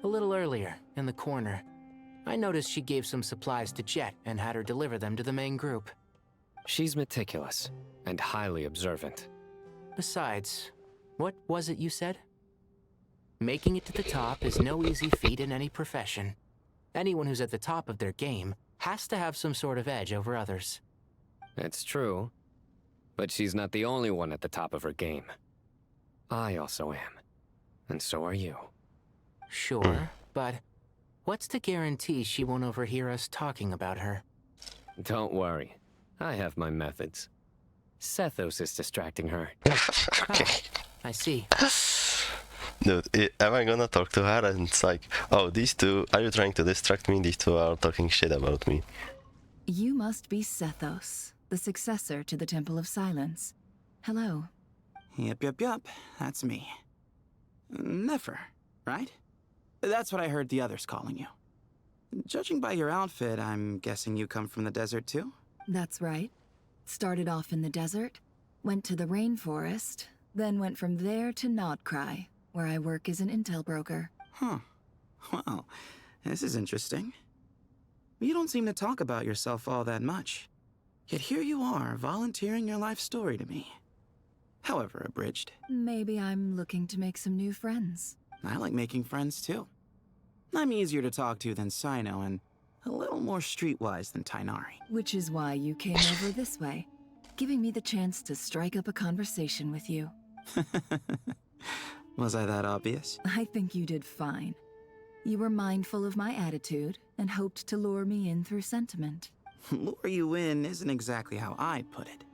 A little earlier, in the corner, I noticed she gave some supplies to Jet and had her deliver them to the main group. She's meticulous and highly observant. Besides, what was it you said? Making it to the top is no easy feat in any profession. Anyone who's at the top of their game has to have some sort of edge over others. It's true, but she's not the only one at the top of her game. I also am, and so are you. Sure, but what's to guarantee she won't overhear us talking about her? Don't worry, I have my methods. Sethos is distracting her. Okay. I see. Dude, am I gonna talk to her and it's like, oh, these two, are you trying to distract me? These two are talking shit about me. You must be Sethos, the successor to the Temple of Silence. Hello. Yup. That's me. Nefer, right? That's what I heard the others calling you. Judging by your outfit, I'm guessing you come from the desert too? That's right. Started off in the desert, went to the rainforest, then went from there to Nodcry, where I work as an intel broker. Huh. Well, this is interesting. You don't seem to talk about yourself all that much. Yet here you are, volunteering your life story to me. However abridged. Maybe I'm looking to make some new friends. I like making friends too. I'm easier to talk to than Sino and a little more streetwise than Tainari. Which is why you came over this way, giving me the chance to strike up a conversation with you. Was I that obvious? I think you did fine. You were mindful of my attitude and hoped to lure me in through sentiment. Lure you in isn't exactly how I'd put it.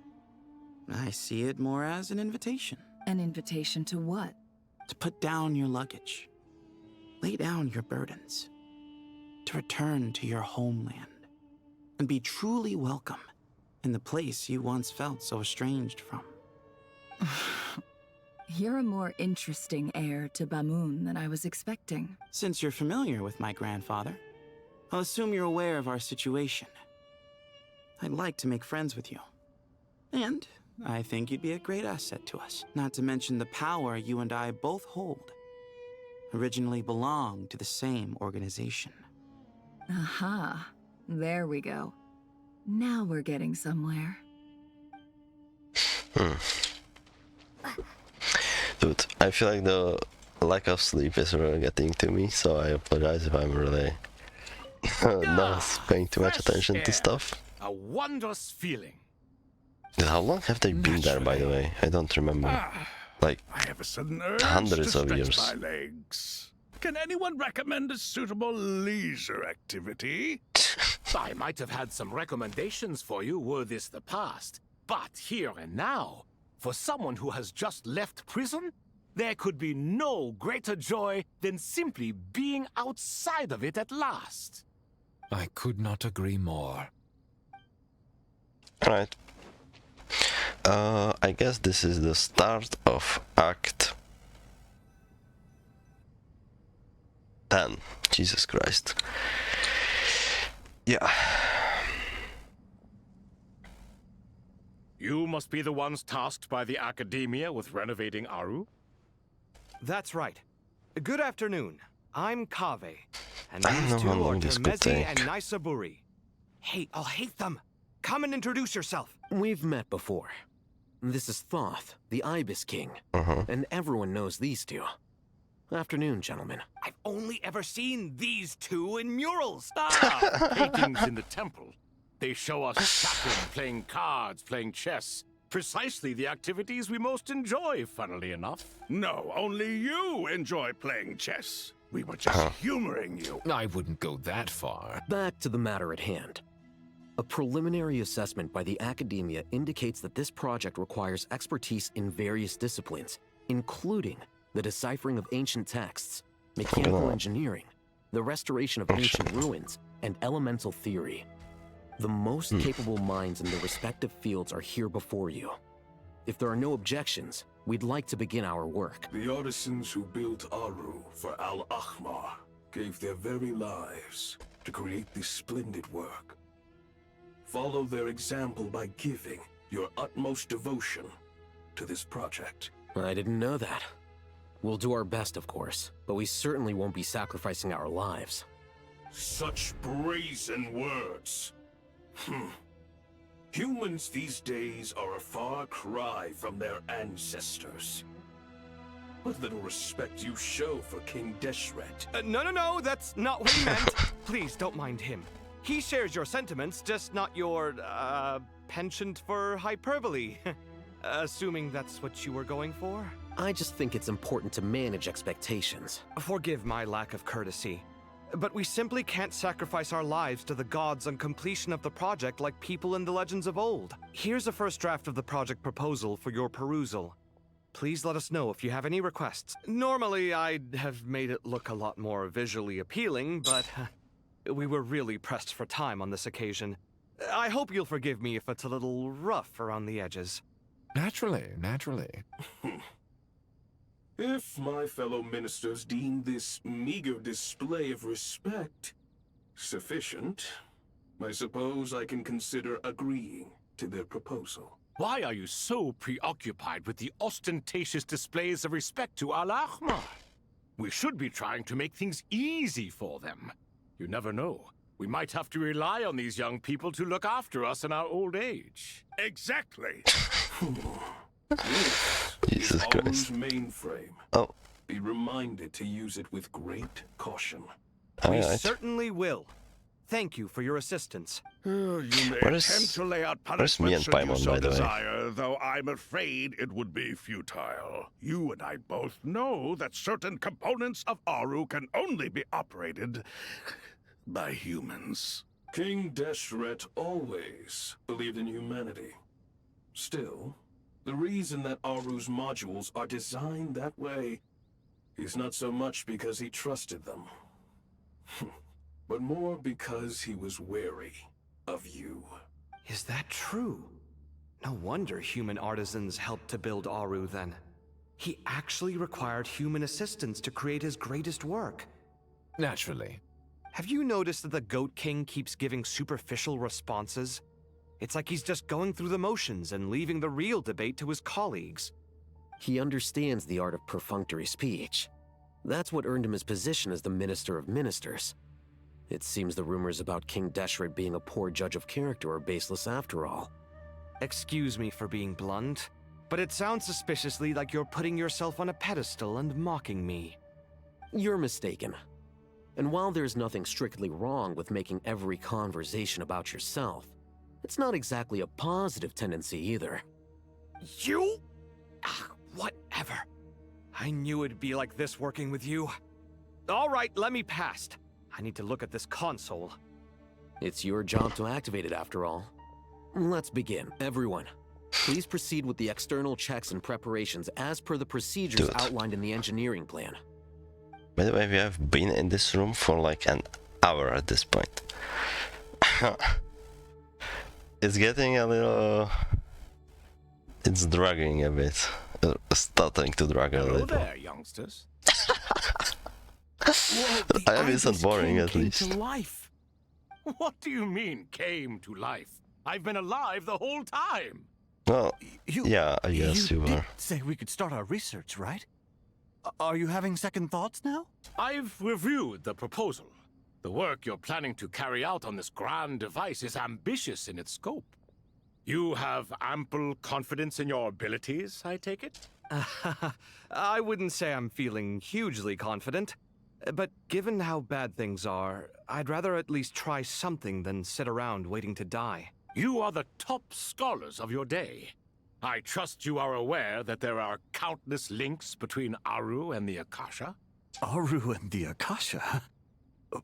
I see it more as an invitation. An invitation to what? To put down your luggage. Lay down your burdens. To return to your homeland. And be truly welcome in the place you once felt so estranged from. You're a more interesting heir to Bamun than I was expecting. Since you're familiar with my grandfather, I'll assume you're aware of our situation. I'd like to make friends with you. And I think you'd be a great asset to us. Not to mention the power you and I both hold. Originally belonged to the same organization. Aha. There we go. Now we're getting somewhere. Dude, I feel like the lack of sleep is really getting to me, so I apologize if I'm really not paying too much attention to stuff. A wondrous feeling. How long have they been there, by the way? I don't remember. Like, I have a sudden urge hundreds to of stretch years. my legs. Can anyone recommend a suitable leisure activity? I might have had some recommendations for you were this the past. But here and now, for someone who has just left prison, there could be no greater joy than simply being outside of it at last. I could not agree more. Alright. I guess this is the start of Act 10. Jesus Christ. Yeah. You must be the ones tasked by the Academia with renovating Aru? That's right. Good afternoon. I'm Kaveh, and I don't know these how two are long this could Termezi and take. Naisaburi. Hey, I'll hate them. Come and introduce yourself. We've met before. This is Thoth, the Ibis King, and everyone knows these two. Afternoon, gentlemen. I've only ever seen these two in murals. Paintings in the temple. They show us chatting, playing cards, playing chess. Precisely the activities we most enjoy, funnily enough. No, only you enjoy playing chess. We were just humoring you. I wouldn't go that far. Back to the matter at hand. A preliminary assessment by the Academia indicates that this project requires expertise in various disciplines, including the deciphering of ancient texts, mechanical engineering, the restoration of ancient ruins, and elemental theory. The most capable minds in their respective fields are here before you. If there are no objections, we'd like to begin our work. The artisans who built Aru for Al-Ahmar gave their very lives to create this splendid work. Follow their example by giving your utmost devotion to this project. I didn't know that. We'll do our best, of course, but we certainly won't be sacrificing our lives. Such brazen words. Humans these days are a far cry from their ancestors. What little respect you show for King Deshret. No, that's not what he meant. Please, don't mind him. He shares your sentiments, just not your, penchant for hyperbole. Assuming that's what you were going for? I just think it's important to manage expectations. Forgive my lack of courtesy, but we simply can't sacrifice our lives to the gods on completion of the project like people in the legends of old. Here's a first draft of the project proposal for your perusal. Please let us know if you have any requests. Normally, I'd have made it look a lot more visually appealing, but we were really pressed for time on this occasion. I hope you'll forgive me if it's a little rough around the edges. Naturally. If my fellow ministers deem this meager display of respect sufficient, I suppose I can consider agreeing to their proposal. Why are you so preoccupied with the ostentatious displays of respect to Al-Ahmar? We should be trying to make things easy for them. You never know. We might have to rely on these young people to look after us in our old age. Exactly. Jesus Christ. Mainframe. Oh. Be reminded to use it with great caution. We certainly will. Thank you for your assistance. You may Where's- attempt to lay out where's me and punishments should you Paimon, so by the way? desire, though I'm afraid it would be futile. You and I both know that certain components of Aru can only be operated by humans. King Deshret always believed in humanity. Still, the reason that Aru's modules are designed that way is not so much because he trusted them, but more because he was wary of you. Is that true? No wonder human artisans helped to build Aru then. He actually required human assistance to create his greatest work. Naturally. Have you noticed that the Goat King keeps giving superficial responses? It's like he's just going through the motions and leaving the real debate to his colleagues. He understands the art of perfunctory speech. That's what earned him his position as the Minister of Ministers. It seems the rumors about King Deshret being a poor judge of character are baseless after all. Excuse me for being blunt, but it sounds suspiciously like you're putting yourself on a pedestal and mocking me. You're mistaken. And while there's nothing strictly wrong with making every conversation about yourself, it's not exactly a positive tendency either. You? Whatever. I knew it'd be like this working with you. All right, let me past. I need to look at this console. It's your job to activate it after all. Let's begin. Everyone, please proceed with the external checks and preparations as per the procedures outlined in the engineering plan. By the way, we have been in this room for like an hour at this point. It's getting a little... It's dragging a bit. Starting to drag a Hello little. there, youngsters. I am isn't boring at came least. to life. What do you mean, came to life? I've been alive the whole time. Well, yeah, I guess you were. Say we could start our research, right? Are you having second thoughts now? I've reviewed the proposal. The work you're planning to carry out on this grand device is ambitious in its scope. You have ample confidence in your abilities, I take it? I wouldn't say I'm feeling hugely confident, but given how bad things are, I'd rather at least try something than sit around waiting to die. You are the top scholars of your day. I trust you are aware that there are countless links between Aru and the Akasha? Aru and the Akasha?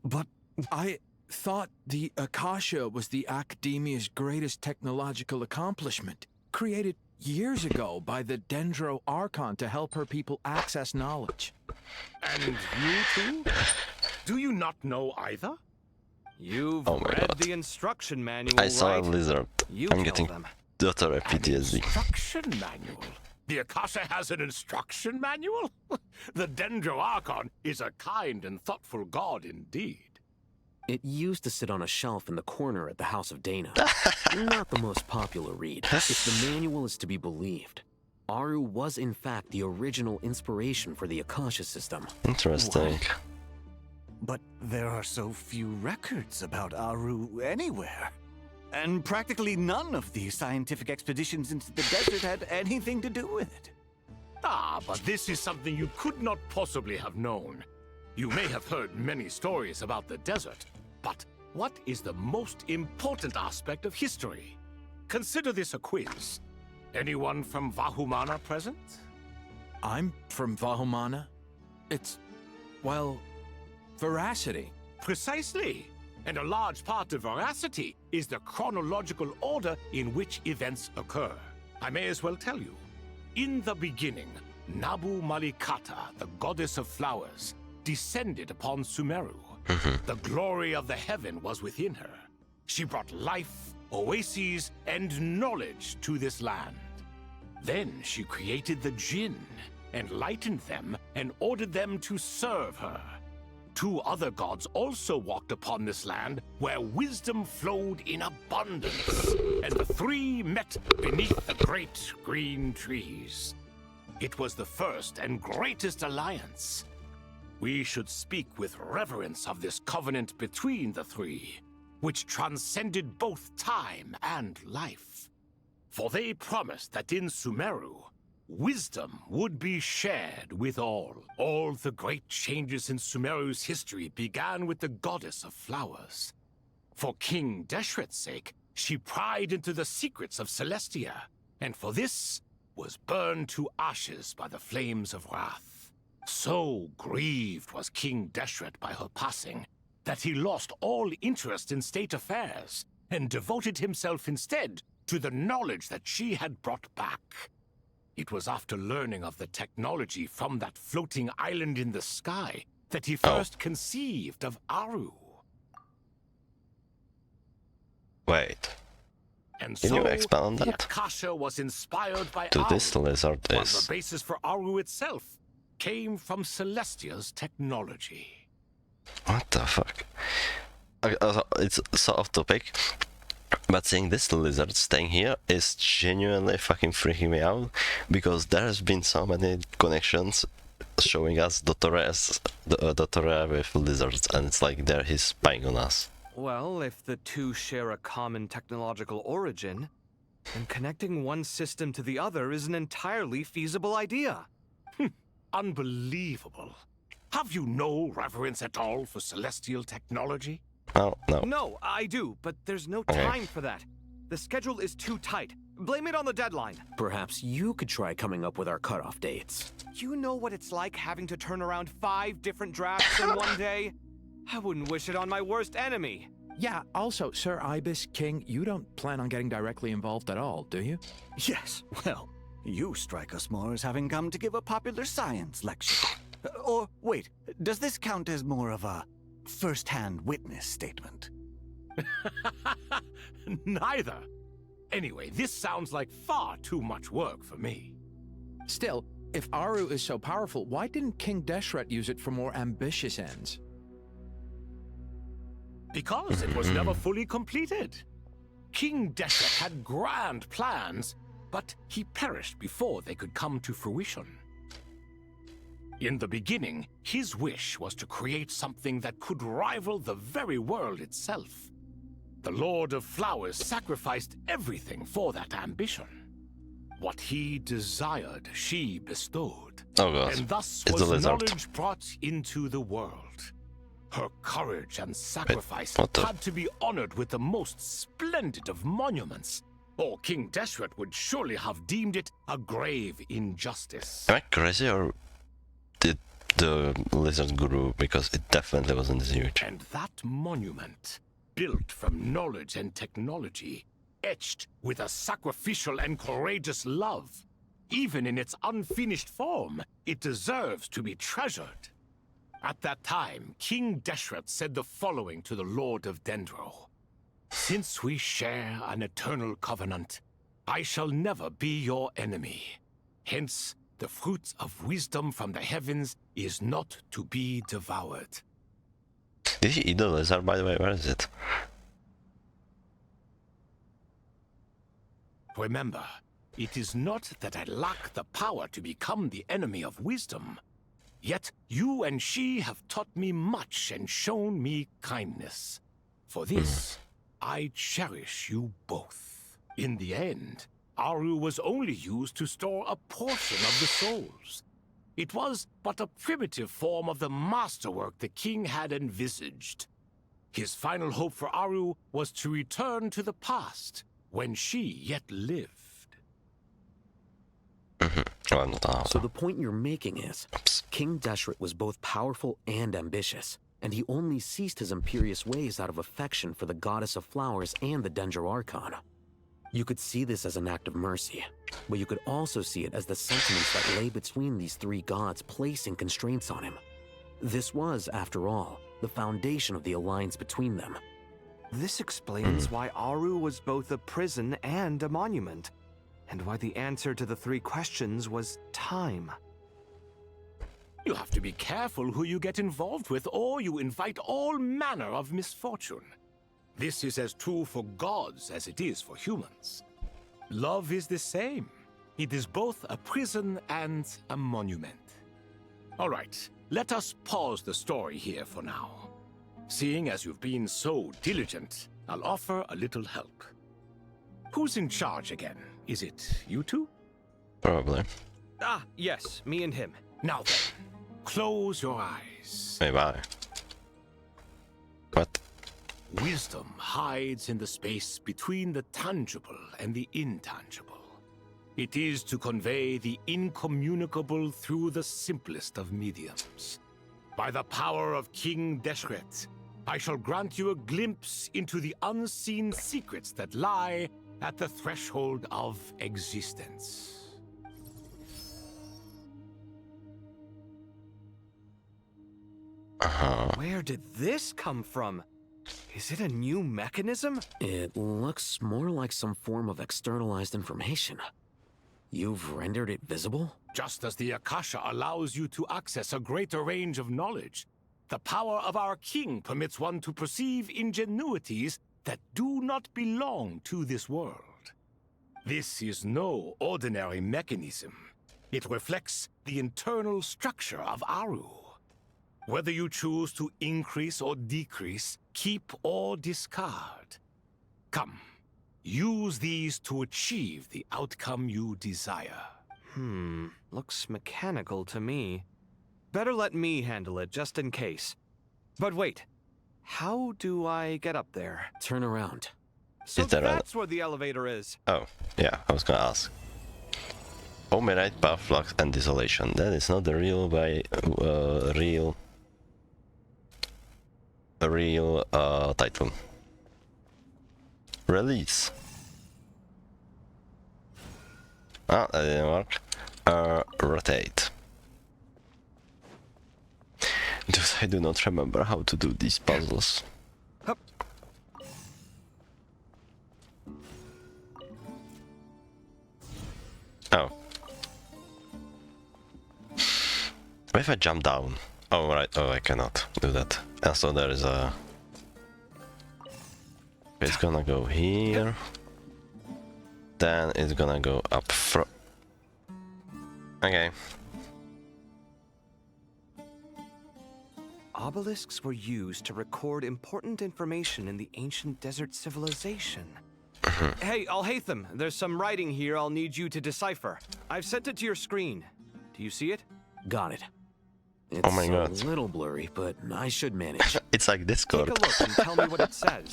But I thought the Akasha was the Academia's greatest technological accomplishment, created years ago by the Dendro Archon to help her people access knowledge. And you too? Do you not know either? You've Oh my read God. the instruction manual, I saw a right? lizard. You I'm tell getting them. total PTSD. Instruction manual? The Akasha has an instruction manual? The Dendro Archon is a kind and thoughtful god indeed. It used to sit on a shelf in the corner at the House of Dana. Not the most popular read, if the manual is to be believed. Aru was in fact the original inspiration for the Akasha system. Interesting. But there are so few records about Aru anywhere. And practically none of the scientific expeditions into the desert had anything to do with it. Ah, but this is something you could not possibly have known. You may have heard many stories about the desert, but what is the most important aspect of history? Consider this a quiz. Anyone from Vahumana present? I'm from Vahumana. It's, well, veracity. Precisely. And a large part of veracity is the chronological order in which events occur. I may as well tell you. In the beginning, Nabu Malikata, the goddess of flowers, descended upon Sumeru. The glory of the heaven was within her. She brought life, oases, and knowledge to this land. Then she created the Jinn, enlightened them, and ordered them to serve her. 2 other gods also walked upon this land where wisdom flowed in abundance, and the 3 met beneath the great green trees. It was the first and greatest alliance. We should speak with reverence of this covenant between the 3, which transcended both time and life. For they promised that in Sumeru, wisdom would be shared with all. All the great changes in Sumeru's history began with the goddess of flowers. For King Deshret's sake, she pried into the secrets of Celestia, and for this was burned to ashes by the flames of wrath. So grieved was King Deshret by her passing that he lost all interest in state affairs and devoted himself instead to the knowledge that she had brought back. It was after learning of the technology from that floating island in the sky that he first conceived of Aru. Wait. And Can so, you expand on the that? Akasha was inspired by To Aru, this lizard while is... the basis for Aru itself came from Celestia's technology. What the fuck? Okay, it's so off topic, but seeing this lizard staying here is genuinely fucking freaking me out, because there has been so many connections showing us Dottore with lizards, and it's like he's spying on us. Well, if the 2 share a common technological origin, then connecting one system to the other is an entirely feasible idea. Unbelievable. Have you no reverence at all for celestial technology? Oh, no. No, I do, but there's no Okay. time for that. The schedule is too tight. Blame it on the deadline. Perhaps you could try coming up with our cutoff dates. You know what it's like having to turn around 5 different drafts in one day? I wouldn't wish it on my worst enemy. Yeah, also, Sir Ibis King, you don't plan on getting directly involved at all, do you? Yes, well, you strike us more as having come to give a popular science lecture. Or, wait, does this count as more of a first-hand witness statement? Neither. Anyway, this sounds like far too much work for me. Still, if Aru is so powerful, why didn't King Deshret use it for more ambitious ends? Because it was never fully completed. King Deshret had grand plans, but he perished before they could come to fruition. In the beginning, his wish was to create something that could rival the very world itself. The Lord of Flowers sacrificed everything for that ambition. What he desired, she bestowed. Oh god, and thus it's the was lizard. knowledge brought into the world. Her courage and sacrifice what the- had to be honored with the most splendid of monuments, or King Deshret would surely have deemed it a grave injustice. Am I crazy, or did the lizard grow? Because it definitely wasn't this huge. And that monument, built from knowledge and technology, etched with a sacrificial and courageous love, even in its unfinished form, it deserves to be treasured. At that time, King Deshret said the following to the Lord of Dendro. Since we share an eternal covenant, I shall never be your enemy. Hence, the fruit of wisdom from the heavens is not to be devoured. Did he eat the lizard, by the way? Where is it? Remember, it is not that I lack the power to become the enemy of wisdom. Yet you and she have taught me much and shown me kindness. For this, I cherish you both. In the end, Aru was only used to store a portion of the souls. It was but a primitive form of the masterwork the king had envisaged. His final hope for Aru was to return to the past, when she yet lived. So the point you're making is, King Deshret was both powerful and ambitious, and he only ceased his imperious ways out of affection for the goddess of flowers and the Dendro Archon. You could see this as an act of mercy, but you could also see it as the sentiments that lay between these 3 gods placing constraints on him. This was, after all, the foundation of the alliance between them. This explains why Aru was both a prison and a monument. and why the answer to the 3 questions was time. You have to be careful who you get involved with, or you invite all manner of misfortune. This is as true for gods as it is for humans. Love is the same. It is both a prison and a monument. All right, let us pause the story here for now. Seeing as you've been so diligent, I'll offer a little help. Who's in charge again? Is it you two? Probably. Ah, yes, me and him. Now then, close your eyes. Hey, bye. What? Wisdom hides in the space between the tangible and the intangible. It is to convey the incommunicable through the simplest of mediums. By the power of King Deshret, I shall grant you a glimpse into the unseen secrets that lie at the threshold of existence. Where did this come from? Is it a new mechanism? It looks more like some form of externalized information. You've rendered it visible? Just as the Akasha allows you to access a greater range of knowledge, the power of our king permits one to perceive ingenuities that do not belong to this world. This is no ordinary mechanism. It reflects the internal structure of Aru. Whether you choose to increase or decrease, keep or discard. Come, use these to achieve the outcome you desire. Looks mechanical to me. Better let me handle it, just in case. But wait, how do I get up there? Turn around. So that's where the elevator is. Oh, yeah, I was gonna ask. Omerite, Power Flux, and Desolation. That is not the real title. Release. Ah, that didn't work. Rotate. Dude, I do not remember how to do these puzzles. Hup. Oh. What if I jump down? Oh, right. Oh, I cannot do that. And so there is a... It's gonna go here. Then it's gonna go up front. Okay. Obelisks were used to record important information in the ancient desert civilization. Hey, Al-Haytham, there's some writing here I'll need you to decipher. I've sent it to your screen. Do you see it? Got it. It's Oh my God. a little blurry, but I should manage. It's like Discord. Take a look and tell me what it says.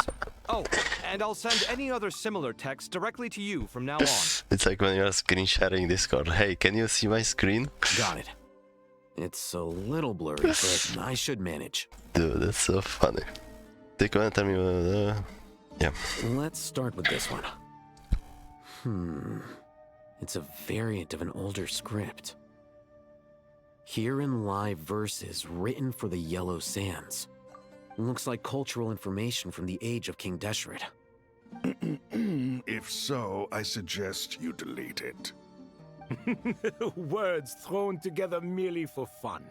Oh, and I'll send any other similar text directly to you from now on. It's like when you're screen sharing Discord. Hey, can you see my screen? Got it. It's a little blurry, but I should manage. Dude, that's so funny. Take one and tell me yeah. Let's start with this one. It's a variant of an older script. Herein lie verses written for the Yellow Sands. Looks like cultural information from the age of King Deshret. If so, I suggest you delete it. Words thrown together merely for fun.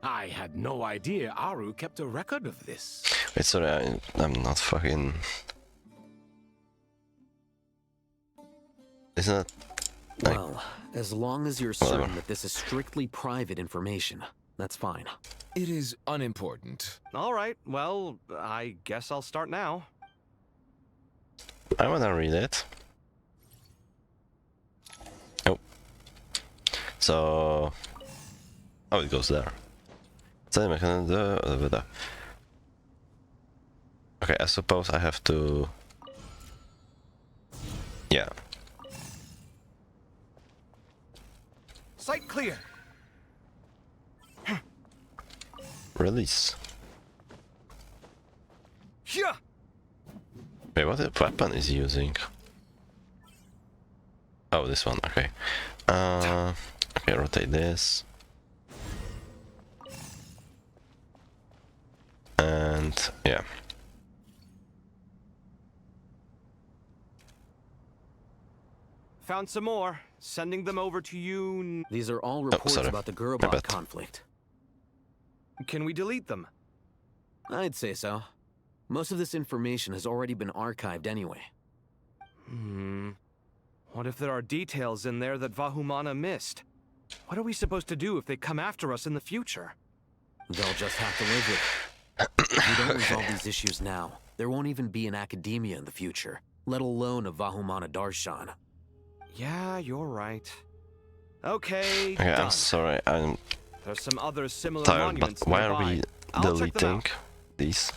I had no idea Aru kept a record of this. Wait, sorry, I'm not fucking... Isn't that... Like... Well, as long as you're certain that this is strictly private information, that's fine. It is unimportant. All right, well, I guess I'll start now. I wanna read it. Oh. So... Oh, it goes there. Okay, I suppose I have to... Yeah. Sight clear. Release. Yeah. Wait, what weapon is he using? Oh, this one, okay. Okay, rotate this. And, yeah. Found some more. Sending them over to you. These are all reports about the Gurubot conflict. Can we delete them? I'd say so. Most of this information has already been archived anyway. What if there are details in there that Vahumana missed? What are we supposed to do if they come after us in the future? They'll just have to live with it. If we don't resolve these issues now, there won't even be an academia in the future, let alone a Vahumana Darshan. Yeah, you're right. Okay, Okay, done. I'm sorry, I'm There's some other similar tired, monuments but why are nearby. we I'll check them deleting out. these?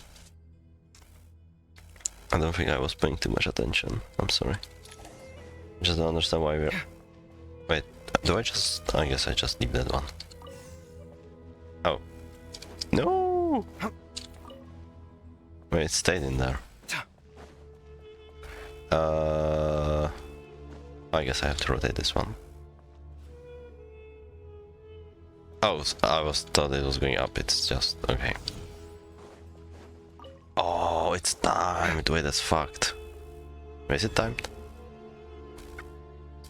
I don't think I was paying too much attention. I'm sorry. I just don't understand why we're... Wait, do I just... I guess I just leave that one. Oh. No! Wait, it stayed in there. I guess I have to rotate this one. Oh, I thought it was going up, it's just... okay. Oh, it's timed. Wait, that's fucked. Wait, is it timed?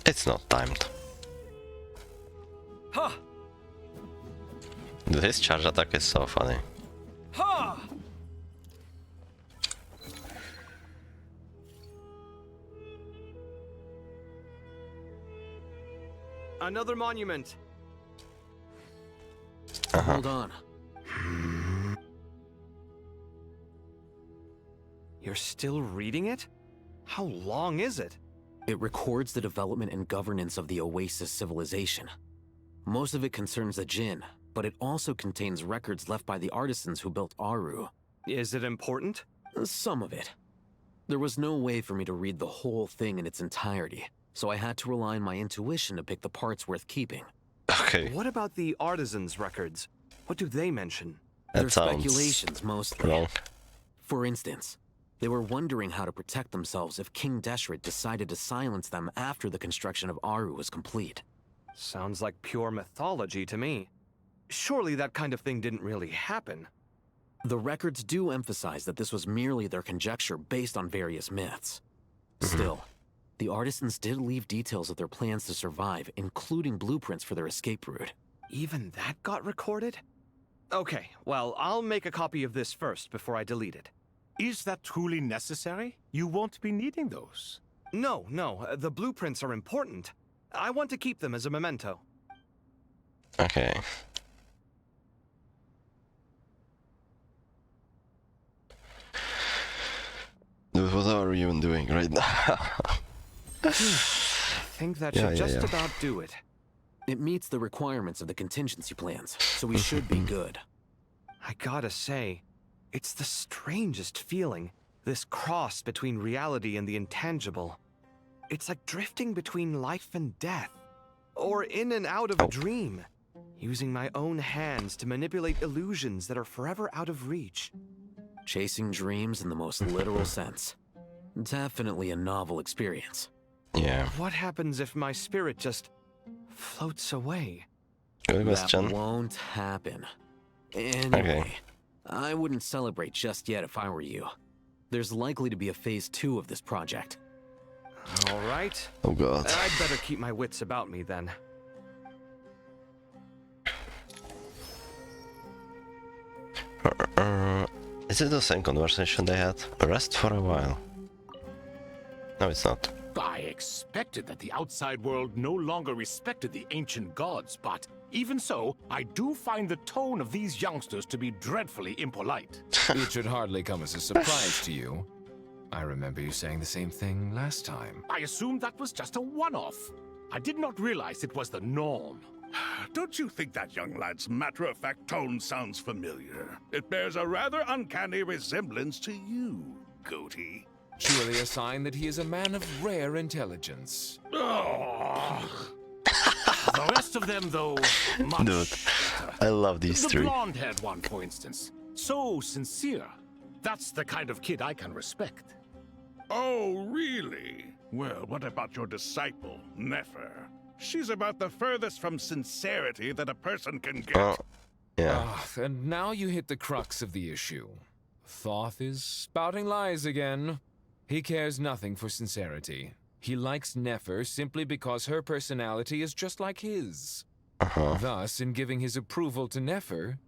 It's not timed. Huh. This charge attack is so funny. Huh. Another monument. Hold on. You're still reading it? How long is it? It records the development and governance of the Oasis civilization. Most of it concerns the Jinn, but it also contains records left by the artisans who built Aru. Is it important? Some of it. There was no way for me to read the whole thing in its entirety, so I had to rely on my intuition to pick the parts worth keeping. Okay. What about the artisans' records? What do they mention? They're speculations, mostly. wrong. For instance, they were wondering how to protect themselves if King Deshret decided to silence them after the construction of Aru was complete. Sounds like pure mythology to me. Surely that kind of thing didn't really happen. The records do emphasize that this was merely their conjecture based on various myths. Still, the artisans did leave details of their plans to survive, including blueprints for their escape route. Even that got recorded? Okay, well, I'll make a copy of this first before I delete it. Is that truly necessary? You won't be needing those. No, the blueprints are important. I want to keep them as a memento. Okay. Dude, what are you even doing right now? I think that should just about do it. It meets the requirements of the contingency plans, so we should be good. I gotta say, it's the strangest feeling, this cross between reality and the intangible. It's like drifting between life and death, or in and out of a dream, using my own hands to manipulate illusions that are forever out of reach. Chasing dreams in the most literal sense. Definitely a novel experience. Yeah. What happens if my spirit just floats away? Good question. That won't happen. Anyway, I wouldn't celebrate just yet if I were you. There's likely to be a phase 2 of this project. All right. Oh god. I'd better keep my wits about me then. Is it the same conversation they had? Rest for a while. No, it's not. I expected that the outside world no longer respected the ancient gods, but even so, I do find the tone of these youngsters to be dreadfully impolite. It should hardly come as a surprise to you. I remember you saying the same thing last time. I assumed that was just a one-off. I did not realize it was the norm. Don't you think that young lad's matter-of-fact tone sounds familiar? It bears a rather uncanny resemblance to you, Goatee. Surely a sign that he is a man of rare intelligence. The rest of them, though, much Dude, I love these the three. blonde-haired one, for instance. So sincere. That's the kind of kid I can respect. Oh, really? Well, what about your disciple, Nefer? She's about the furthest from sincerity that a person can get. And now you hit the crux of the issue. Thoth is spouting lies again. He cares nothing for sincerity. He likes Nefer simply because her personality is just like his. Thus, in giving his approval to Nefer,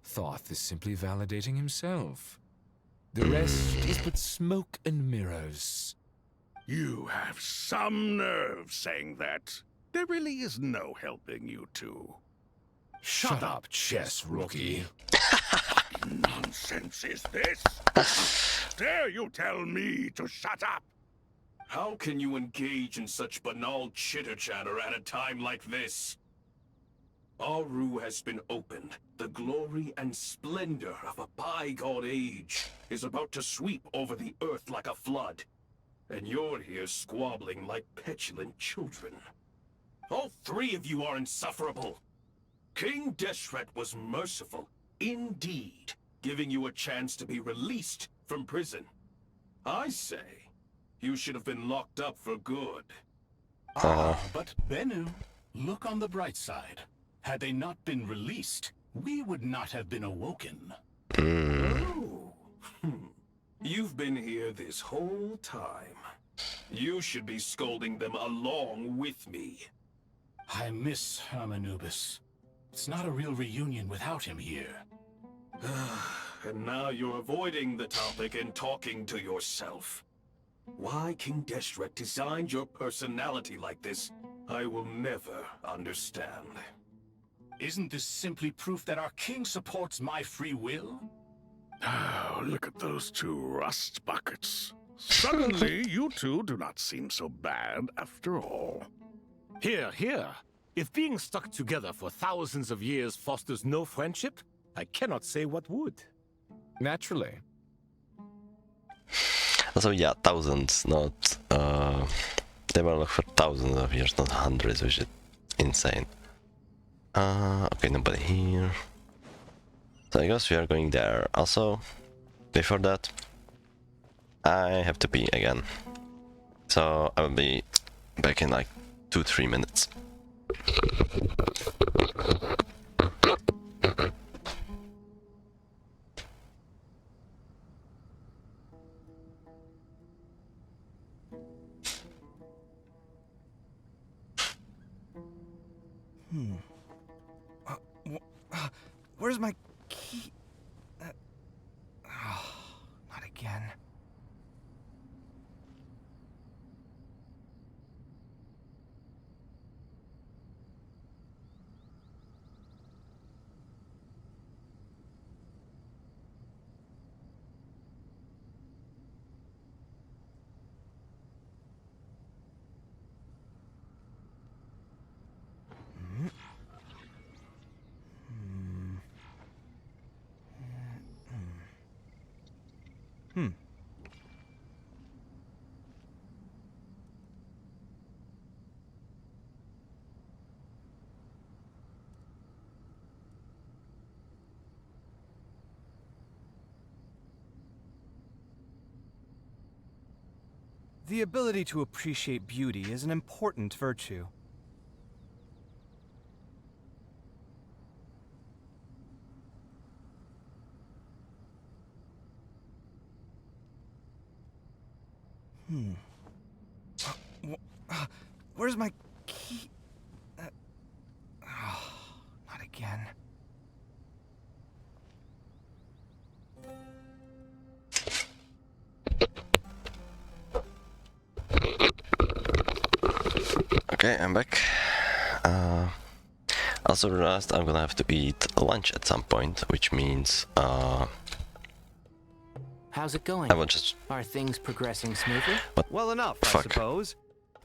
Thoth is simply validating himself. The rest is but smoke and mirrors. You have some nerve saying that. There really is no helping you two. Shut up, chess rookie. What nonsense is this? Dare you tell me to shut up? How can you engage in such banal chitter-chatter at a time like this? Aru has been opened. The glory and splendor of a bygone age is about to sweep over the earth like a flood. And you're here squabbling like petulant children. All three of you are insufferable. King Deshret was merciful, indeed, giving you a chance to be released from prison. I say, you should have been locked up for good. But Bennu, look on the bright side. Had they not been released, we would not have been awoken. Oh. You've been here this whole time. You should be scolding them along with me. I miss Hermanubis. It's not a real reunion without him here. And now you're avoiding the topic and talking to yourself. Why King Deshret designed your personality like this, I will never understand. Isn't this simply proof that our king supports my free will? Oh, look at those two rust buckets. Suddenly, you two do not seem so bad after all. Here, here. If being stuck together for thousands of years fosters no friendship, I cannot say what would. Naturally. So yeah, thousands, not... they were like for thousands of years, not hundreds, which is insane. Okay, nobody here. So I guess we are going there. Also, before that, I have to pee again. So I will be back in like 2-3 minutes. Where's my key? Not again. The ability to appreciate beauty is an important virtue. Where's my key? Not again. Okay, I'm back. Also realized I'm gonna have to eat lunch at some point, which means How's it going? I will just... Are things progressing smoothly? Well enough, I suppose.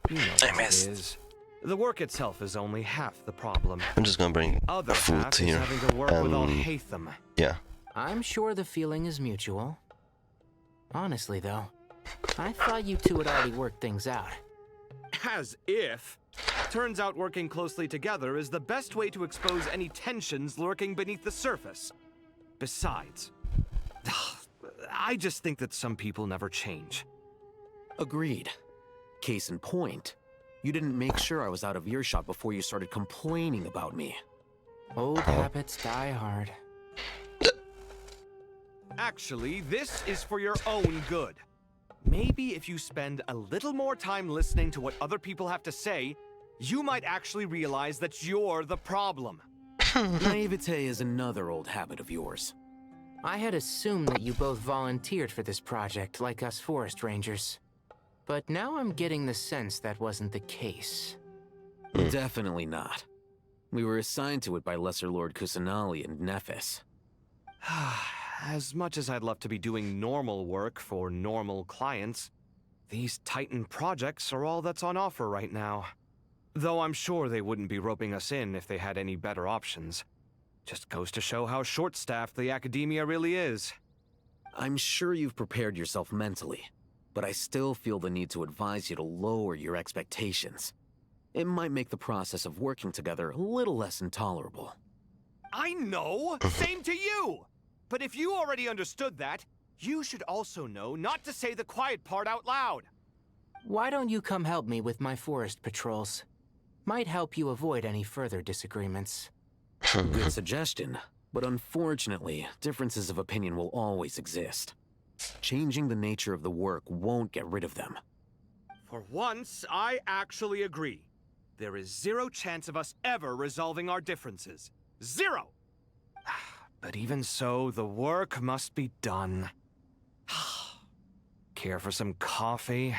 You know I what missed. it is. The work itself is only half the problem. I'm just gonna bring Other food half here. is having to work with all Hatham. Yeah. I'm sure the feeling is mutual. Honestly, though, I thought you two had already worked things out. As if. Turns out working closely together is the best way to expose any tensions lurking beneath the surface. Besides, I just think that some people never change. Agreed. Case in point, you didn't make sure I was out of earshot before you started complaining about me. Old habits die hard. Actually, this is for your own good. Maybe if you spend a little more time listening to what other people have to say, you might actually realize that you're the problem. Naivete is another old habit of yours. I had assumed that you both volunteered for this project, like us forest rangers. But now I'm getting the sense that wasn't the case. Definitely not. We were assigned to it by Lesser Lord Kusanali and Nephis. As much as I'd love to be doing normal work for normal clients, these Titan projects are all that's on offer right now. Though I'm sure they wouldn't be roping us in if they had any better options. Just goes to show how short-staffed the academia really is. I'm sure you've prepared yourself mentally, but I still feel the need to advise you to lower your expectations. It might make the process of working together a little less intolerable. I know! Same to you! But if you already understood that, you should also know not to say the quiet part out loud. Why don't you come help me with my forest patrols? Might help you avoid any further disagreements. Good suggestion, but unfortunately, differences of opinion will always exist. Changing the nature of the work won't get rid of them. For once, I actually agree. There is zero chance of us ever resolving our differences. Zero! But even so, the work must be done. Care for some coffee?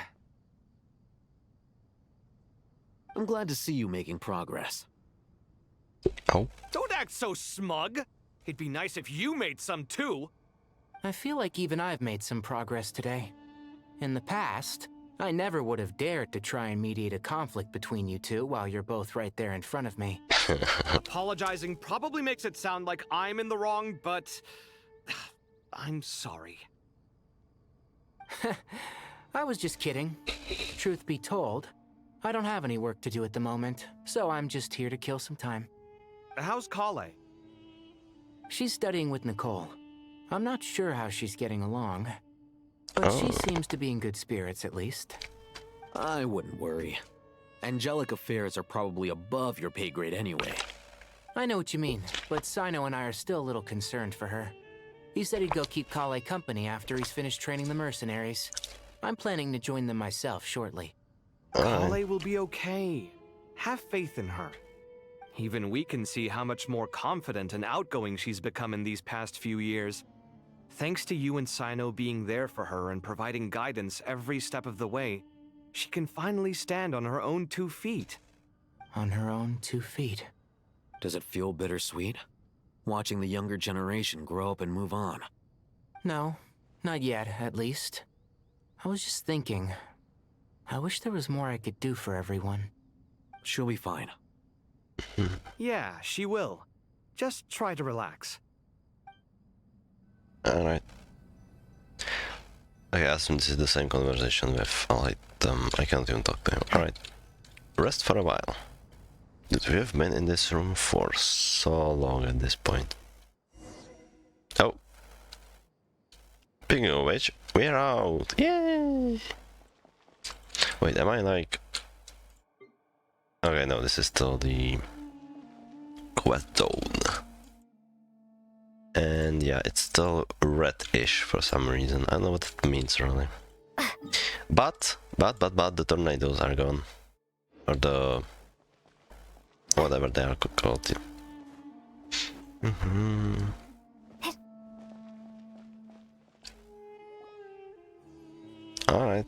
I'm glad to see you making progress. Oh. Don't act so smug! It'd be nice if you made some too! I feel like even I've made some progress today. In the past, I never would have dared to try and mediate a conflict between you two while you're both right there in front of me. Apologizing probably makes it sound like I'm in the wrong, but... I'm sorry. I was just kidding. Truth be told, I don't have any work to do at the moment, so I'm just here to kill some time. How's Kale? She's studying with Nicole. I'm not sure how she's getting along, but she seems to be in good spirits at least. I wouldn't worry. Angelic affairs are probably above your pay grade anyway. I know what you mean, but Sino and I are still a little concerned for her. He said he'd go keep Kale company after he's finished training the mercenaries. I'm planning to join them myself shortly. Kale will be okay. Have faith in her. Even we can see how much more confident and outgoing she's become in these past few years. Thanks to you and Sino being there for her and providing guidance every step of the way, she can finally stand on her own 2 feet. On her own 2 feet? Does it feel bittersweet? Watching the younger generation grow up and move on? No, not yet, at least. I was just thinking, I wish there was more I could do for everyone. She'll be fine. Yeah, she will. Just try to relax. Alright. I assume this is the same conversation with Alright, I can't even talk to him. Alright. Rest for a while. Dude, we have been in this room for so long at this point. Oh. Speaking of which, we're out! Yay! Wait, am I like... Okay, no, this is still the quest zone. And yeah, it's still red-ish for some reason. I don't know what it means really. But the tornadoes are gone. Or the... whatever they are called. Alright.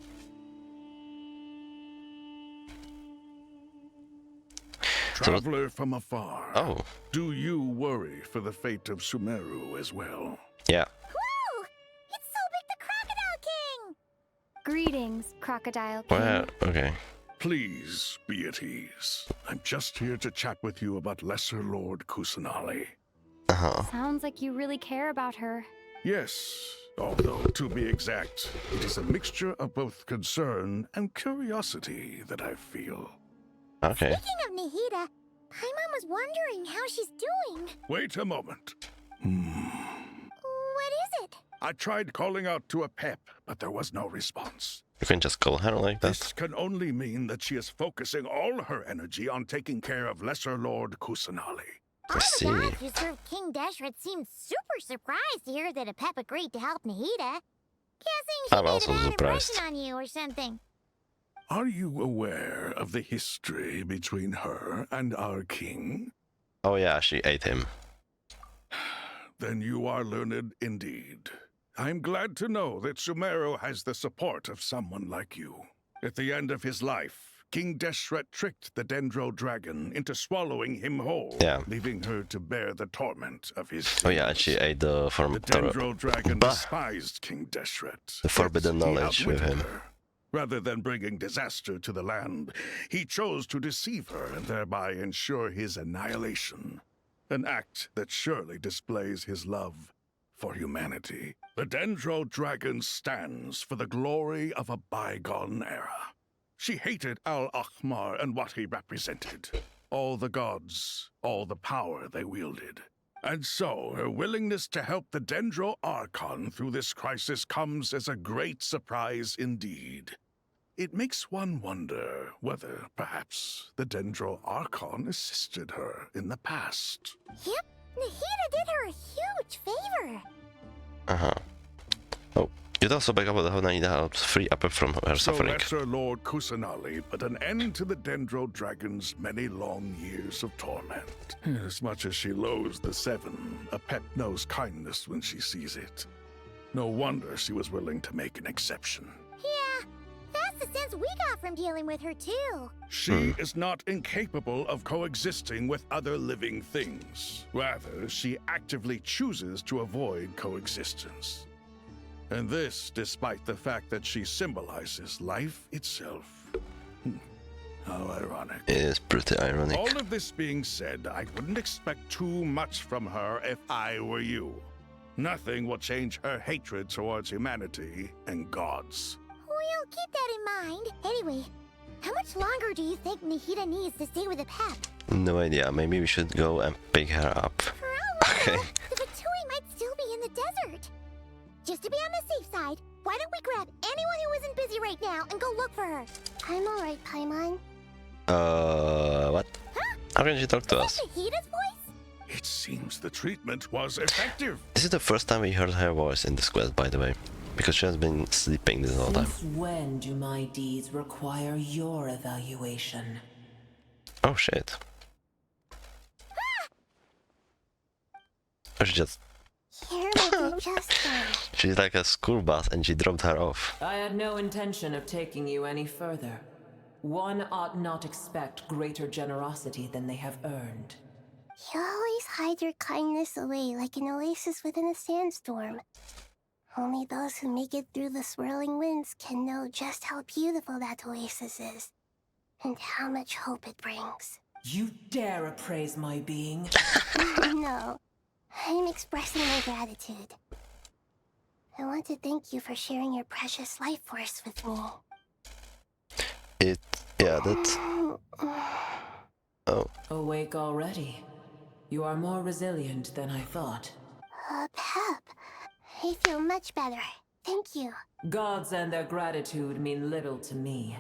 Traveler from afar. Oh. Do you worry for the fate of Sumeru as well? Yeah. Whoa! It's so big the Crocodile King! Greetings, Crocodile King. Well, okay. Please be at ease. I'm just here to chat with you about Lesser Lord Kusanali. Sounds like you really care about her. Yes, although to be exact, it is a mixture of both concern and curiosity that I feel. Okay. Speaking of Nahida, Paimon was wondering how she's doing. Wait a moment. What is it? I tried calling out to a pep, but there was no response. You can just call her like that. This can only mean that she is focusing all her energy on taking care of Lesser Lord Kusanali. I see. All the gods who served King Deshret seemed super surprised to hear that a pep agreed to help Nahida. Guessing she I'm made a also bad surprised. impression on you or something. Are you aware of the history between her and our king? Oh yeah, she ate him. Then you are learned indeed. I'm glad to know that Sumeru has the support of someone like you. At the end of his life, King Deshret tricked the Dendro dragon into swallowing him whole, leaving her to bear the torment of his sins. Oh yeah, and she ate the The Dendro dragon despised King Deshret. the forbidden yet he knowledge with outwitted him. her. Rather than bringing disaster to the land, he chose to deceive her and thereby ensure his annihilation. An act that surely displays his love for humanity. The Dendro dragon stands for the glory of a bygone era. She hated Al-Akhmar and what he represented. All the gods, all the power they wielded. And so, her willingness to help the Dendro Archon through this crisis comes as a great surprise indeed. It makes one wonder whether, perhaps, the Dendro Archon assisted her in the past. Yep, Nahida did her a huge favor. Aha. Oh, you'd also back up how Nahida helped free Upper from her So suffering. Lesser Lord Kusanali put an end to the Dendro Dragon's many long years of torment. As much as she loathes the Seven, a pet knows kindness when she sees it. No wonder she was willing to make an exception. Yeah, that's the sense we got from dealing with her too. She is not incapable of coexisting with other living things. Rather, she actively chooses to avoid coexistence. And this despite the fact that she symbolizes life itself. How ironic. It is pretty ironic. All of this being said, I wouldn't expect too much from her if I were you. Nothing will change her hatred towards humanity and gods. We'll keep that in mind. Anyway, how much longer do you think Nahida needs to stay with the Pep? No idea, maybe we should go and pick her up. Okay. The Fatui might still be in the desert. Just to be on the safe side, why don't we grab anyone who isn't busy right now and go look for her? I'm alright, Paimon. What? How can she talk to us? Nahida's voice? It seems the treatment was effective. This is the first time we heard her voice in this quest, by the way. Because she has been sleeping this whole time. Since when do my deeds require your evaluation? Oh shit. Oh, she just... Here will be just fine. She's like a school bus and she dropped her off. I had no intention of taking you any further. One ought not expect greater generosity than they have earned. You always hide your kindness away like an oasis within a sandstorm. Only those who make it through the swirling winds can know just how beautiful that oasis is, and how much hope it brings. You dare appraise my being? No, I'm expressing my gratitude. I want to thank you for sharing your precious life force with me. Yeah, that's... Oh. Awake already. You are more resilient than I thought. Pep, I feel much better. Thank you. Gods and their gratitude mean little to me.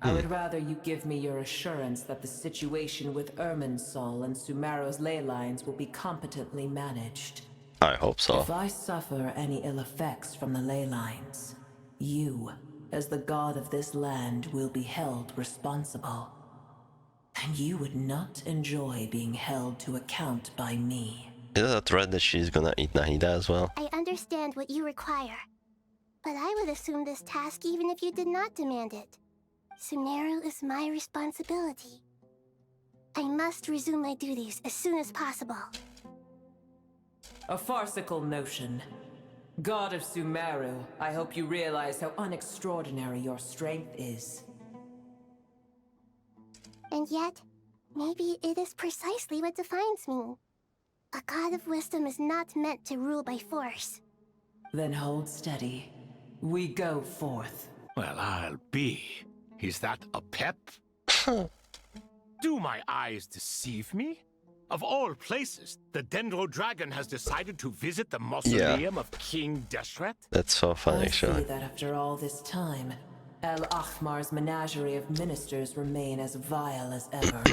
I would rather you give me your assurance that the situation with Irminsul and Sumeru's ley lines will be competently managed. I hope so. If I suffer any ill effects from the ley lines, you, as the god of this land, will be held responsible. And you would not enjoy being held to account by me. Is that a threat that she's gonna eat Nahida as well? I understand what you require, but I would assume this task even if you did not demand it. Sumeru is my responsibility. I must resume my duties as soon as possible. A farcical notion. God of Sumeru, I hope you realize how unextraordinary your strength is. And yet, maybe it is precisely what defines me. A god of wisdom is not meant to rule by force. Then hold steady. We go forth. Well, I'll be. Is that a pep? Do my eyes deceive me? Of all places, the Dendro Dragon has decided to visit the mausoleum of King Deshret? That's so fun, I actually. see that after all this time, Al-Akhmar's menagerie of ministers remain as vile as ever.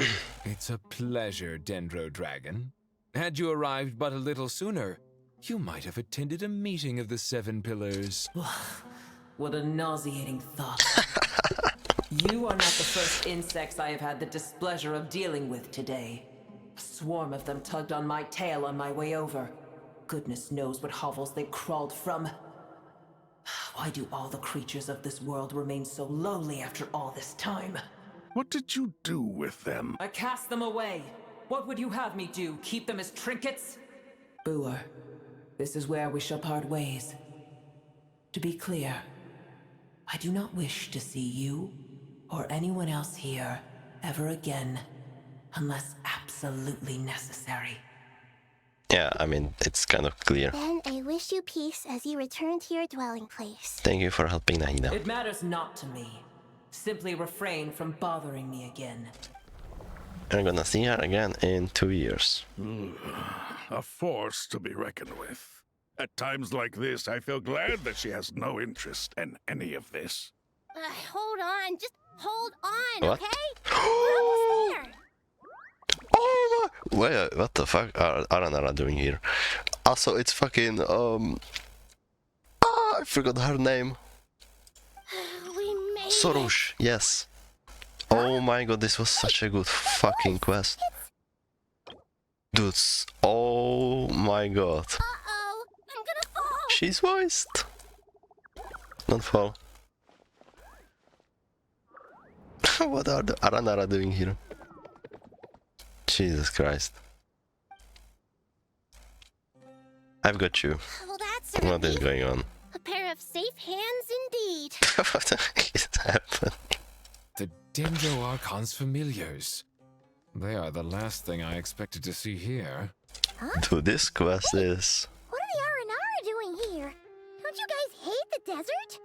It's a pleasure, Dendro Dragon. Had you arrived but a little sooner, You might have attended a meeting of the Seven Pillars. What a nauseating thought. You are not the first insects I have had the displeasure of dealing with today. A swarm of them tugged on my tail on my way over. Goodness knows what hovels they crawled from. Why do all the creatures of this world remain so lowly after all this time? What did you do with them? I cast them away. What would you have me do? Keep them as trinkets? Boer, this is where we shall part ways. To be clear, I do not wish to see you or anyone else here ever again, unless absolutely necessary. Yeah, I mean, it's kind of clear. Then I wish you peace as you return to your dwelling place. Thank you for helping Nahida. It matters not to me. Simply refrain from bothering me again. I'm gonna see her again in 2 years. A force to be reckoned with. At times like this, I feel glad that she has no interest in any of this. Hold on, just hold on, What? okay? We're almost there. Oh my! Wait, what the fuck are Aranara doing here? Also, it's fucking I forgot her name. We made Sorush, yes. Oh my god, this was such a good fucking quest. Dudes, oh my god. Uh-oh, I'm gonna fall. She's voiced. Don't fall. What are the Aranara doing here? Jesus Christ. I've got you. Well, that's What is going on? a pair of safe hands indeed. What is happening? The Dendro Archon's familiars. They are the last thing I expected to see here. Dude, this quest is... What are the Aranara doing here? Don't you guys hate the desert?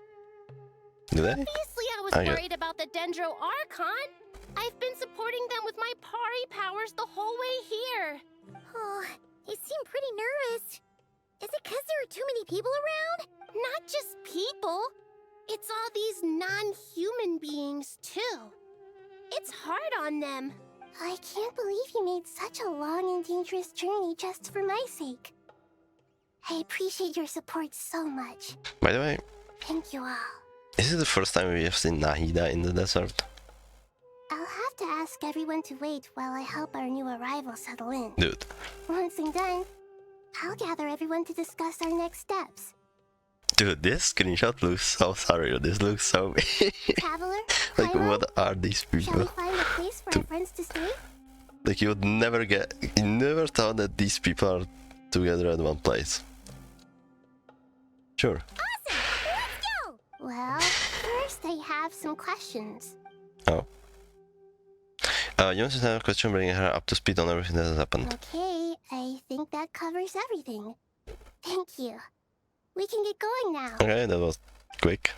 Do they? Obviously, I was I get- worried about the Dendro Archon. I've been supporting them with my Pari powers the whole way here. Oh, you seem pretty nervous. Is it because there are too many people around? Not just people. It's all these non-human beings, too. It's hard on them. I can't believe you made such a long and dangerous journey just for my sake. I appreciate your support so much. By the way, Thank you all. is it the first time we have seen Nahida in the desert? I'll have to ask everyone to wait while I help our new arrival settle in. Dude, Once I'm done, I'll gather everyone to discuss our next steps. dude, this screenshot looks so surreal. This looks so... Traveler, like, Pyro, what are these shall we people? find a place for our friends to stay? Like, you would never get... You never thought that these people are together at one place. Sure. Let's go! Well, first I have some questions. Oh. You want to have a question, bringing her up to speed on everything that has happened. Okay, I think that covers everything. Thank you. We can get going now. Okay, that was quick.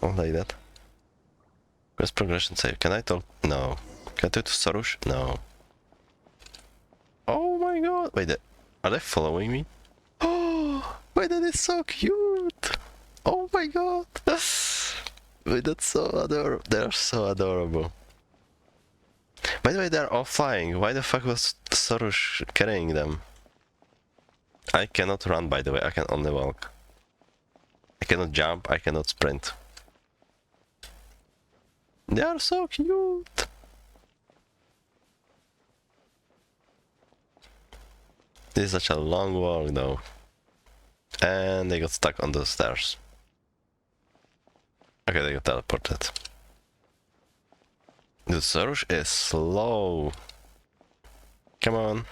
I'll like that. Quest progression save. Can I talk? No. Can I talk to Sorush? No. Oh my god. Wait, are they following me? Oh, wait, that is so cute. Oh my god. Wait, that's so adorable. They're so adorable. By the way, they're all flying. Why the fuck was Sorush carrying them? I cannot run, by the way. I can only walk. I cannot jump. I cannot sprint. They are so cute. This is such a long walk, though. And they got stuck on the stairs. Okay, they got teleported. The Sorush is slow. Come on.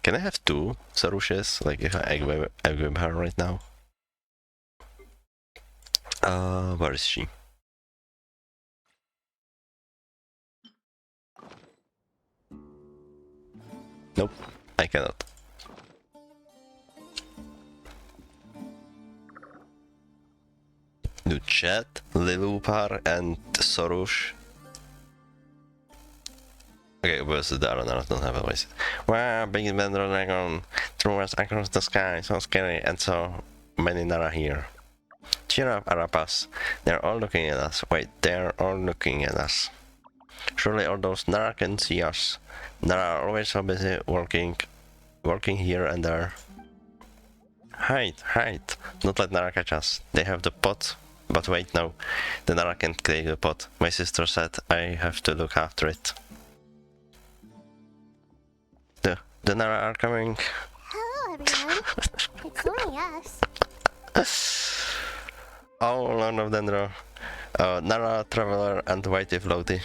Can I have two Sarushes? Like if I equip her right now? Where is she? Nope, I cannot. Do Chet, Lilupar, and Sorush. Okay, where's the Daron? I don't have a voice. Wow, big Vendor Dragon threw us across the sky, so scary, and so many Nara here. Cheer up, Arapas. They're all looking at us. Wait, they're all looking at us. Surely all those Nara can see us. Nara are always so busy working working here and there. Hide. Don't let Nara catch us. They have the pot. But wait, no. The Nara can't take the pot. My sister said I have to look after it. The Nara are coming. Hello, everyone. It's only us. Oh, Lord of Dendro. Nara, Traveler, and Whitey Floaty.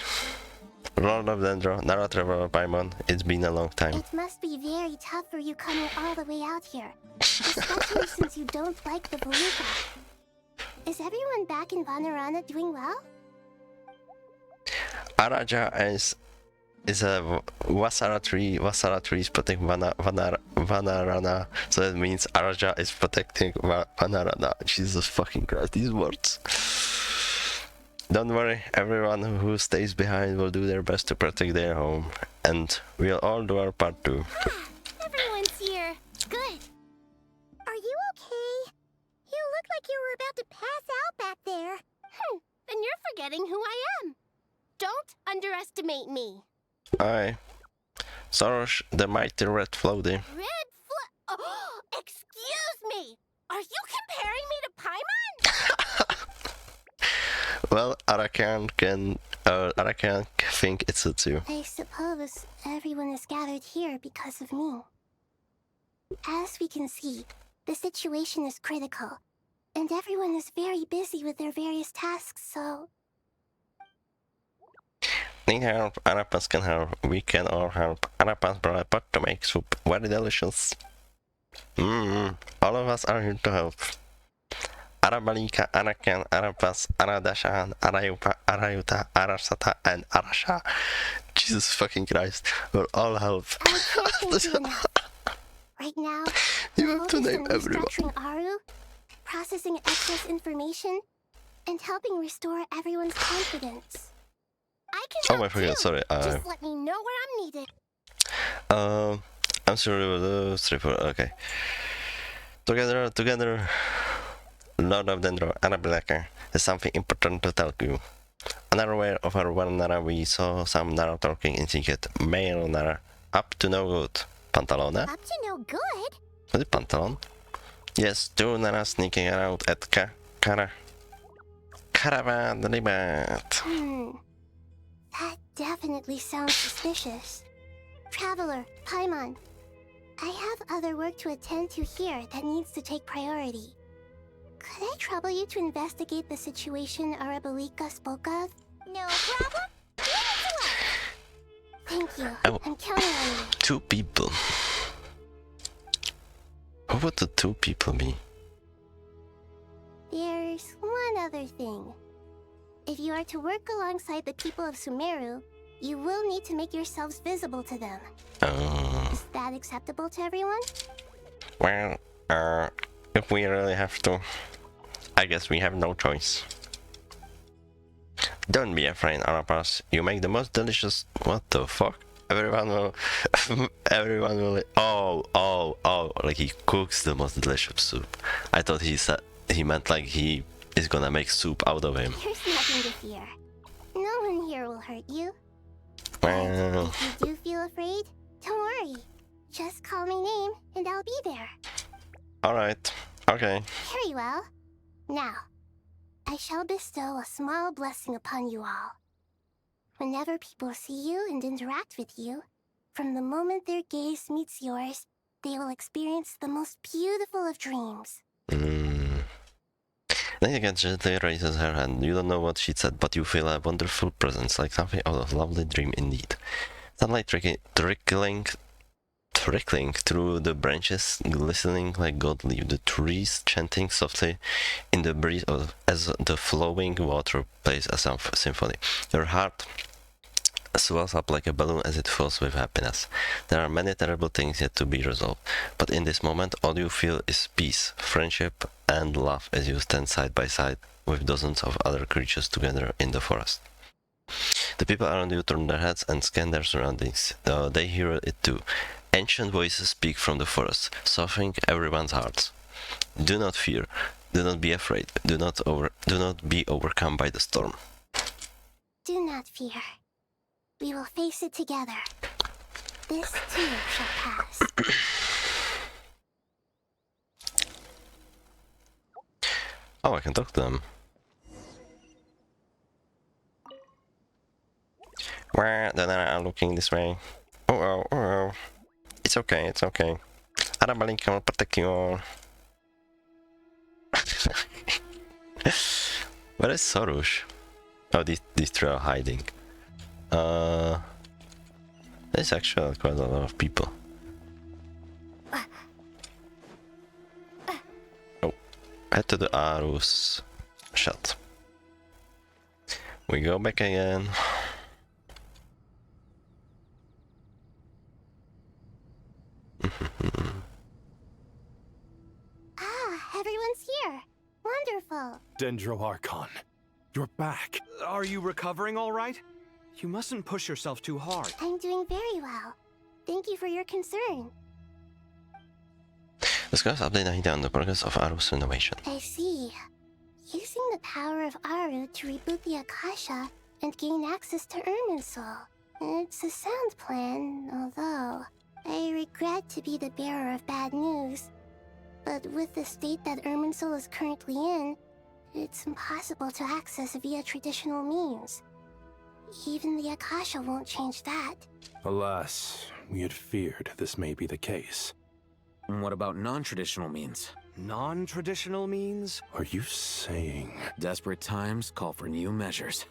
Lord of Dendro, Nara, Traveler, Paimon. It's been a long time. It must be very tough for you coming all the way out here. Especially since you don't like the Veluca. Is everyone back in Vanarana doing well? Araja is a Wasara tree. Wasara tree is protecting Vanarana. So that means Araja is protecting Vanarana. Jesus fucking Christ, these words. Don't worry, everyone who stays behind will do their best to protect their home. And we'll all do our part too. Everyone's here. Good. Are you okay? You look like you were about to pass out back there. Then you're forgetting who I am. Don't underestimate me. Aye. Soros, the mighty red floaty. Oh, excuse me. Are you comparing me to Paimon? Well, Arakan think it suits you. I suppose everyone is gathered here because of me. As we can see, the situation is critical, and everyone is very busy with their various tasks, so... Need help, Arapas can help, we can all help. Arapas brought a pot to make soup, very delicious. All of us are here to help. Arabalika, Arakan, Arapas, Aradashan, Arayupa, Arayuta, Arasata, and Arasha. Jesus fucking Christ, we'll all help. Right now, you have to name everyone. Restructuring Aru, processing excess information, and helping restore everyone's confidence. I can help too. Sorry. Just let me know where I'm needed. I'm sorry, okay. Together, Lord of Dendro, Arabalaka, there's something important to tell you. Unaware of our one Nara, we saw some Nara talking in secret. Male Nara, up to no good. Pantalone? Up to no good? Was it Pantalon? Yes, two Nara sneaking around at Caravan Ribat. That definitely sounds suspicious. Traveler, Paimon, I have other work to attend to here that needs to take priority. Could I trouble you to investigate the situation Arabalika spoke of? No problem. Thank you. I'm counting on you. 2 people. Who would the 2 people be? There's one other thing. If you are to work alongside the people of Sumeru, you will need to make yourselves visible to them. Is that acceptable to everyone? Well, if we really have to, I guess we have no choice. Don't be afraid, Arapas. You make the most delicious... What the fuck? Everyone will... Oh, like he cooks the most delicious soup. I thought he meant like he is gonna make soup out of him. There's nothing to fear. No one here will hurt you. Well... If you do feel afraid, don't worry. Just call my name and I'll be there. Alright, okay. Very well. Now, I shall bestow a small blessing upon you all. Whenever people see you and interact with you, from the moment their gaze meets yours, they will experience the most beautiful of dreams. Lady gently raises her hand. You don't know what she said, but you feel a wonderful presence, like something out of a lovely dream indeed. Sunlight trickling through the branches, glistening like gold leaf, the trees chanting softly in the breeze as the flowing water plays a symphony. Your heart swells up like a balloon as it fills with happiness. There are many terrible things yet to be resolved, but in this moment all you feel is peace, friendship, and love as you stand side by side with dozens of other creatures together in the forest. The people around you turn their heads and scan their surroundings. They hear it too. Ancient voices speak from the forest, softening everyone's hearts. Do not fear. Do not be afraid. Do not be overcome by the storm. Do not fear. We will face it together. This too shall pass. Oh, I can talk to them. Where? Then I'm looking this way. Oh. It's okay, it's okay. Arabalinka will protect you all. Where is Sorush? Oh, these three are hiding. There's actually quite a lot of people. Oh, head to the Arus shut. We go back again. Everyone's here. Wonderful. Dendro Archon, you're back. Are you recovering all right? You mustn't push yourself too hard. I'm doing very well. Thank you for your concern. Discuss update idea on the progress of Arus renovation. I see. Using the power of Aru to reboot the Akasha and gain access to Irminsul. It's a sound plan, although I regret to be the bearer of bad news. But with the state that Irminsul is currently in, it's impossible to access via traditional means. Even the Akasha won't change that. Alas, we had feared this may be the case. What about non-traditional means? Non-traditional means? Are you saying... Desperate times call for new measures.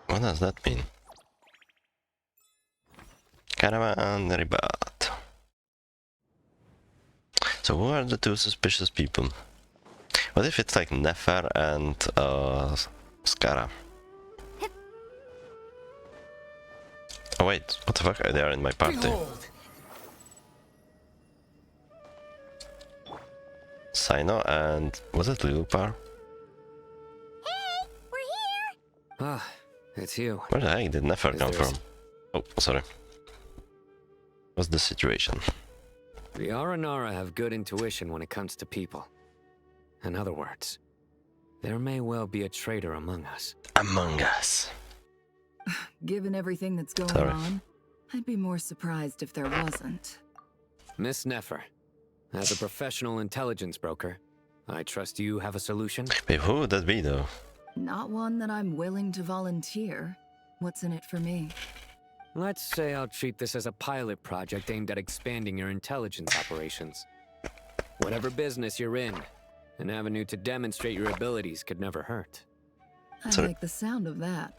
What does that mean? Caravan Ribat. So who are the two suspicious people? What if it's like Nefer and Skara? Oh wait, what the fuck? They are in my party. Behold. Sino and... was it Lilupar? Hey, we're here! Ah, it's you. Where the heck did Nefer Is come there from? Oh, sorry. What's the situation? The Aranara have good intuition when it comes to people. In other words, there may well be a traitor among us. Among us. Given everything that's going on, I'd be more surprised if there wasn't. Miss Nefer, as a professional intelligence broker, I trust you have a solution? Wait, who would that be though? Not one that I'm willing to volunteer. What's in it for me? Let's say I'll treat this as a pilot project aimed at expanding your intelligence operations. Whatever business you're in, an avenue to demonstrate your abilities could never hurt. I like the sound of that.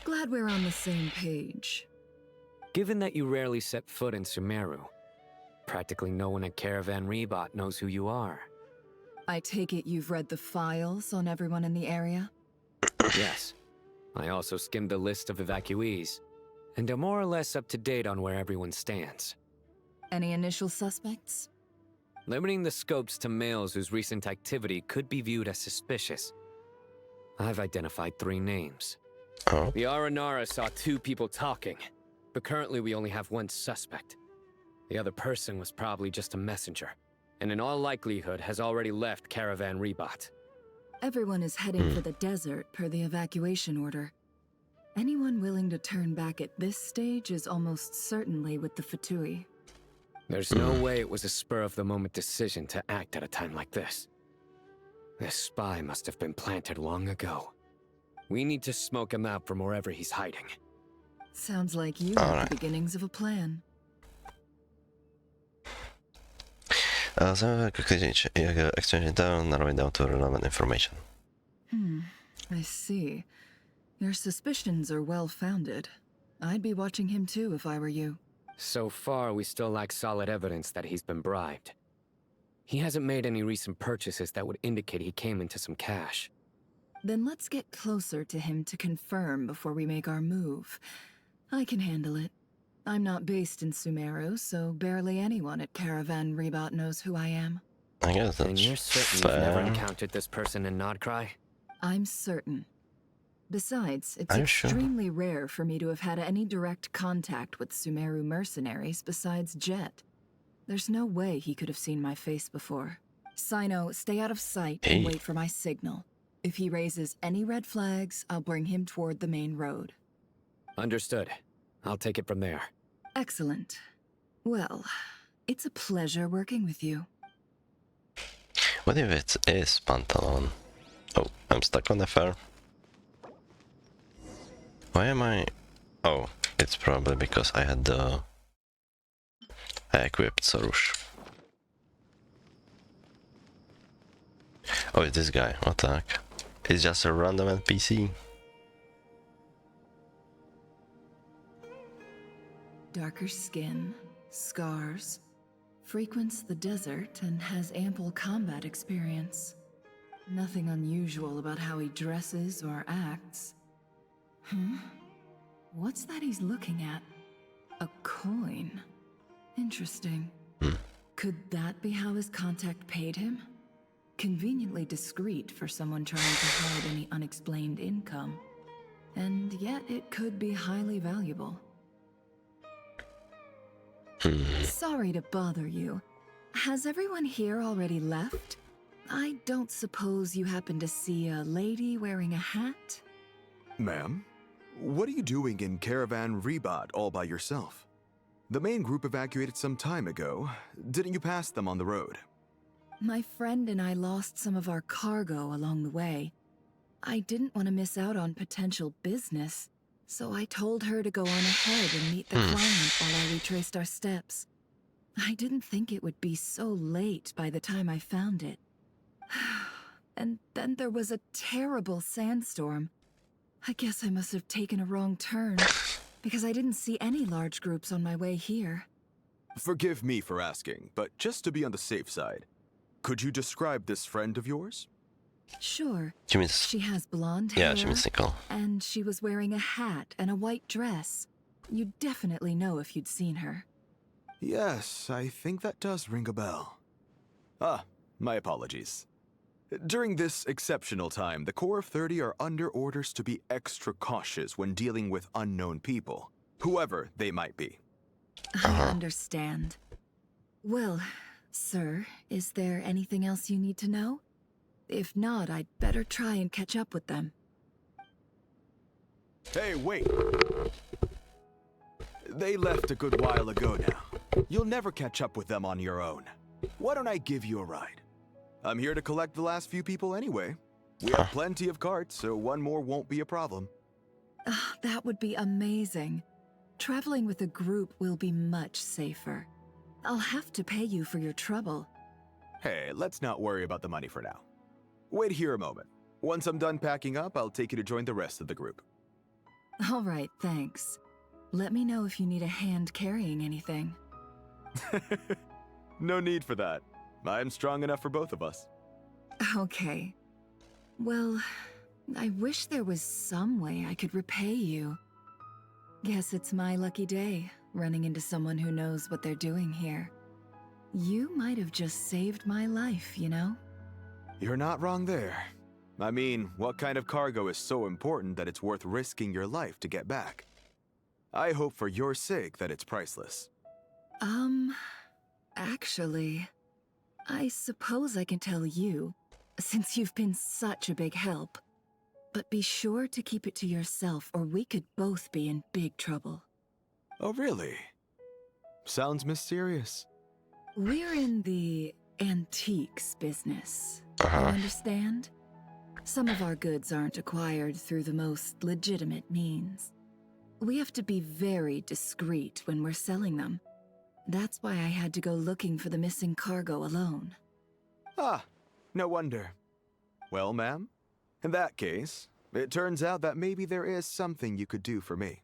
Glad we're on the same page. Given that you rarely set foot in Sumeru, practically no one at Caravan Rebot knows who you are. I take it you've read the files on everyone in the area? Yes. I also skimmed the list of evacuees, and am more or less up to date on where everyone stands. Any initial suspects? Limiting the scopes to males whose recent activity could be viewed as suspicious. I've identified 3 names. Oh. The Aranara saw 2 people talking, but currently we only have 1 suspect. The other person was probably just a messenger, and in all likelihood has already left Caravan Rebot. Everyone is heading for the desert per the evacuation order. Anyone willing to turn back at this stage is almost certainly with the Fatui. There's no way it was a spur-of-the-moment decision to act at a time like this. This spy must have been planted long ago. We need to smoke him out from wherever he's hiding. Sounds like you have the beginnings of a plan. Exchange down, narrowing down to relevant information. I see. Your suspicions are well-founded. I'd be watching him too if I were you. So far, we still lack solid evidence that he's been bribed. He hasn't made any recent purchases that would indicate he came into some cash. Then let's get closer to him to confirm before we make our move. I can handle it. I'm not based in Sumeru, so barely anyone at Caravan Rebot knows who I am. I guess that's And you're certain you've never encountered this person in Nodcry? I'm certain. Besides, it's Are you sure? extremely rare for me to have had any direct contact with Sumeru mercenaries besides Jet. There's no way he could have seen my face before. Sino, stay out of sight and wait for my signal. If he raises any red flags, I'll bring him toward the main road. Understood. I'll take it from there. Excellent. Well, it's a pleasure working with you. What if it is Pantalon? Oh, I'm stuck on the fair. Why am I... Oh, it's probably because I had the... I equipped Sarush. Oh, it's this guy. What the heck? It's just a random NPC. Darker skin, scars, frequents the desert and has ample combat experience. Nothing unusual about how he dresses or acts. What's that he's looking at? A coin. Interesting. Could that be how his contact paid him? Conveniently discreet for someone trying to hide any unexplained income. And yet it could be highly valuable. Sorry to bother you. Has everyone here already left? I don't suppose you happen to see a lady wearing a hat? Ma'am, what are you doing in Caravan Rebat all by yourself? The main group evacuated some time ago. Didn't you pass them on the road? My friend and I lost some of our cargo along the way. I didn't want to miss out on potential business, so I told her to go on ahead and meet the client while I retraced our steps. I didn't think it would be so late by the time I found it. And then there was a terrible sandstorm. I guess I must have taken a wrong turn, because I didn't see any large groups on my way here. Forgive me for asking, but just to be on the safe side, could you describe this friend of yours? Sure. She has blonde hair. Yeah, she means Nicole. And she was wearing a hat and a white dress. You'd definitely know if you'd seen her. Yes, I think that does ring a bell. Ah, my apologies. During this exceptional time, the Core of 30 are under orders to be extra cautious when dealing with unknown people, whoever they might be. I understand. Well, sir, is there anything else you need to know? If not, I'd better try and catch up with them. Hey, wait! They left a good while ago now. You'll never catch up with them on your own. Why don't I give you a ride? I'm here to collect the last few people anyway. We have plenty of carts, so one more won't be a problem. That would be amazing. Traveling with a group will be much safer. I'll have to pay you for your trouble. Hey, let's not worry about the money for now. Wait here a moment. Once I'm done packing up, I'll take you to join the rest of the group. All right, thanks. Let me know if you need a hand carrying anything. No need for that. I'm strong enough for both of us. Okay. Well, I wish there was some way I could repay you. Guess it's my lucky day, running into someone who knows what they're doing here. You might have just saved my life, you know? You're not wrong there. I mean, what kind of cargo is so important that it's worth risking your life to get back? I hope for your sake that it's priceless. Actually, I suppose I can tell you, since you've been such a big help. But be sure to keep it to yourself, or we could both be in big trouble. Oh, really? Sounds mysterious. We're in the antiques business. You understand? Some of our goods aren't acquired through the most legitimate means. We have to be very discreet when we're selling them. That's why I had to go looking for the missing cargo alone. Ah, no wonder. Well, ma'am, in that case, it turns out that maybe there is something you could do for me.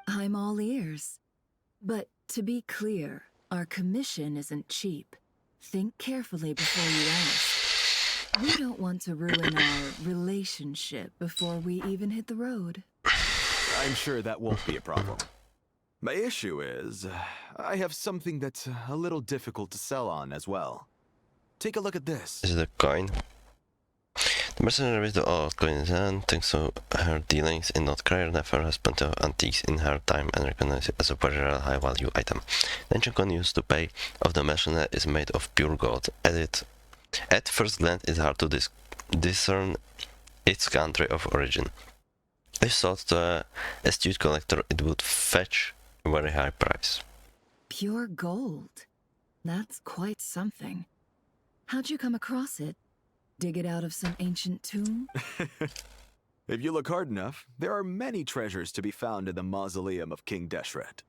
I'm all ears. But to be clear, our commission isn't cheap. Think carefully before you ask. We don't want to ruin our relationship before we even hit the road. I'm sure that won't be a problem. My issue is, I have something that's a little difficult to sell on as well. Take a look at this. Is it a coin? The mercenary with the old coin in his hand thinks to her dealings in North Korea never has plenty of antiques in her time and recognizes it as a very rare high-value item. The ancient coin used to pay of the mercenary is made of pure gold. At first glance, it's hard to discern its country of origin. If sold to an astute collector, it would fetch a very high price. Pure gold? That's quite something. How'd you come across it? Dig it out of some ancient tomb? If you look hard enough, there are many treasures to be found in the mausoleum of King Deshret.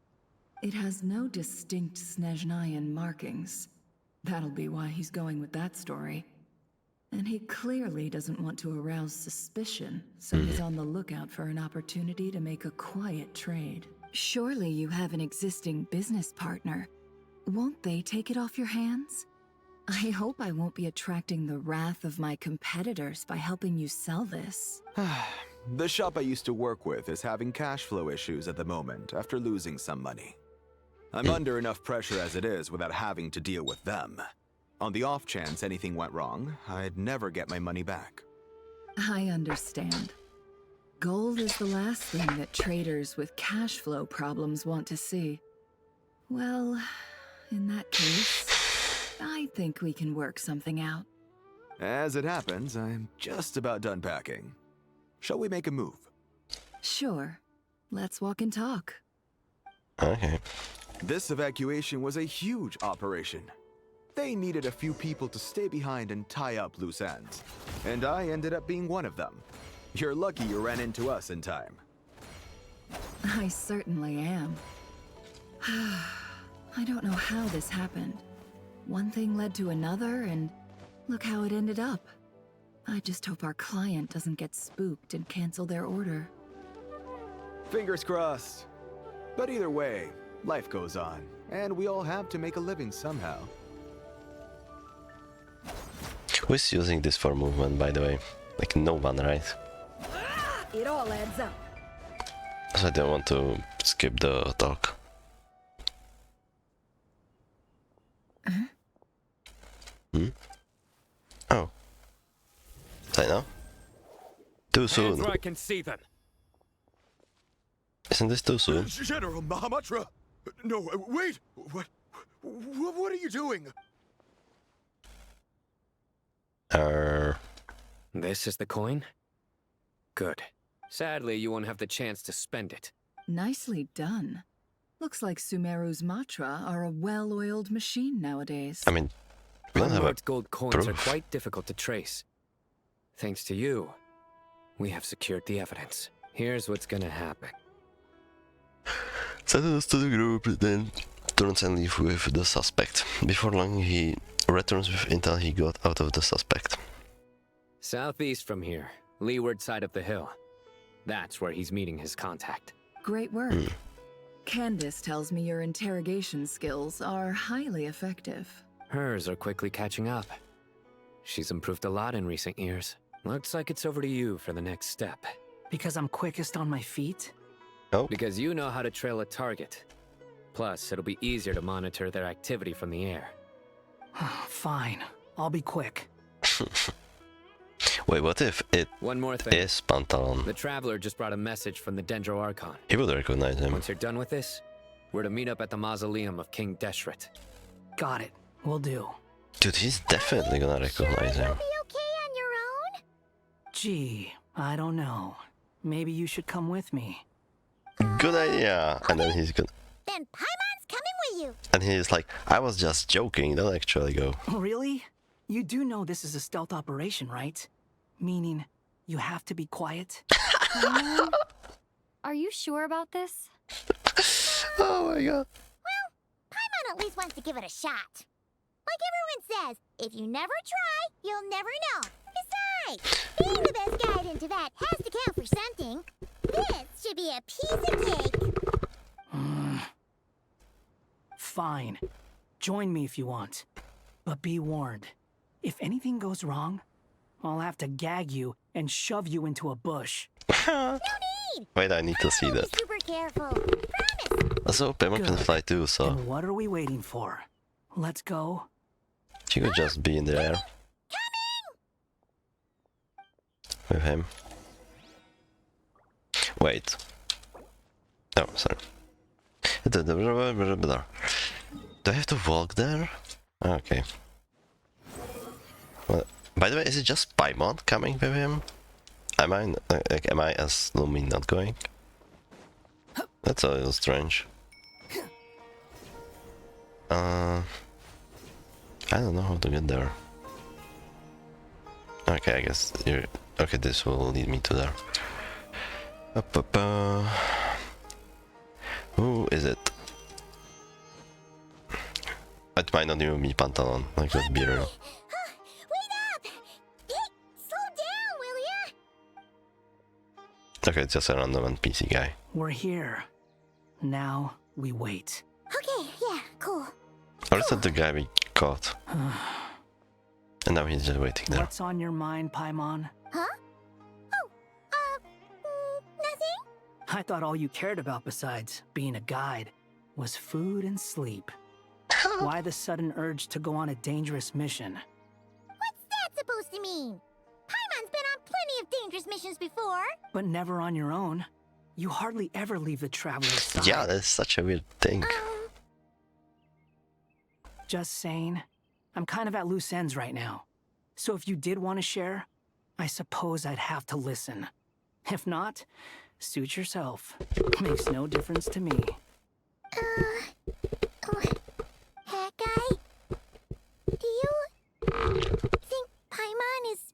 It has no distinct Snezhnayan markings. That'll be why he's going with that story. And he clearly doesn't want to arouse suspicion, so he's on the lookout for an opportunity to make a quiet trade. Surely you have an existing business partner. Won't they take it off your hands? I hope I won't be attracting the wrath of my competitors by helping you sell this. The shop I used to work with is having cash flow issues at the moment after losing some money. I'm under enough pressure as it is without having to deal with them. On the off chance anything went wrong, I'd never get my money back. I understand. Gold is the last thing that traders with cash flow problems want to see. Well, in that case, I think we can work something out. As it happens, I'm just about done packing. Shall we make a move? Sure. Let's walk and talk. Okay. This evacuation was a huge operation. They needed a few people to stay behind and tie up loose ends. And I ended up being one of them. You're lucky you ran into us in time. I certainly am. I don't know how this happened. One thing led to another, and look how it ended up. I just hope our client doesn't get spooked and cancel their order. Fingers crossed. But either way, life goes on, and we all have to make a living somehow. Who's using this for movement, by the way? Like, no one, right? It all adds up. So I don't want to skip the talk. Oh. Say now? Too soon. I can see them. Isn't this too soon? General Mahamatra! No, wait! What are you doing? This is the coin? Good. Sadly, you won't have the chance to spend it. Nicely done. Looks like Sumeru's Matra are a well-oiled machine nowadays. I mean, we don't have Unmarked gold coins are proof. quite difficult to trace. Thanks to you, we have secured the evidence. Here's what's gonna happen. Send us to the group, then turns and leave with the suspect. Before long, he returns with intel he got out of the suspect. Southeast from here, leeward side of the hill. That's where he's meeting his contact. Great work. Candace tells me your interrogation skills are highly effective. Hers are quickly catching up. She's improved a lot in recent years. Looks like it's over to you for the next step. Because I'm quickest on my feet? No. Because you know how to trail a target. Plus, it'll be easier to monitor their activity from the air. Fine. I'll be quick. Wait, what if it One more thing. is Pantalon? The Traveler just brought a message from the Dendro Archon. He would recognize him. Once you're done with this, we're to meet up at the mausoleum of King Deshret. Got it. Will do. Dude, he's definitely gonna recognize him. Be okay on your own? Gee, I don't know. Maybe you should come with me. Good idea. And then he's gonna... Then Paimon's coming with you. And he's like, I was just joking, don't actually go. Really? You do know this is a stealth operation, right? Meaning, you have to be quiet? Are you sure about this? Oh my god. Well, Paimon at least wants to give it a shot. Like everyone says, if you never try, you'll never know. Besides, being the best guide into that has to count for something. This should be a piece of cake. Fine. Join me if you want. But be warned. If anything goes wrong, I'll have to gag you and shove you into a bush. No need! Wait, I need to see that. Super careful. Promise. Also, Paimon can fly too, so And what are we waiting for? Let's go. she could just be in the air. With him. Wait. Oh, sorry. Do I have to walk there? Okay. Well, by the way, is it just Paimon coming with him? Am I as Lumi not going? That's a little strange. I don't know how to get there. Okay, I guess you're... Okay, this will lead me to there. Who is it? It might not even be Pantalon, like let's be real. Wait up! Hey, slow down, will ya? Okay, it's just a random NPC guy. We're here. Now we wait. Okay, yeah, cool. Or is that the guy we caught? And now he's just waiting there. What's on your mind, Paimon? Huh? Oh, nothing? I thought all you cared about besides being a guide was food and sleep. Why the sudden urge to go on a dangerous mission? What's that supposed to mean? Paimon's been on plenty of dangerous missions before. But never on your own. You hardly ever leave the traveler's side. Yeah, that's such a weird thing. Just saying. I'm kind of at loose ends right now. So if you did want to share, I suppose I'd have to listen. If not, suit yourself. Makes no difference to me. Hat guy? Do you think Paimon is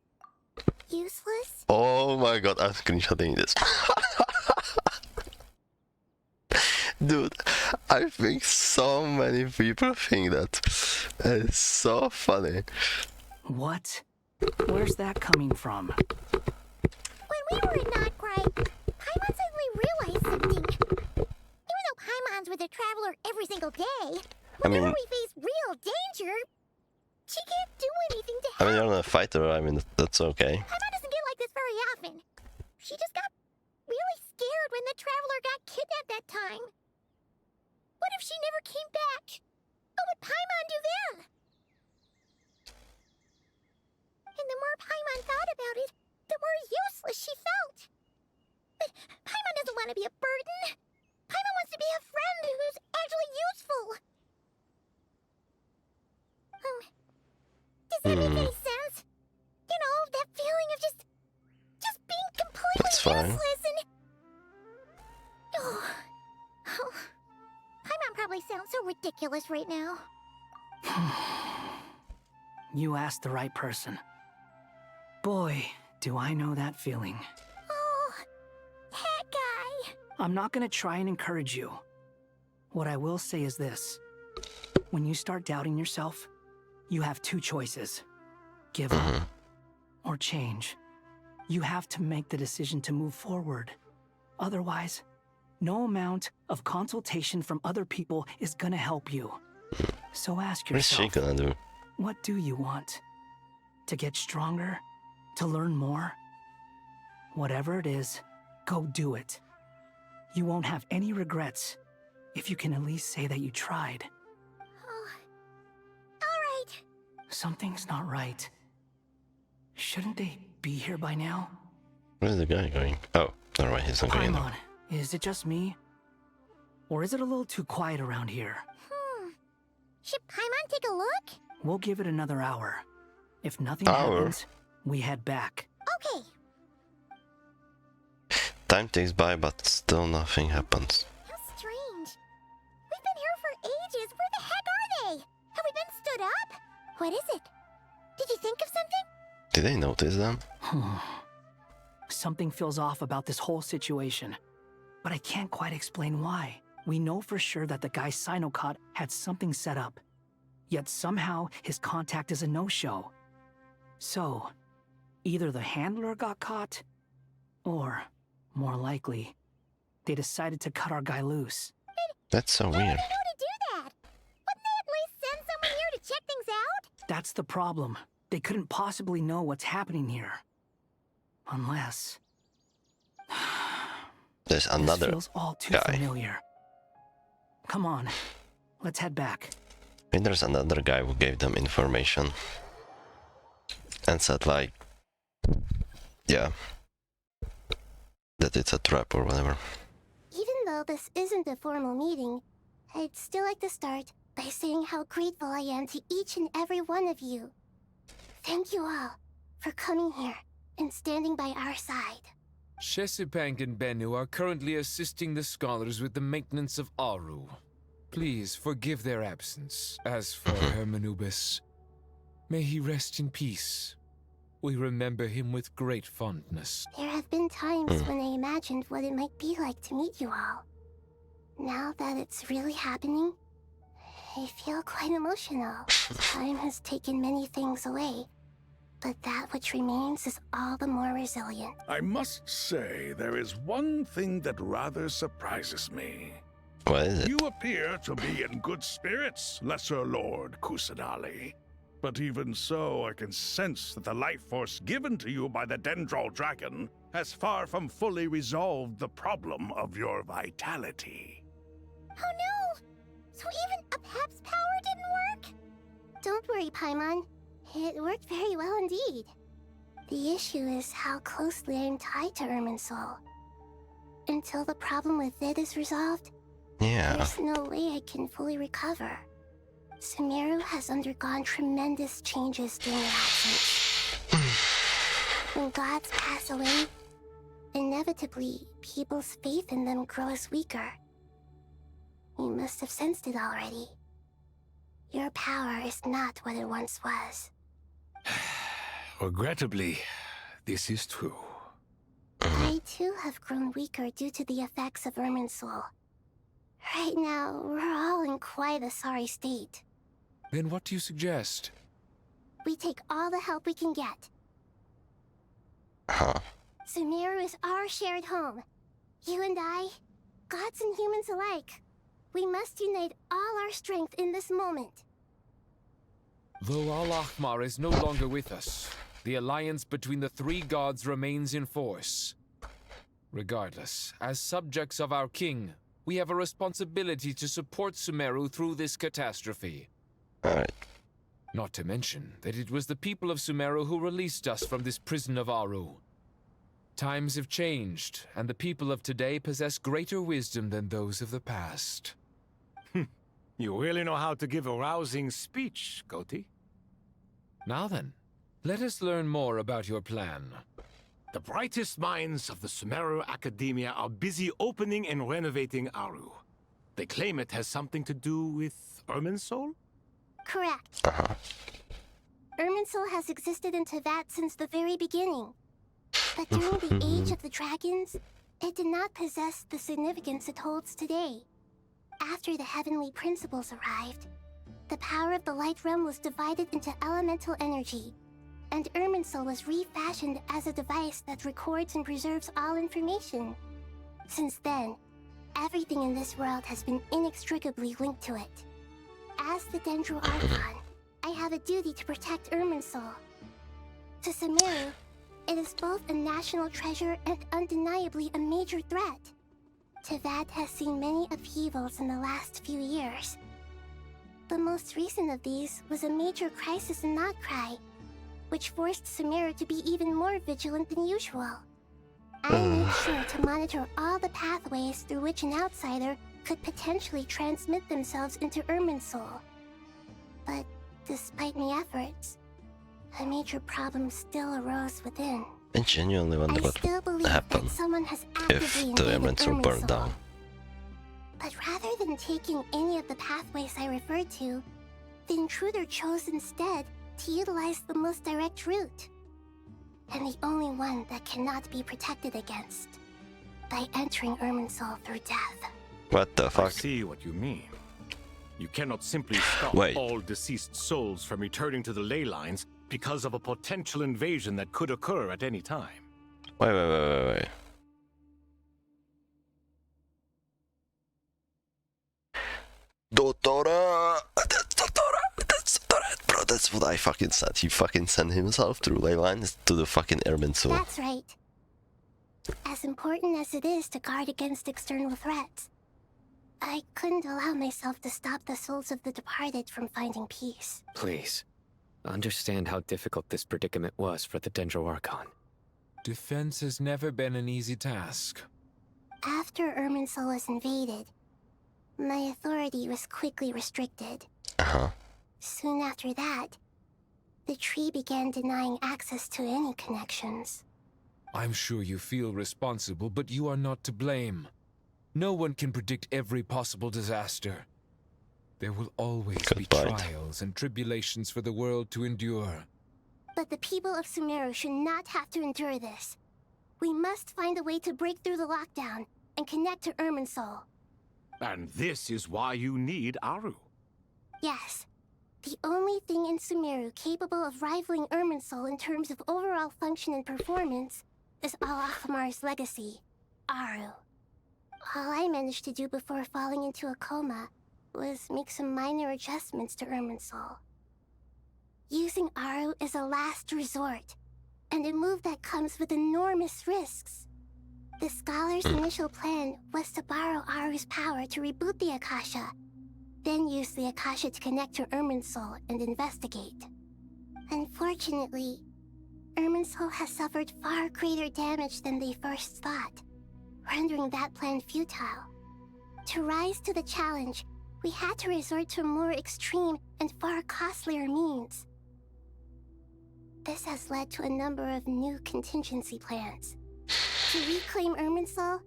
useless? Oh my god, I'm screenshotting this. Dude, I think so many people think that. It's so funny. What? Where's that coming from? When we were in Notcry, Paimon suddenly realized something. Even though Paimon's with a traveler every single day, whenever we face real danger, she can't do anything to help. I mean, you're not a fighter, I mean, that's okay. Paimon doesn't get like this very often. She just got really scared when the traveler got kidnapped that time. What if she never came back? What would Paimon do then? And the more Paimon thought about it, the more useless she felt. But Paimon doesn't want to be a burden. Paimon wants to be a friend who's actually useful. Does that make any sense? You know, that feeling of just being completely useless and... Oh. Paimon probably sounds so ridiculous right now. You asked the right person. Boy, do I know that feeling. Oh, hat guy. I'm not gonna try and encourage you. What I will say is this. When you start doubting yourself, you have two choices. Give up or change. You have to make the decision to move forward. Otherwise, no amount of consultation from other people is gonna help you. So ask yourself, What's she gonna do? what do you want? To get stronger? To learn more? Whatever it is, go do it. You won't have any regrets if you can at least say that you tried. Alright. Something's not right. Shouldn't they be here by now? Where's the guy going? Oh, never mind, he's not going in there. Paimon, is it just me? Or is it a little too quiet around here? Should Paimon take a look? We'll give it another hour. If nothing happens, we head back. Okay. Time takes by, but still nothing happens. How strange. We've been here for ages. Where the heck are they? Have we been stood up? What is it? Did you think of something? Did they notice them? Something feels off about this whole situation, but I can't quite explain why. We know for sure that the guy Sinocot had something set up, yet somehow his contact is a no-show. So, either the handler got caught, or, more likely, they decided to cut our guy loose. That's so weird. How do they know to do that? Wouldn't they at least send someone here to check things out? That's the problem. They couldn't possibly know what's happening here. Unless... There's another This feels all too guy. familiar. Come on, let's head back. Maybe there's another guy who gave them information. And said like... Yeah. That it's a trap or whatever. Even though this isn't a formal meeting, I'd still like to start by saying how grateful I am to each and every one of you. Thank you all for coming here and standing by our side. Shesipank and Bennu are currently assisting the scholars with the maintenance of Aru. Please forgive their absence. As for Hermanubis, may he rest in peace. We remember him with great fondness. There have been times when I imagined what it might be like to meet you all. Now that it's really happening, I feel quite emotional. Time has taken many things away, but that which remains is all the more resilient. I must say, there is one thing that rather surprises me. What is it? You appear to be in good spirits, Lesser Lord Kusanali. But even so, I can sense that the life force given to you by the Dendral Dragon has far from fully resolved the problem of your vitality. Oh no! So even Apep's power didn't work? Don't worry, Paimon. It worked very well indeed. The issue is how closely I am tied to Irminsul. Until the problem with it is resolved, there's no way I can fully recover. Sumeru has undergone tremendous changes during your absence. When gods pass away, inevitably, people's faith in them grows weaker. You must have sensed it already. Your power is not what it once was. Regrettably, this is true. I too have grown weaker due to the effects of Irminsul. Right now, we're all in quite a sorry state. Then what do you suggest? We take all the help we can get. Sumeru is our shared home. You and I, gods and humans alike. We must unite all our strength in this moment. Though Al-Ahmar is no longer with us, the alliance between the three gods remains in force. Regardless, as subjects of our king, we have a responsibility to support Sumeru through this catastrophe. Alright. Not to mention that it was the people of Sumeru who released us from this prison of Aru. Times have changed, and the people of today possess greater wisdom than those of the past. You really know how to give a rousing speech, Goti. Now then, let us learn more about your plan. The brightest minds of the Sumeru Academia are busy opening and renovating Aru. They claim it has something to do with Irminsul? Correct. Irminsul has existed in Teyvat since the very beginning. But during the Age of the Dragons, it did not possess the significance it holds today. After the heavenly principles arrived, the power of the Light Realm was divided into elemental energy, and Irminsul was refashioned as a device that records and preserves all information. Since then, everything in this world has been inextricably linked to it. As the Dendro Archon, I have a duty to protect Irminsul. To Sumeru, it is both a national treasure and undeniably a major threat. Teyvat has seen many upheavals in the last few years. The most recent of these was a major crisis in Notcry, which forced Sumeru to be even more vigilant than usual. I made sure to monitor all the pathways through which an outsider could potentially transmit themselves into Irminsul. But despite my efforts, a major problem still arose within. I genuinely wonder what would happen if the Irminsul burned down. But rather than taking any of the pathways I referred to, the intruder chose instead to utilize the most direct route. And the only one that cannot be protected against. By entering Irminsul through death. What the fuck? I see what you mean. You cannot simply stop all deceased souls from returning to the ley lines because of a potential invasion that could occur at any time. Wait. Dotora! That's Dotora! Bro, that's what I fucking said. He fucking sent himself through ley lines to the fucking Irminsul. That's right. As important as it is to guard against external threats, I couldn't allow myself to stop the souls of the departed from finding peace. Please, understand how difficult this predicament was for the Dendro Archon. Defense has never been an easy task. After Irminsul was invaded, my authority was quickly restricted. Soon after that, the tree began denying access to any connections. I'm sure you feel responsible, but you are not to blame. No one can predict every possible disaster. There will always be trials and tribulations for the world to endure. But the people of Sumeru should not have to endure this. We must find a way to break through the lockdown and connect to Irminsul. And this is why you need Aru. Yes. The only thing in Sumeru capable of rivaling Irminsul in terms of overall function and performance is Al-Ahmar's legacy, Aru. All I managed to do before falling into a coma was make some minor adjustments to Irminsul. Using Aru is a last resort, and a move that comes with enormous risks. The scholar's initial plan was to borrow Aru's power to reboot the Akasha, then use the Akasha to connect to Irminsul and investigate. Unfortunately, Irminsul has suffered far greater damage than they first thought, rendering that plan futile. To rise to the challenge, we had to resort to more extreme and far costlier means. This has led to a number of new contingency plans. To reclaim Irminsul,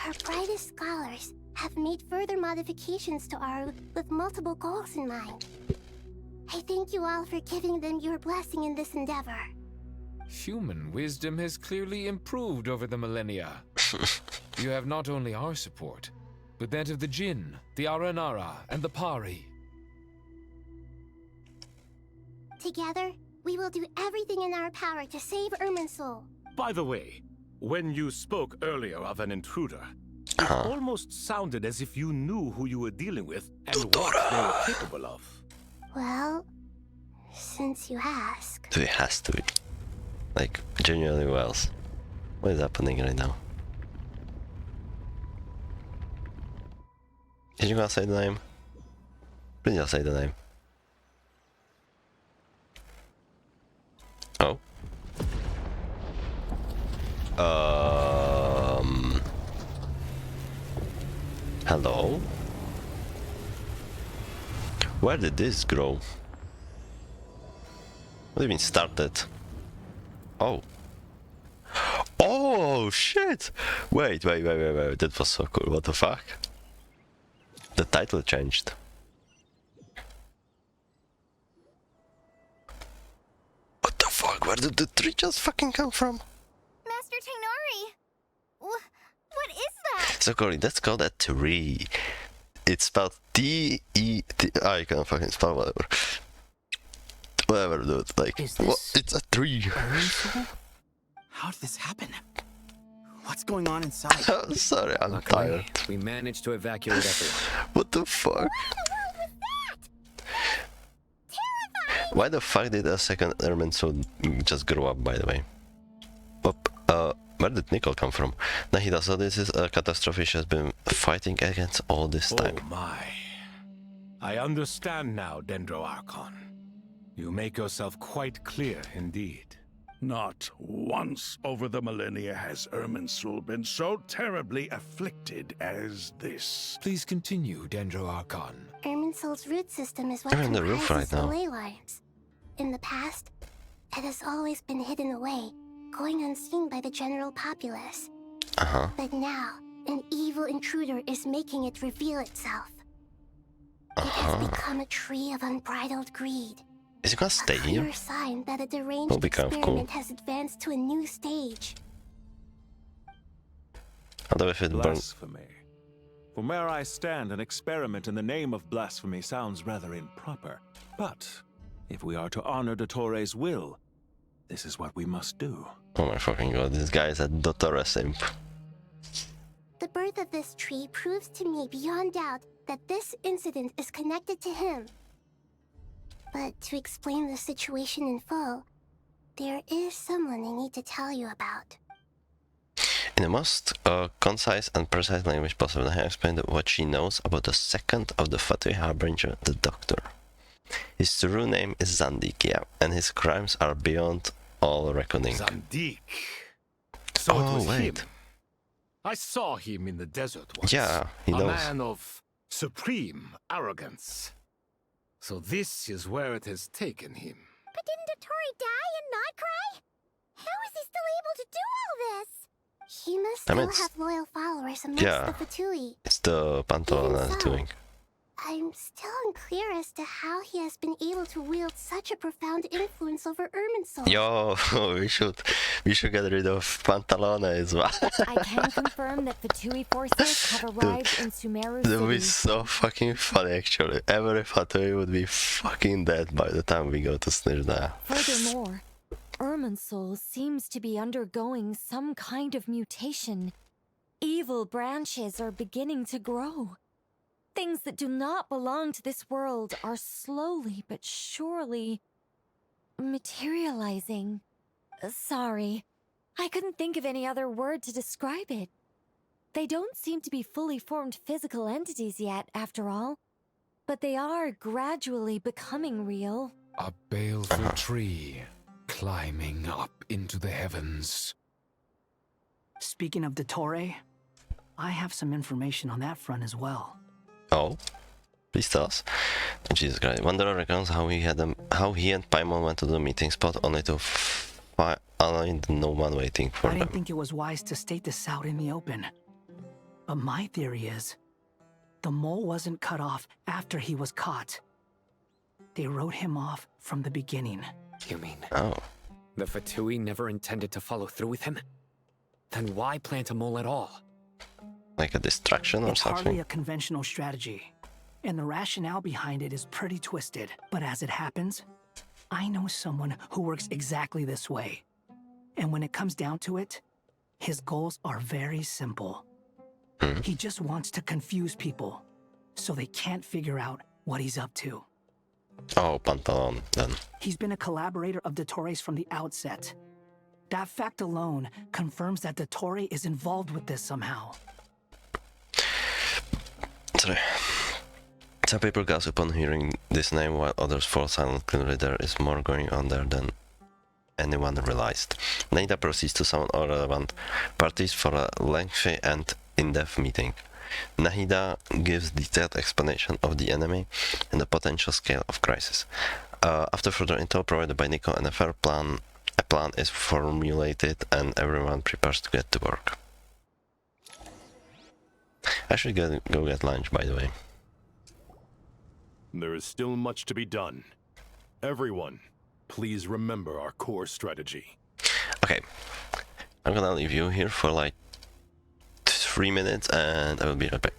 our brightest scholars have made further modifications to Aru with multiple goals in mind. I thank you all for giving them your blessing in this endeavor. Human wisdom has clearly improved over the millennia. You have not only our support, but that of the Jinn, the Aranara, and the Pari. Together, we will do everything in our power to save Irminsul. By the way, when you spoke earlier of an intruder, it almost sounded as if you knew who you were dealing with and what they were capable of. Well, since you ask... So it has to be. Like, genuinely wells. What is happening right now? Did you gonna say the name? Please just say the name. Oh. Hello? Where did this grow? What do you mean started? Oh. Oh shit! Wait, that was so cool, what the fuck? The title changed. What the fuck? Where did the tree just fucking come from? Master Tainari! What is that? So Cory, that's called a tree. It's spelled T-E-T. I can't fucking spell whatever. Whatever, dude. Like, what? It's a tree. How did this happen? What's going on inside? I'm sorry, I'm tired. We managed to evacuate everyone. What the fuck? Why the fuck did a second Irminsul just grow up, by the way? Where did Nicole come from? Nahida, so this is a catastrophe she has been fighting against all this time. Oh my. I understand now, Dendro Archon. You make yourself quite clear indeed. Not once over the millennia has Irminsul been so terribly afflicted as this. Please continue, Dendro Archon. Irminsul's root system is what I'm in the roof right comprises the now. ley lines. In the past, it has always been hidden away, going unseen by the general populace. But now, an evil intruder is making it reveal itself. It has become a tree of unbridled greed. Is it gonna stay A here? clear sign that a deranged That'll be kind of experiment cool. has advanced to a new stage. Although if it burns... Blasphemy. From where I stand, an experiment in the name of blasphemy sounds rather improper. But if we are to honor Dottore's will, this is what we must do. Oh my fucking god, this guy is a Dottore simp. The birth of this tree proves to me beyond doubt that this incident is connected to him. But to explain the situation in full, there is someone I need to tell you about. In the most concise and precise language possible, I have explained what she knows about the second of the Fatui Harbinger, the Doctor. His true name is Zandik, yeah, and his crimes are beyond all reckoning. Zandik. So it was him. I saw him in the desert once. Yeah, he knows. A man of supreme arrogance. So this is where it has taken him. But didn't Dottore die and not cry? How is he still able to do all this? He must I mean, still have loyal followers amongst yeah, the Fatui. it's the Pantheon that's doing. I'm still unclear as to how he has been able to wield such a profound influence over Irminsul. Yo, we should get rid of Pantalone as well. I can confirm that the Fatui forces have arrived in Sumeru That would be City. so fucking funny actually. Every Fatui would be fucking dead by the time we go to Snizhda. Furthermore, Irminsul seems to be undergoing some kind of mutation. Evil branches are beginning to grow. Things that do not belong to this world are slowly but surely materializing. Sorry, I couldn't think of any other word to describe it. They don't seem to be fully formed physical entities yet, after all, but they are gradually becoming real. A baleful tree climbing up into the heavens. Speaking of Dottore, I have some information on that front as well. Oh, please tell us. Jesus Christ. Wanderer recounts how he and Paimon went to the meeting spot only to find no one waiting for I didn't them. think it was wise to state this out in the open. But my theory is, the mole wasn't cut off after he was caught. They wrote him off from the beginning. You mean... Oh. The Fatui never intended to follow through with him? Then why plant a mole at all? Like a distraction or It's something? hardly a conventional strategy, and the rationale behind it is pretty twisted. But as it happens, I know someone who works exactly this way. And when it comes down to it, his goals are very simple. He just wants to confuse people, so they can't figure out what he's up to. Oh, Pantalon, then. He's been a collaborator of Dottore's from the outset. That fact alone confirms that Dottore is involved with this somehow. Sorry. Some people gossip upon hearing this name while others fall silent. Clearly there is more going on there than anyone realized. Nada proceeds to summon all relevant parties for a lengthy and in-depth meeting. Nahida gives detailed explanation of the enemy and the potential scale of crisis. After further intel provided by Nicole and a plan is formulated and everyone prepares to get to work. I should go get lunch, by the way. There is still much to be done. Everyone, please remember our core strategy. Okay, I'm gonna leave you here for like 3 minutes and I will be right back.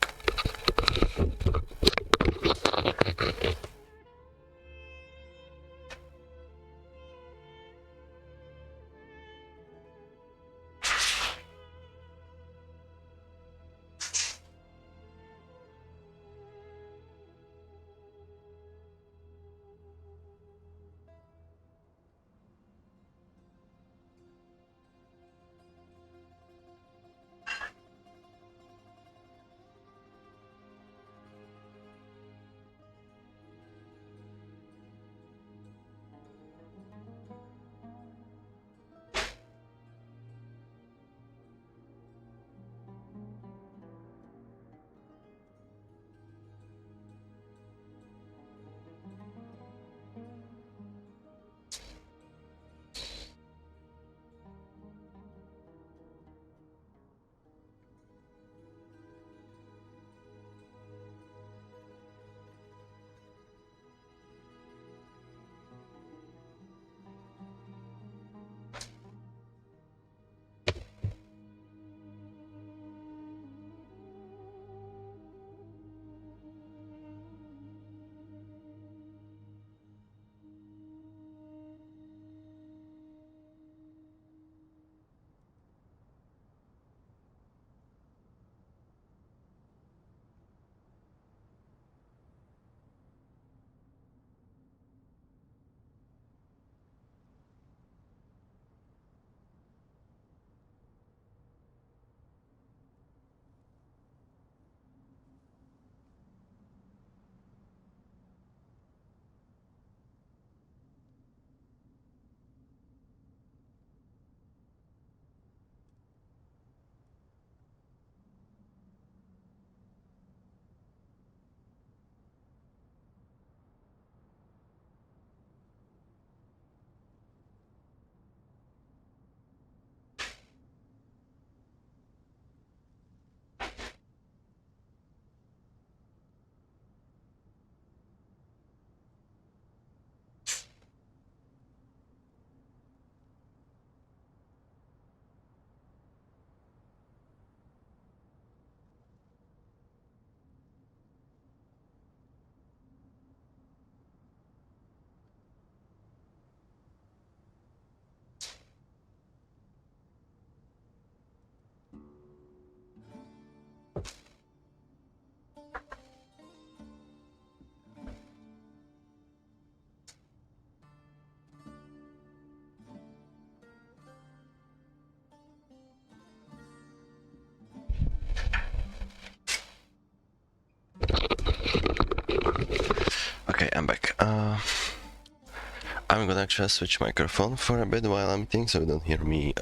actually switch microphone for a bit while I'm eating, so you don't hear me.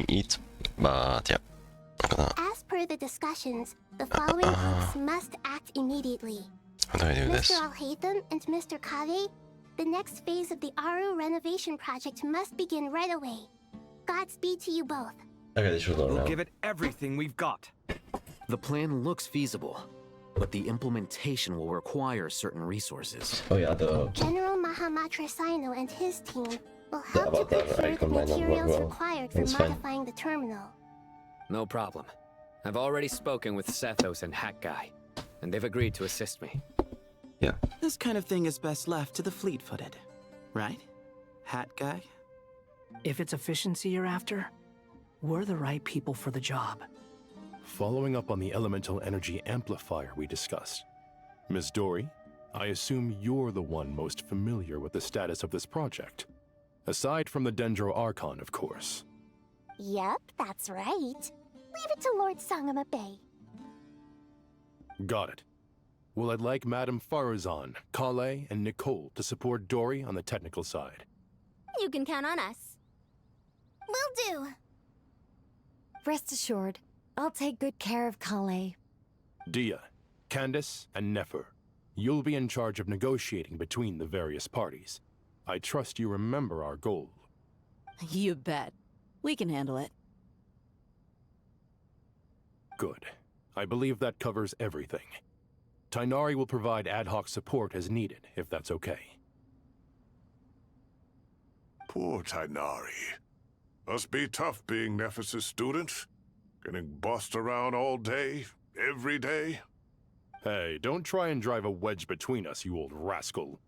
Eat. But yeah. As per the discussions, the following cooks must act immediately. How do I do this? Mr. Alhaitham and Mr. Kave, the next phase of the Aru renovation project must begin right away. Godspeed to you both. Okay, this should go now. We'll give it everything we've got. The plan looks feasible, but the implementation will require certain resources. Oh yeah, the General Mahamatra Sino and his team will help to avatar procure the icon might not work materials well. required for That's fine. modifying the terminal. No problem. I've already spoken with Sethos and Hat Guy, and they've agreed to assist me. Yeah. This kind of thing is best left to the fleet-footed, right? Hat Guy? If it's efficiency you're after, we're the right people for the job. Following up on the elemental energy amplifier we discussed, Ms. Dory, I assume you're the one most familiar with the status of this project. Aside from the Dendro Archon, of course. Yep, that's right. Leave it to Lord Sangama Bay. Got it. Well, I'd like Madame Farazan, Kale, and Nicole to support Dory on the technical side. You can count on us. Will do. Rest assured, I'll take good care of Kale. Dia, Candace, and Nefer, you'll be in charge of negotiating between the various parties. I trust you remember our goal. You bet. We can handle it. Good. I believe that covers everything. Tainari will provide ad hoc support as needed, if that's okay. Poor Tainari. Must be tough being Nephis' student. Getting bossed around all day, every day. Hey, don't try and drive a wedge between us, you old rascal.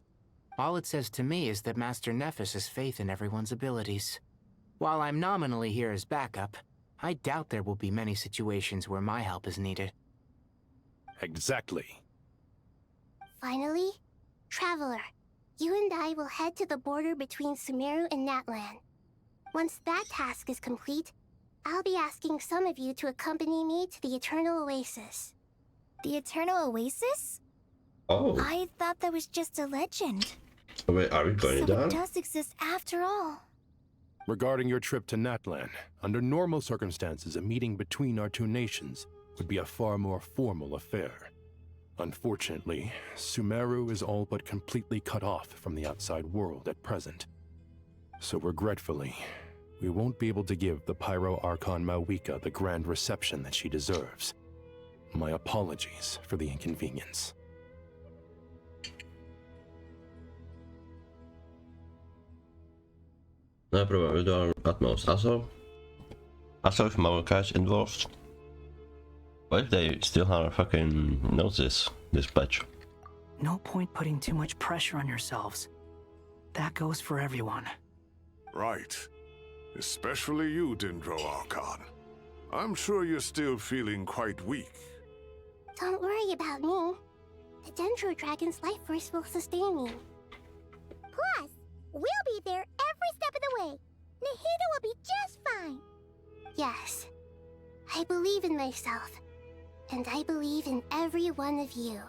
All it says to me is that Master Nephis has faith in everyone's abilities. While I'm nominally here as backup, I doubt there will be many situations where my help is needed. Exactly. Finally, Traveler, you and I will head to the border between Sumeru and Natlan. Once that task is complete, I'll be asking some of you to accompany me to the Eternal Oasis. The Eternal Oasis? Oh. I thought that was just a legend. Wait, are we going So down? it does exist after all. Regarding your trip to Natlan, under normal circumstances, a meeting between our two nations would be a far more formal affair. Unfortunately, Sumeru is all but completely cut off from the outside world at present. So regretfully, we won't be able to give the Pyro Archon Mawika the grand reception that she deserves. My apologies for the inconvenience. No problem, we'll do our utmost. Also if Mawika is involved, what if they still haven't fucking noticed this patch? No point putting too much pressure on yourselves. That goes for everyone. Right. Especially you, Dendro Archon. I'm sure you're still feeling quite weak. Don't worry about me. The Dendro Dragon's life force will sustain me. Plus, we'll be there every step of the way. Nahida will be just fine. Yes, I believe in myself. And I believe in every one of you.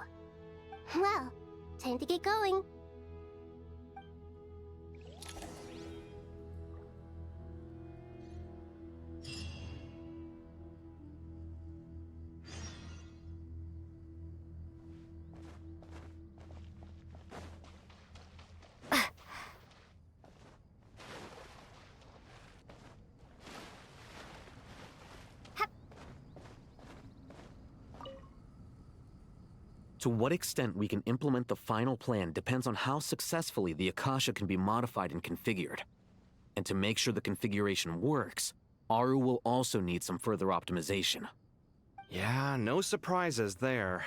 Well, time to get going. To what extent we can implement the final plan depends on how successfully the Akasha can be modified and configured. And to make sure the configuration works, Aru will also need some further optimization. Yeah, no surprises there.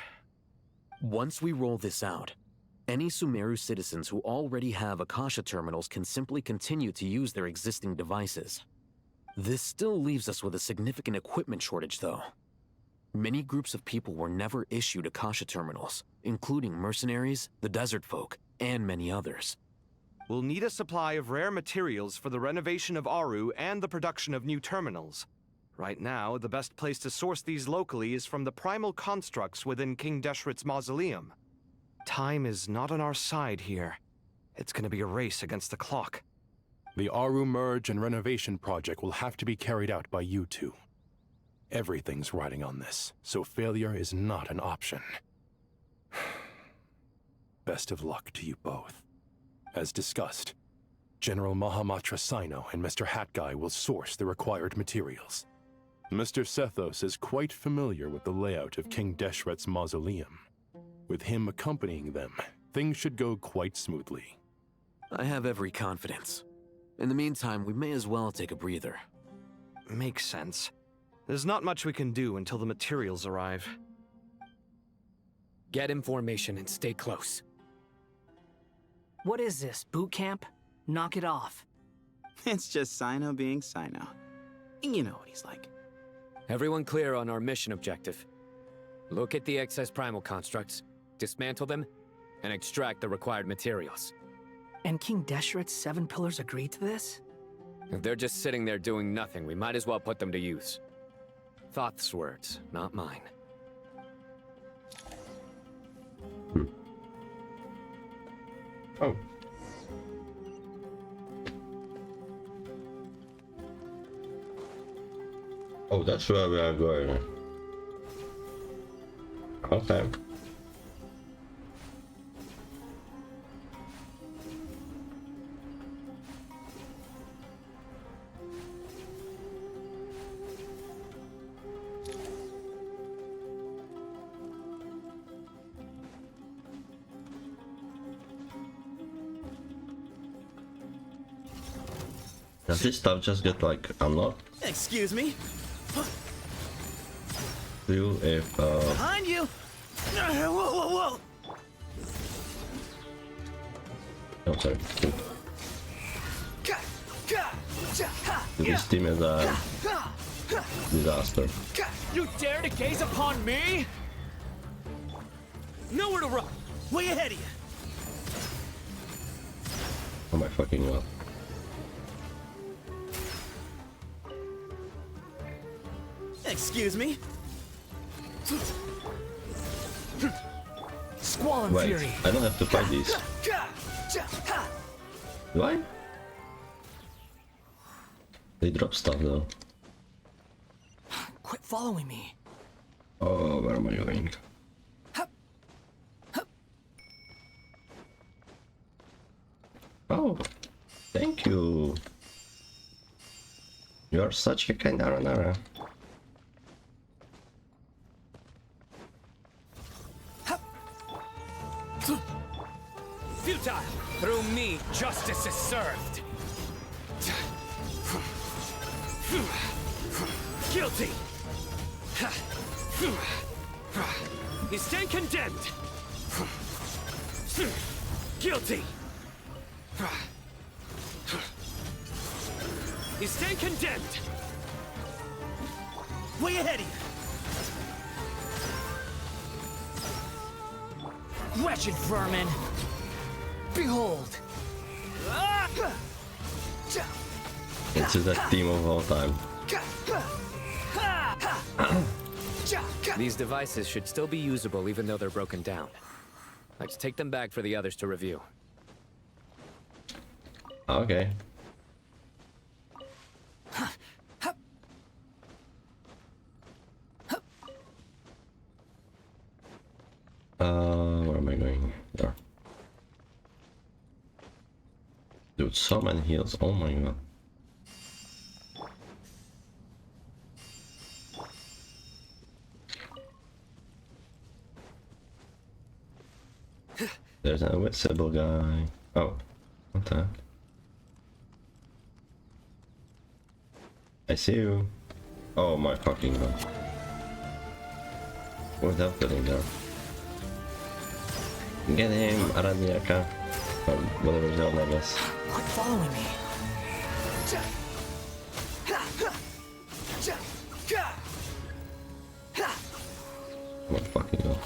Once we roll this out, any Sumeru citizens who already have Akasha terminals can simply continue to use their existing devices. This still leaves us with a significant equipment shortage, though. Many groups of people were never issued Akasha terminals, including mercenaries, the desert folk, and many others. We'll need a supply of rare materials for the renovation of Aru and the production of new terminals. Right now, the best place to source these locally is from the primal constructs within King Deshret's mausoleum. Time is not on our side here, It's gonna be a race against the clock. The Aru merge and renovation project will have to be carried out by you two. Everything's riding on this, so failure is not an option. Best of luck to you both. As discussed, General Mahamatra Sino and Mr. Hat Guy will source the required materials. Mr. Sethos is quite familiar with the layout of King Deshret's mausoleum. With him accompanying them, things should go quite smoothly. I have every confidence. In the meantime, we may as well take a breather. Makes sense. There's not much we can do until the materials arrive. Get in formation and stay close. What is this, boot camp? Knock it off. It's just Sino being Sino. You know what he's like. Everyone clear on our mission objective. Look at the excess primal constructs, dismantle them, and extract the required materials. And King Deshret's 7 pillars agreed to this? If they're just sitting there doing nothing, we might as well put them to use. Thoth's words, not mine. Oh. Oh, that's where we are going. Okay. Does this stuff just get like unlocked? Excuse me? Do if Behind you! Whoa, whoa, whoa! oh sorry. This team is a disaster. You dare to gaze upon me? Nowhere to run! Way ahead of you! Oh my fucking god. Excuse me? Squall and Wait, fury. I don't have to fight these. Do I? They drop stuff though. Quit following me. Oh, where am I going? Oh, thank you. You're such a kind Aranara. Futile! Through me, justice is served! Guilty! You stand condemned! Guilty! You stand condemned! Way ahead of you! Wretched vermin! Behold! It's the team of all time. These devices should still be usable even though they're broken down. Let's take them back for the others to review. Okay. Where am I going? There. Dude, so many heals. Oh my god. There's an invisible guy. Oh, what the heck? I see you. Oh my fucking god. What's happening there? Get him, Aranyaka. Or whatever your name is. Quit following me. Oh my fucking god.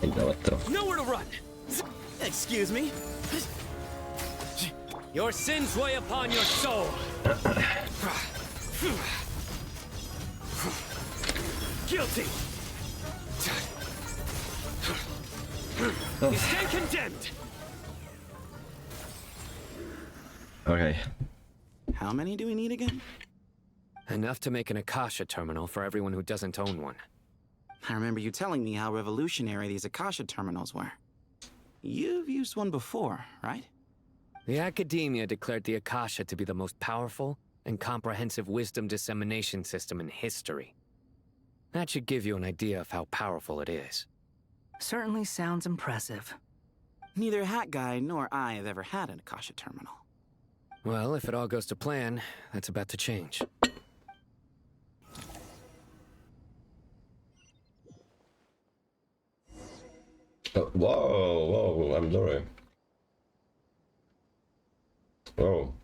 Electro. Nowhere to run! Excuse me? Your sins weigh upon your soul! Guilty! You stand condemned! Okay. How many do we need again? Enough to make an Akasha terminal for everyone who doesn't own one. I remember you telling me how revolutionary these Akasha terminals were. You've used one before, right? The Academia declared the Akasha to be the most powerful and comprehensive wisdom dissemination system in history. That should give you an idea of how powerful it is. Certainly sounds impressive. Neither Hat Guy nor I have ever had an Akasha terminal. Well, if it all goes to plan, that's about to change. Whoa, I'm sorry. Whoa.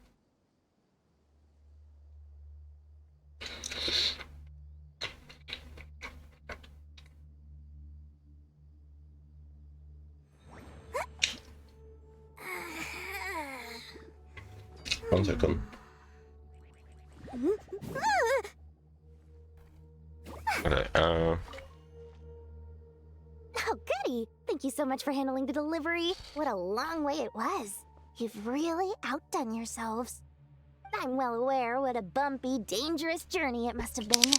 One second. Okay, Oh, goody! Thank you so much for handling the delivery. What a long way it was. You've really outdone yourselves. I'm well aware what a bumpy, dangerous journey it must have been.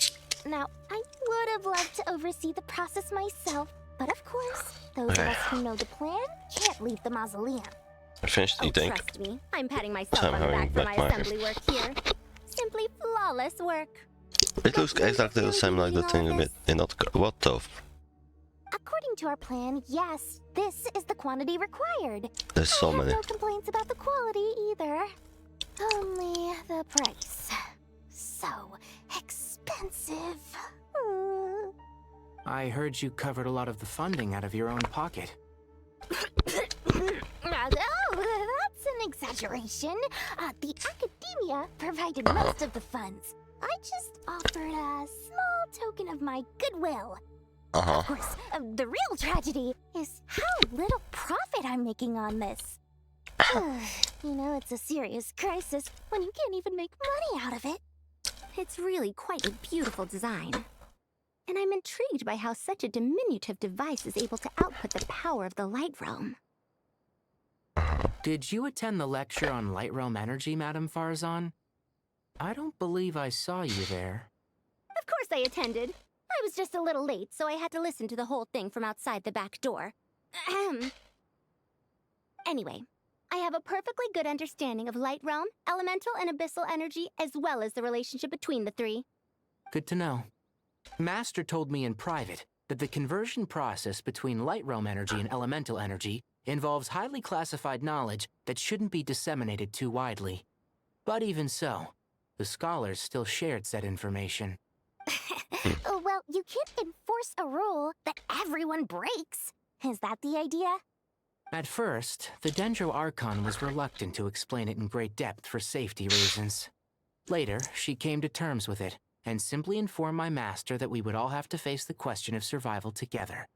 Now, I would have loved to oversee the process myself, but of course, those of us who know the plan can't leave the mausoleum. I finished eating. Trust me, I'm patting myself I'm on the having back for my black assembly work here. Simply flawless work. It looks exactly the same like the thing a bit in that. What the? According to our plan, yes, this is the quantity required. There's so I have many. no complaints about the quality either. Only the price. So expensive. I heard you covered a lot of the funding out of your own pocket. Oh, that's an exaggeration. The Academia provided most of the funds. I just offered a small token of my goodwill. Of course, the real tragedy is how little profit I'm making on this. You know, it's a serious crisis when you can't even make money out of it. It's really quite a beautiful design. And I'm intrigued by how such a diminutive device is able to output the power of the Light Realm. Did you attend the lecture on Light Realm energy, Madame Farazan? I don't believe I saw you there. Of course I attended. I was just a little late, so I had to listen to the whole thing from outside the back door. Anyway, I have a perfectly good understanding of Light Realm, elemental and abyssal energy, as well as the relationship between the three. Good to know. Master told me in private that the conversion process between Light Realm energy and elemental energy involves highly classified knowledge that shouldn't be disseminated too widely. But even so, the scholars still shared said information. Well, you can't enforce a rule that everyone breaks. Is that the idea? At first, the Dendro Archon was reluctant to explain it in great depth for safety reasons. Later, she came to terms with it, and simply informed my master that we would all have to face the question of survival together.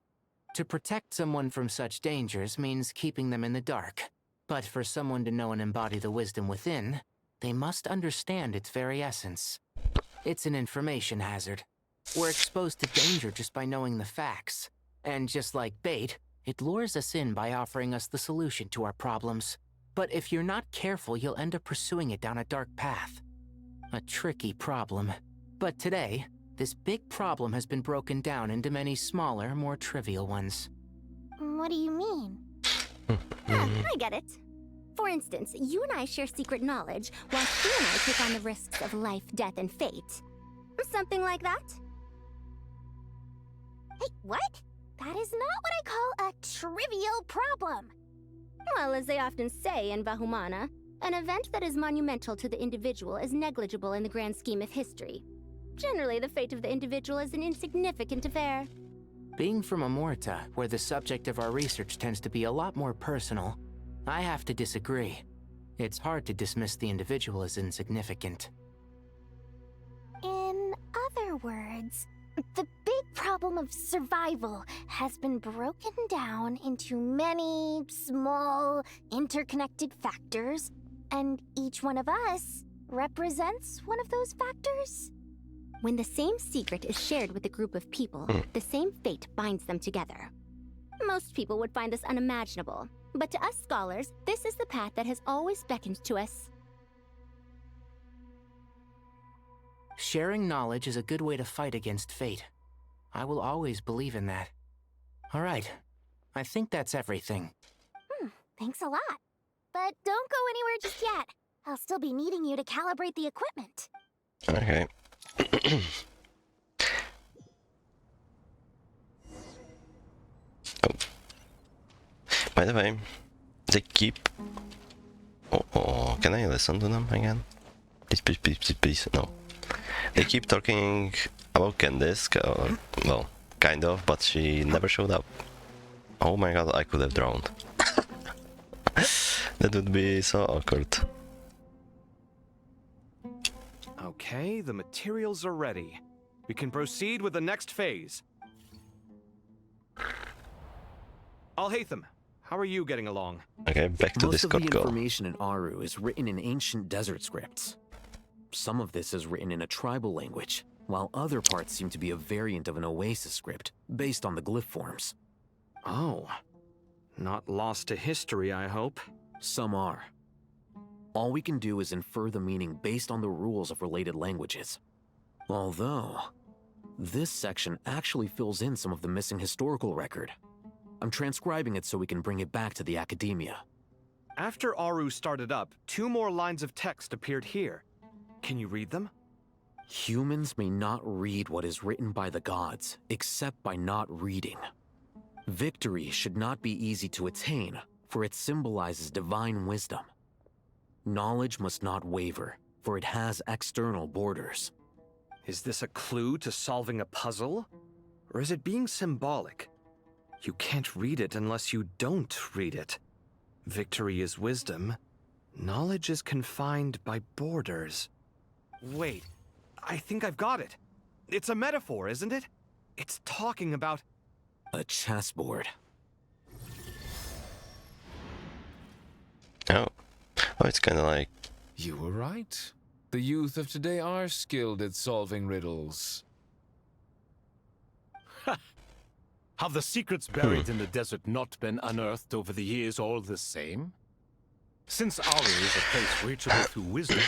To protect someone from such dangers means keeping them in the dark, but for someone to know and embody the wisdom within, they must understand its very essence. It's an information hazard. We're exposed to danger just by knowing the facts, and just like bait, it lures us in by offering us the solution to our problems. But if you're not careful, you'll end up pursuing it down a dark path. A tricky problem. But today, this big problem has been broken down into many smaller, more trivial ones. What do you mean? I get it. For instance, you and I share secret knowledge, while she and I take on the risks of life, death, and fate. Something like that? Hey, what? That is not what I call a trivial problem. Well, as they often say in Vahumana, an event that is monumental to the individual is negligible in the grand scheme of history. Generally, the fate of the individual is an insignificant affair. Being from Amorta, where the subject of our research tends to be a lot more personal, I have to disagree. It's hard to dismiss the individual as insignificant. In other words, the big problem of survival has been broken down into many small, interconnected factors, and each one of us represents one of those factors. When the same secret is shared with a group of people, the same fate binds them together. Most people would find this unimaginable, but to us scholars, this is the path that has always beckoned to us. Sharing knowledge is a good way to fight against fate. I will always believe in that. All right. I think that's everything. Thanks a lot. But don't go anywhere just yet. I'll still be needing you to calibrate the equipment. Okay. Oh. By the way, they keep... Oh, can I listen to them again? Please, no. They keep talking about Candice, well, kind of, but she never showed up. Oh my god, I could have drowned. That would be so awkward. Okay, the materials are ready. We can proceed with the next phase. Alhaitham, how are you getting along? Okay, back to Most of the Discord go. information in Aru is written in ancient desert scripts. Some of this is written in a tribal language, while other parts seem to be a variant of an Oasis script, based on the glyph forms. Oh. Not lost to history, I hope. Some are. All we can do is infer the meaning based on the rules of related languages. Although, this section actually fills in some of the missing historical record. I'm transcribing it so we can bring it back to the academia. After Aru started up, 2 more lines of text appeared here. Can you read them? Humans may not read what is written by the gods, except by not reading. Victory should not be easy to attain, for it symbolizes divine wisdom. Knowledge must not waver, for it has external borders. Is this a clue to solving a puzzle? Or is it being symbolic? You can't read it unless you don't read it. Victory is wisdom. Knowledge is confined by borders. Wait, I think I've got it. It's a metaphor, isn't it? It's talking about... A chessboard. Oh, it's kind of like... You were right. The youth of today are skilled at solving riddles. Have the secrets buried in the desert not been unearthed over the years all the same? Since Aru is a place reachable through wisdom,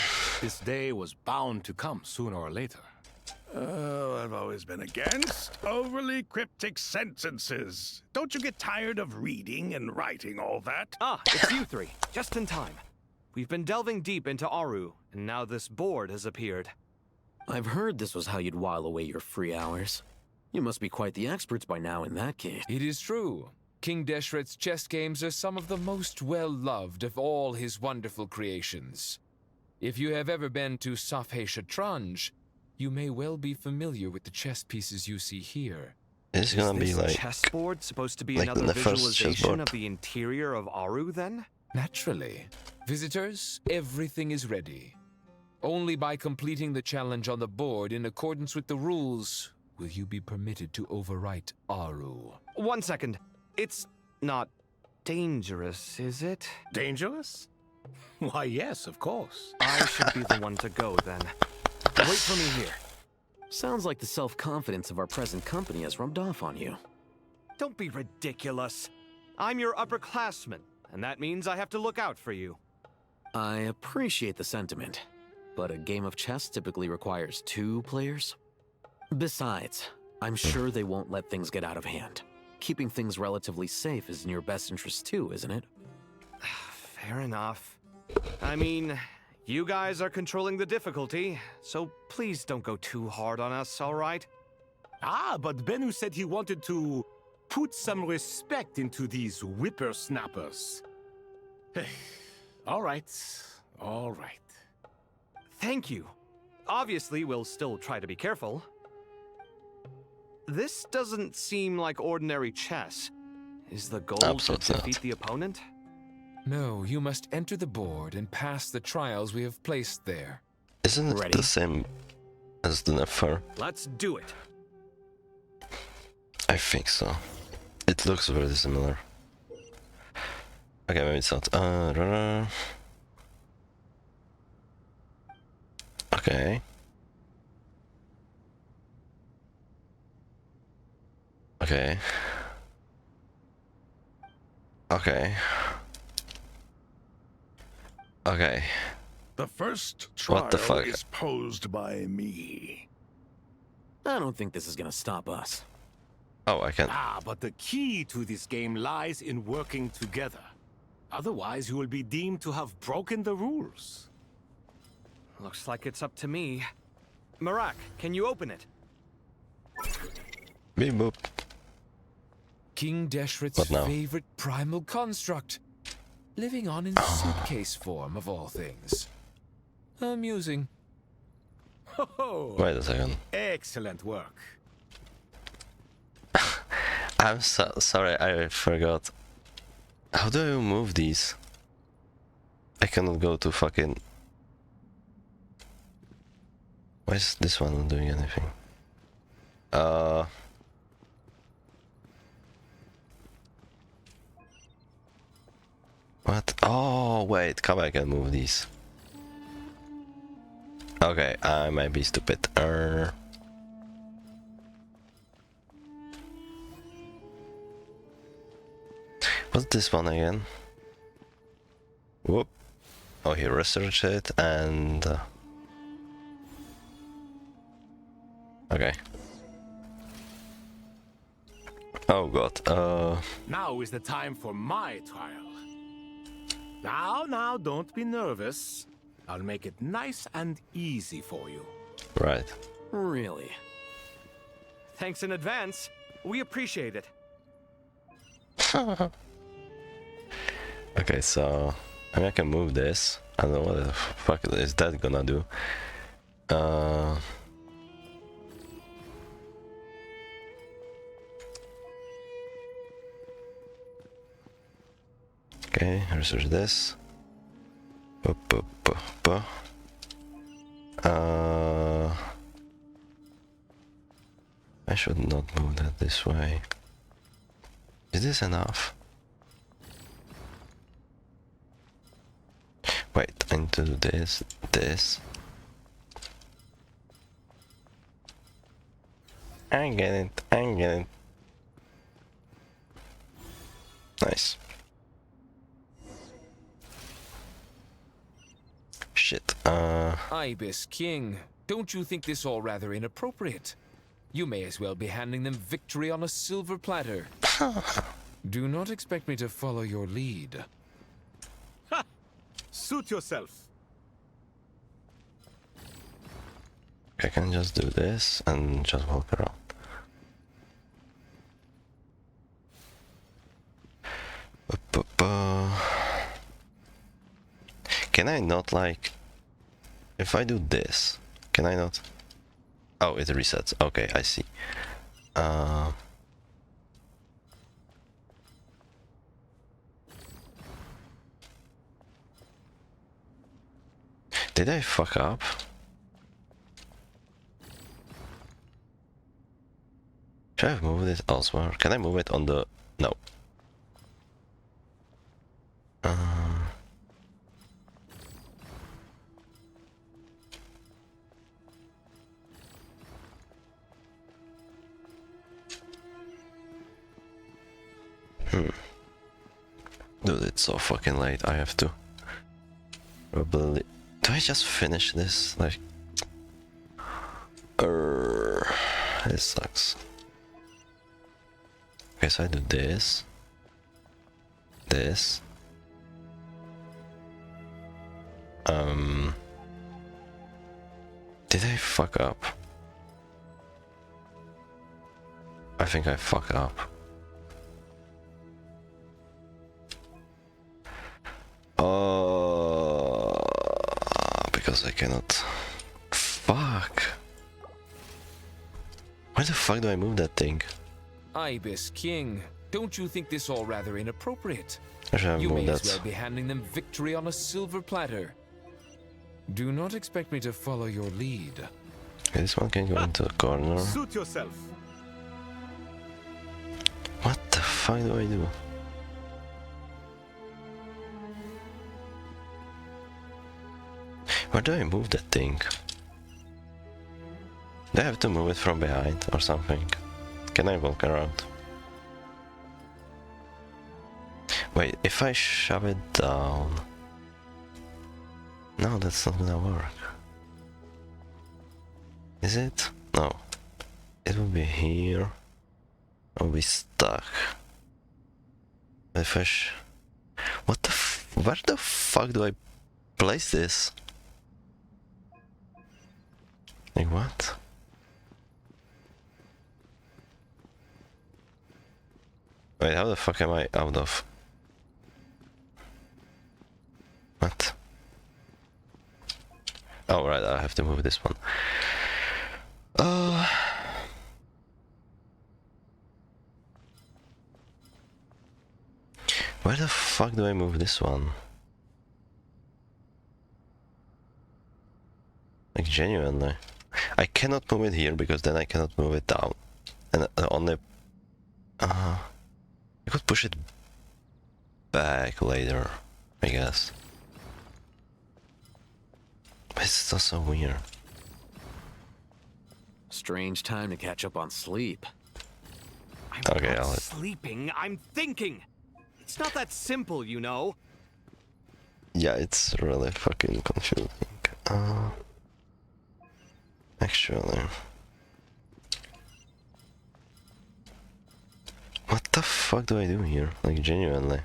this day was bound to come sooner or later. Oh, I've always been against overly cryptic sentences. Don't you get tired of reading and writing all that? Ah, it's you 3. Just in time. We've been delving deep into Aru, and now this board has appeared. I've heard this was how you'd while away your free hours. You must be quite the experts by now in that case. It is true. King Deshret's chess games are some of the most well-loved of all his wonderful creations. If you have ever been to Safhe Shatranj, you may well be familiar with the chess pieces you see here. It's gonna be like... Is this chessboard supposed to be like another the first visualization chessboard. of the interior of Aru, then? Naturally. Visitors, everything is ready. Only by completing the challenge on the board in accordance with the rules will you be permitted to overwrite Aru. 1 second. It's not dangerous, is it? Dangerous? Why, yes, of course. I should be the one to go, then. Wait for me here. Sounds like the self-confidence of our present company has rubbed off on you. Don't be ridiculous. I'm your upperclassman, and that means I have to look out for you. I appreciate the sentiment, but a game of chess typically requires 2 players. Besides, I'm sure they won't let things get out of hand. Keeping things relatively safe is in your best interest too, isn't it? Fair enough. I mean, you guys are controlling the difficulty, so please don't go too hard on us, all right? Ah, but Bennu said he wanted to put some respect into these whippersnappers. All right, all right. Thank you. Obviously, we'll still try to be careful. This doesn't seem like ordinary chess. Is the goal to defeat the opponent? No, you must enter the board and pass the trials we have placed there. Isn't it the same as the Nefer? Let's do it. I think so. It looks very similar. Okay, maybe it's not. Okay. Okay. Okay. Okay. The first What the trial fuck? is posed by me. I don't think this is gonna stop us. Oh, I can. But the key to this game lies in working together. Otherwise, you will be deemed to have broken the rules. Looks like it's up to me. Marak, can you open it? Beep boop. King Deshret's What now? favorite primal construct. Living on in suitcase form, of all things. Amusing. Ho-ho! Wait a second. Excellent work. I'm so sorry, I forgot. How do I move these? I cannot go to fucking... Why is this one not doing anything? What? Oh, wait, come back and move these. Okay, I might be stupid. What's this one again? Whoop. Oh, he researched it and... Okay. Oh god, Now is the time for my trial. Now, don't be nervous. I'll make it nice and easy for you. Right. Really? Thanks in advance. We appreciate it. Okay, so... I mean, I can move this. I don't know what the fuck is that gonna do. Okay, research this. I should not move that this way. Is this enough? Wait, I need to do this, I get it. Nice. Shit, Ibis King, don't you think this all rather inappropriate? You may as well be handing them victory on a silver platter. Do not expect me to follow your lead. Ha! Suit yourself. I can just do this and just walk around. Can I not, like, if I do this, can I not? Oh, it resets. Okay, I see. Did I fuck up? Should I have moved it elsewhere? Can I move it on the... No. Dude, it's so fucking late. I have to probably... Do I just finish this? Like... This sucks. Okay, so I do this. This. Did I fuck up? I think I fuck up. Because I cannot... Fuck! Why the fuck do I move that thing? Ibis King, don't you think this all rather inappropriate? I should have You moved may as that. well be handing them victory on a silver platter. Do not expect me to follow your lead. Okay, this one can go into the corner. Suit yourself. What the fuck do I do? Where do I move that thing? Do I have to move it from behind or something? Can I walk around? Wait, if I shove it down... No, that's not gonna work. Is it? No. It will be here. I'll be stuck. If I what the where the fuck do I place this? Like what? Wait, how the fuck am I out of? What? Oh right, I have to move this one. Where the fuck do I move this one? Like genuinely. I cannot move it here because then I cannot move it down. And only... I could push it back later, I guess. But it's still so weird. Strange time to catch up on sleep. I'm not sleeping, I'm thinking! It's not that simple, you know. Yeah, it's really fucking confusing. Actually... What the fuck do I do here? Like, genuinely.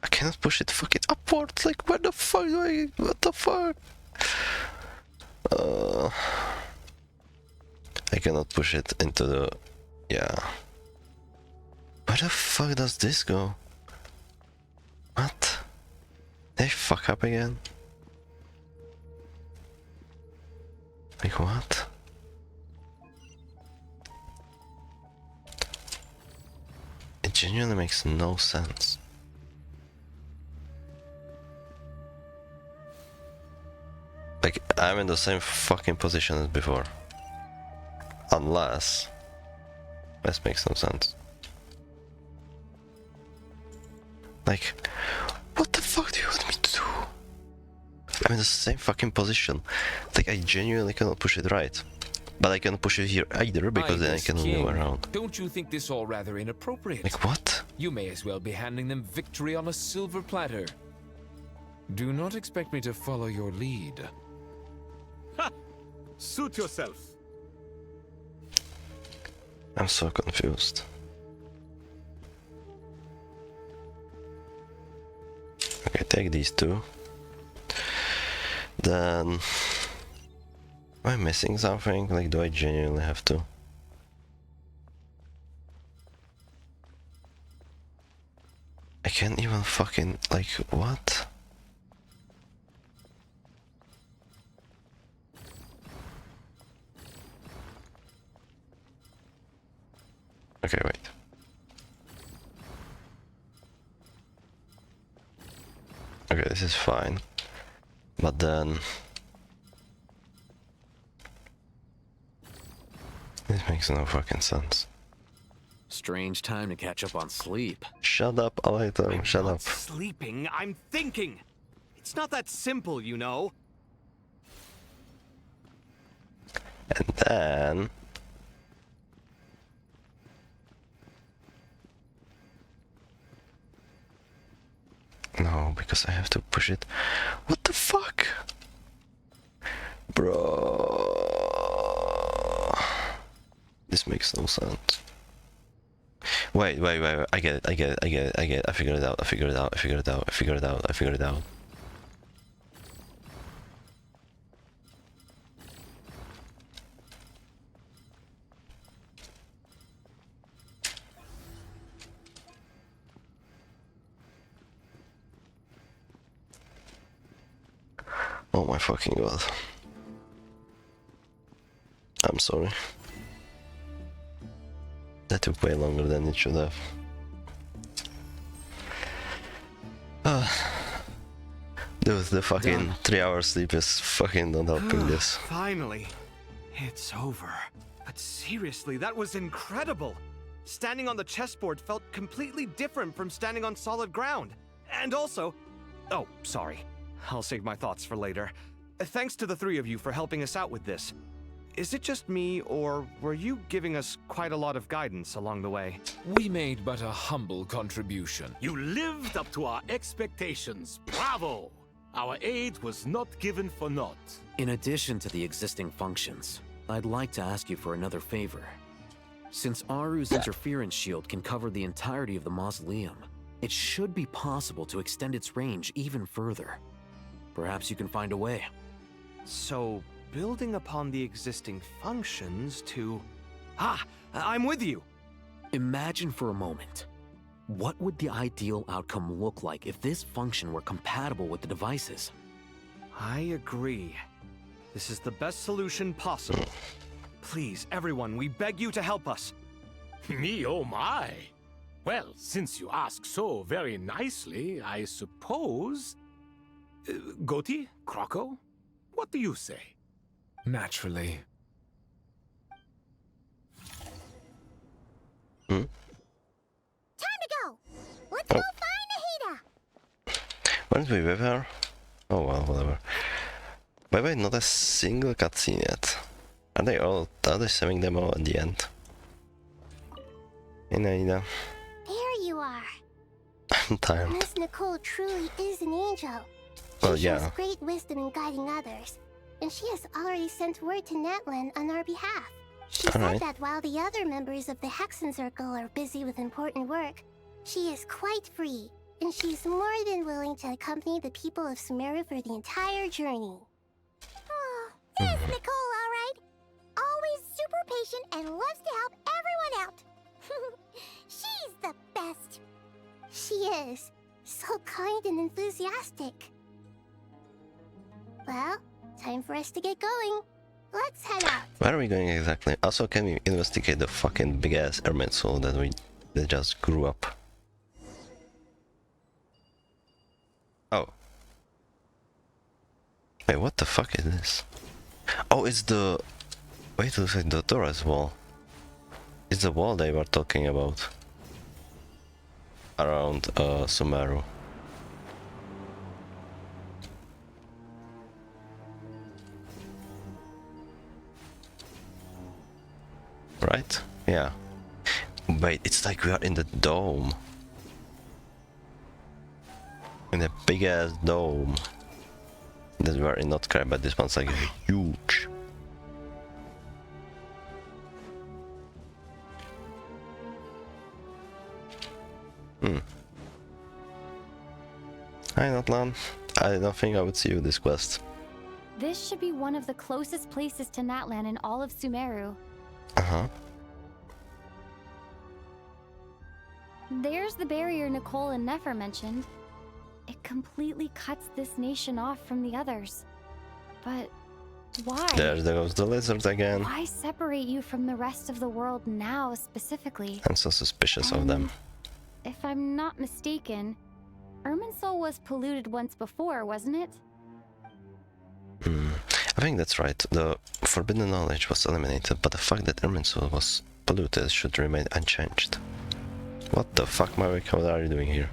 I cannot push it fucking upwards, like, where the fuck do I... What the fuck? I cannot push it into the... Yeah. Where the fuck does this go? What? Did I fuck up again? Like what? It genuinely makes no sense. Like, I'm in the same fucking position as before. Unless... This makes no sense. Like, what the fuck do you want me to do? I'm in the same fucking position. Like, I genuinely cannot push it right. But I cannot push it here either, because then I cannot move around. Don't you think this all rather inappropriate? Like what? You may as well be handing them victory on a silver platter. Do not expect me to follow your lead. Ha! Suit yourself. I'm so confused. Okay, take these two. Then... Am I missing something? Like, do I genuinely have to? I can't even fucking... Like, what? Okay, wait. Okay, this is fine. But then... This makes no fucking sense. Strange time to catch up on sleep. Shut up, Alito, shut up. Sleeping, I'm thinking! It's not that simple, you know. And then... No, because I have to push it. What the fuck? Bro. This makes no sense. Wait. I get it. I figured it out. I figured it out. Oh my fucking god. I'm sorry. That took way longer than it should have. Dude, the fucking 3 hour sleep is fucking not helping this. Finally. It's over. But seriously, that was incredible. Standing on the chessboard felt completely different from standing on solid ground. And also... Oh, sorry. I'll save my thoughts for later. Thanks to the three of you for helping us out with this. Is it just me, or were you giving us quite a lot of guidance along the way? We made but a humble contribution. You lived up to our expectations. Bravo! Our aid was not given for naught. In addition to the existing functions, I'd like to ask you for another favor. Since Aru's interference shield can cover the entirety of the mausoleum, it should be possible to extend its range even further. Perhaps you can find a way. So, building upon the existing functions to... Ah! I'm with you! Imagine for a moment. What would the ideal outcome look like if this function were compatible with the devices? I agree. This is the best solution possible. Please, everyone, we beg you to help us. Me, oh my! Well, since you ask so very nicely, I suppose... Goti? Croco? What do you say? Naturally. Time to go! Let's go find Nahida! Weren't we with her? Oh well, whatever. By the way, not a single cutscene yet. Are they saving them all at the end? Hey Naida. There you are. I'm tired. Miss Nicole truly is an angel. Well, She yeah. shows great wisdom in guiding others, and she has already sent word to Natlan on our behalf. She said that while the other members of the Hexen Circle are busy with important work, she is quite free, and she's more than willing to accompany the people of Sumeru for the entire journey. Oh, there's Nicole, all right. Always super patient and loves to help everyone out. She's the best. She is. So kind and enthusiastic. Well, time for us to get going. Let's head out. Where are we going exactly? Also, can we investigate the fucking big ass Ermine soul that just grew up? Oh. Wait, what the fuck is this? Oh, it's the... Wait, it looks like the Torres wall. It's the wall they were talking about. Around Sumeru. Right? Yeah. Wait, it's like we are in the dome. In a big ass dome. That we are in not crap, but this one's like huge. Hi Natlan. I don't think I would see you this quest. This should be one of the closest places to Natlan in all of Sumeru. Uh-huh. There's the barrier Nicole and Nefer mentioned. It completely cuts this nation off from the others. But why? There goes the lizard again. Why separate you from the rest of the world now specifically? I'm so suspicious of them. If I'm not mistaken, Irminsul was polluted once before, wasn't it? I think that's right. The forbidden knowledge was eliminated, but the fact that Irminsul was polluted should remain unchanged. What the fuck, Maverick? What are you doing here?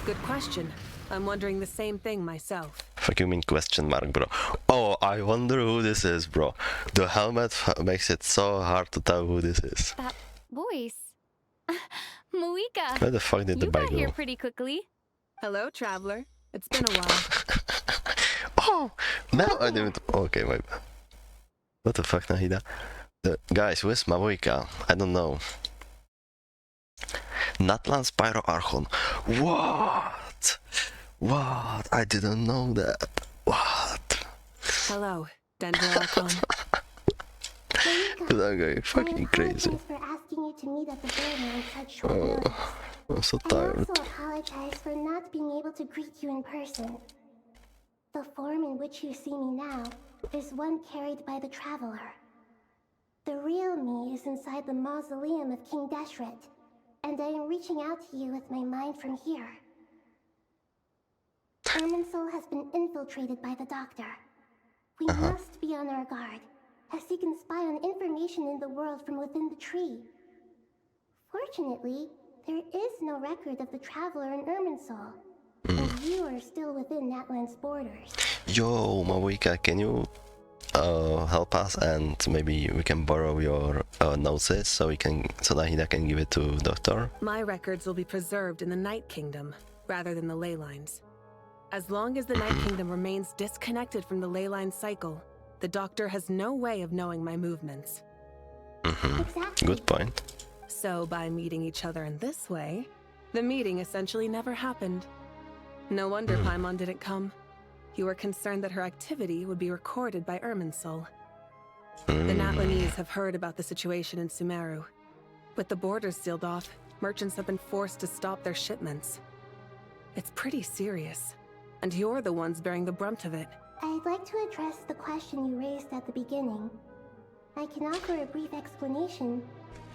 Good question. I'm wondering the same thing myself. Fuck you mean question mark, bro? Oh, I wonder who this is, bro. The helmet makes it so hard to tell who this is. That voice. Moika! Where the fuck did the bike You got here go? pretty quickly. Hello, traveler. It's been a while. Oh! Now I didn't... Okay, my bad. What the fuck, Nahida? Guys, where's Mavoika? I don't know. Natlan Spyro Archon. What? What? I didn't know that. What? Hello, Dendro Archon. Dude, I'm going fucking crazy. Thanks for asking you to meet at the barrier on such short notice. I'm so I tired. also apologize for not being able to greet you in person. The form in which you see me now is one carried by the Traveler. The real me is inside the mausoleum of King Deshret, and I am reaching out to you with my mind from here. Irminsul has been infiltrated by the Doctor. We must be on our guard, as he can spy on information in the world from within the tree. Fortunately, there is no record of the Traveler in Irminsul, and you are still within Natlan's borders. Yo, Mavoika, can you help us, and maybe we can borrow your notes so Nahida can give it to Doctor? My records will be preserved in the Night Kingdom, rather than the ley lines. As long as the Night Kingdom remains disconnected from the ley line cycle, the Doctor has no way of knowing my movements. Exactly. Good point. So by meeting each other in this way, the meeting essentially never happened. No wonder Paimon didn't come. You were concerned that her activity would be recorded by Irminsul. The Natlanese have heard about the situation in Sumeru. With the borders sealed off, merchants have been forced to stop their shipments. It's pretty serious, and you're the ones bearing the brunt of it. I'd like to address the question you raised at the beginning. I can offer a brief explanation,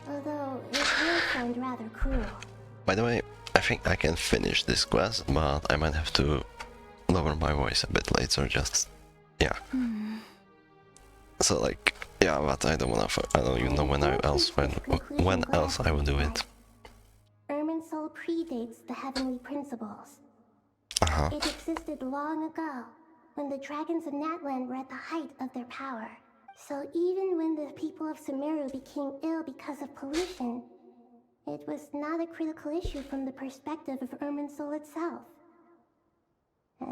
although it will sound rather cruel. By the way, I think I can finish this quest, but I might have to lower my voice a bit later, just... yeah. So like, yeah, but I don't even know when else I will do it. Irminsul predates the heavenly principles. It existed long ago, when the dragons of Natlan were at the height of their power. So even when the people of Sumeru became ill because of pollution, it was not a critical issue from the perspective of Irminsul itself.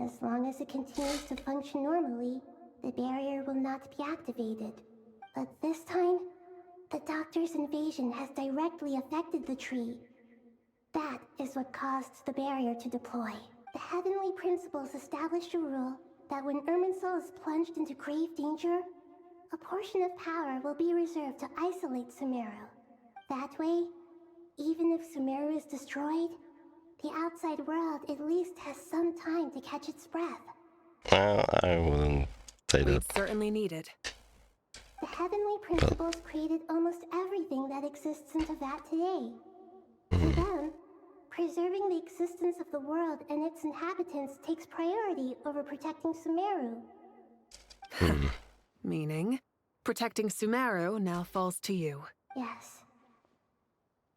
As long as it continues to function normally, the barrier will not be activated. But this time, the Doctor's invasion has directly affected the tree. That is what caused the barrier to deploy. The heavenly principles established a rule that when Irminsul is plunged into grave danger, a portion of power will be reserved to isolate Sumeru. That way, even if Sumeru is destroyed, the outside world at least has some time to catch its breath. I wouldn't say that. We'd certainly need it. The heavenly principles created almost everything that exists in Teyvat today. For them, preserving the existence of the world and its inhabitants takes priority over protecting Sumeru. Meaning, protecting Sumeru now falls to you. Yes.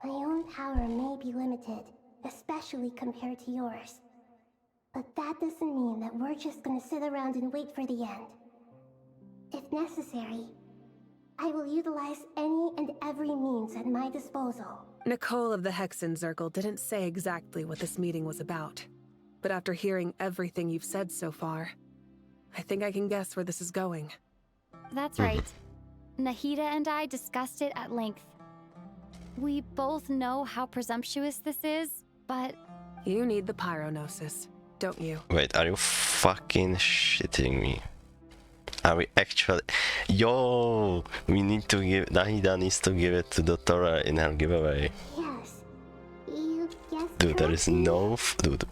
My own power may be limited, especially compared to yours. But that doesn't mean that we're just gonna sit around and wait for the end. If necessary, I will utilize any and every means at my disposal. Nicole of the Hexen Circle didn't say exactly what this meeting was about. But after hearing everything you've said so far, I think I can guess where this is going. That's right. Nahida and I discussed it at length. We both know how presumptuous this is, but... You need the Pyronosis, don't you? Wait, are you fucking shitting me? Are we actually... Yo! We need to give... Nahida needs to give it to the Torah in her giveaway. Yes. You guessed Dude, there is no... Dude,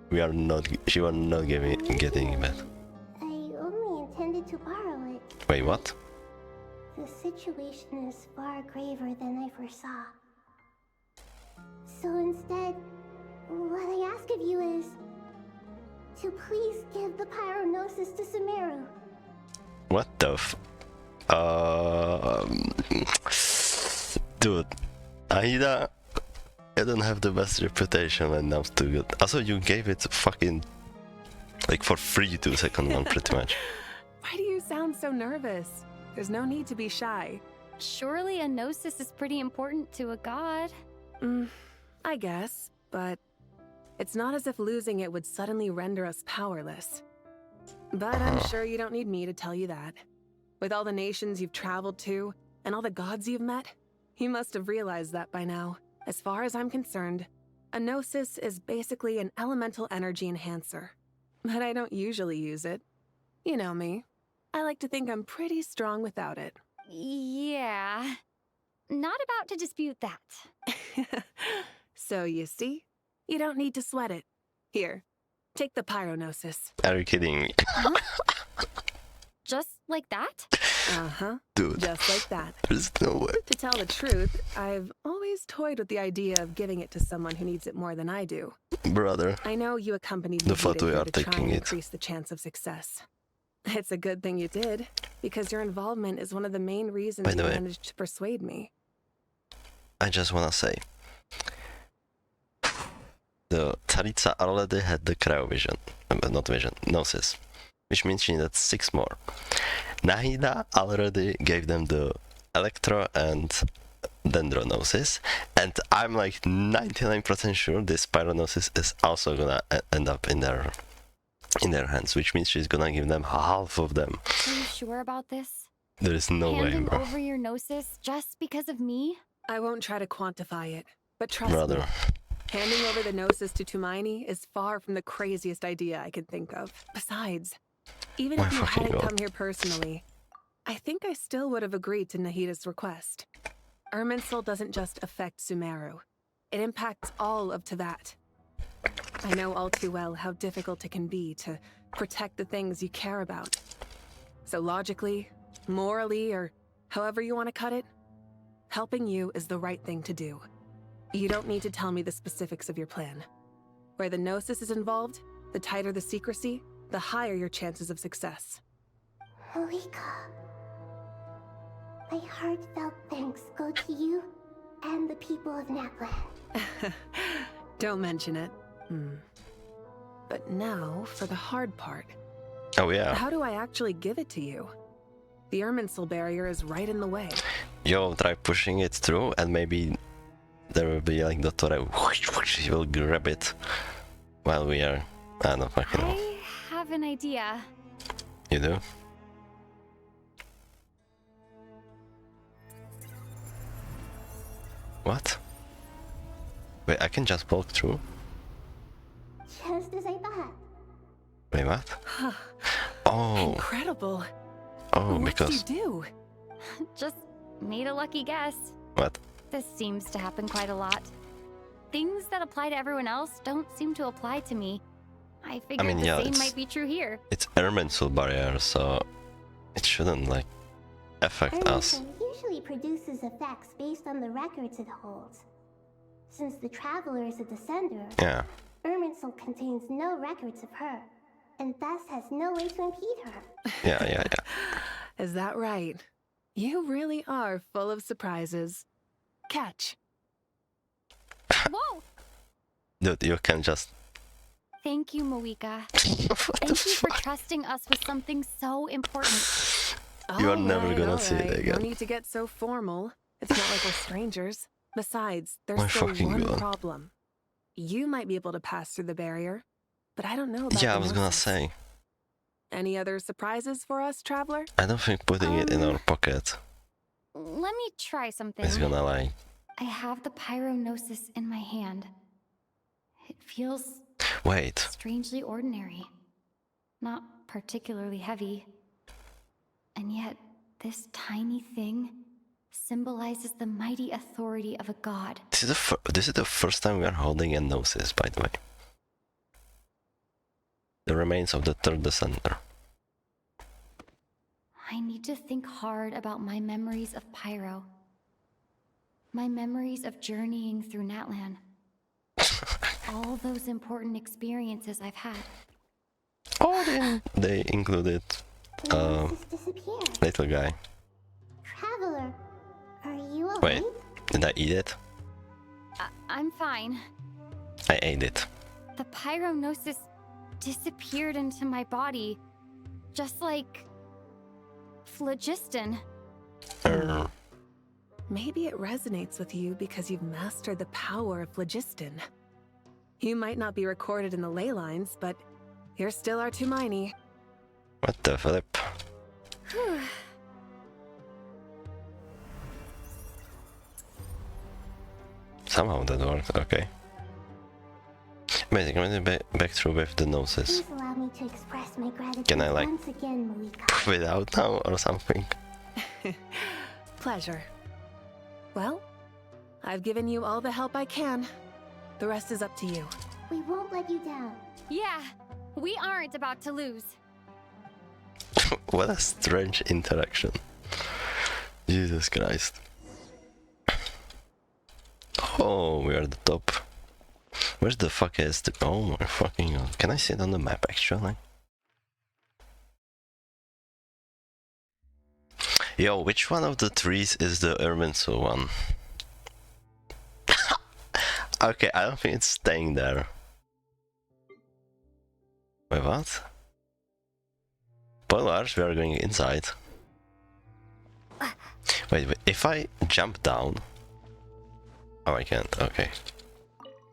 we are not... She was not getting it. I only intended to borrow it. Wait, what? The situation is far graver than I foresaw. So instead, what I ask of you is to please give the Pyronosis to Sumeru. What the Dude, Aida, I don't have the best reputation when I'm too good. Also, you gave it fucking, like, for free to second one, pretty much. Why do you sound so nervous? There's no need to be shy. Surely a gnosis is pretty important to a god. I guess, but it's not as if losing it would suddenly render us powerless. But I'm sure you don't need me to tell you that. With all the nations you've traveled to, and all the gods you've met, you must have realized that by now. As far as I'm concerned, a gnosis is basically an elemental energy enhancer. But I don't usually use it. You know me. I like to think I'm pretty strong without it. Yeah. Not about to dispute that. So you see? You don't need to sweat it. Here, take the Pyronosis. Are you kidding me? Just like that? Dude. Just like that. There's no way. To tell the truth, I've always toyed with the idea of giving it to someone who needs it more than I do. Brother. I know you accompanied The me photo you here are to try taking and it. increase the chance of success. It's a good thing you did, because your involvement is one of the main reasons By you the way, managed to persuade me. I just wanna say, the Tsaritsa already had the cryovision, not vision, gnosis. which means she needed 6 more. Nahida already gave them the Electro and Dendronosis, and I'm like 99% sure this Pyronosis is also gonna end up in their hands, which means she's gonna give them half of them. Are you sure about this? There is no way, Handing bro. over your gnosis just because of me? I won't try to quantify it, but trust Brother. me, handing over the gnosis to Tumaini is far from the craziest idea I could think of. Besides, even My if you fucking hadn't God. come here personally, I think I still would have agreed to Nahida's request. Irminsul doesn't just affect Sumeru. It impacts all of Teyvat. I know all too well how difficult it can be to protect the things you care about. So logically, morally, or however you want to cut it, helping you is the right thing to do. You don't need to tell me the specifics of your plan. Where the Gnosis is involved, the tighter the secrecy, the higher your chances of success. Moika, my heartfelt thanks go to you and the people of Napland. Don't mention it. But now, for the hard part. Oh yeah. How do I actually give it to you? The Irminsul barrier is right in the way. Yo, try pushing it through, and maybe there will be like the Torre. He will grab it while we are. I don't fucking know. I have an idea. You do? What? Wait, I can just walk through? Just as I thought. Wait, what? Oh. Incredible. Oh, What because. did you do? Just made a lucky guess. What? This seems to happen quite a lot. Things that apply to everyone else don't seem to apply to me. I figured mean, the yeah, same it's- might be true here. It's Irminsul barrier, so it shouldn't like affect us. Irminsul usually produces effects based on the records it holds. Since the Traveler is a descender, Yeah. Irminsul contains no records of her, and thus has no way to impede her. Yeah. Is that right? You really are full of surprises. Catch. Whoa! Dude, you can just. Thank you, Moika. Thank you for trusting us with something so important. You are never gonna see it No again. need to get so formal. It's not like we're strangers. Besides, there's My still fucking one God. problem. You might be able to pass through the barrier, but I don't know about Yeah, I the was gonna Gnosis. say. Any other surprises for us, Traveler? I don't think putting it in our pocket Let me try something. is gonna like. I have the Pyronosis in my hand. It feels Wait. strangely ordinary. Not particularly heavy. And yet, this tiny thing symbolizes the mighty authority of a god. This is the first time we are holding a Gnosis, by the way. The remains of the third descender. I need to think hard about my memories of Pyro. My memories of journeying through Natlan. All those important experiences I've had. Oh, they included little guy. Traveler, are you alright? Wait, did I eat it? I'm fine. I ate it. The Pyronosis disappeared into my body, just like phlogiston. Maybe it resonates with you because you've mastered the power of phlogiston. You might not be recorded in the ley lines, but you're still our Tumaini. What the flip? Whew. Somehow that worked, okay. Amazing, I'm gonna back through with the Gnosis. Please allow me to express my gratitude Can I, like, once again, Moika. Puff it out now or something? Pleasure. Well, I've given you all the help I can. The rest is up to you. We won't let you down. Yeah, we aren't about to lose. What a strange interaction. Jesus Christ. Oh, we are at the top. Where's the fuck is the... Oh my fucking god. Can I see it on the map actually? Yo, which one of the trees is the Irminsul one? Okay, I don't think it's staying there. Wait, what? Spoilers, we are going inside. Wait, if I jump down... Oh, I can't, okay.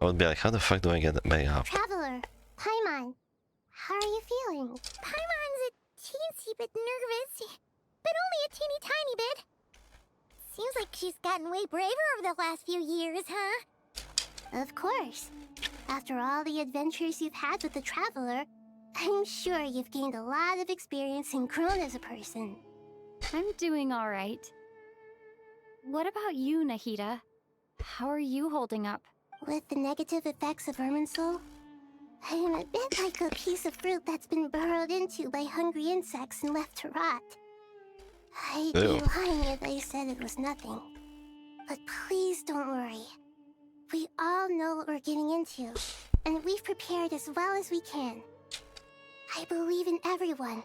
I would be like, how the fuck do I get back up? Traveler, Paimon, how are you feeling? Paimon's a teensy bit nervous, but only a teeny tiny bit. Seems like she's gotten way braver over the last few years, huh? Of course. After all the adventures you've had with the Traveler, I'm sure you've gained a lot of experience and grown as a person. I'm doing all right. What about you, Nahida? How are you holding up? With the negative effects of Irminsul, I am a bit like a piece of fruit that's been burrowed into by hungry insects and left to rot. I'd be lying if I said it was nothing. But please don't worry. We all know what we're getting into, and we've prepared as well as we can. I believe in everyone.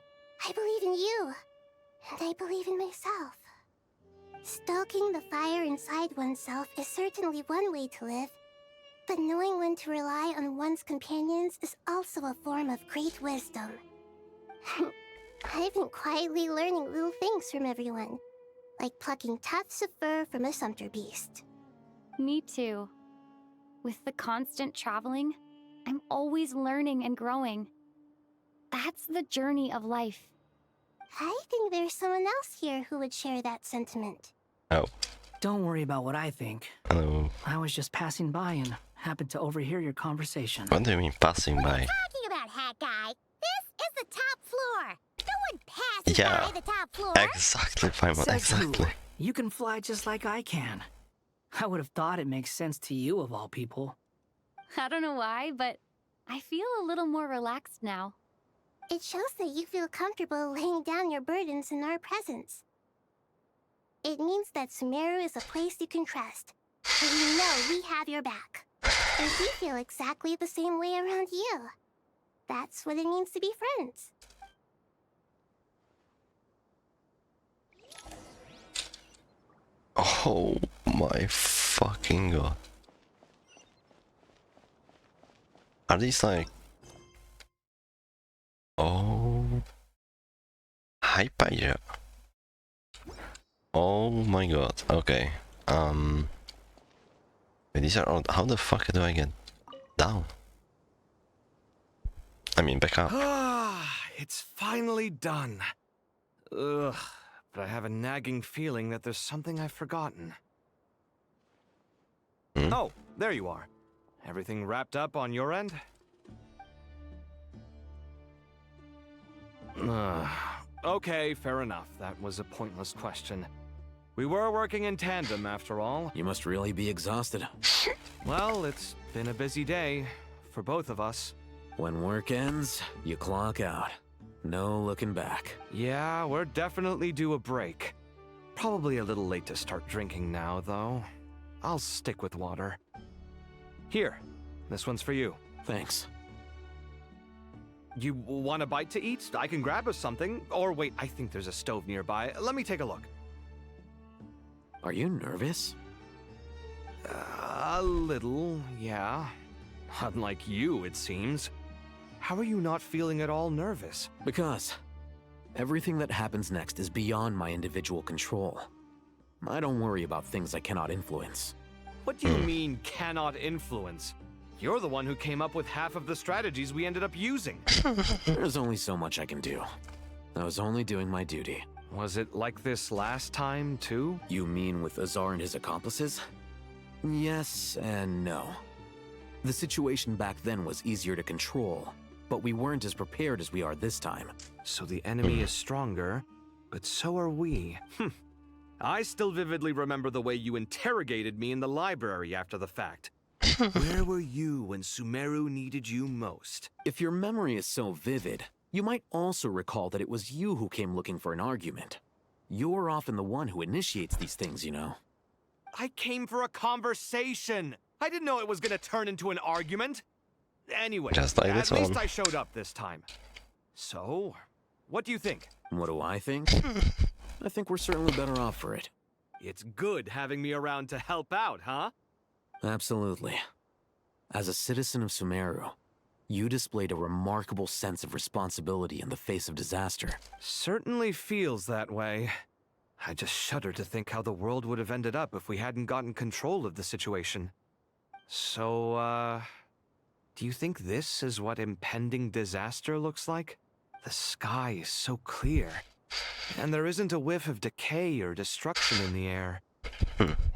I believe in you. And I believe in myself. Stoking the fire inside oneself is certainly one way to live, but knowing when to rely on one's companions is also a form of great wisdom. I've been quietly learning little things from everyone, like plucking tufts of fur from a sumpter beast. Me too. With the constant traveling, I'm always learning and growing. That's the journey of life. I think there's someone else here who would share that sentiment. Oh. Don't worry about what I think. Hello. I was just passing by and happened to overhear your conversation. What do you mean passing by? Talking about, Hat Guy. This is the top floor. No one passes Yeah. by the top floor. Exactly, Paimon, Says exactly. who? You can fly just like I can. I would have thought it makes sense to you of all people. I don't know why, but I feel a little more relaxed now. It shows that you feel comfortable laying down your burdens in our presence. It means that Sumeru is a place you can trust. And we know we have your back. And we feel exactly the same way around you. That's what it means to be friends. Oh my fucking god. Are these like... Oh... Hypatia. Oh my god, okay. These are all... How the fuck do I get down? I mean, back up. It's finally done. Ugh, but I have a nagging feeling that there's something I've forgotten. Oh, there you are. Everything wrapped up on your end? Okay, fair enough. That was a pointless question. We were working in tandem, after all. You must really be exhausted. Well, it's been a busy day for both of us. When work ends, you clock out. No looking back. Yeah, we're definitely due a break. Probably a little late to start drinking now, though. I'll stick with water. Here, this one's for you. Thanks. You want a bite to eat? I can grab us something. Or wait, I think there's a stove nearby. Let me take a look. Are you nervous? A little, yeah. Unlike you, it seems. How are you not feeling at all nervous? Because everything that happens next is beyond my individual control. I don't worry about things I cannot influence. What do you mean, cannot influence? You're the one who came up with half of the strategies we ended up using. There's only so much I can do. I was only doing my duty. Was it like this last time, too? You mean with Azar and his accomplices? Yes and no. The situation back then was easier to control, but we weren't as prepared as we are this time. So the enemy is stronger, but so are we. I still vividly remember the way you interrogated me in the library after the fact. Where were you when Sumeru needed you most? If your memory is so vivid, you might also recall that it was you who came looking for an argument. You're often the one who initiates these things, you know. I came for a conversation. I didn't know it was gonna turn into an argument. Anyway, Just like at this least one. I showed up this time. So, what do you think? What do I think? I think we're certainly better off for it. It's good having me around to help out, huh? Absolutely. As a citizen of Sumeru, You displayed a remarkable sense of responsibility in the face of disaster. Certainly feels that way. I just shudder to think how the world would have ended up if we hadn't gotten control of the situation. So, do you think this is what impending disaster looks like? The sky is so clear, and there isn't a whiff of decay or destruction in the air.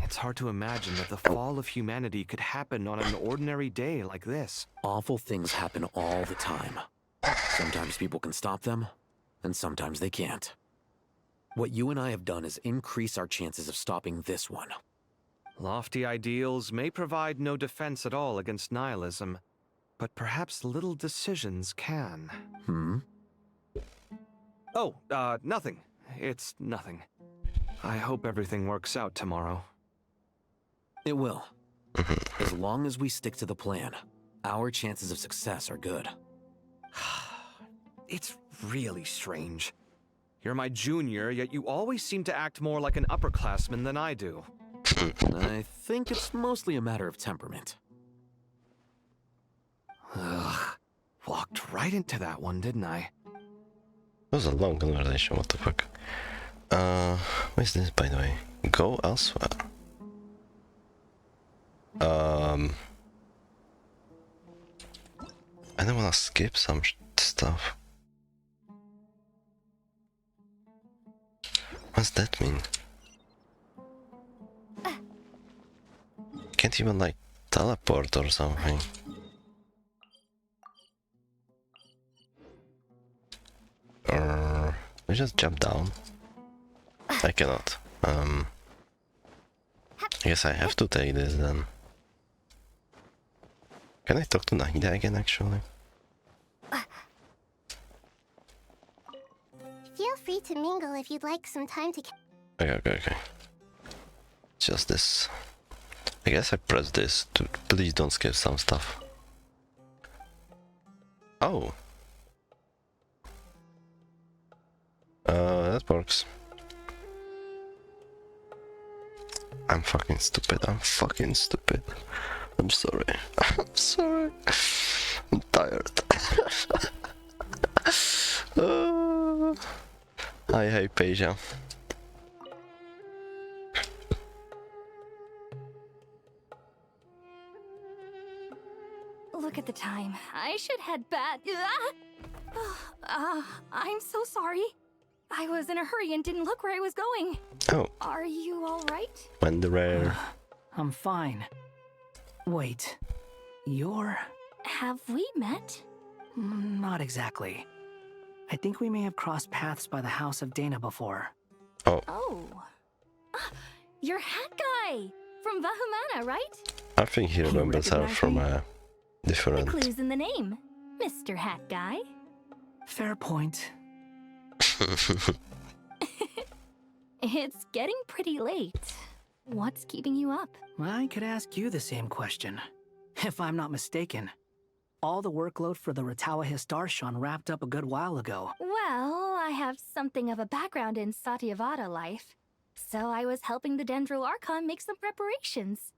It's hard to imagine that the fall of humanity could happen on an ordinary day like this. Awful things happen all the time. Sometimes people can stop them, and sometimes they can't. What you and I have done is increase our chances of stopping this one. Lofty ideals may provide no defense at all against nihilism, but perhaps little decisions can. Oh, nothing. It's nothing. I hope everything works out tomorrow. It will. As long as we stick to the plan, our chances of success are good. It's really strange. You're my junior, yet you always seem to act more like an upperclassman than I do. I think it's mostly a matter of temperament. Ugh. Walked right into that one, didn't I? That was a long conversation, what the fuck. What is this, by the way? Go elsewhere. I don't wanna skip some stuff. What's that mean? Can't even like teleport or something. Or we just jump down. I cannot. I guess I have to take this then. Can I talk to Nahida again actually? Feel free to mingle if you'd like some time to... Okay. Just this. I guess I press this to please don't skip some stuff. Oh. That works. I'm fucking stupid. I'm sorry. I'm sorry. I'm tired. Hi, Peja. Look at the time. I should head back. I'm so sorry. I was in a hurry and didn't look where I was going. Oh. Are you all right? When the rare. I'm fine. Wait, you're... Have we met? Not exactly. I think we may have crossed paths by the house of Dana before. Oh. You're Hat Guy from Vahumana, right? I think he remembers her from a different... The clue's in the name. Mr. Hat Guy. Fair point. It's getting pretty late. What's keeping you up? I could ask you the same question. If I'm not mistaken, all the workload for the Ratawa Histarshan wrapped up a good while ago. Well, I have something of a background in Satyavada life, so I was helping the Dendro Archon make some preparations.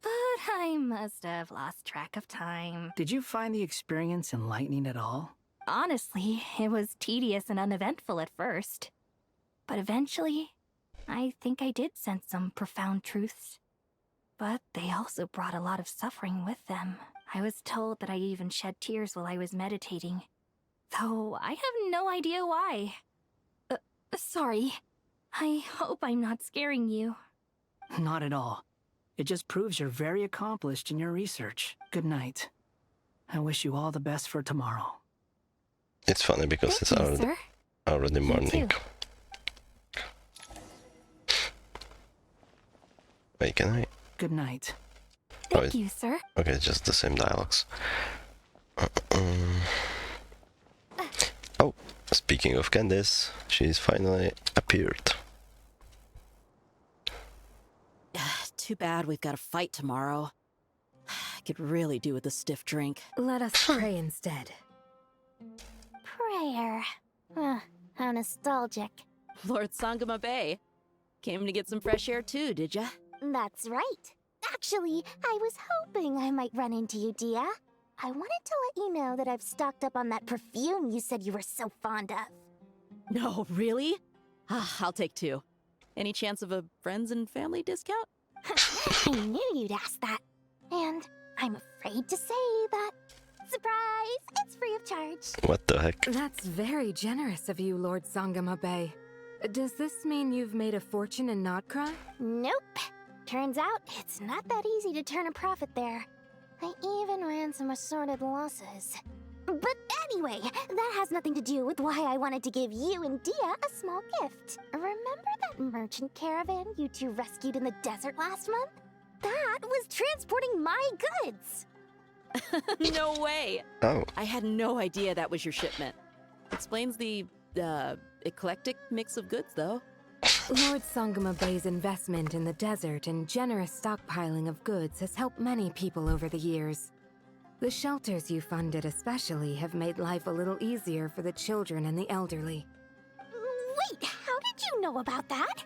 But I must have lost track of time. Did you find the experience enlightening at all? Honestly, it was tedious and uneventful at first. But eventually, I think I did sense some profound truths. But they also brought a lot of suffering with them. I was told that I even shed tears while I was meditating. Though I have no idea why. Sorry. I hope I'm not scaring you. Not at all. It just proves you're very accomplished in your research. Good night. I wish you all the best for tomorrow. It's funny because it's already morning. Wait, can I? Good night. Thank you, sir. Okay, just the same dialogues. Oh, speaking of Candice, she's finally appeared. Too bad we've got a fight tomorrow. I could really do with a stiff drink. Let us pray instead. Prayer. How nostalgic. Lord Sangama Bay. Came to get some fresh air too, did ya? That's right. Actually, I was hoping I might run into you, Dia. I wanted to let you know that I've stocked up on that perfume you said you were so fond of. No, really? I'll take 2. Any chance of a friends and family discount? I knew you'd ask that. And I'm afraid to say that. Surprise! It's free of charge. What the heck? That's very generous of you, Lord Sangama Bay. Does this mean you've made a fortune in Notcry? Nope. Turns out it's not that easy to turn a profit there. I even ran some assorted losses. But anyway, that has nothing to do with why I wanted to give you and Dia a small gift. Remember that merchant caravan you two rescued in the desert last month? That was transporting my goods! No way! Oh. I had no idea that was your shipment. Explains the, eclectic mix of goods, though. Lord Sangama Bay's investment in the desert and generous stockpiling of goods has helped many people over the years. The shelters you funded especially have made life a little easier for the children and the elderly. Wait, how did you know about that?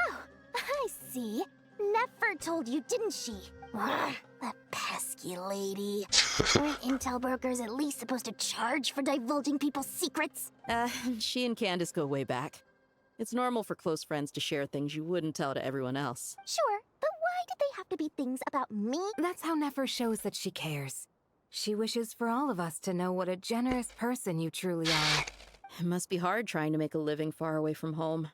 Oh, I see. Nefer told you, didn't she? Ugh, that pesky lady. Aren't intel brokers at least supposed to charge for divulging people's secrets? She and Candace go way back. It's normal for close friends to share things you wouldn't tell to everyone else. Sure, but why did they have to be things about me? That's how Nefer shows that she cares. She wishes for all of us to know what a generous person you truly are. It must be hard trying to make a living far away from home.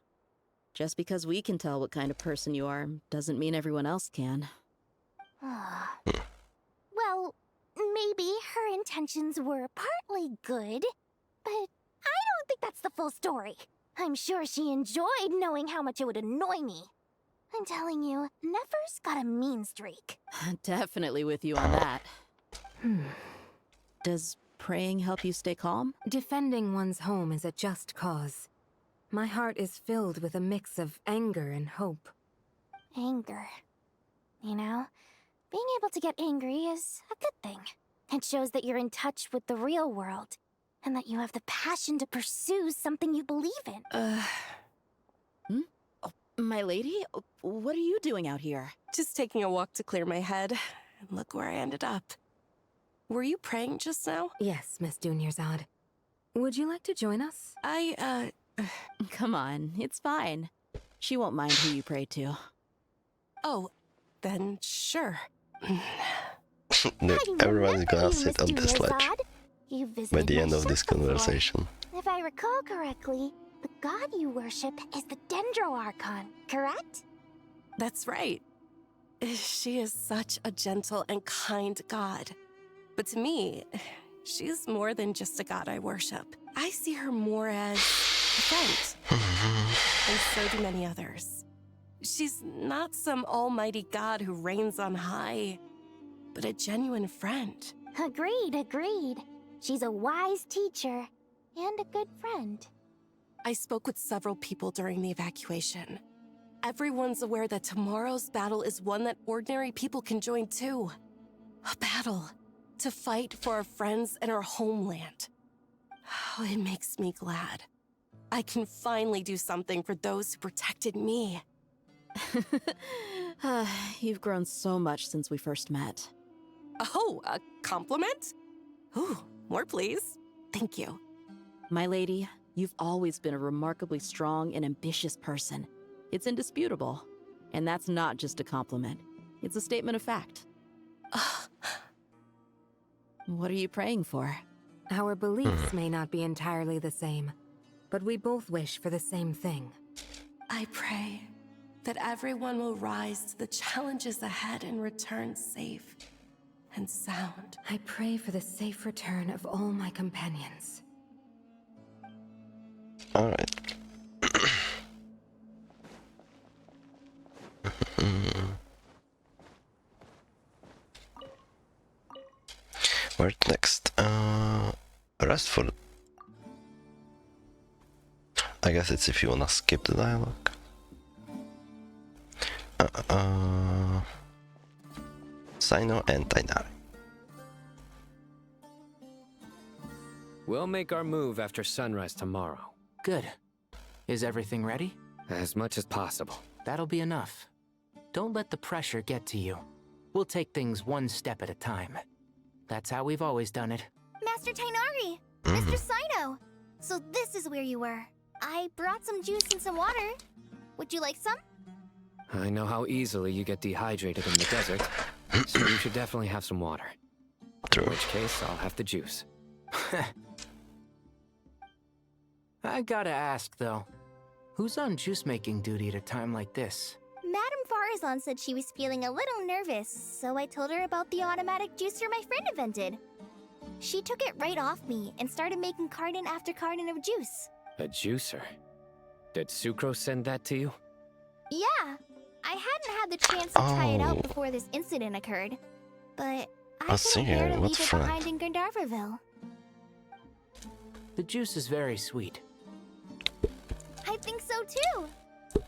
Just because we can tell what kind of person you are doesn't mean everyone else can. Well, maybe her intentions were partly good, but I don't think that's the full story. I'm sure she enjoyed knowing how much it would annoy me. I'm telling you, Nefer's got a mean streak. Definitely with you on that. Does praying help you stay calm? Defending one's home is a just cause. My heart is filled with a mix of anger and hope. Anger. You know, being able to get angry is a good thing. It shows that you're in touch with the real world, and that you have the passion to pursue something you believe in. Oh, my lady? What are you doing out here? Just taking a walk to clear my head. And look where I ended up. Were you praying just now? Yes, Miss Dunyarzad. Would you like to join us? Come on, it's fine. She won't mind who you pray to. Oh, then sure. Everyone's gonna sit on this ledge by the end of this conversation. If I recall correctly, the god you worship is the Dendro Archon, correct? That's right. She is such a gentle and kind god. But to me, she's more than just a god I worship. I see her more as a friend. And so do many others. She's not some almighty god who reigns on high, but a genuine friend. Agreed. She's a wise teacher and a good friend. I spoke with several people during the evacuation. Everyone's aware that tomorrow's battle is one that ordinary people can join too. A battle to fight for our friends and our homeland. Oh, it makes me glad. I can finally do something for those who protected me. You've grown so much since we first met. Oh, a compliment? Ooh, more please. Thank you. My lady, you've always been a remarkably strong and ambitious person. It's indisputable. And that's not just a compliment. It's a statement of fact. What are you praying for? Our beliefs may not be entirely the same, but we both wish for the same thing. I pray that everyone will rise to the challenges ahead and return safe and sound. I pray for the safe return of all my companions. Alright. Where next? Restful. I guess it's if you wanna skip the dialogue. Sino and Tainari. We'll make our move after sunrise tomorrow. Good. Is everything ready? As much as possible. That'll be enough. Don't let the pressure get to you. We'll take things one step at a time. That's how we've always done it. Master Tainari! Mr. Sino! So this is where you were. I brought some juice and some water. Would you like some? I know how easily you get dehydrated in the desert, so you should definitely have some water. True. In which case, I'll have the juice. I gotta ask, though. Who's on juice-making duty at a time like this? Madame Farazan said she was feeling a little nervous, so I told her about the automatic juicer my friend invented. She took it right off me and started making carton after carton of juice. A juicer? Did Sucrose send that to you? Yeah, I hadn't had the chance to try it out before this incident occurred, but I couldn't bear to leave it behind in Gandharville. The juice is very sweet. I think so too.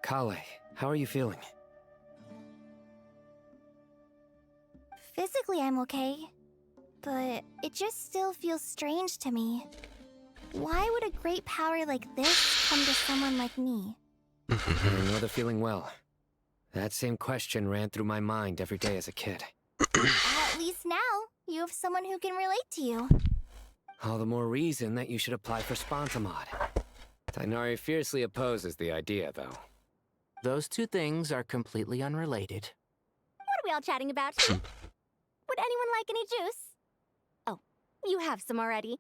Kale, how are you feeling? Physically, I'm okay, but it just still feels strange to me. Why would a great power like this come to someone like me? I know the feeling well. That same question ran through my mind every day as a kid. At least now, you have someone who can relate to you. All the more reason that you should apply for Spontamod. Tainari fiercely opposes the idea, though. Those two things are completely unrelated. What are we all chatting about? Would anyone like any juice? Oh, you have some already.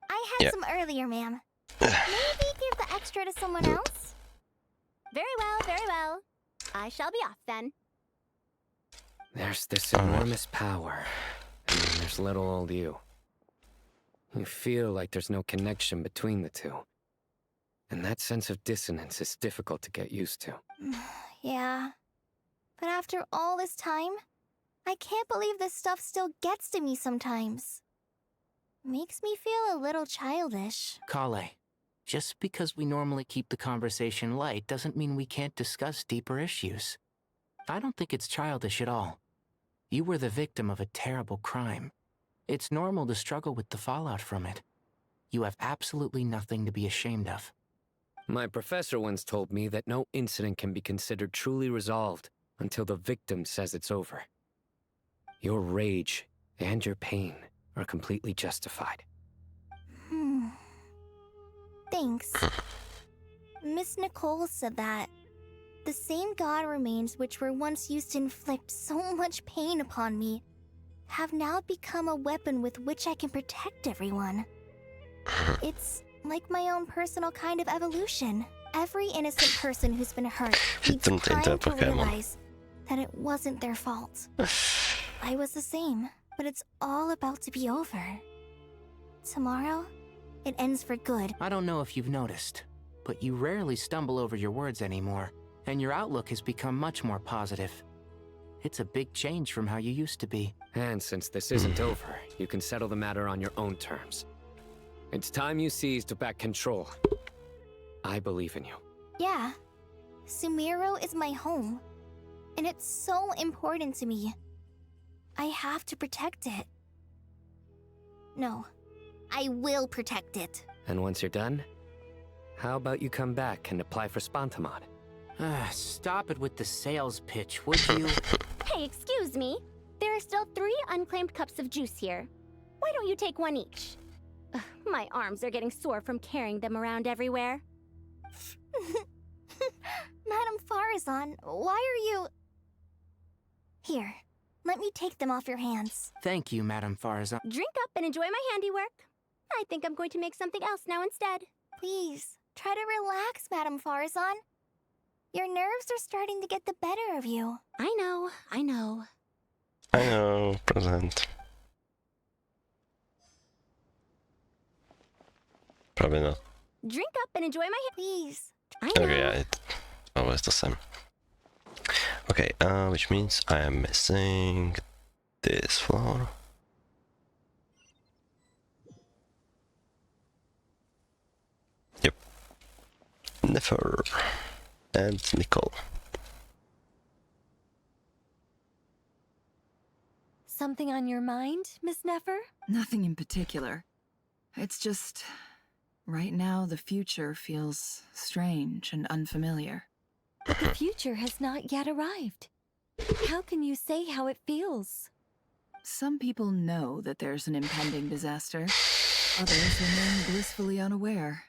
I had some earlier, ma'am. Maybe give the extra to someone else? Very well, very well. I shall be off then. There's this enormous power, and then there's little old you. You feel like there's no connection between the two. And that sense of dissonance is difficult to get used to. Yeah. But after all this time, I can't believe this stuff still gets to me sometimes. Makes me feel a little childish. Kale, just because we normally keep the conversation light doesn't mean we can't discuss deeper issues. I don't think it's childish at all. You were the victim of a terrible crime. It's normal to struggle with the fallout from it. You have absolutely nothing to be ashamed of. My professor once told me that no incident can be considered truly resolved until the victim says it's over. Your rage and your pain are completely justified. Thanks. Miss Nicole said that. The same god remains which were once used to inflict so much pain upon me have now become a weapon with which I can protect everyone. It's like my own personal kind of evolution. Every innocent person who's been hurt needs time to realize that it wasn't their fault. I was the same, but it's all about to be over. Tomorrow, it ends for good. I don't know if you've noticed, but you rarely stumble over your words anymore, and your outlook has become much more positive. It's a big change from how you used to be. And since this isn't over, you can settle the matter on your own terms. It's time you seized back control. I believe in you. Yeah. Sumiro is my home, and it's so important to me. I have to protect it. No, I will protect it. And once you're done, how about you come back and apply for Spontamod? Stop it with the sales pitch, would you? Hey, excuse me. There are still 3 unclaimed cups of juice here. Why don't you take one each? My arms are getting sore from carrying them around everywhere. Madame Farazan, why are you... Here, let me take them off your hands. Thank you, Madame Farazan. Drink up and enjoy my handiwork. I think I'm going to make something else now instead. Please, try to relax, Madame Farazan. Your nerves are starting to get the better of you. I know. I know, present. Probably not. Drink up and enjoy my please. I know. Okay, yeah, it's always the same. Okay, which means I am missing this floor. Yep. Nefer and Nicole. Something on your mind, Miss Nefer? Nothing in particular. It's just... right now, the future feels strange and unfamiliar. But the future has not yet arrived. How can you say how it feels? Some people know that there's an impending disaster. Others remain blissfully unaware.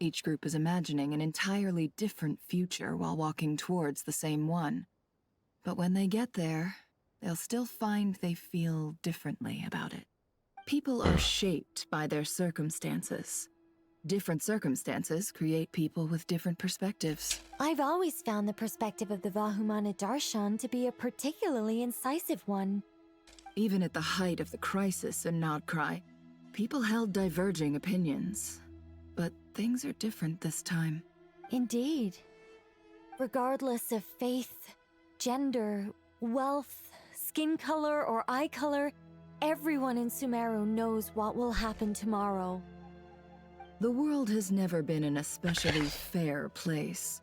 Each group is imagining an entirely different future while walking towards the same one. But when they get there, they'll still find they feel differently about it. People are shaped by their circumstances. Different circumstances create people with different perspectives. I've always found the perspective of the Vahumana Darshan to be a particularly incisive one. Even at the height of the crisis in Nodcry, people held diverging opinions. But things are different this time. Indeed. Regardless of faith, gender, wealth, skin color, or eye color, everyone in Sumeru knows what will happen tomorrow. The world has never been an especially fair place.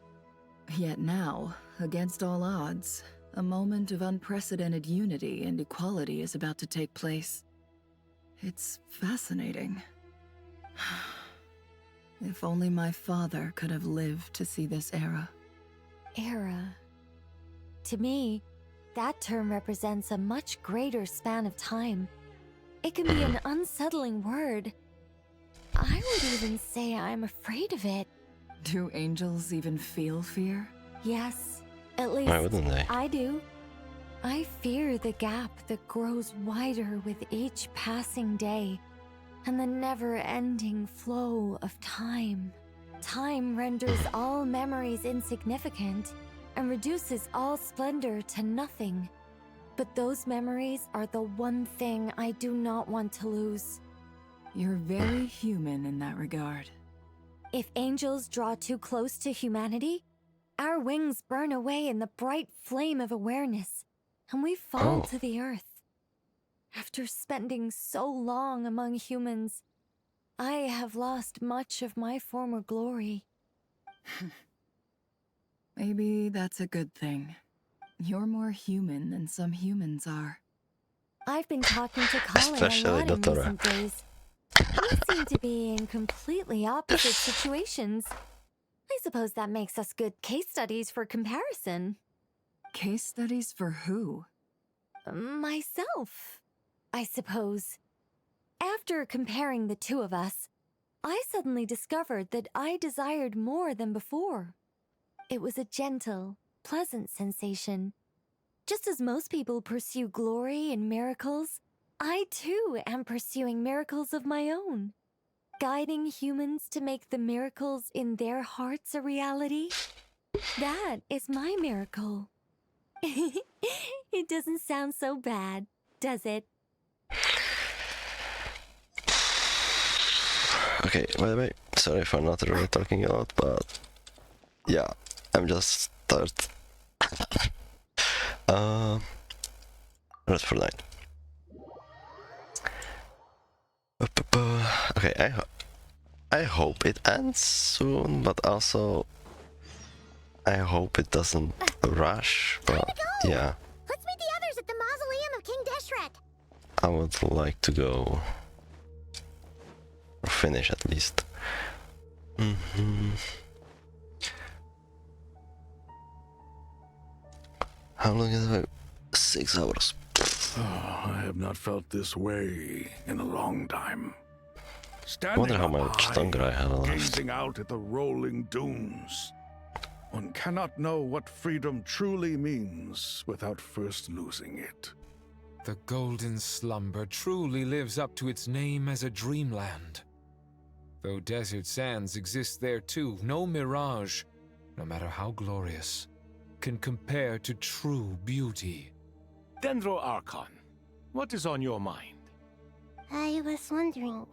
Yet now, against all odds, a moment of unprecedented unity and equality is about to take place. It's fascinating. If only my father could have lived to see this era. Era. To me, that term represents a much greater span of time. It can be an unsettling word. I would even say I'm afraid of it. Do angels even feel fear? Yes, at least Why wouldn't they? I do. I fear the gap that grows wider with each passing day, and the never-ending flow of time. Time renders all memories insignificant and reduces all splendor to nothing. But those memories are the one thing I do not want to lose. You're very human in that regard. If angels draw too close to humanity, our wings burn away in the bright flame of awareness, and we fall to the earth. After spending so long among humans, I have lost much of my former glory. Maybe that's a good thing. You're more human than some humans are. I've been talking to Colin a lot in recent days. We seem to be in completely opposite situations. I suppose that makes us good case studies for comparison. Case studies for who? Myself, I suppose. After comparing the two of us, I suddenly discovered that I desired more than before. It was a gentle, pleasant sensation. Just as most people pursue glory and miracles, I too am pursuing miracles of my own. Guiding humans to make the miracles in their hearts a reality. That is my miracle. It doesn't sound so bad, does it? Okay, by the way, sorry for not really talking a lot, but yeah, I'm just tired. Rest for night. Okay, I hope it ends soon, but also I hope it doesn't rush, but yeah. Let's meet the others at the mausoleum of King Deshret. I would like to go, or finish at least. How long is it? 6 hours. I have not felt this way in a long time. I Standing wonder how up much high, longer I have left. gazing out at the rolling dunes. One cannot know what freedom truly means without first losing it. The golden slumber truly lives up to its name as a dreamland. Though desert sands exist there too, no mirage, no matter how glorious, can compare to true beauty. Dendro Archon, what is on your mind? I was wondering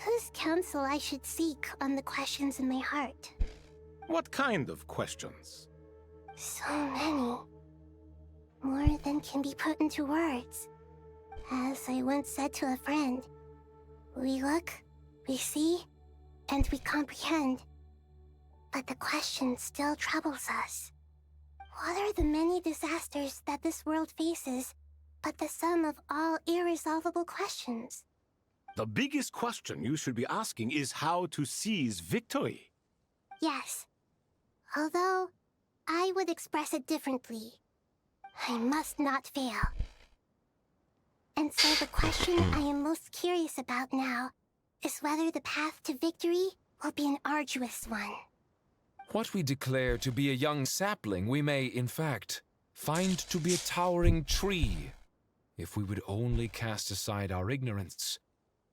whose counsel I should seek on the questions in my heart. What kind of questions? So many. More than can be put into words. As I once said to a friend, we look, we see, and we comprehend. But the question still troubles us. What are the many disasters that this world faces, but the sum of all irresolvable questions? The biggest question you should be asking is how to seize victory. Yes. Although, I would express it differently. I must not fail. And so the question I am most curious about now is whether the path to victory will be an arduous one. What we declare to be a young sapling, we may, in fact, find to be a towering tree, if we would only cast aside our ignorance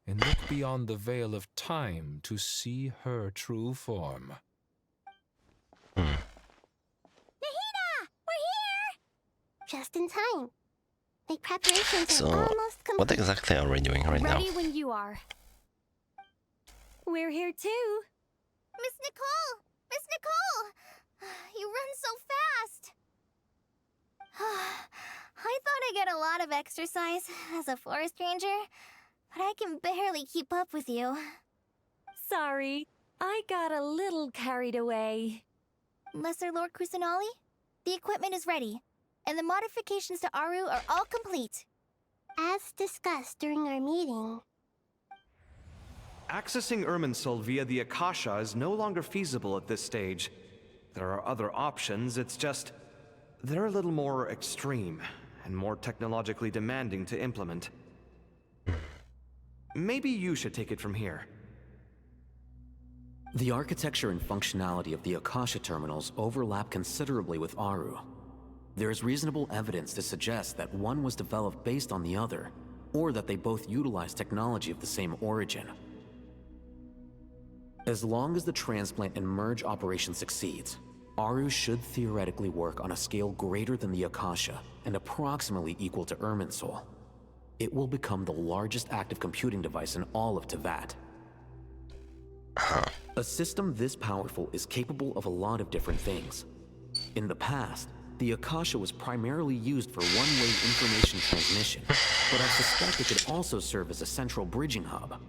and look beyond the veil of time to see her true form. Nahida! We're here! Just in time. The preparations So, are almost complete. what exactly are we doing right now? Ready when you are. We're here too. Miss Nicole! Miss Nicole! You run so fast! I thought I'd get a lot of exercise as a forest ranger, but I can barely keep up with you. Sorry, I got a little carried away. Lesser Lord Kusanali, the equipment is ready, and the modifications to Aru are all complete. As discussed during our meeting. Accessing Irminsul via the Akasha is no longer feasible at this stage. There are other options, it's just... they're a little more extreme, and more technologically demanding to implement. Maybe you should take it from here. The architecture and functionality of the Akasha terminals overlap considerably with Aru. There is reasonable evidence to suggest that one was developed based on the other, or that they both utilize technology of the same origin. As long as the transplant and merge operation succeeds, Aru should theoretically work on a scale greater than the Akasha and approximately equal to Irminsul. It will become the largest active computing device in all of Teyvat. A system this powerful is capable of a lot of different things. In the past, the Akasha was primarily used for one-way information transmission, but I suspect it could also serve as a central bridging hub.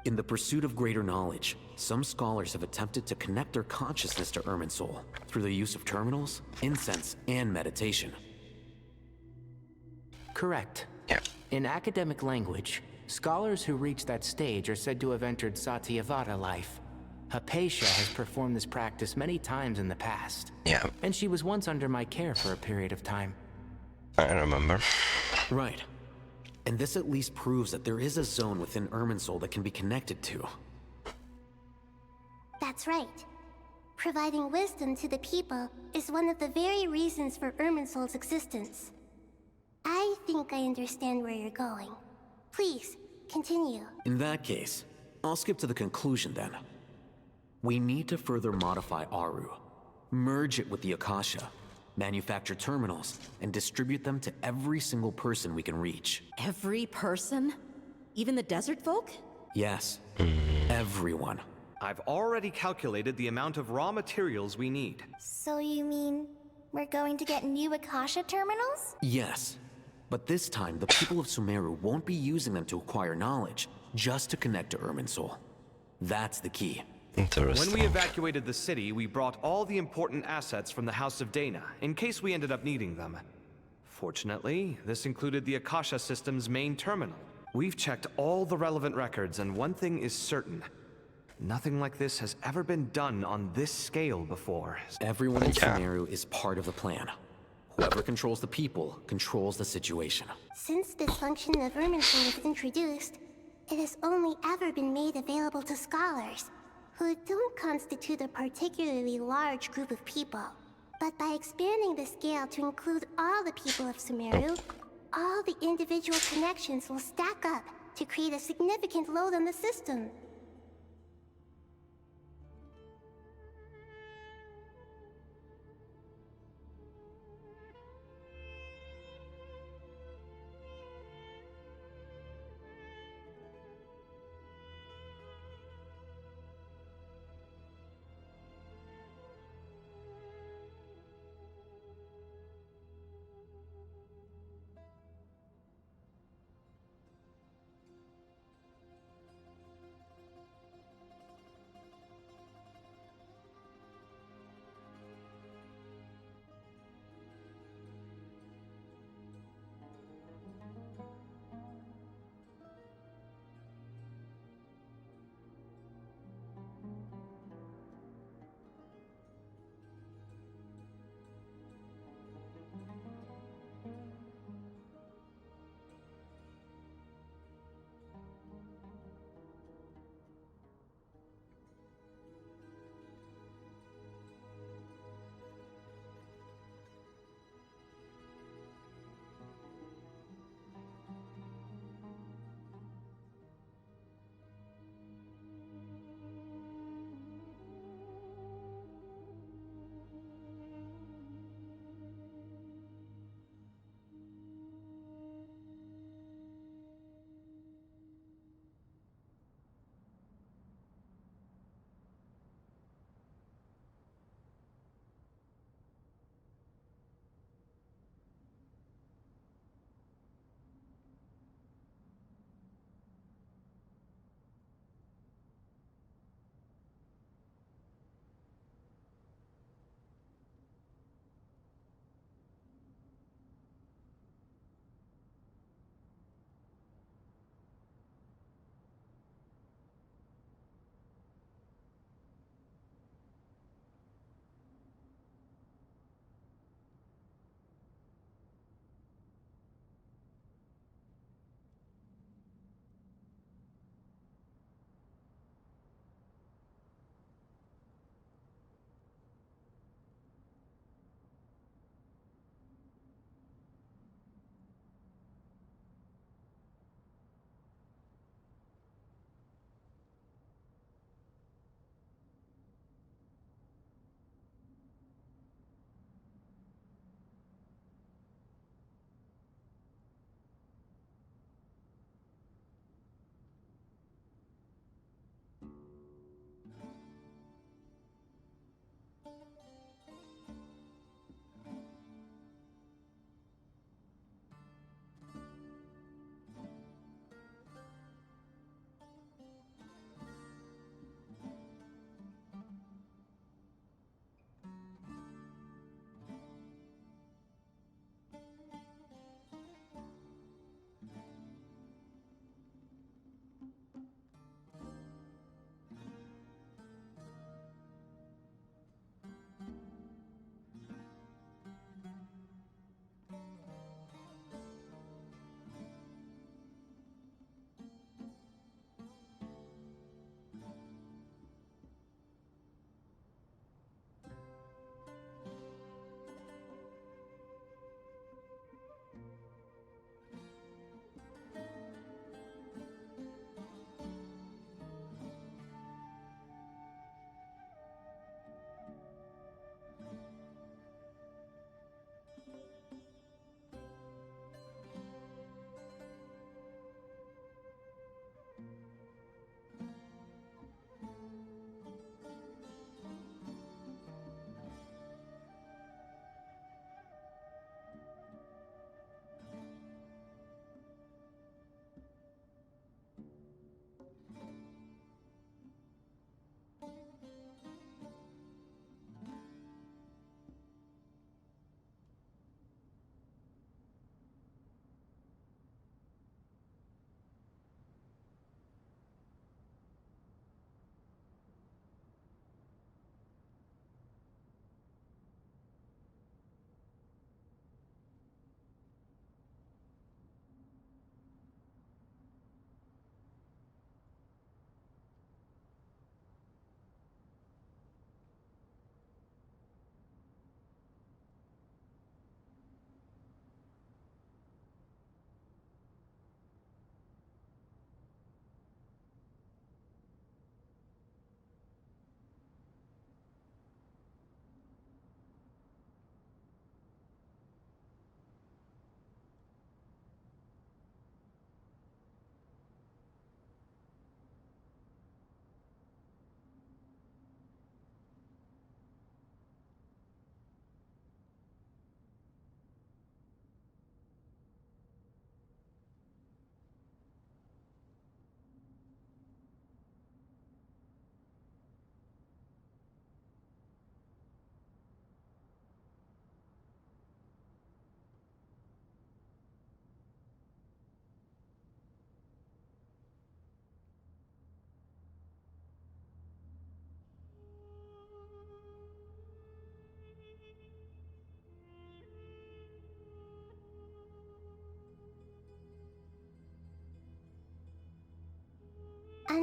In the pursuit of greater knowledge, some scholars have attempted to connect their consciousness to Irminsul through the use of terminals, incense, and meditation. Correct. In academic language, scholars who reach that stage are said to have entered Satyavata life. Hypatia has performed this practice many times in the past. Yeah. And she was once under my care for a period of time. I remember. Right. And this at least proves that there is a zone within Irminsul that can be connected to. That's right. Providing wisdom to the people is one of the very reasons for Irminsul's existence. I think I understand where you're going. Please, continue. In that case, I'll skip to the conclusion then. We need to further modify Aru, merge it with the Akasha, manufacture terminals, and distribute them to every single person we can reach. Every person? Even the desert folk? Yes, everyone. I've already calculated the amount of raw materials we need. So you mean we're going to get new Akasha terminals? Yes, but this time the people of Sumeru won't be using them to acquire knowledge, just to connect to Irminsul. That's the key. When we evacuated the city, we brought all the important assets from the House of Dana, in case we ended up needing them. Fortunately, this included the Akasha system's main terminal. We've checked all the relevant records, and one thing is certain. Nothing like this has ever been done on this scale before. Everyone in Sumeru is part of the plan. Whoever controls the people controls the situation. Since this function of Irminsul was introduced, it has only ever been made available to scholars, who don't constitute a particularly large group of people. But by expanding the scale to include all the people of Sumeru, all the individual connections will stack up to create a significant load on the system.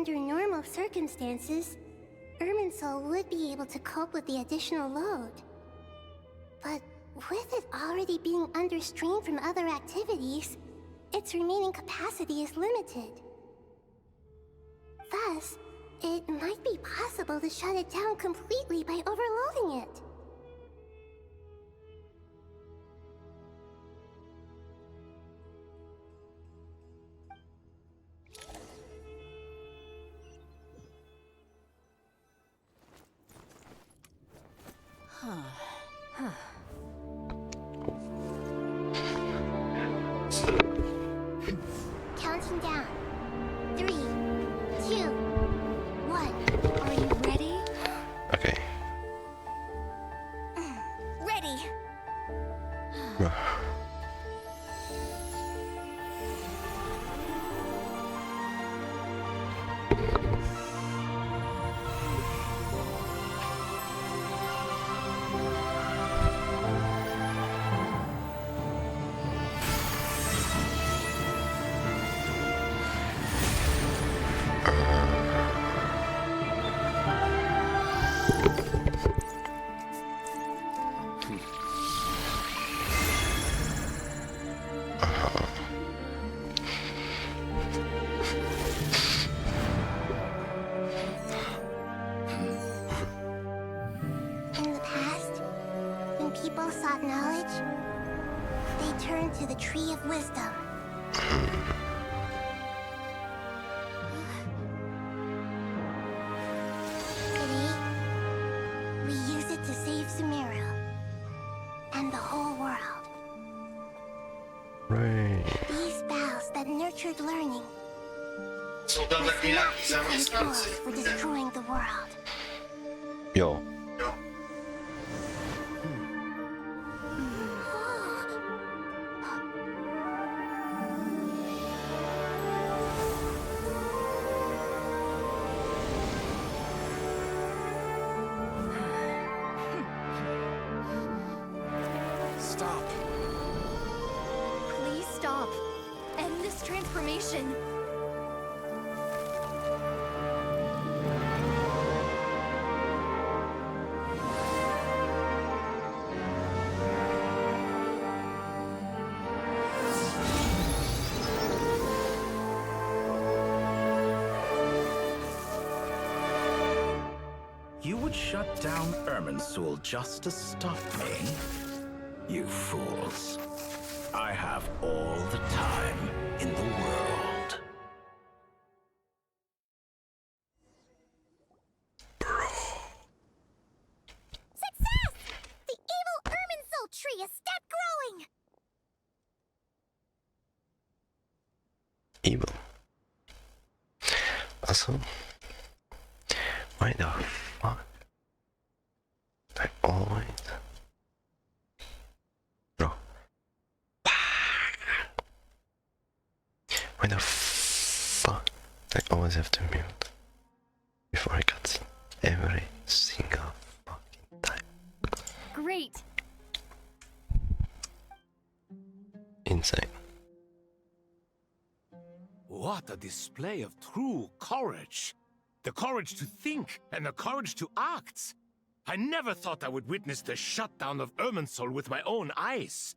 Under normal circumstances, Irminsul would be able to cope with the additional load. But with it already being under strain from other activities, its remaining capacity is limited. Thus, it might be possible to shut it down completely by overloading it. Counting down. 3, 2, 1. Are you ready? Okay. Ready. In the past, when people sought knowledge, they turned to the Tree of Wisdom. Today, we use it to save Sumeru and the whole world. Right. These boughs that nurtured learning must not become tools for destroying the world. Yo. Stop. Please stop. End this transformation. You would shut down Irminsul just to stop me? You fools. I have all the time in the world. Success! The evil Irminsul tree has stopped growing! Evil. Also, why the fuck? I always. Bro. Why the fuck? I always have to mute before I cut every single fucking time. Great. Insane. What a display of true courage. The courage to think and the courage to act. I never thought I would witness the shutdown of Irminsul with my own eyes.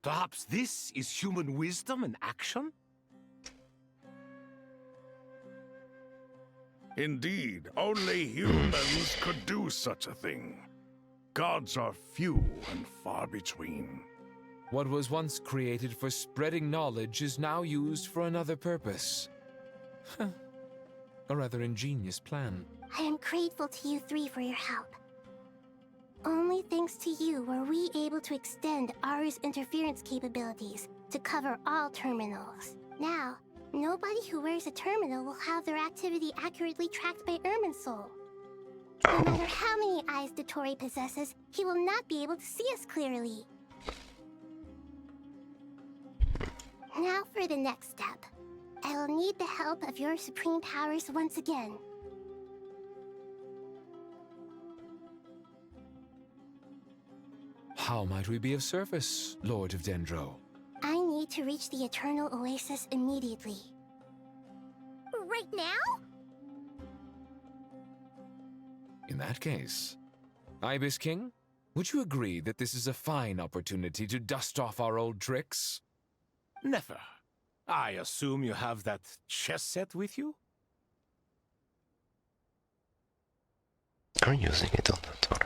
Perhaps this is human wisdom in action? Indeed, only humans could do such a thing. Gods are few and far between. What was once created for spreading knowledge is now used for another purpose. A rather ingenious plan. I am grateful to you three for your help. Only thanks to you were we able to extend Aru's interference capabilities to cover all terminals. Now, nobody who wears a terminal will have their activity accurately tracked by Irminsul. No matter how many eyes Dottore possesses, he will not be able to see us clearly. Now for the next step. I will need the help of your supreme powers once again. How might we be of service, Lord of Dendro? I need to reach the Eternal Oasis immediately. Right now? In that case, Ibis King, would you agree that this is a fine opportunity to dust off our old tricks? Never. I assume you have that chess set with you? I'm using it on the tour.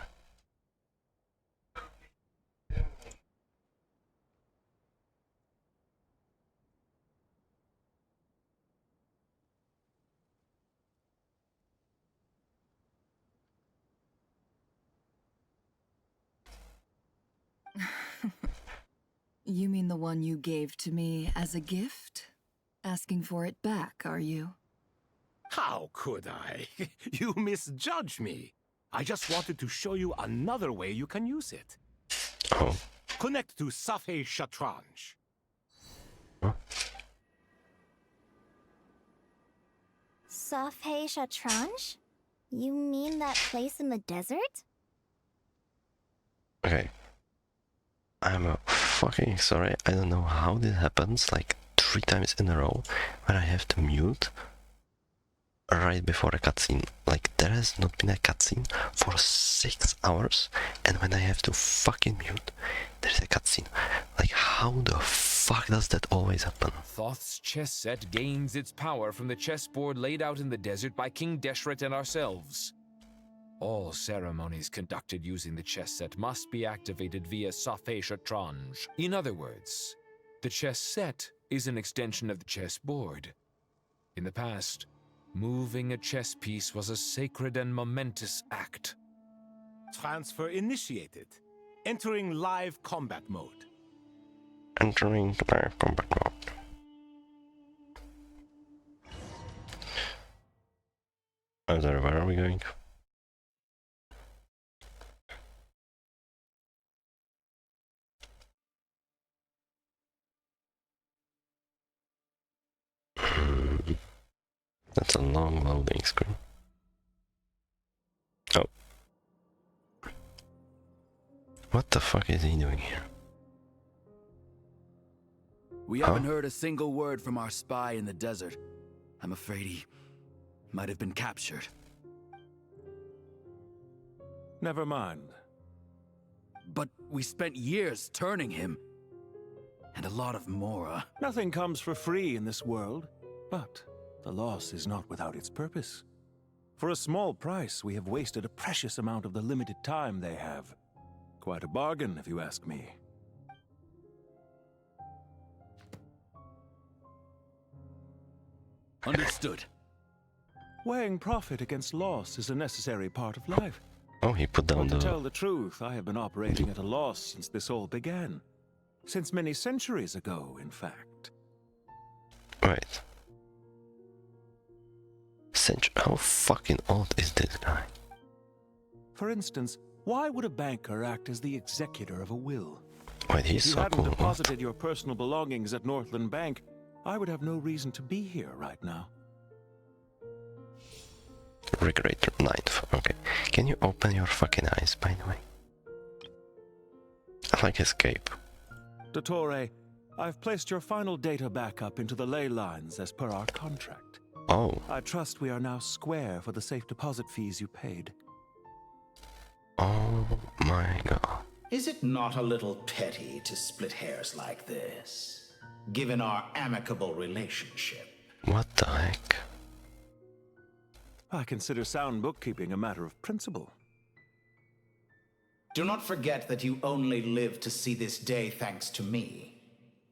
You mean the one you gave to me as a gift? Asking for it back, are you? How could I? You misjudge me. I just wanted to show you another way you can use it. Oh. Connect to Safei Shatranj. Safei Shatranj? You mean that place in the desert? Okay. I'm fucking sorry. I don't know how this happens, like 3 times in a row, when I have to mute right before a cutscene. Like, there has not been a cutscene for 6 hours, and when I have to fucking mute, there's a cutscene. Like, how the fuck does that always happen? Thoth's chess set gains its power from the chessboard laid out in the desert by King Deshret and ourselves. All ceremonies conducted using the chess set must be activated via Safei Shatranj. In other words, the chess set is an extension of the chessboard. In the past, moving a chess piece was a sacred and momentous act. Transfer initiated. Entering live combat mode. Entering live combat mode. I'm sorry, where are we going? That's a long loading screen. Oh. What the fuck is he doing here? We haven't heard a single word from our spy in the desert. I'm afraid he might have been captured. Never mind. But we spent years turning him. And a lot of Mora. Nothing comes for free in this world, but the loss is not without its purpose. For a small price, we have wasted a precious amount of the limited time they have. Quite a bargain, if you ask me. Understood. Weighing profit against loss is a necessary part of life. Oh, he put down But to tell the truth, I have been operating at a loss since this all began. Since many centuries ago, in fact. Right. How fucking old is this guy? For instance, why would a banker act as the executor of a will? Wait, he's if you so hadn't cool. deposited your personal belongings at Northland Bank, I would have no reason to be here right now. Regulator 9th. Okay. Can you open your fucking eyes, by the way? I like escape. Dottore, I've placed your final data backup into the ley lines as per our contract. Oh. I trust we are now square for the safe deposit fees you paid. Oh my god. Is it not a little petty to split hairs like this, given our amicable relationship? What the heck? I consider sound bookkeeping a matter of principle. Do not forget that you only live to see this day thanks to me.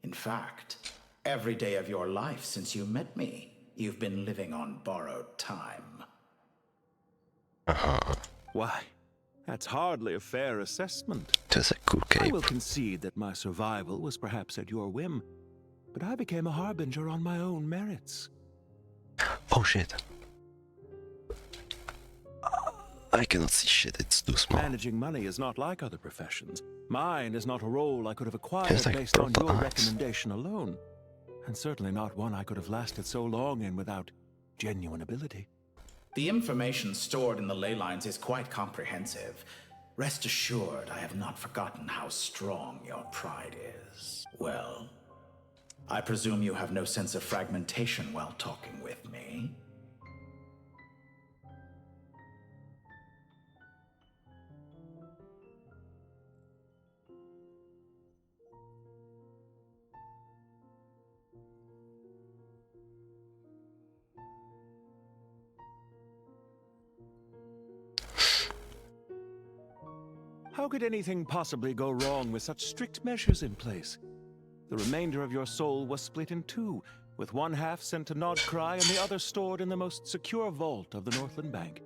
In fact, every day of your life since you met me, you've been living on borrowed time. Why, that's hardly a fair assessment. Just a cool cape. I will concede that my survival was perhaps at your whim, but I became a harbinger on my own merits. Oh shit. I cannot see shit, it's too small. Managing money is not like other professions. Mine is not a role I could have acquired It's like based on purple your eyes. recommendation alone. And certainly not one I could have lasted so long in without genuine ability. The information stored in the ley lines is quite comprehensive. Rest assured, I have not forgotten how strong your pride is. Well, I presume you have no sense of fragmentation while talking with me. How could anything possibly go wrong with such strict measures in place? The remainder of your soul was split in two, with one half sent to Nod Cry and the other stored in the most secure vault of the Northland Bank.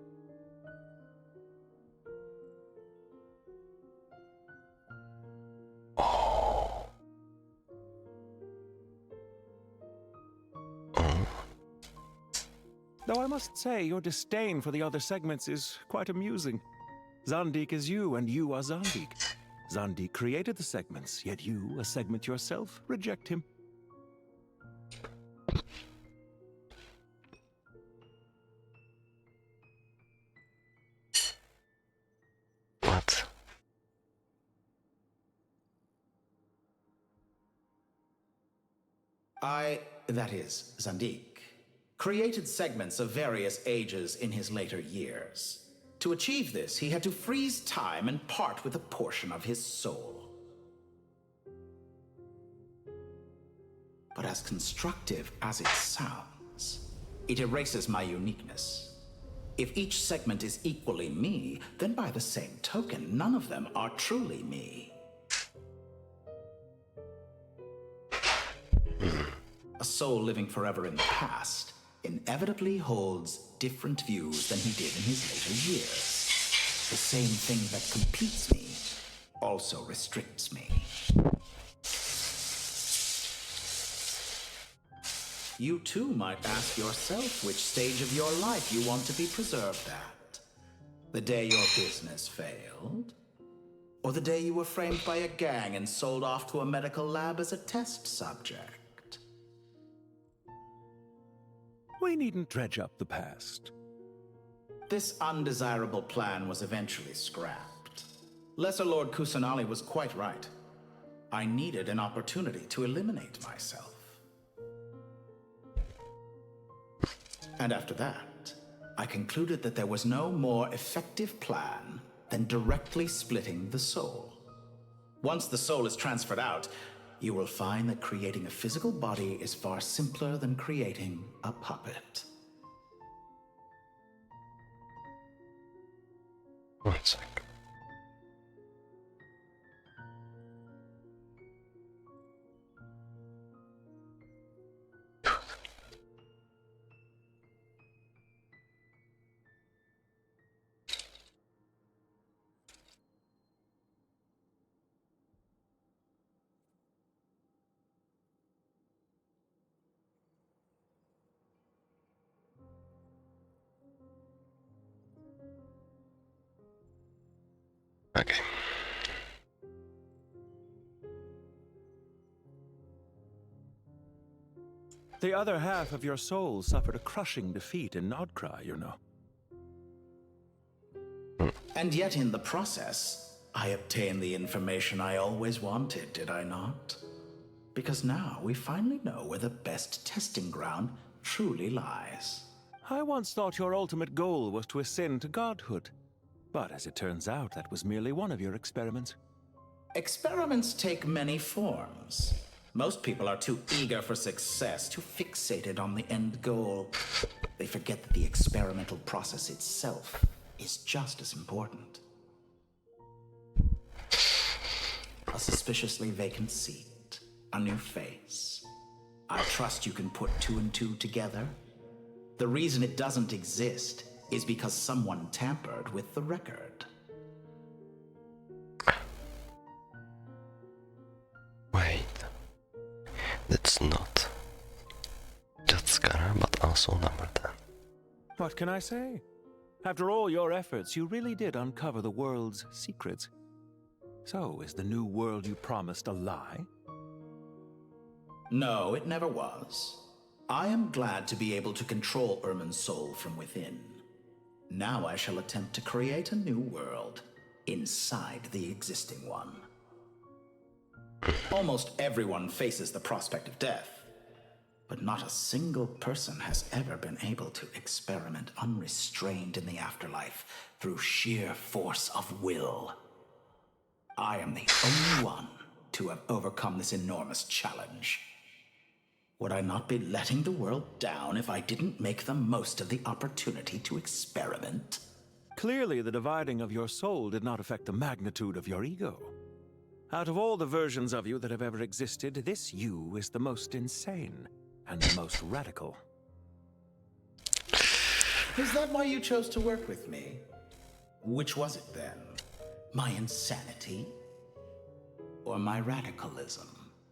Though I must say, your disdain for the other segments is quite amusing. Zandik is you, and you are Zandik. Zandik created the segments, yet you, a segment yourself, reject him. What? That is, Zandik, created segments of various ages in his later years. To achieve this, he had to freeze time and part with a portion of his soul. But as constructive as it sounds, it erases my uniqueness. If each segment is equally me, then by the same token, none of them are truly me. A soul living forever in the past inevitably holds different views than he did in his later years. The same thing that competes me also restricts me. You too might ask yourself which stage of your life you want to be preserved at. The day your business failed? Or the day you were framed by a gang and sold off to a medical lab as a test subject? We needn't dredge up the past. This undesirable plan was eventually scrapped. Lesser Lord Kusanali was quite right. I needed an opportunity to eliminate myself. And after that, I concluded that there was no more effective plan than directly splitting the soul. Once the soul is transferred out, you will find that creating a physical body is far simpler than creating a puppet. One sec. Okay. The other half of your soul suffered a crushing defeat in Nodcry, you know. And yet in the process, I obtained the information I always wanted, did I not? Because now we finally know where the best testing ground truly lies. I once thought your ultimate goal was to ascend to godhood. But as it turns out, that was merely one of your experiments. Experiments take many forms. Most people are too eager for success, too fixated on the end goal. They forget that the experimental process itself is just as important. A suspiciously vacant seat, a new face. I trust you can put two and two together. The reason it doesn't exist is because someone tampered with the record. Wait. That's not just Skara, but also number 10. What can I say? After all your efforts, you really did uncover the world's secrets. So, is the new world you promised a lie? No, it never was. I am glad to be able to control Irmin's soul from within. Now I shall attempt to create a new world inside the existing one. Almost everyone faces the prospect of death, but not a single person has ever been able to experiment unrestrained in the afterlife through sheer force of will. I am the only one to have overcome this enormous challenge. Would I not be letting the world down if I didn't make the most of the opportunity to experiment? Clearly, the dividing of your soul did not affect the magnitude of your ego. Out of all the versions of you that have ever existed, this you is the most insane and the most radical. Is that why you chose to work with me? Which was it then? My insanity? Or my radicalism?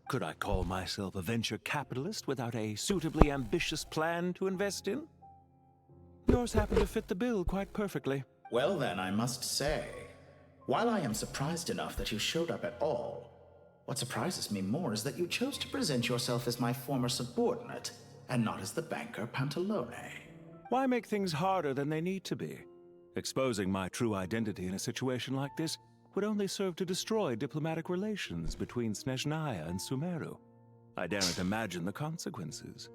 Could I call myself a venture capitalist without a suitably ambitious plan to invest in? Yours happen to fit the bill quite perfectly. Well then, I must say, while I am surprised enough that you showed up at all, what surprises me more is that you chose to present yourself as my former subordinate, and not as the banker Pantalone. Why make things harder than they need to be? Exposing my true identity in a situation like this would only serve to destroy diplomatic relations between Snezhnaya and Sumeru. I daren't imagine the consequences.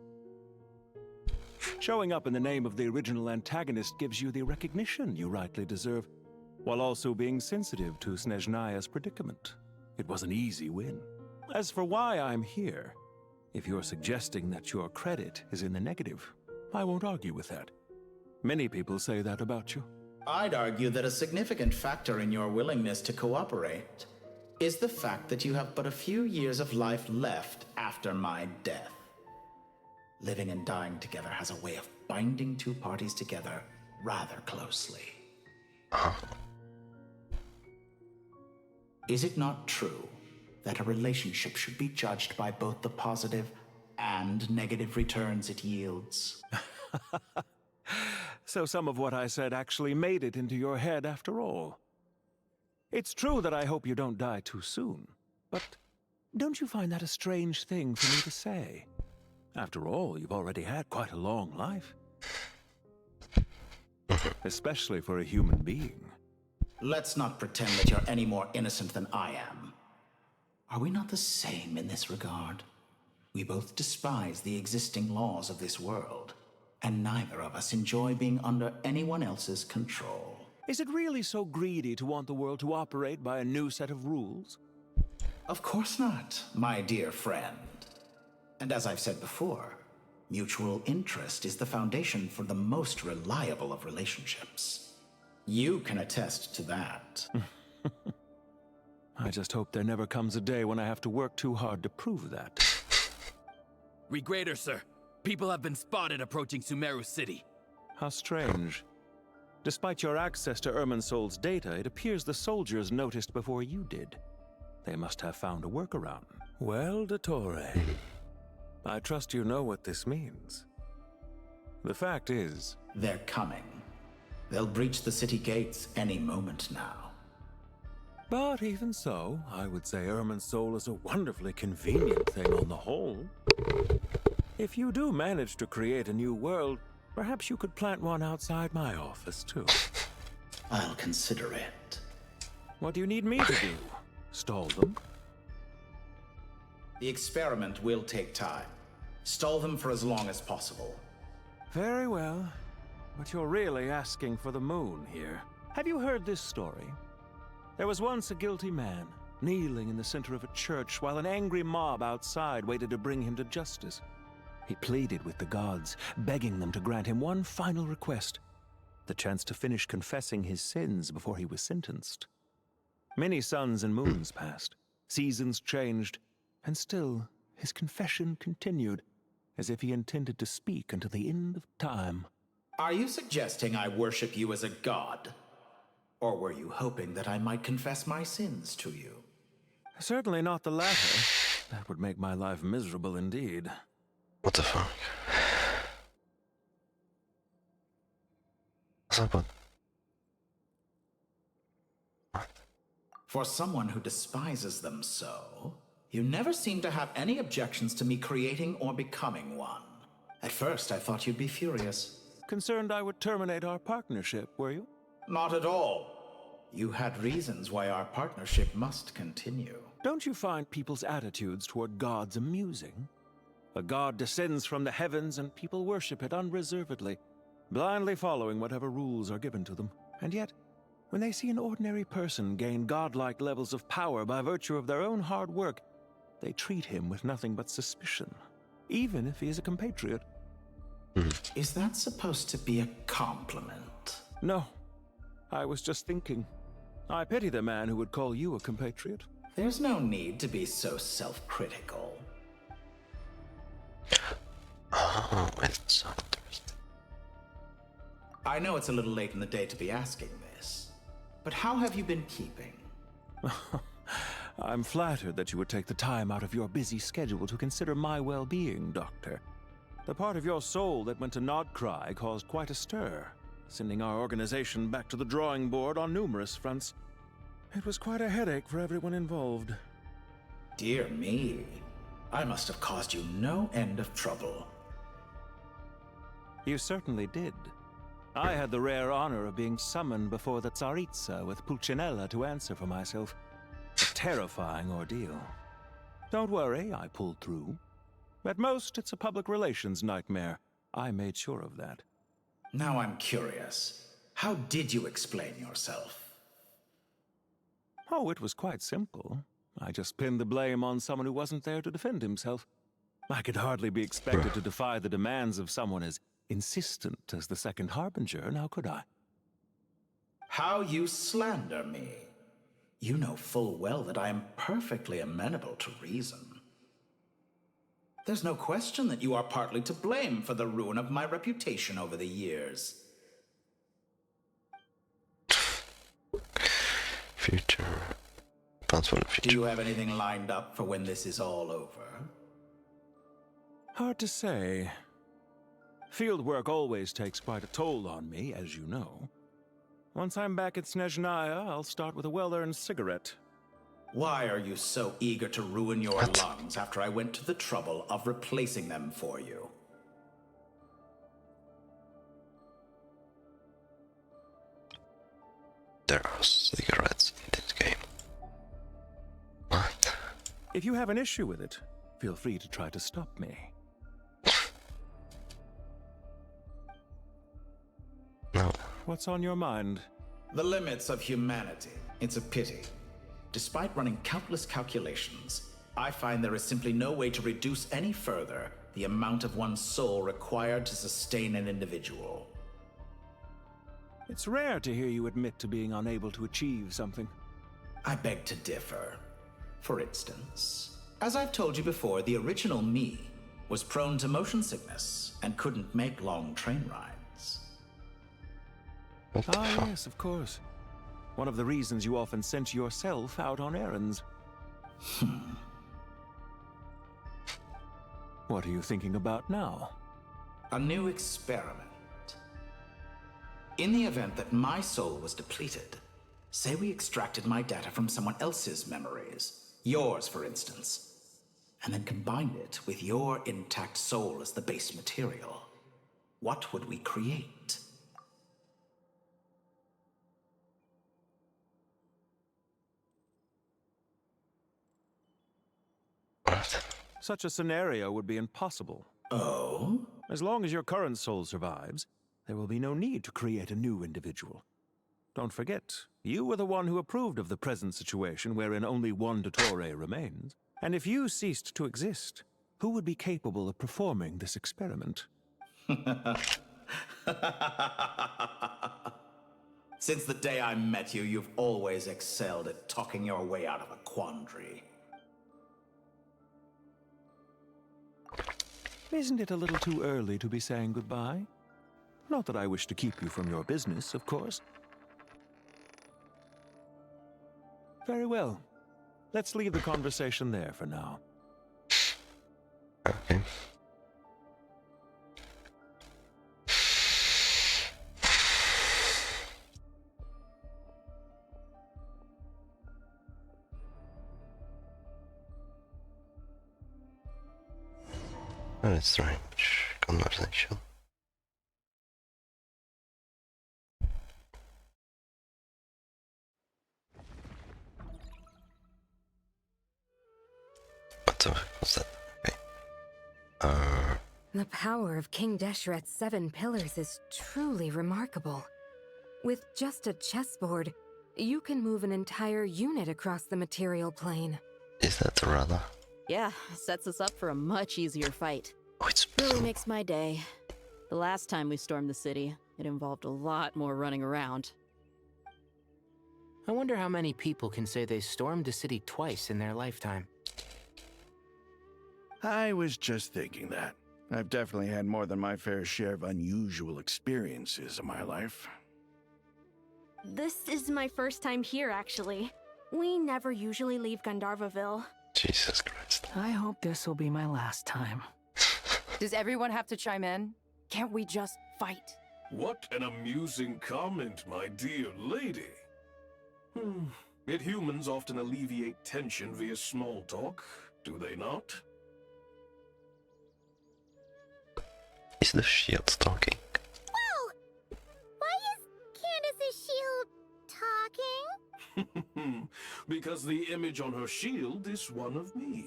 Showing up in the name of the original antagonist gives you the recognition you rightly deserve, while also being sensitive to Snezhnaya's predicament. It was an easy win. As for why I'm here, if you're suggesting that your credit is in the negative, I won't argue with that. Many people say that about you. I'd argue that a significant factor in your willingness to cooperate is the fact that you have but a few years of life left after my death. Living and dying together has a way of binding two parties together rather closely. Is it not true that a relationship should be judged by both the positive and negative returns it yields? So some of what I said actually made it into your head after all. It's true that I hope you don't die too soon, but don't you find that a strange thing for me to say? After all, you've already had quite a long life. Especially for a human being. Let's not pretend that you're any more innocent than I am. Are we not the same in this regard? We both despise the existing laws of this world, and neither of us enjoy being under anyone else's control. Is it really so greedy to want the world to operate by a new set of rules? Of course not, my dear friend. And as I've said before, mutual interest is the foundation for the most reliable of relationships. You can attest to that. I just hope there never comes a day when I have to work too hard to prove that. Regrader, sir. People have been spotted approaching Sumeru City. How strange. Despite your access to Irminsol's data, it appears the soldiers noticed before you did. They must have found a workaround. Well, Dottore, I trust you know what this means. The fact is... They're coming. They'll breach the city gates any moment now. But even so, I would say Irminsol is a wonderfully convenient thing on the whole. If you do manage to create a new world, perhaps you could plant one outside my office, too. I'll consider it. What do you need me to do? Stall them? The experiment will take time. Stall them for as long as possible. Very well. But you're really asking for the moon here. Have you heard this story? There was once a guilty man, kneeling in the center of a church while an angry mob outside waited to bring him to justice. He pleaded with the gods, begging them to grant him one final request, the chance to finish confessing his sins before he was sentenced. Many suns and moons passed, seasons changed, and still his confession continued, as if he intended to speak until the end of time. Are you suggesting I worship you as a god? Or were you hoping that I might confess my sins to you? Certainly not the latter. That would make my life miserable indeed. What the fuck? What's up? For someone who despises them so, you never seem to have any objections to me creating or becoming one. At first, I thought you'd be furious. Concerned I would terminate our partnership, were you? Not at all. You had reasons why our partnership must continue. Don't you find people's attitudes toward gods amusing? A god descends from the heavens and people worship it unreservedly, blindly following whatever rules are given to them. And yet, when they see an ordinary person gain godlike levels of power by virtue of their own hard work, they treat him with nothing but suspicion, even if he is a compatriot. Is that supposed to be a compliment? No. I was just thinking. I pity the man who would call you a compatriot. There's no need to be so self-critical. Oh, it's so interesting. I know it's a little late in the day to be asking this, but how have you been keeping? I'm flattered that you would take the time out of your busy schedule to consider my well-being, Doctor. The part of your soul that went to Nodcry caused quite a stir, sending our organization back to the drawing board on numerous fronts. It was quite a headache for everyone involved. Dear me, I must have caused you no end of trouble. You certainly did. I had the rare honor of being summoned before the Tsaritsa with Pulcinella to answer for myself. A terrifying ordeal. Don't worry, I pulled through. At most, it's a public relations nightmare. I made sure of that. Now I'm curious. How did you explain yourself? Oh, it was quite simple. I just pinned the blame on someone who wasn't there to defend himself. I could hardly be expected to defy the demands of someone as insistent as the Second Harbinger, now could I? How you slander me. You know full well that I am perfectly amenable to reason. There's no question that you are partly to blame for the ruin of my reputation over the years. Future. Plans for the future. Do you have anything lined up for when this is all over? Hard to say. Field work always takes quite a toll on me, as you know. Once I'm back at Snezhnaya, I'll start with a well-earned cigarette. Why are you so eager to ruin your lungs after I went to the trouble of replacing them for you? There are cigarettes in this game. What? If you have an issue with it, feel free to try to stop me. No. What's on your mind? The limits of humanity. It's a pity. Despite running countless calculations, I find there is simply no way to reduce any further the amount of one's soul required to sustain an individual. It's rare to hear you admit to being unable to achieve something. I beg to differ. For instance, as I've told you before, the original me was prone to motion sickness and couldn't make long train rides. Ah, yes, of course. One of the reasons you often sent yourself out on errands. What are you thinking about now? A new experiment. In the event that my soul was depleted, say we extracted my data from someone else's memories, yours for instance, and then combined it with your intact soul as the base material, what would we create? Such a scenario would be impossible. Oh? As long as your current soul survives, there will be no need to create a new individual. Don't forget, you were the one who approved of the present situation wherein only one Dottore remains. And if you ceased to exist, who would be capable of performing this experiment? Since the day I met you, you've always excelled at talking your way out of a quandary. Isn't it a little too early to be saying goodbye? Not that I wish to keep you from your business, of course. Very well. Let's leave the conversation there for now. Okay. Very strange conversation. What the heck was that? Okay. The power of King Deshret's 7 pillars is truly remarkable. With just a chessboard, you can move an entire unit across the material plane. Is that Rada? Yeah, sets us up for a much easier fight. Oh, it's really makes my day. The last time we stormed the city, it involved a lot more running around. I wonder how many people can say they stormed a city twice in their lifetime. I was just thinking that. I've definitely had more than my fair share of unusual experiences in my life. This is my first time here, actually. We never usually leave Gandharvaville. Jesus Christ. I hope this will be my last time. Does everyone have to chime in? Can't we just fight? What an amusing comment, my dear lady. Yet humans often alleviate tension via small talk, do they not? Is the shield talking? Whoa! Why is Candace's shield talking? Because the image on her shield is one of me.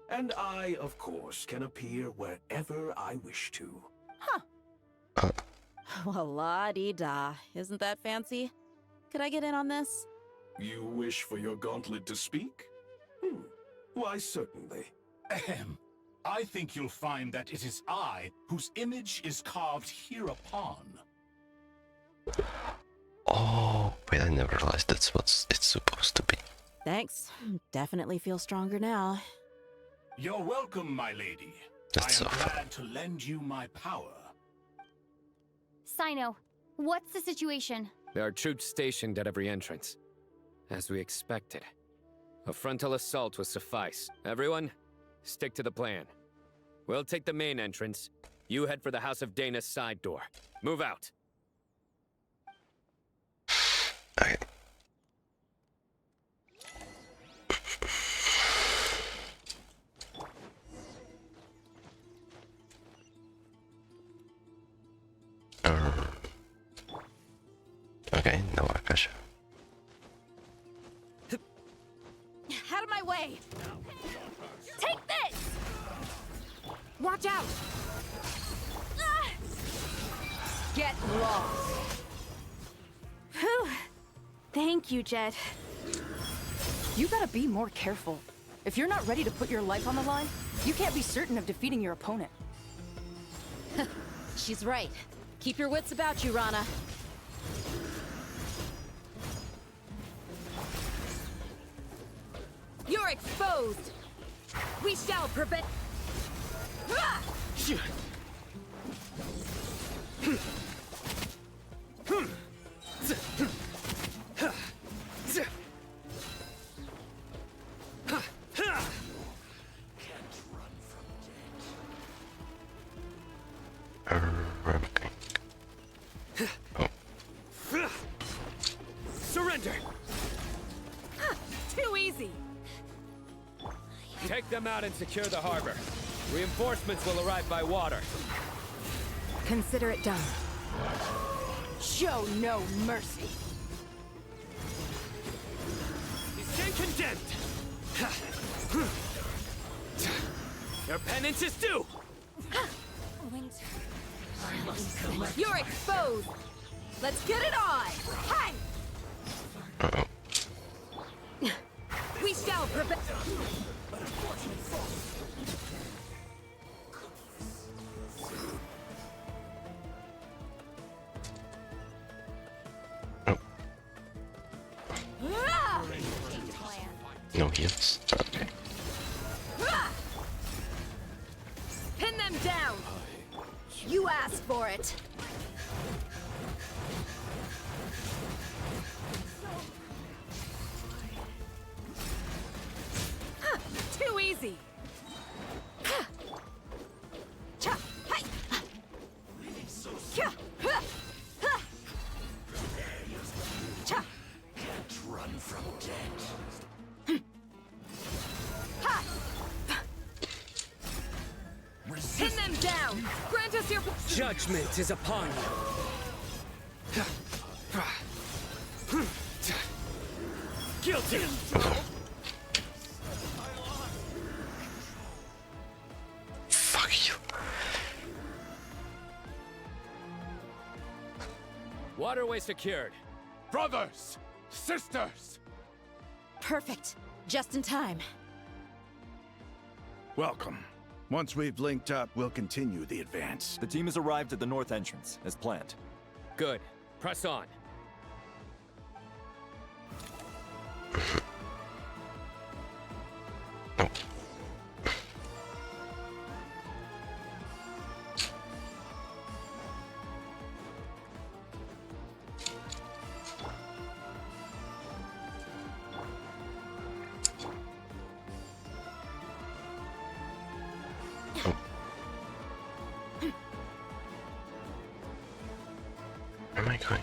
And I, of course, can appear wherever I wish to. Well, la-dee-da. Isn't that fancy? Could I get in on this? You wish for your gauntlet to speak? Why, certainly. Ahem. I think you'll find that it is I whose image is carved hereupon. Oh, wait, I never realized that's what it's supposed to be. Thanks. Definitely feel stronger now. You're welcome, my lady. That's I am so glad to lend you my power. Sino, what's the situation? There are troops stationed at every entrance. As we expected. A frontal assault will suffice. Everyone, stick to the plan. We'll take the main entrance. You head for the House of Dana's side door. Move out. Okay. Okay, no Akasha. Out of my way! Take this! Watch out! Ah! Get lost! Whew. Thank you, Jet. You gotta be more careful. If you're not ready to put your life on the line, you can't be certain of defeating your opponent. She's right. Keep your wits about you, Rana. You're exposed! We shall prevent... Surrender! Too easy! Take them out and secure the harbor. Reinforcements will arrive by water. Consider it done. Show no mercy. Stay condemned! Your penance is due! You're exposed! Let's get it on! Hey! We shall prevent... No heals. Okay. Pin them down! You asked for it! Too easy! Run from death. Pin them down! Grant us your... Judgment is upon you. Guilty! Fuck you. Waterway secured. Brothers! Sisters! Perfect. Just in time. Welcome. Once we've linked up, we'll continue the advance. The team has arrived at the north entrance, as planned. Good. Press on. No. Where am I going?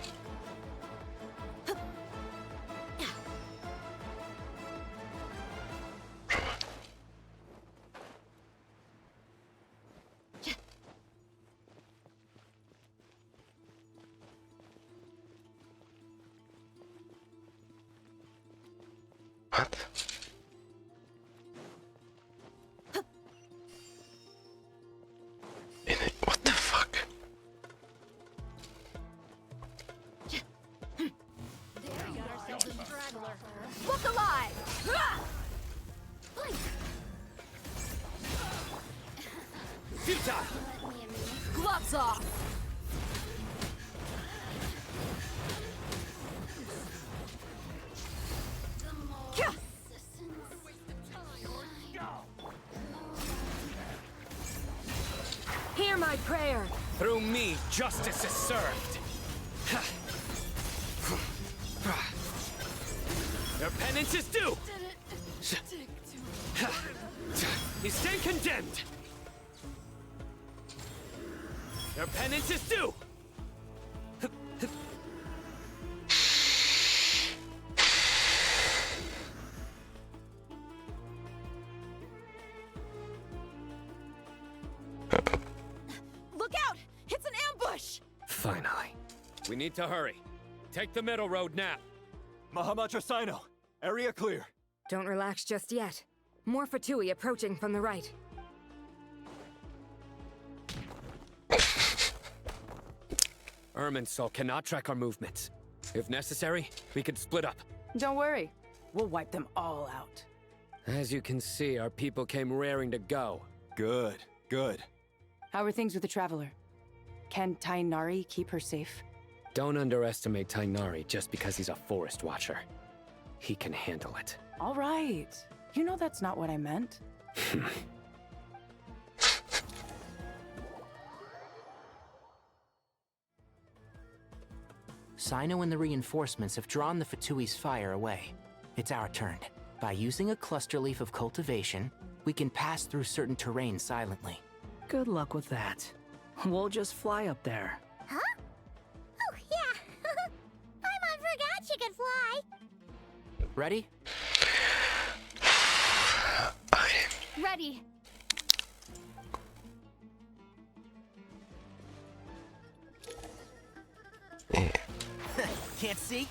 What? What the fuck? Look alive! Futile! Gloves off! Hear my prayer! Through me, justice is served. Your penance is due! You stand condemned! Your penance is due! Look out! It's an ambush! Finally. We need to hurry. Take the middle road now. Mahamatra Sino, area clear. Don't relax just yet. More Fatui approaching from the right. Irminsul cannot track our movements. If necessary, we could split up. Don't worry. We'll wipe them all out. As you can see, our people came raring to go. Good, good. How are things with the Traveler? Can Tainari keep her safe? Don't underestimate Tainari just because he's a forest watcher. He can handle it. All right. You know that's not what I meant. Sino and the reinforcements have drawn the Fatui's fire away. It's our turn. By using a cluster leaf of cultivation, we can pass through certain terrain silently. Good luck with that. We'll just fly up there. Huh? Oh, yeah. Paimon forgot she could fly. Ready? Ready. Can't see?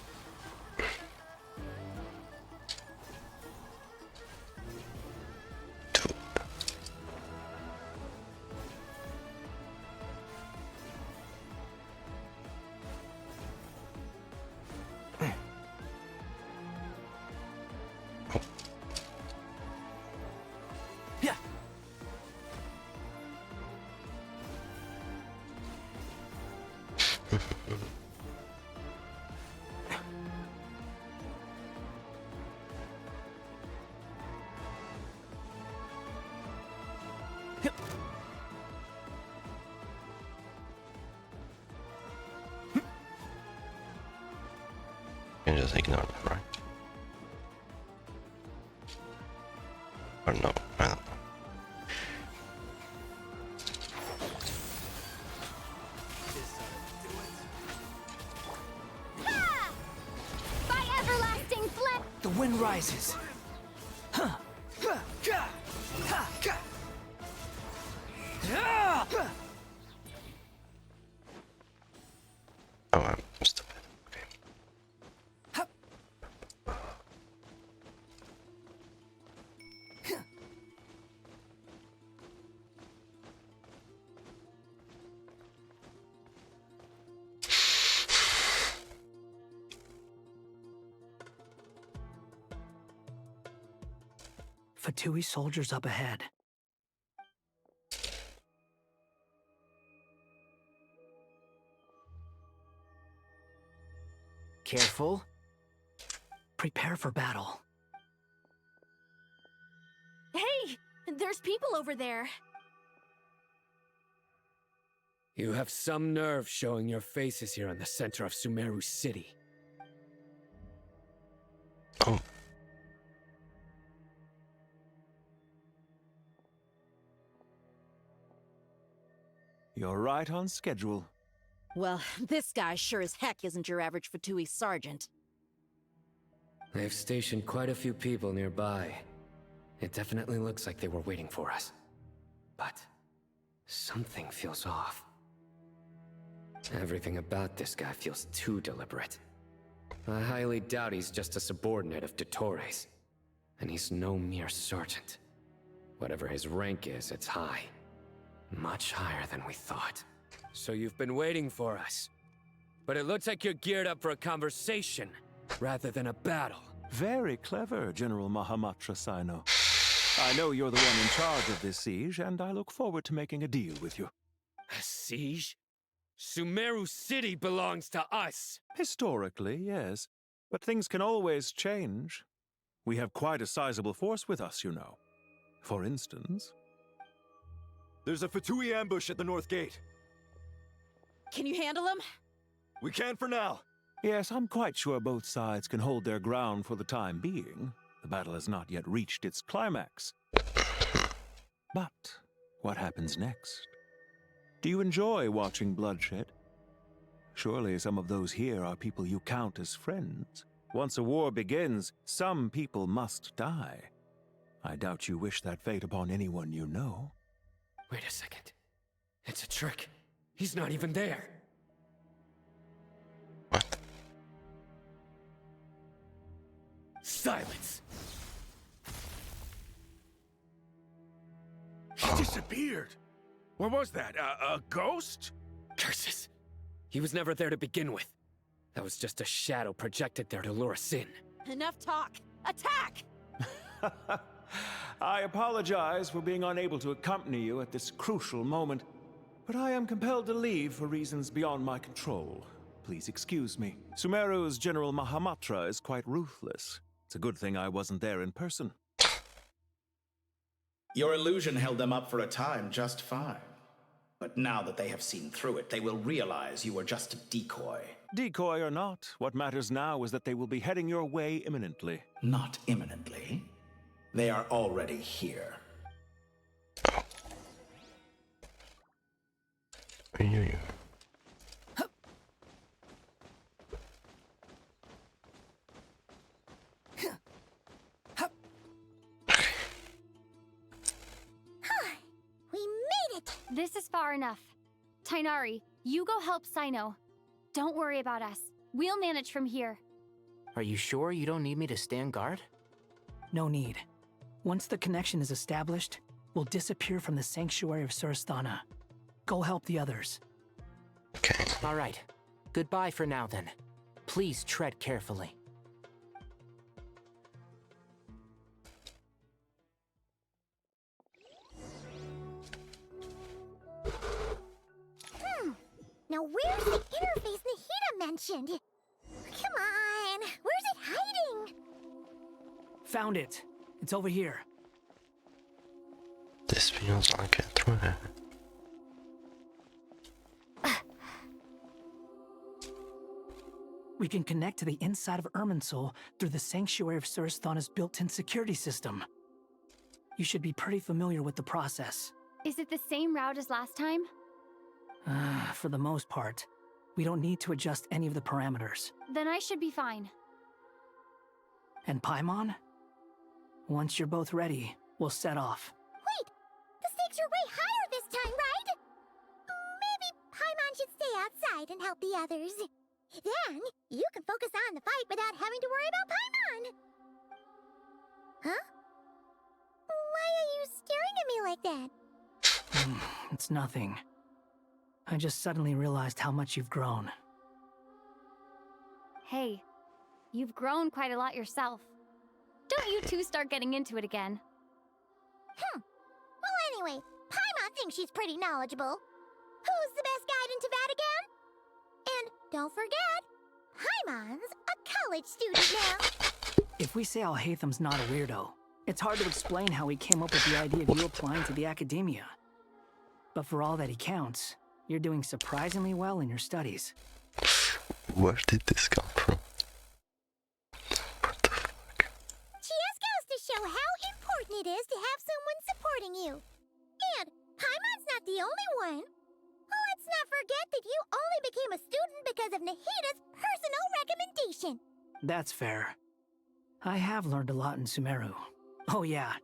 You can just ignore that, right? Or no, I don't know. By everlasting flip! The wind rises. Oh, I'm stupid. Okay. Fatui soldiers up ahead. Careful. Prepare for battle. Hey! There's people over there. You have some nerve showing your faces here in the center of Sumeru City. Oh. You're right on schedule. Well, this guy sure as heck isn't your average Fatui sergeant. They've stationed quite a few people nearby. It definitely looks like they were waiting for us. But something feels off. Everything about this guy feels too deliberate. I highly doubt he's just a subordinate of Dottores. And he's no mere sergeant. Whatever his rank is, it's high. Much higher than we thought. So you've been waiting for us. But it looks like you're geared up for a conversation, rather than a battle. Very clever, General Mahamatra Sino. I know you're the one in charge of this siege, and I look forward to making a deal with you. A siege? Sumeru City belongs to us! Historically, yes. But things can always change. We have quite a sizable force with us, you know. For instance... There's a Fatui ambush at the north gate. Can you handle him? We can for now. Yes, I'm quite sure both sides can hold their ground for the time being. The battle has not yet reached its climax. But what happens next? Do you enjoy watching bloodshed? Surely some of those here are people you count as friends. Once a war begins, some people must die. I doubt you wish that fate upon anyone you know. Wait a second. It's a trick. He's not even there. What? Silence! He disappeared. What was that? A ghost? Curses. He was never there to begin with. That was just a shadow projected there to lure us in. Enough talk! Attack! I apologize for being unable to accompany you at this crucial moment, but I am compelled to leave for reasons beyond my control. Please excuse me. Sumeru's General Mahamatra is quite ruthless. It's a good thing I wasn't there in person. Your illusion held them up for a time just fine. But now that they have seen through it, they will realize you were just a decoy. Decoy or not, what matters now is that they will be heading your way imminently. Not imminently. They are already here. We made it! This is far enough. Tainari, you go help Sino. Don't worry about us. We'll manage from here. Are you sure you don't need me to stand guard? No need. Once the connection is established, we'll disappear from the sanctuary of Surasthana. Go help the others. Okay. All right. Goodbye for now, then. Please tread carefully. Now where's the interface Nahida mentioned? Come on, where's it hiding? Found it. It's over here. This feels like a threat. We can connect to the inside of Irminsul through the Sanctuary of Surasthana's built-in security system. You should be pretty familiar with the process. Is it the same route as last time? For the most part. We don't need to adjust any of the parameters. Then I should be fine. And Paimon? Once you're both ready, we'll set off. Wait! The stakes are way higher this time, right? Maybe Paimon should stay outside and help the others. Then, you can focus on the fight without having to worry about Paimon. Huh? Why are you staring at me like that? It's nothing. I just suddenly realized how much you've grown. Hey, you've grown quite a lot yourself. Don't you two start getting into it again. Well, anyway, Paimon thinks she's pretty knowledgeable. Who's the best guide in Tavatigan? And don't forget, Paimon's a college student now. If we say Al-Haytham's not a weirdo, it's hard to explain how he came up with the idea of you applying to the academia. But for all that he counts, you're doing surprisingly well in your studies. Where did this come from? Just goes to show how important it is to have someone supporting you. And Paimon's not the only one. Let's not forget that you only became a student because of Nahida's personal recommendation. That's fair. I have learned a lot in Sumeru. Oh yeah.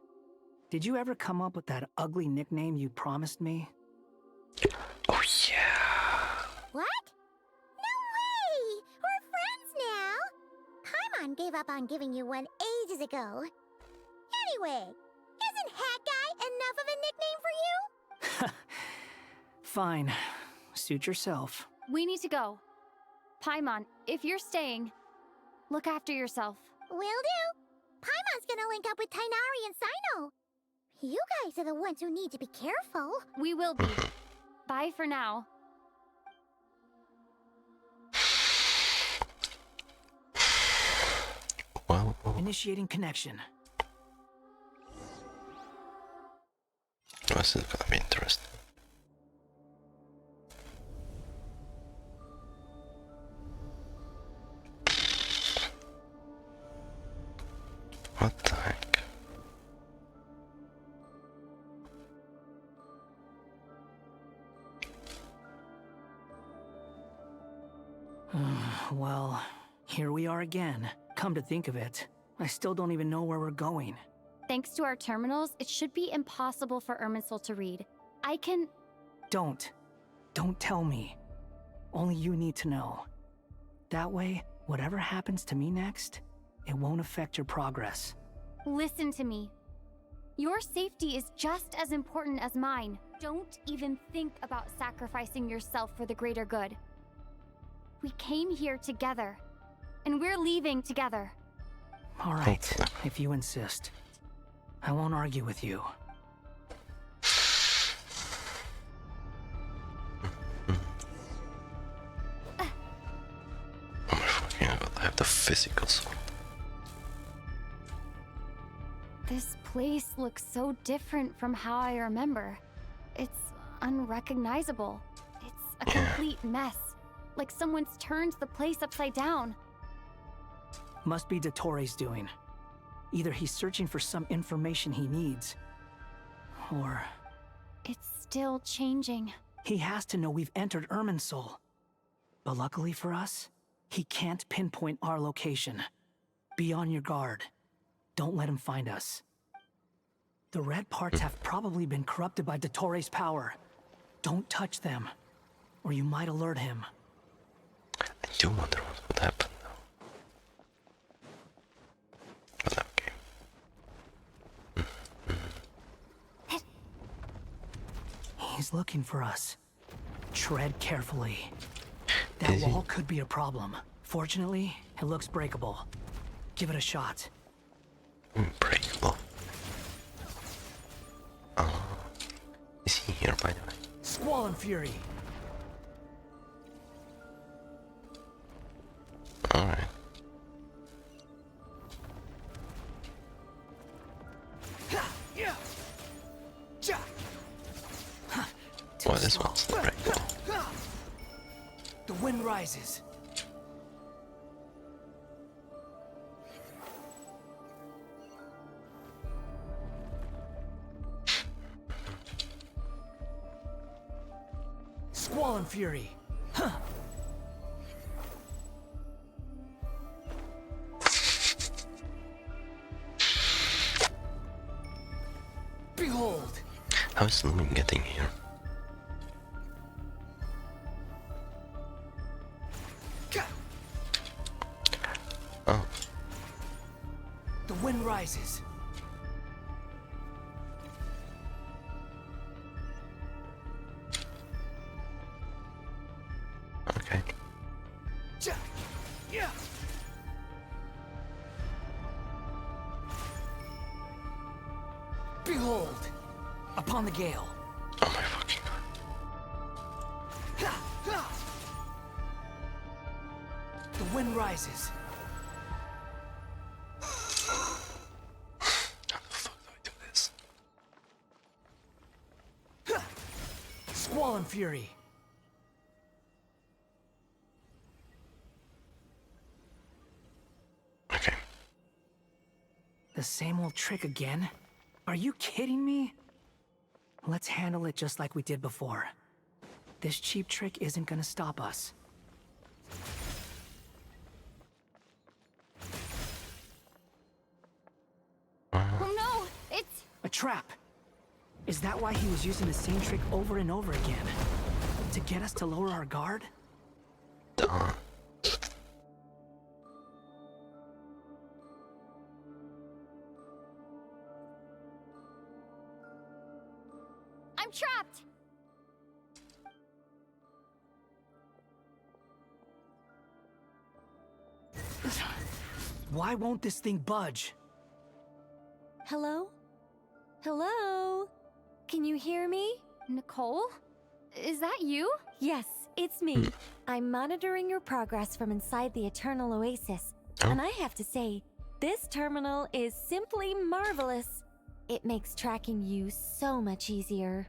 Did you ever come up with that ugly nickname you promised me? Oh yeah. What? No way! We're friends now! Paimon gave up on giving you one ages ago. Anyway, isn't Hat Guy enough of a nickname for you? Fine. Suit yourself. We need to go. Paimon, if you're staying, look after yourself. Will do. Paimon's gonna link up with Tainari and Sino. You guys are the ones who need to be careful. We will be. Bye for now. Well, Initiating connection. this is gonna be interesting. What the heck? Well, here we are again. Come to think of it, I still don't even know where we're going. Thanks to our terminals, it should be impossible for Irminsul to read. I can... Don't tell me. Only you need to know. That way, whatever happens to me next, it won't affect your progress. Listen to me. Your safety is just as important as mine. Don't even think about sacrificing yourself for the greater good. We came here together, and we're leaving together. All right, if you insist. I won't argue with you. Oh my fucking god, I have the physical sword. This place looks so different from how I remember. It's unrecognizable. It's a complete mess. Like someone's turned the place upside down. Must be Dottoro's doing. Either he's searching for some information he needs, or... It's still changing. He has to know we've entered Irminsul. But luckily for us, he can't pinpoint our location. Be on your guard. Don't let him find us. The red parts have probably been corrupted by Dottoro's power. Don't touch them, or you might alert him. I do wonder what would happen though. But okay. He's looking for us. Tread carefully. That wall could be a problem. Fortunately, it looks breakable. Give it a shot. Breakable. Is he here, by the way? Squall and Fury. Alright. Well, this one's breakable. The wind rises. Squall and Fury. Huh. Behold. How is Lumen getting here? Oh. The wind rises. Okay. Yeah. Behold, upon the gale. Oh my fucking god. The wind rises. Fury. Okay. The same old trick again? Are you kidding me? Let's handle it just like we did before. This cheap trick isn't gonna stop us. Oh no, it's... A trap! Is that why he was using the same trick over and over again? To get us to lower our guard? Duh. I'm trapped! Why won't this thing budge? Hello? Hello? Can you hear me? Nicole? Is that you? Yes, it's me. I'm monitoring your progress from inside the Eternal Oasis. And I have to say, this terminal is simply marvelous. It makes tracking you so much easier.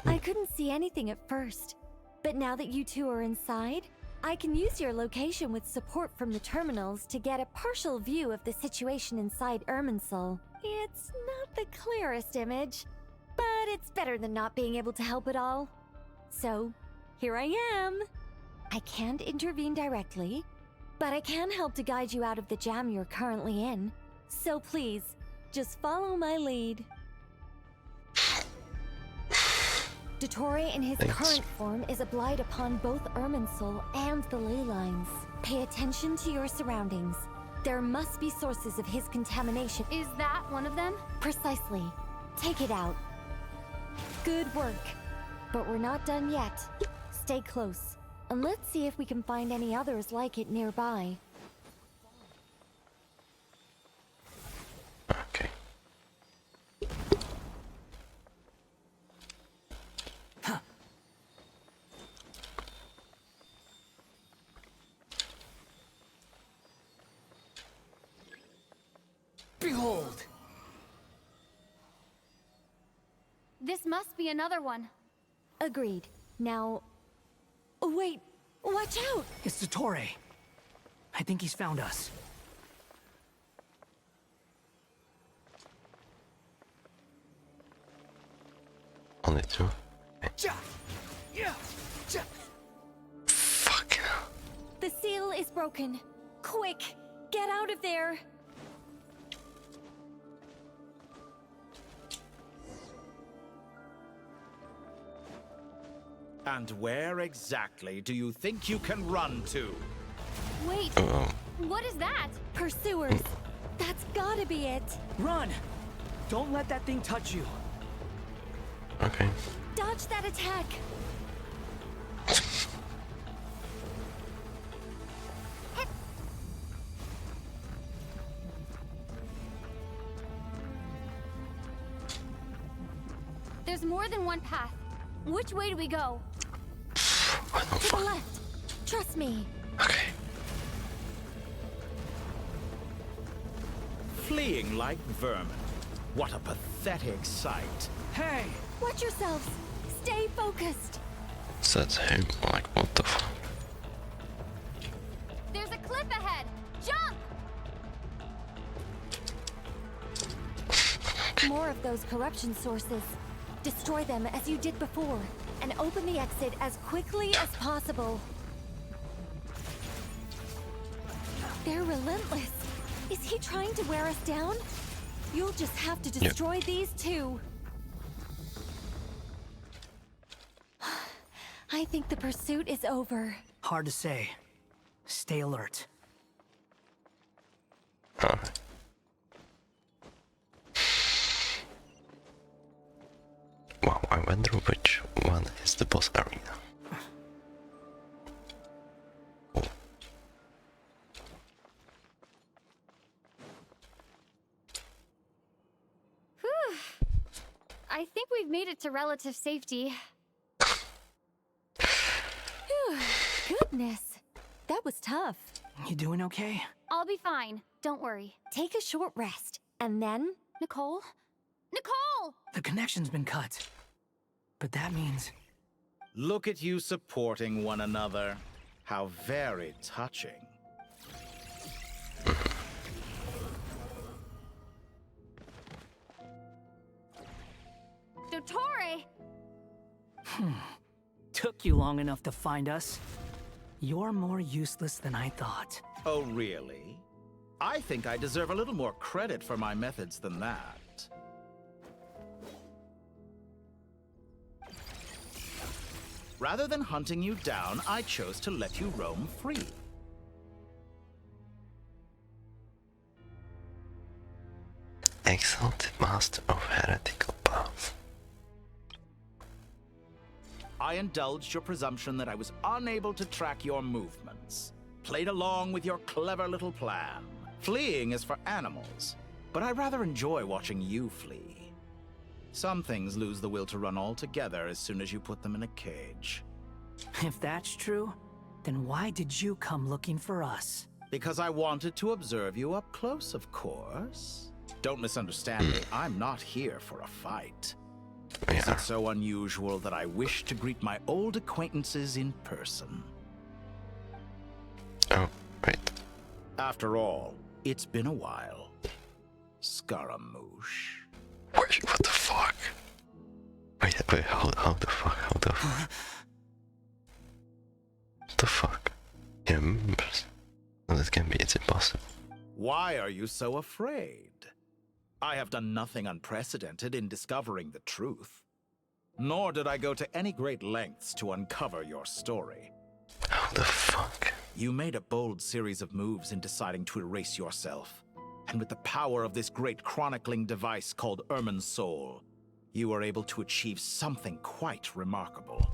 I couldn't see anything at first, but now that you two are inside, I can use your location with support from the terminals to get a partial view of the situation inside Irminsul. It's not the clearest image, but it's better than not being able to help at all. So, here I am. I can't intervene directly, but I can help to guide you out of the jam you're currently in. So please, just follow my lead. Dottore in his current form is a blight upon both Irminsul and the ley lines. Pay attention to your surroundings. There must be sources of his contamination. Is that one of them? Precisely. Take it out. Good work. But we're not done yet. Stay close, and let's see if we can find any others like it nearby. Okay. Behold! This must be another one. Agreed. Now... Wait! Watch out! It's Dottore. I think he's found us. Only two. The seal is broken. Quick! Get out of there! And where exactly do you think you can run to? Wait, what is that? Pursuers! That's gotta be it! Run! Don't let that thing touch you. Okay. Dodge that attack! There's more than one path. Which way do we go? To the left! Trust me! Okay. Fleeing like vermin. What a pathetic sight. Hey! Watch yourselves! Stay focused! That's him. Like, what the fuck? There's a cliff ahead! Jump! More of those corruption sources. Destroy them as you did before, and open the exit as quickly as possible. They're relentless. Is he trying to wear us down? You'll just have to destroy these too. I think the pursuit is over. Hard to say. Stay alert. Wow, I wonder which one is the boss arena. Whew. I think we've made it to relative safety. Phew. Goodness. That was tough. You doing okay? I'll be fine. Don't worry. Take a short rest, and then... Nicole? Nicole! The connection's been cut. But that means... Look at you supporting one another. How very touching. Dottore! Took you long enough to find us. You're more useless than I thought. Oh, really? I think I deserve a little more credit for my methods than that. Rather than hunting you down, I chose to let you roam free. Exalted Master of Heretical Path. I indulged your presumption that I was unable to track your movements. Played along with your clever little plan. Fleeing is for animals, but I rather enjoy watching you flee. Some things lose the will to run altogether as soon as you put them in a cage. If that's true, then why did you come looking for us? Because I wanted to observe you up close, of course. Don't misunderstand me, I'm not here for a fight. Is it so unusual that I wish to greet my old acquaintances in person? Oh, right. After all, it's been a while. Scaramouche. Wait, what the fuck? Wait, how the fuck? What the fuck? He remembers. No, that can be, it's impossible. Why are you so afraid? I have done nothing unprecedented in discovering the truth. Nor did I go to any great lengths to uncover your story. How the fuck? You made a bold series of moves in deciding to erase yourself. And with the power of this great chronicling device called Irmin's Soul, you were able to achieve something quite remarkable.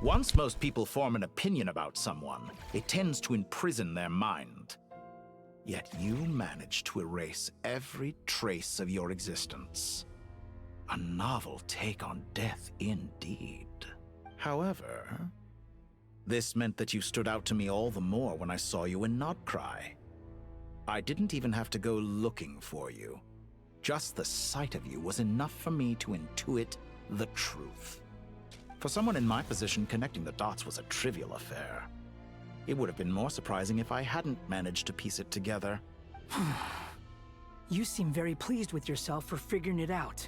Once most people form an opinion about someone, it tends to imprison their mind. Yet you managed to erase every trace of your existence. A novel take on death indeed. However, this meant that you stood out to me all the more when I saw you in Nodcry. I didn't even have to go looking for you. Just the sight of you was enough for me to intuit the truth. For someone in my position, connecting the dots was a trivial affair. It would have been more surprising if I hadn't managed to piece it together. You seem very pleased with yourself for figuring it out.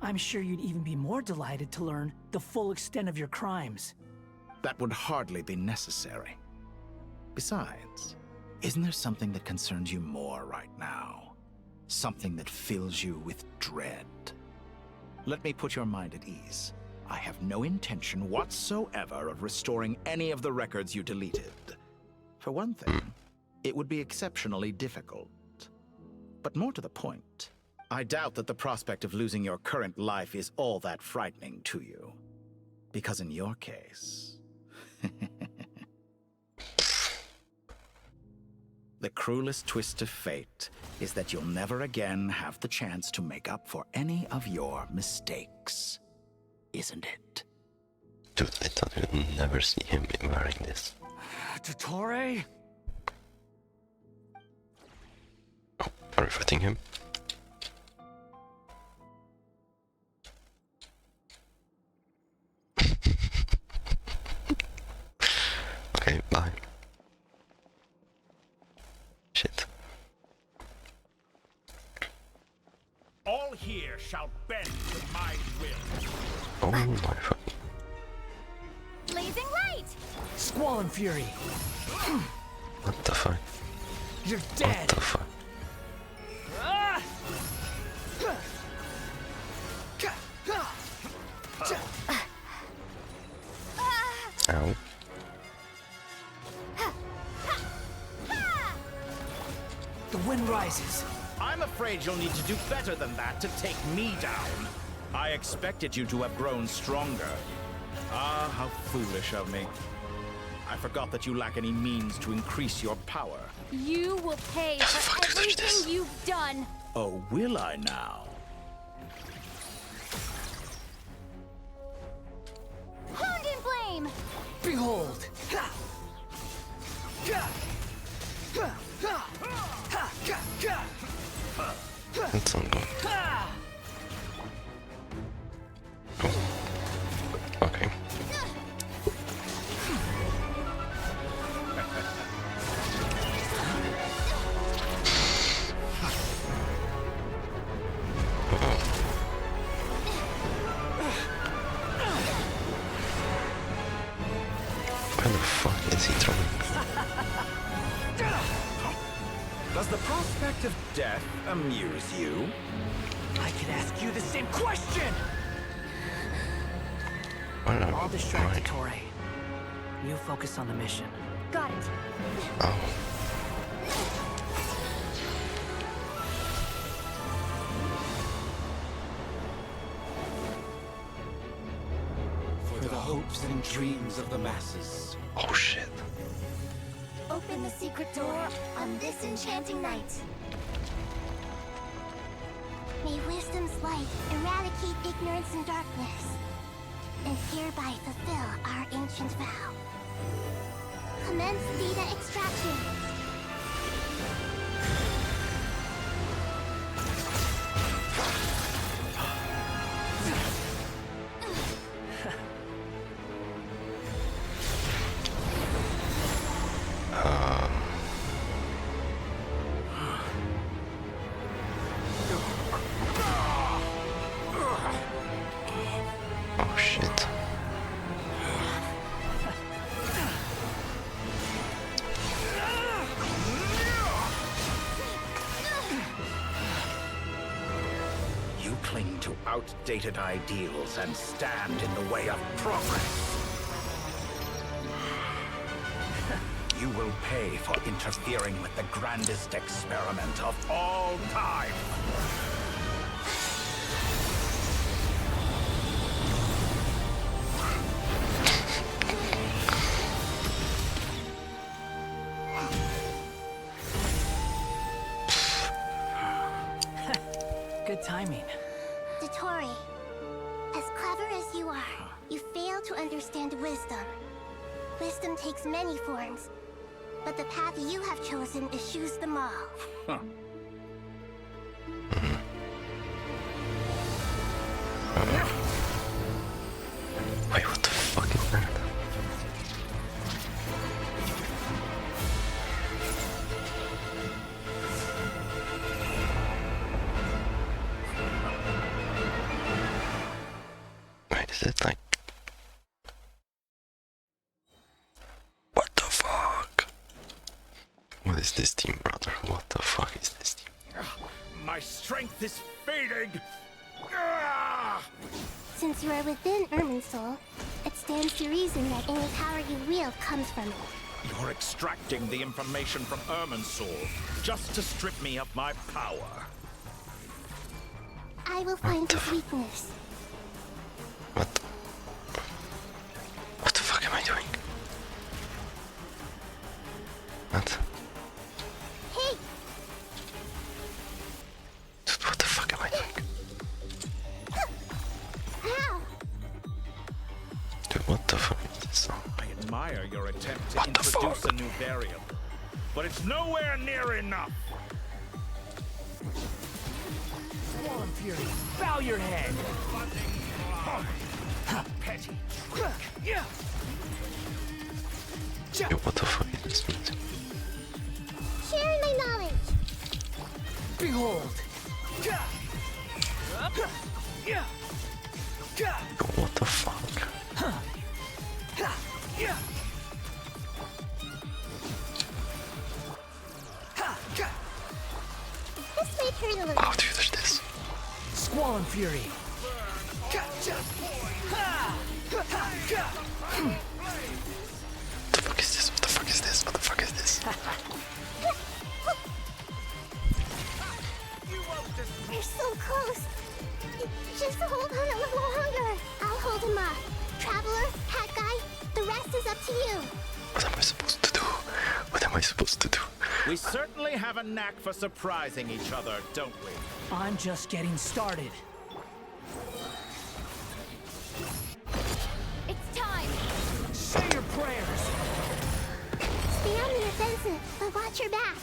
I'm sure you'd even be more delighted to learn the full extent of your crimes. That would hardly be necessary. Besides, isn't there something that concerns you more right now? Something that fills you with dread? Let me put your mind at ease. I have no intention whatsoever of restoring any of the records you deleted. For one thing, it would be exceptionally difficult. But more to the point, I doubt that the prospect of losing your current life is all that frightening to you. Because in your case... the cruelest twist of fate is that you'll never again have the chance to make up for any of your mistakes. Isn't it? Dude, I thought we'd never see him wearing this. Dottore? Oh, are we fighting him? Okay, bye. Shit. All here shall bend to my will. Oh my fucking... Blazing light! Squall and Fury! What the fuck? You're dead! What the fuck? Ow. The wind rises. I'm afraid you'll need to do better than that to take me down. I expected you to have grown stronger. Ah, how foolish of me. I forgot that you lack any means to increase your power. You will pay for everything you've done. Oh, will I now? Hound in flame! Behold! That's not good. Oh. Okay. Does the prospect of death amuse you? I could ask you the same question! I'll distract Torre. You focus on the mission. Got it. Oh. For the hopes and dreams of the masses. Oh shit. Open the secret door on this enchanting night. May wisdom's light eradicate ignorance and darkness, and hereby fulfill our ancient vow. Commence data extraction. Oh shit. You cling to outdated ideals and stand in the way of progress. You will pay for interfering with the grandest experiment of all time. Good timing. Dottore, as clever as you are, you fail to understand wisdom. Wisdom takes many forms, but the path you have chosen eschews them all. Huh. Wait, what the fuck is that? Wait, is it like... What the fuck? What is this team, brother? What the fuck is this team? My strength is fading. Since you are within Irminsul, it stands to reason that any power you wield comes from it. You're extracting the information from Irminsul just to strip me of my power. I will find his weakness. What the fuck am I doing? What? Hey! Dude, what the fuck am I doing? How? Dude, what the fuck is this song? I admire your attempt to introduce a new variable, but it's nowhere near enough. Swollen Fury, bow your head! Petty. Yeah. Yo, what the fuck is this music? Share my knowledge! Behold! Yo, what the fuck? This may hurt a little. Oh, dude, there's this. Swollen Fury! What the fuck is this? What the fuck is this? What the fuck is this? You're so close. Just hold on a little longer. I'll hold him up. Traveler, Hat Guy, the rest is up to you. What am I supposed to do? What am I supposed to do? We certainly have a knack for surprising each other, don't we? I'm just getting started. It's time! Say your prayers! Stay on the offensive, but watch your back.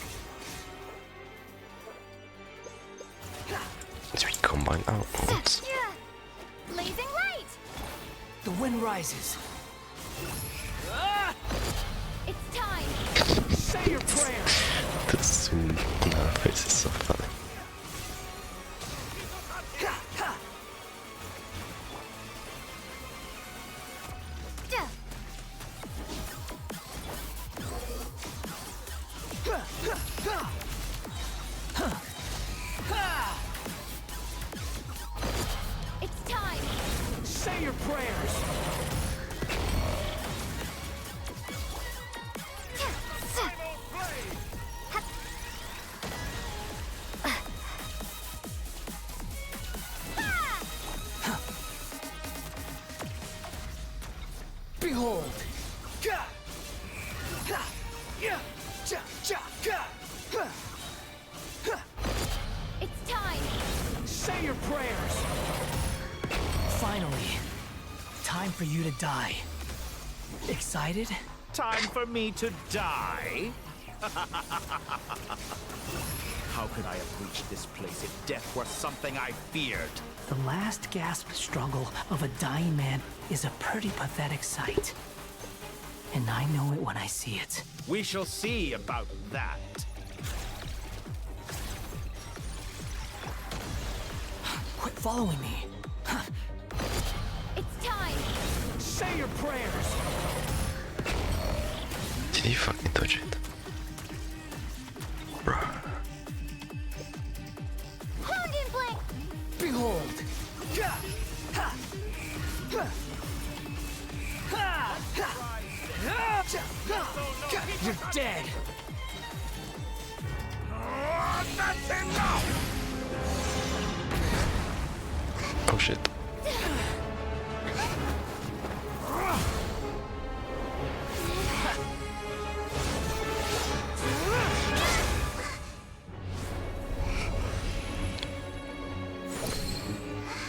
As we combine our worlds. Blazing light! The wind rises. It's time! Say your prayers! The zoom on our face is so funny. It's time! Say your prayers! Behold! It's time! Say your prayers! Finally, time for you to die. Excited? Time for me to die? How could I have reached this place if death were something I feared? The last gasp struggle of a dying man is a pretty pathetic sight. And I know it when I see it. We shall see about that. Quit following me. It's time! Say your prayers! Did he fucking touch it? Bruh. Hounding Blink! Behold! You're dead! That's enough! Oh shit.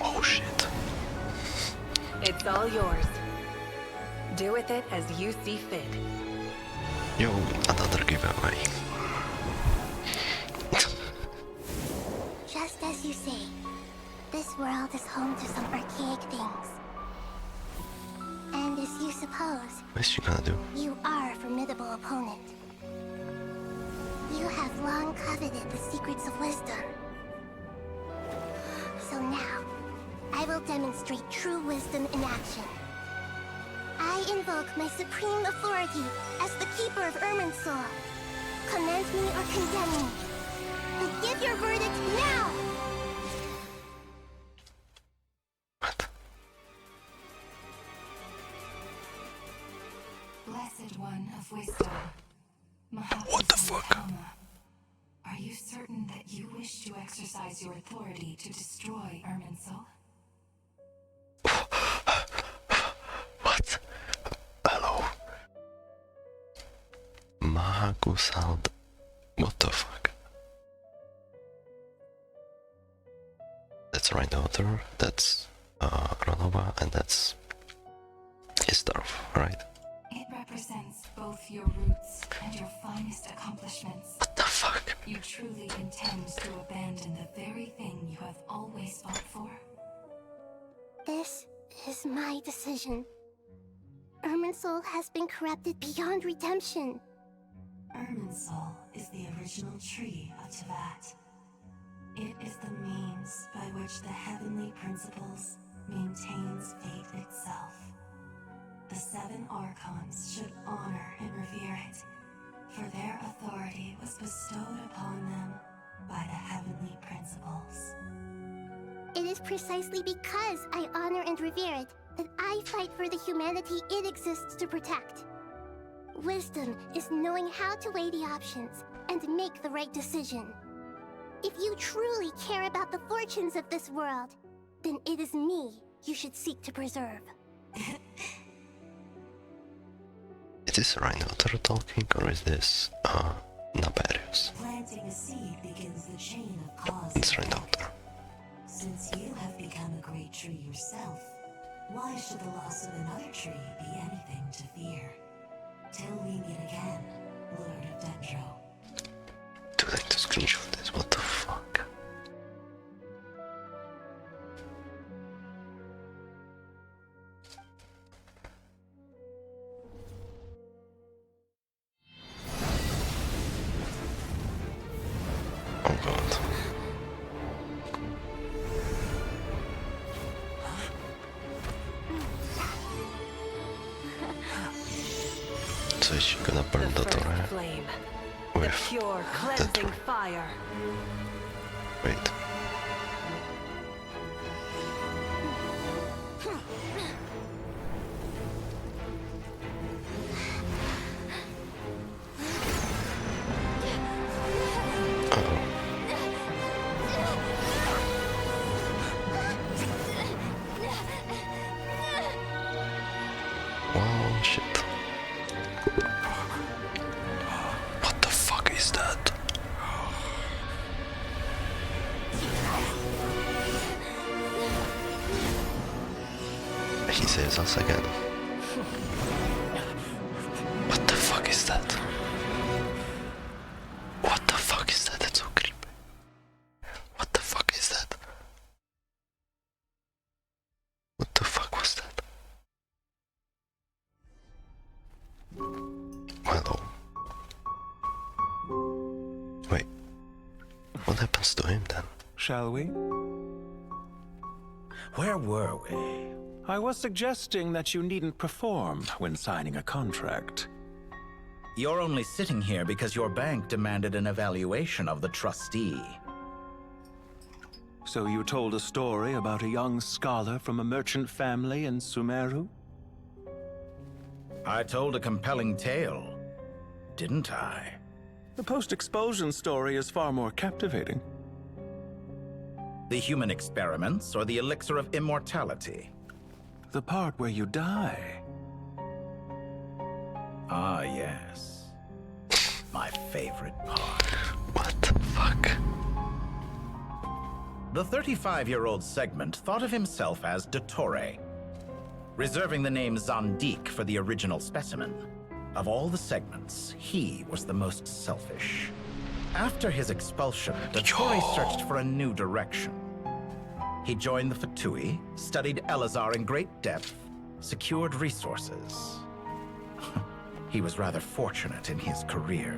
Oh shit. It's all yours. Do with it as you see fit. Yo, another giveaway. Just as you say, this world is home to some archaic things. And as you suppose, What's she gonna do? you are a formidable opponent. You have long coveted the secrets of wisdom. So now, I will demonstrate true wisdom in action. I invoke my supreme authority as the keeper of Irminsul. Commend me or condemn me. And give your verdict now! Blessed one of wisdom. What the fuck? Are you certain that you wish to exercise your authority to destroy Irminsul? What? Hello? Mahagusald. What the fuck? That's Rhinoter, that's Ronova, and that's his stuff, right? It represents both your roots and your finest accomplishments. What the fuck? You truly intend to abandon the very thing you have always fought for? This is my decision. Irminsul has been corrupted beyond redemption. Irminsul is the original tree of Tevat. It is the means by which the heavenly principles maintains fate itself. The 7 Archons should honor and revere it, for their authority was bestowed upon them by the heavenly principles. It is precisely because I honor and revere it that I fight for the humanity it exists to protect. Wisdom is knowing how to weigh the options and make the right decision. If you truly care about the fortunes of this world, then it is me you should seek to preserve. Is this Rhinoter talking, or is this Nabarius? Planting a seed begins the chain of cause. It's Rhinoter. Since you have become a great tree yourself, why should the loss of another tree be anything to fear? Till we meet again, Lord of Dendro. Do I need to screenshot this? What the fuck? Oh god. So is she gonna burn the Torah? Flame. Wait. with pure, cleansing fire. Wait. Oh shit. What the fuck is that? He saves us again. What the fuck is that? What the fuck is that? That's so creepy. What the fuck is that? What the fuck was that? Hello. Wait. What happens to him then? Shall we? Where were we? I was suggesting that you needn't perform when signing a contract. You're only sitting here because your bank demanded an evaluation of the trustee. So you told a story about a young scholar from a merchant family in Sumeru? I told a compelling tale, didn't I? The post-expulsion story is far more captivating. The human experiments or the elixir of immortality? The part where you die. Ah, yes. My favorite part. What the fuck? The 35-year-old Segment thought of himself as Dottore, reserving the name Zandik for the original specimen. Of all the Segments, he was the most selfish. After his expulsion, Dottore searched for a new direction. He joined the Fatui, studied Elazar in great depth, secured resources. He was rather fortunate in his career.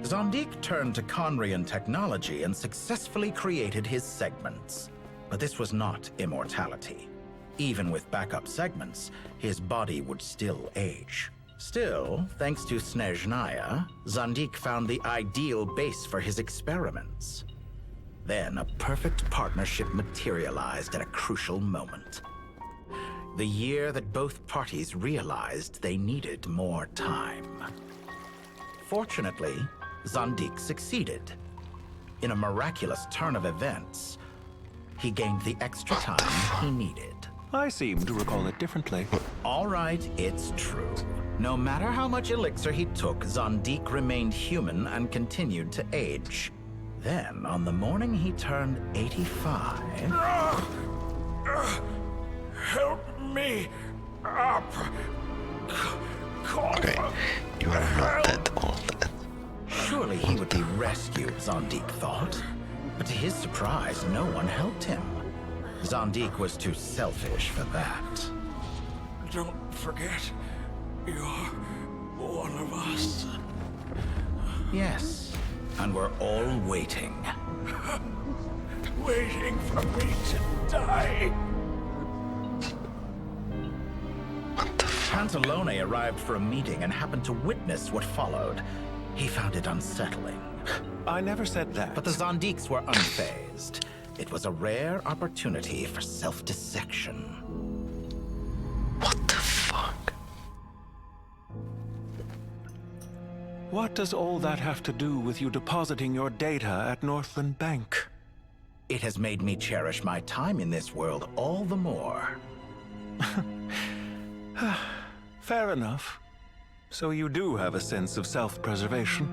Zandik turned to Conrian technology and successfully created his segments. But this was not immortality. Even with backup segments, his body would still age. Still, thanks to Snezhnaya, Zandik found the ideal base for his experiments. Then a perfect partnership materialized at a crucial moment. The year that both parties realized they needed more time. Fortunately, Zandik succeeded. In a miraculous turn of events, he gained the extra time he needed. I seem to recall it differently. All right, it's true. No matter how much elixir he took, Zandik remained human and continued to age. Then, on the morning he turned 85... Help me up! Okay, you are not that old. Surely he would be rescued, Zandik thought. But to his surprise, no one helped him. Zandik was too selfish for that. Don't forget, you're one of us. Yes, and we're all waiting. Waiting for me to die. Pantalone arrived for a meeting and happened to witness what followed. He found it unsettling. I never said that. But the Zandiks were unfazed. It was a rare opportunity for self-dissection. What the fuck? What does all that have to do with you depositing your data at Northland Bank? It has made me cherish my time in this world all the more. Fair enough. So you do have a sense of self-preservation.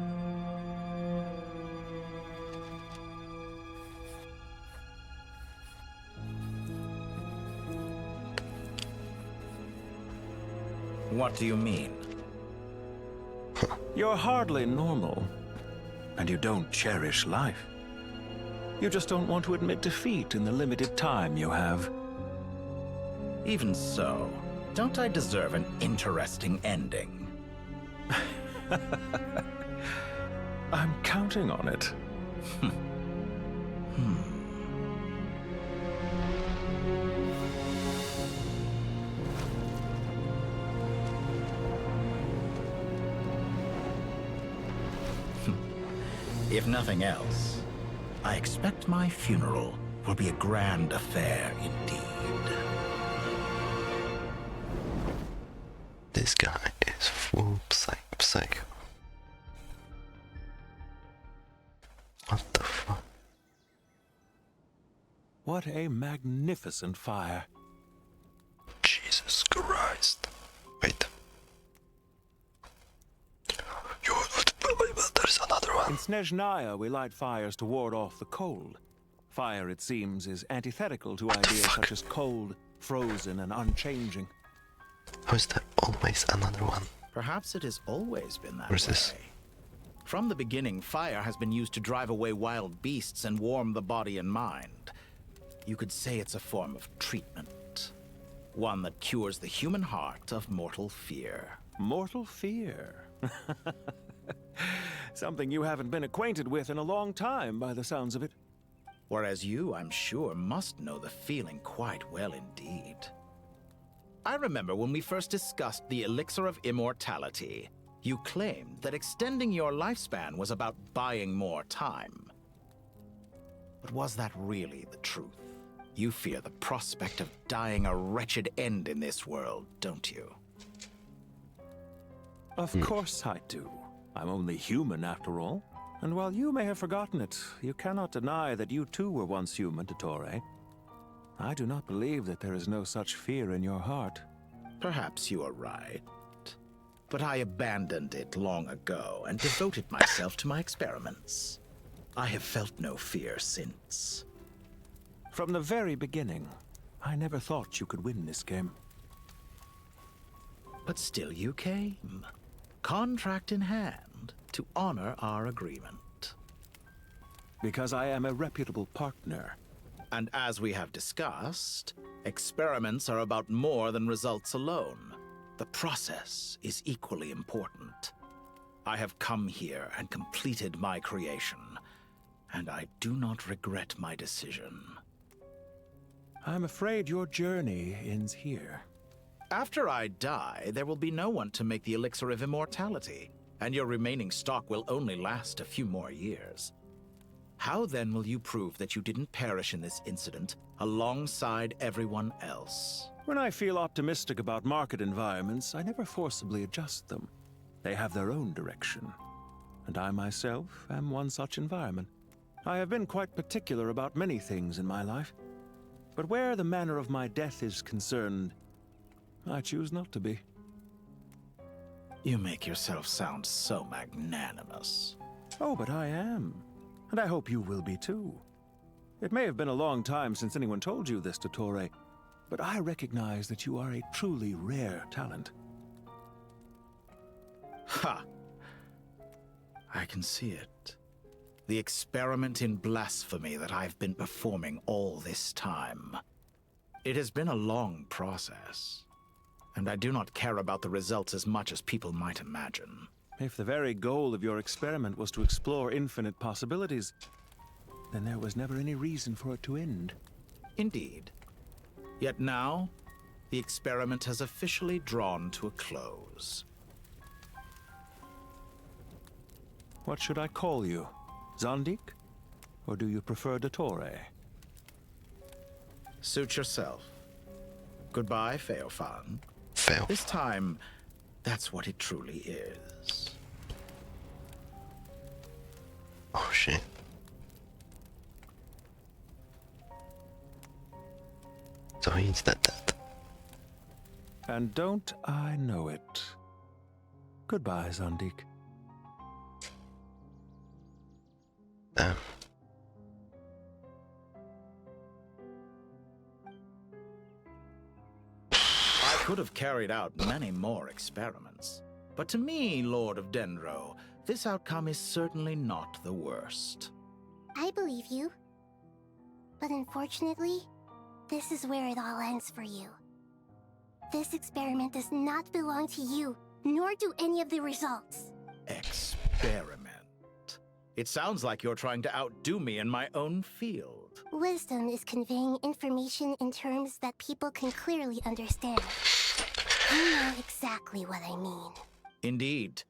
What do you mean? You're hardly normal, and you don't cherish life. You just don't want to admit defeat in the limited time you have. Even so, don't I deserve an interesting ending? I'm counting on it. If nothing else, I expect my funeral will be a grand affair indeed. This guy is full psycho. What the fuck? What a magnificent fire. Jesus Christ. Wait. You will not believe it, there's another one. In Snezhnaya, we light fires to ward off the cold. Fire, it seems, is antithetical to ideas such as cold, frozen, and unchanging. How is there always another one? Perhaps it has always been that Where's way. this? From the beginning, fire has been used to drive away wild beasts and warm the body and mind. You could say it's a form of treatment. One that cures the human heart of mortal fear. Mortal fear? Something you haven't been acquainted with in a long time, by the sounds of it. Whereas you, I'm sure, must know the feeling quite well indeed. I remember when we first discussed the elixir of immortality, you claimed that extending your lifespan was about buying more time. But was that really the truth? You fear the prospect of dying a wretched end in this world, don't you? Of course I do. I'm only human, after all. And while you may have forgotten it, you cannot deny that you too were once human, Dottore. I do not believe that there is no such fear in your heart. Perhaps you are right. But I abandoned it long ago and devoted myself to my experiments. I have felt no fear since. From the very beginning, I never thought you could win this game. But still you came, contract in hand, to honor our agreement. Because I am a reputable partner. And as we have discussed, experiments are about more than results alone. The process is equally important. I have come here and completed my creation, and I do not regret my decision. I'm afraid your journey ends here. After I die, there will be no one to make the elixir of immortality, and your remaining stock will only last a few more years. How then will you prove that you didn't perish in this incident alongside everyone else? When I feel optimistic about market environments, I never forcibly adjust them. They have their own direction. And I myself am one such environment. I have been quite particular about many things in my life. But where the manner of my death is concerned, I choose not to be. You make yourself sound so magnanimous. Oh, but I am. And I hope you will be too. It may have been a long time since anyone told you this, Dottore, but I recognize that you are a truly rare talent. Ha! I can see it. The experiment in blasphemy that I've been performing all this time. It has been a long process, and I do not care about the results as much as people might imagine. If the very goal of your experiment was to explore infinite possibilities, then there was never any reason for it to end. Indeed. Yet now, the experiment has officially drawn to a close. What should I call you? Zandik? Or do you prefer Dottore? Suit yourself. Goodbye, Feofan. Feo. This time, that's what it truly is. Oh shit. So he's dead. And don't I know it? Goodbye, Zandik. Damn. I could have carried out many more experiments, but to me, Lord of Dendro, this outcome is certainly not the worst. I believe you. But unfortunately, this is where it all ends for you. This experiment does not belong to you, nor do any of the results. Experiment? It sounds like you're trying to outdo me in my own field. Wisdom is conveying information in terms that people can clearly understand. You know exactly what I mean. Indeed.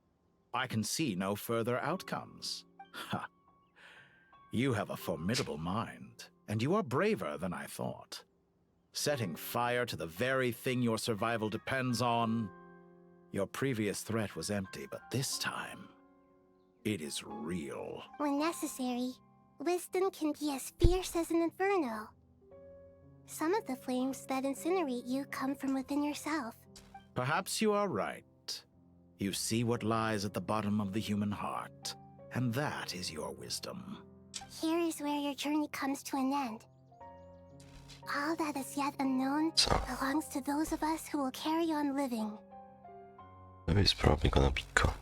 I can see no further outcomes. Ha. You have a formidable mind, and you are braver than I thought. Setting fire to the very thing your survival depends on. Your previous threat was empty, but this time, it is real. When necessary, wisdom can be as fierce as an inferno. Some of the flames that incinerate you come from within yourself. Perhaps you are right. You see what lies at the bottom of the human heart, and that is your wisdom. Here is where your journey comes to an end. All that is yet unknown belongs to those of us who will carry on living. He's probably gonna be gone.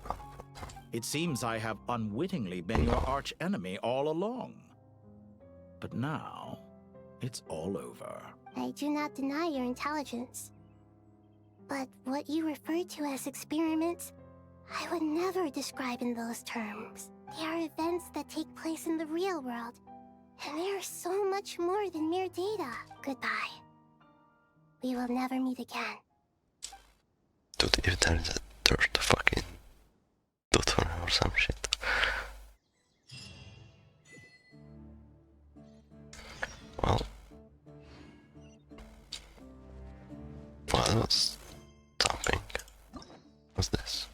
It seems I have unwittingly been your arch enemy all along. But now, it's all over. I do not deny your intelligence. But what you refer to as experiments, I would never describe in those terms. They are events that take place in the real world, and they are so much more than mere data. Goodbye. We will never meet again. Dude, if there is a third fucking dude for her or some shit. Well, that was something. What's this?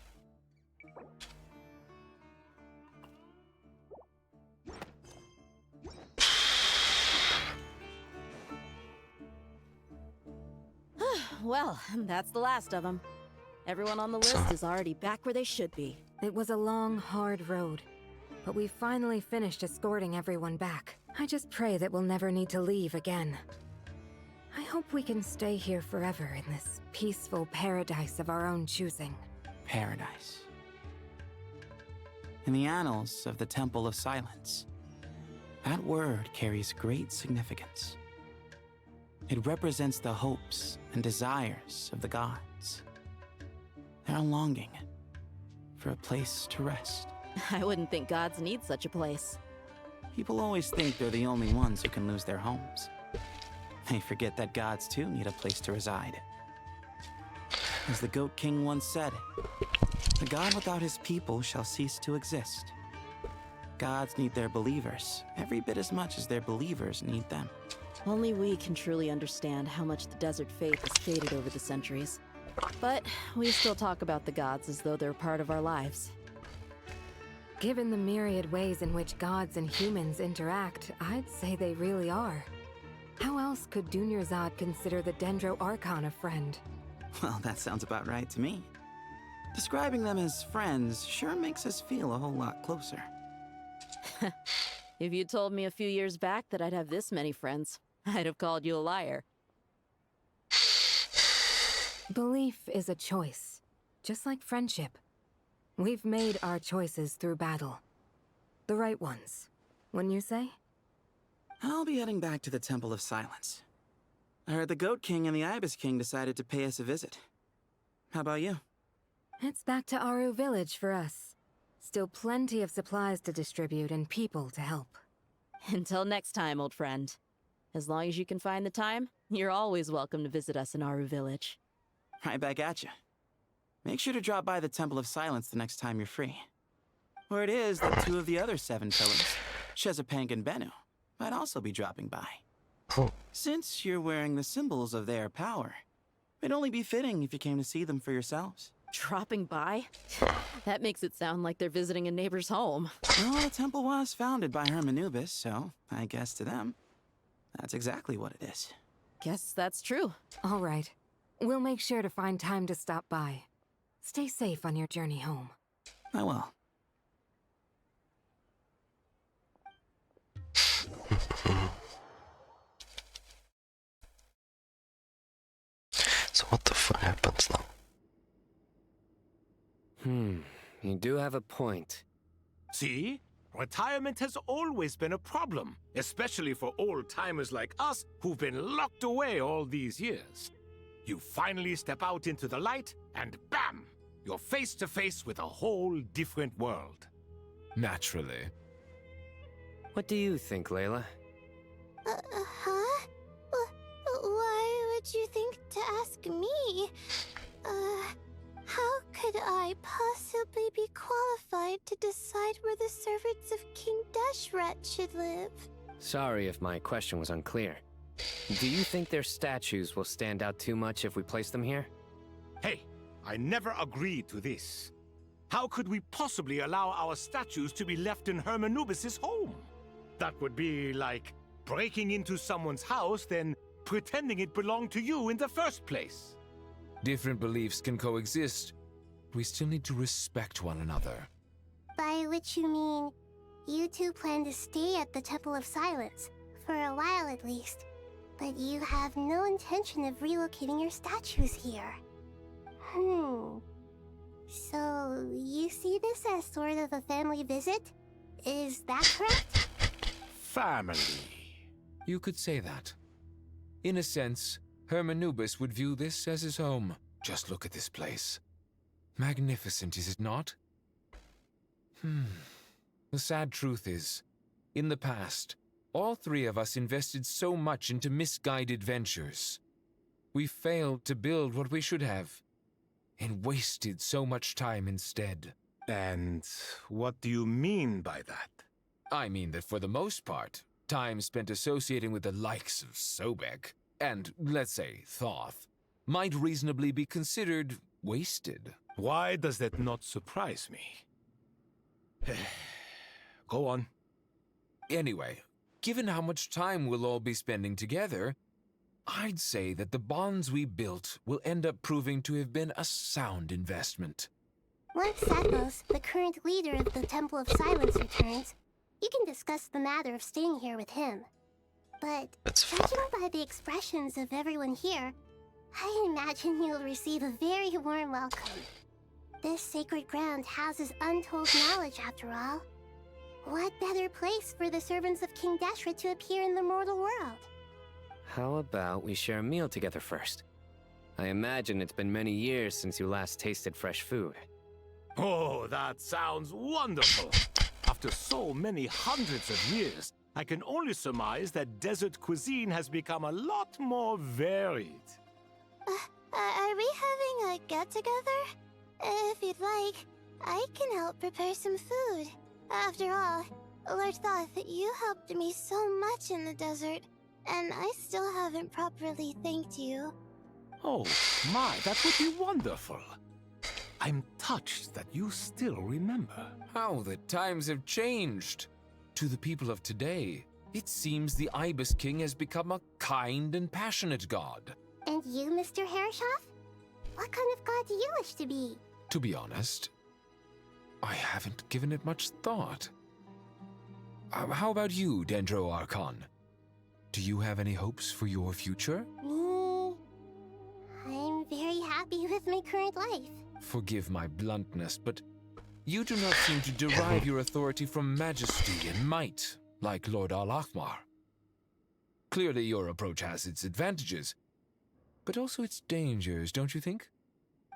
Well, that's the last of them. Everyone on the list is already back where they should be. It was a long, hard road, but we finally finished escorting everyone back. I just pray that we'll never need to leave again. I hope we can stay here forever in this peaceful paradise of our own choosing. Paradise. In the annals of the Temple of Silence, that word carries great significance. It represents the hopes and desires of the gods. Their longing for a place to rest. I wouldn't think gods need such a place. People always think they're the only ones who can lose their homes. They forget that gods too need a place to reside. As the Goat King once said, "The god without his people shall cease to exist." Gods need their believers every bit as much as their believers need them. Only we can truly understand how much the desert faith has faded over the centuries. But we still talk about the gods as though they're part of our lives. Given the myriad ways in which gods and humans interact, I'd say they really are. How else could Dunyarzad consider the Dendro Archon a friend? Well, that sounds about right to me. Describing them as friends sure makes us feel a whole lot closer. If you told me a few years back that I'd have this many friends, I'd have called you a liar. Belief is a choice, just like friendship. We've made our choices through battle. The right ones, wouldn't you say? I'll be heading back to the Temple of Silence. I heard the Goat King and the Ibis King decided to pay us a visit. How about you? It's back to Aru Village for us. Still plenty of supplies to distribute and people to help. Until next time, old friend. As long as you can find the time, you're always welcome to visit us in Aru Village. Right back at you. Make sure to drop by the Temple of Silence the next time you're free. Or it is that two of the other 7 pillars, Shezapang and Bennu, might also be dropping by. Since you're wearing the symbols of their power, it'd only be fitting if you came to see them for yourselves. Dropping by? That makes it sound like they're visiting a neighbor's home. Well, the temple was founded by Hermanubis, so I guess to them, that's exactly what it is. Guess that's true. All right. We'll make sure to find time to stop by. Stay safe on your journey home. I will. So what the fuck happens now? You do have a point. See? Retirement has always been a problem, especially for old-timers like us who've been locked away all these years. You finally step out into the light, and bam! You're face to face with a whole different world. Naturally. What do you think, Layla? Huh? Why would you think to ask me? How could I possibly be qualified to decide where the servants of King Deshret should live. Sorry if my question was unclear. Do you think their statues will stand out too much if we place them here? Hey, I never agreed to this. How could we possibly allow our statues to be left in Hermanubis' home? That would be like breaking into someone's house, then pretending it belonged to you in the first place. Different beliefs can coexist. We still need to respect one another. By which you mean, you two plan to stay at the Temple of Silence, for a while at least. But you have no intention of relocating your statues here. So, you see this as sort of a family visit? Is that correct? Family. You could say that. In a sense, Hermanubis would view this as his home. Just look at this place. Magnificent, is it not? The sad truth is, in the past, all three of us invested so much into misguided ventures. We failed to build what we should have, and wasted so much time instead. And what do you mean by that? I mean that for the most part, time spent associating with the likes of Sobek, and, let's say, Thoth, might reasonably be considered wasted. Why does that not surprise me? Go on. Anyway, given how much time we'll all be spending together, I'd say that the bonds we built will end up proving to have been a sound investment. Once Sathos, the current leader of the Temple of Silence, returns, you can discuss the matter of staying here with him. But judging by the expressions of everyone here, I imagine you'll receive a very warm welcome. This sacred ground houses untold knowledge, after all. What better place for the servants of King Deshret to appear in the mortal world? How about we share a meal together first? I imagine it's been many years since you last tasted fresh food. Oh, that sounds wonderful! After so many hundreds of years, I can only surmise that desert cuisine has become a lot more varied. Are we having a get-together? If you'd like, I can help prepare some food. After all, Lord Thoth, you helped me so much in the desert, and I still haven't properly thanked you. Oh my, that would be wonderful. I'm touched that you still remember. How the times have changed. To the people of today, it seems the Ibis King has become a kind and passionate god. And you, Mr. Herreshoff? What kind of god do you wish to be? To be honest, I haven't given it much thought. How about you, Dendro Archon? Do you have any hopes for your future? Me? I'm very happy with my current life. Forgive my bluntness, but you do not seem to derive your authority from majesty and might, like Lord Al-Akhmar. Clearly your approach has its advantages, but also its dangers, don't you think?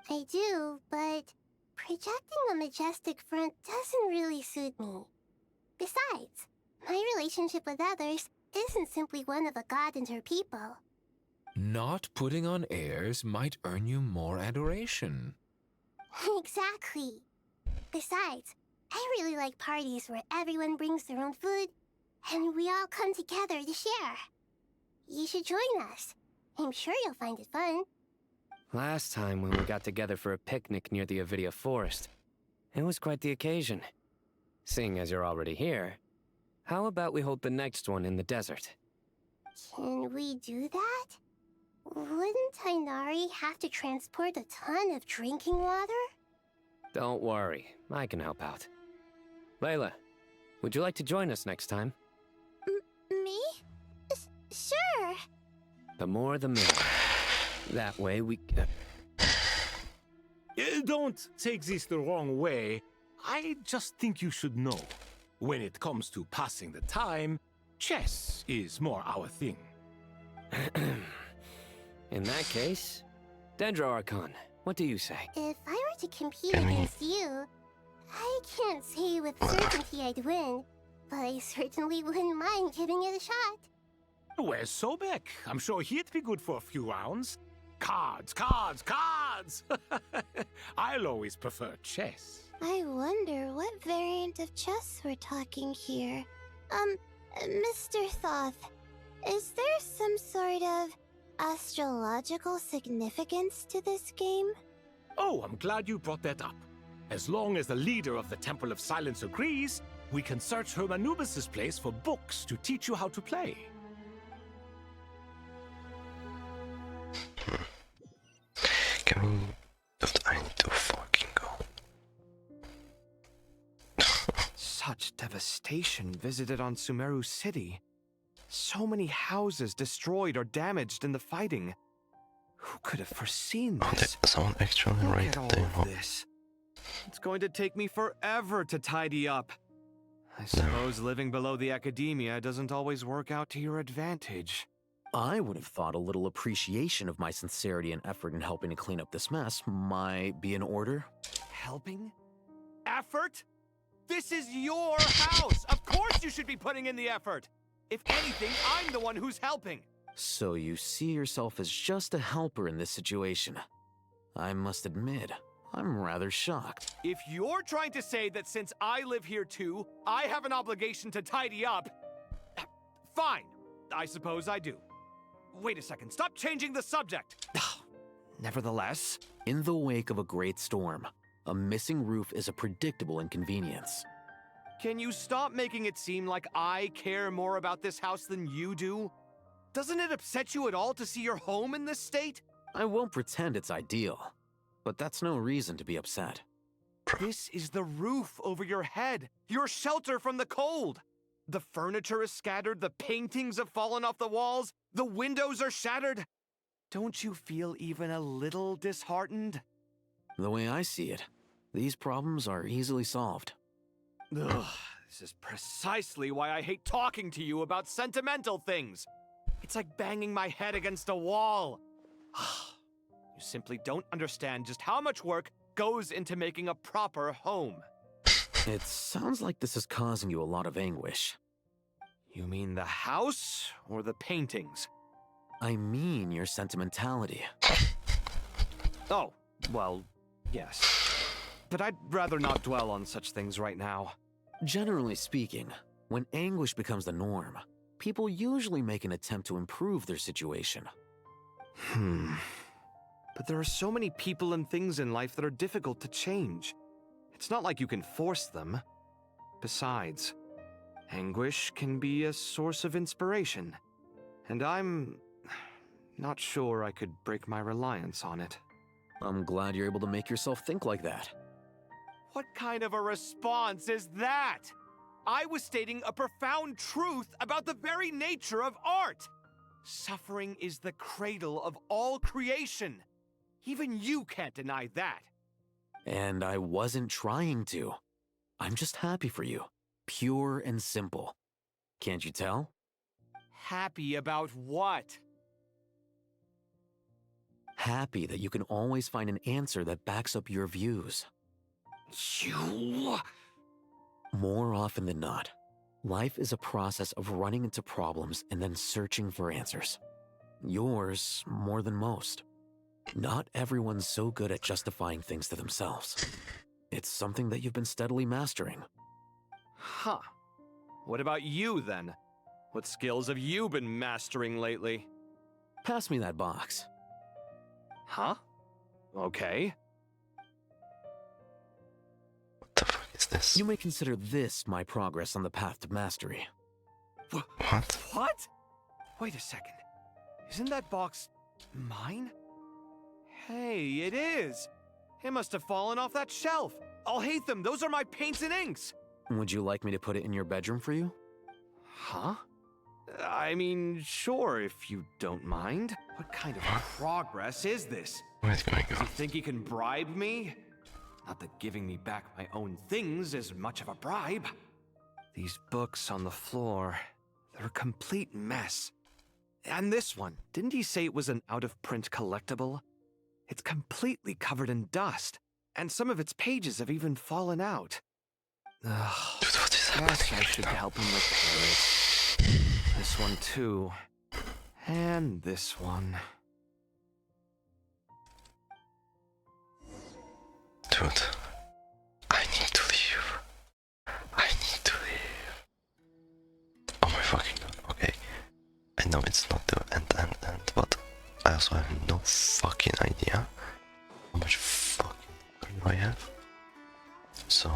I do, but projecting a majestic front doesn't really suit me. Besides, my relationship with others isn't simply one of a god and her people. Not putting on airs might earn you more adoration. Exactly. Besides, I really like parties where everyone brings their own food, and we all come together to share. You should join us. I'm sure you'll find it fun. Last time when we got together for a picnic near the Avidia Forest, it was quite the occasion. Seeing as you're already here, how about we hold the next one in the desert? Can we do that? Wouldn't Tainari have to transport a ton of drinking water? Don't worry, I can help out. Layla, would you like to join us next time? Me? Sure. The more the merrier. That way we... Don't take this the wrong way. I just think you should know. When it comes to passing the time, chess is more our thing. In that case, Dendro Archon, what do you say? If I were to compete against you, I can't say with certainty I'd win, but I certainly wouldn't mind giving it a shot. Where's Sobek? I'm sure he'd be good for a few rounds. Cards, cards, cards! I'll always prefer chess. I wonder what variant of chess we're talking here. Mr. Thoth, is there some sort of astrological significance to this game? Oh, I'm glad you brought that up. As long as the leader of the Temple of Silence agrees, we can search Hermanubis' place for books to teach you how to play. I need to fucking go. Such devastation visited on Sumeru City. So many houses destroyed or damaged in the fighting. Who could have foreseen this? Someone actually Look rated at all them. of this. It's going to take me forever to tidy up. I suppose living below the academia doesn't always work out to your advantage. I would have thought a little appreciation of my sincerity and effort in helping to clean up this mess might be in order. Helping? Effort? This is your house! Of course you should be putting in the effort! If anything, I'm the one who's helping! So you see yourself as just a helper in this situation. I must admit, I'm rather shocked. If you're trying to say that since I live here too, I have an obligation to tidy up, fine, I suppose I do. Wait a second, stop changing the subject! Nevertheless, in the wake of a great storm, a missing roof is a predictable inconvenience. Can you stop making it seem like I care more about this house than you do? Doesn't it upset you at all to see your home in this state? I won't pretend it's ideal, but that's no reason to be upset. This is the roof over your head, your shelter from the cold. The furniture is scattered, the paintings have fallen off the walls, the windows are shattered. Don't you feel even a little disheartened? The way I see it, these problems are easily solved. Ugh, this is precisely why I hate talking to you about sentimental things. It's like banging my head against a wall. You simply don't understand just how much work goes into making a proper home. It sounds like this is causing you a lot of anguish. You mean the house or the paintings? I mean your sentimentality. Oh, well, yes. But I'd rather not dwell on such things right now. Generally speaking, when anguish becomes the norm, people usually make an attempt to improve their situation. But there are so many people and things in life that are difficult to change. It's not like you can force them. Besides, anguish can be a source of inspiration, and I'm not sure I could break my reliance on it. I'm glad you're able to make yourself think like that. What kind of a response is that? I was stating a profound truth about the very nature of art. Suffering is the cradle of all creation. Even you can't deny that. And I wasn't trying to. I'm just happy for you. Pure and simple. Can't you tell? Happy about what? Happy that you can always find an answer that backs up your views. You... More often than not, life is a process of running into problems and then searching for answers. Yours more than most. Not everyone's so good at justifying things to themselves. It's something that you've been steadily mastering. Huh. What about you, then? What skills have you been mastering lately? Pass me that box. Huh? Okay. What the fuck is this? You may consider this my progress on the path to mastery. What? What? Wait a second. Isn't that box mine? Hey, it is! It must have fallen off that shelf! I'll hate them! Those are my paints and inks! Would you like me to put it in your bedroom for you? Huh? I mean, sure, if you don't mind. What kind of progress is this? What's going Does on? he think he can bribe me? Not that giving me back my own things is much of a bribe. These books on the floor, they're a complete mess. And this one, didn't he say it was an out-of-print collectible? It's completely covered in dust, and some of its pages have even fallen out. Ugh, guess I should help him repair it. This one too. And this one. Dude, I need to leave. I need to leave. fucking god. Okay. I know it's not the end, but I also have no fucking idea how much fucking do I have. So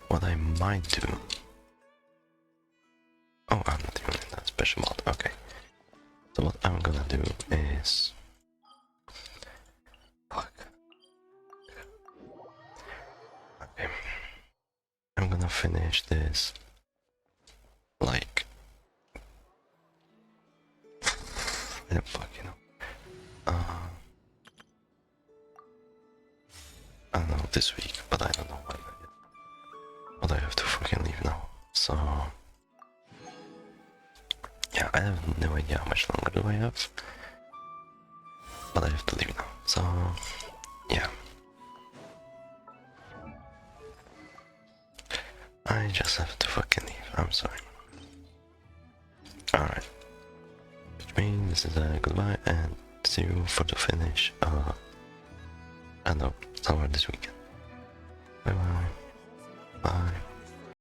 what I might do. Oh, I'm not even in that special mod. Okay. So what I'm gonna do is. Fuck. Okay. I'm gonna finish this. Like. I don't fucking know. I don't know, this week, but I don't know when yet. But I have to fucking leave now. So. Yeah, I have no idea how much longer do I have. But I have to leave now. So. Yeah. I just have to fucking leave. I'm sorry. Alright. Which means this is a goodbye and see you for the finish. I know, somewhere this weekend. Bye bye. Bye.